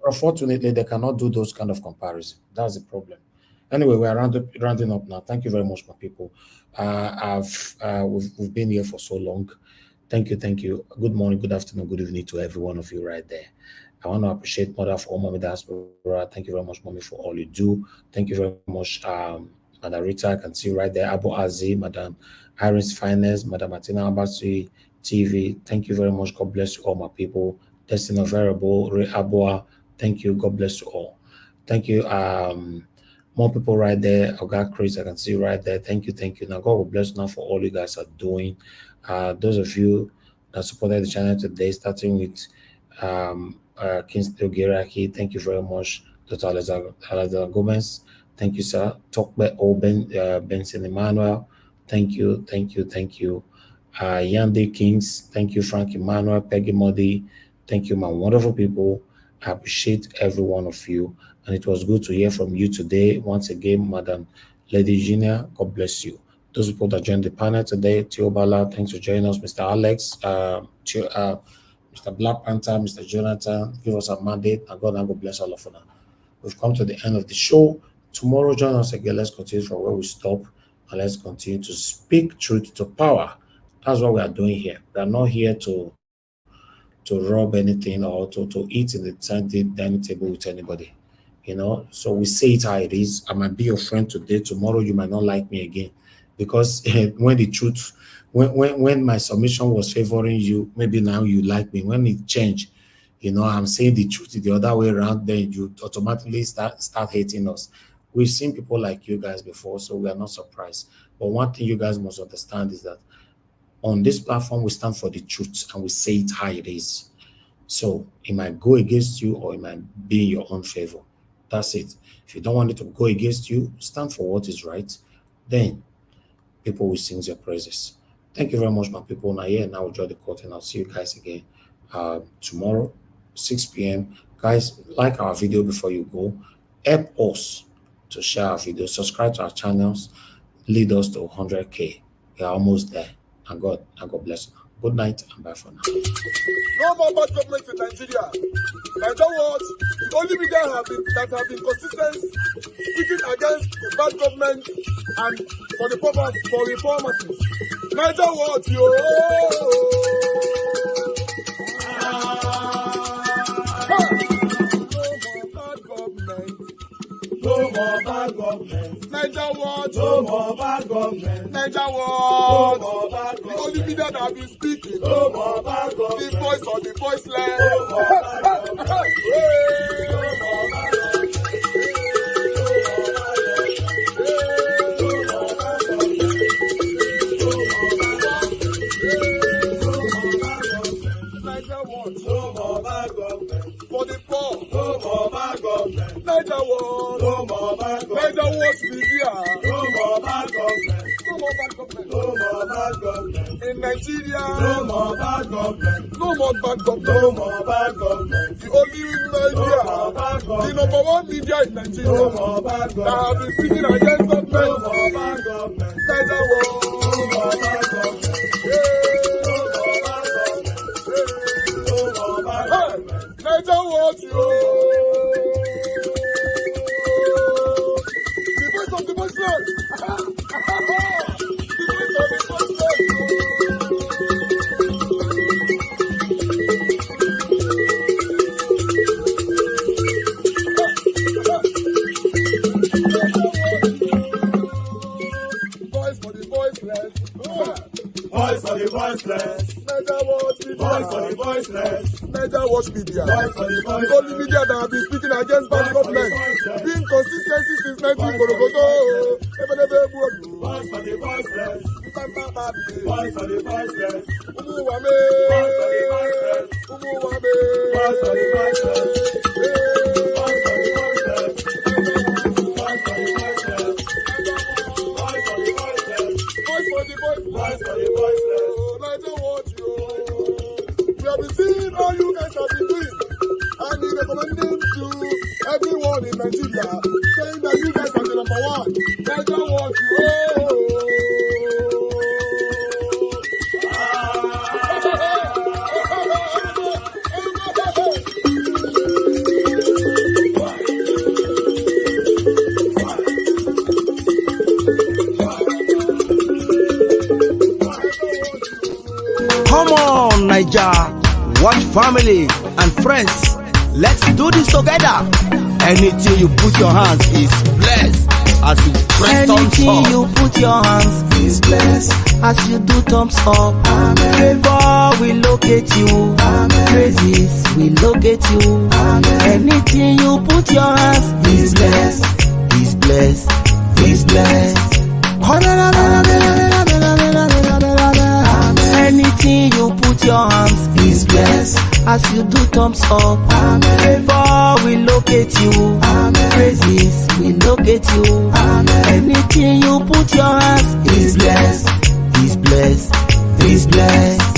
Unfortunately, they cannot do those kind of comparisons. That's the problem. Anyway, we are rounding up now. Thank you very much, my people. We've been here for so long. Thank you. Good morning, good afternoon, good evening to every one of you right there. I want to appreciate Mother for all Mommy Diaspora. Thank you very much, Mommy, for all you do. Thank you very much, Madam Rita. I can see right there, Abu Azi, Madam Iris Finance, Madam Martina Abasui TV. Thank you very much. God bless you all, my people. Destiny Variable, Ray Abua. Thank you. God bless you all. Thank you. More people right there. I got Chris. I can see right there. Thank you. Now, God will bless you now for all you guys are doing. Those of you that supported the channel today, starting with Kingsley Ogeraki, thank you very much. Dr. Alexander Gomez, thank you, sir. Talkback Benson Emmanuel, thank you. Yande Kings, thank you. Frank Emmanuel, Peggy Modi, thank you, my wonderful people. I appreciate every one of you, and it was good to hear from you today. Once again, Madam Lady Gina, God bless you. Those people that joined the panel today, Teobala, thanks for joining us. Mr. Alex, Mr. Black Panther, Mr. Jonathan, give us a mandate, and God bless all of you. We've come to the end of the show. Tomorrow, join us again. Let's continue from where we stop, and let's continue to speak truth to power. That's what we are doing here. We are not here to rob anything or to eat in the dining table with anybody. So we say it how it is. I might be your friend today. Tomorrow, you might not like me again. Because when my submission was favoring you, maybe now you like me. When it changed, I'm saying the truth the other way around, then you automatically start hating us. We've seen people like you guys before, so we are not surprised. But one thing you guys must understand is that on this platform, we stand for the truth and we say it how it is. So it might go against you or it might be in your own favor. That's it. If you don't want it to go against you, stand for what is right. Then people will sing your praises. Thank you very much, my people. Now, we'll draw the curtain. I'll see you guys again tomorrow, 6 p.m. Guys, like our video before you go. Help us to share our video. Subscribe to our channels. Lead us to 100K. We are almost there. And God bless you. Good night and bye for now. No more bad government in Nigeria. Nigeria what? The only media that have been consistent speaking against the bad government and for the purpose for reformers. Nigeria what, yo? No more bad government. Nigeria what? No more bad government. Nigeria what? No more bad government. The only media that have been speaking. No more bad government. The voice of the voiceless. No more bad government. No more bad government. For the poor, no more bad government. Niger war, no more bad government. Niger watch media, no more bad government. No more bad government. No more bad government. In Nigeria, no more bad government. No more bad government. No more bad government. The only media, no bad government. The number one media in Nigeria, no more bad government. That have been speaking against government. No more bad government. Niger war, no more bad government. Niger what you? The voice of the voiceless. The voice of the voiceless. Naija Watch Media. Voice for the voiceless. Naija Watch Media. Voice for the voiceless. The only media that have been speaking against bad government. Being consistency since 1944. Voice for the voiceless. Voice for the voiceless. Umuwame. Voice for the voiceless. Umuwame. Voice for the voiceless. Voice for the voiceless. Voice for the voiceless. Voice for the voiceless. Voice for the voiceless. Voice for the voiceless. Naija Watch you. We have been seeing all you guys have been doing. And he recommending to everyone in Nigeria, saying that you guys are the number one. Naija Watch you. Come on, Naija Watch family and friends. Let's do this together. Anything you put your hands is blessed as you press thumbs up. Anything you put your hands is blessed as you do thumbs up. Favor will locate you. Praises will locate you. Anything you put your hands is blessed, is blessed, is blessed. Anything you put your hands is blessed as you do thumbs up. Favor will locate you. Praises will locate you. Anything you put your hands is blessed, is blessed, is blessed.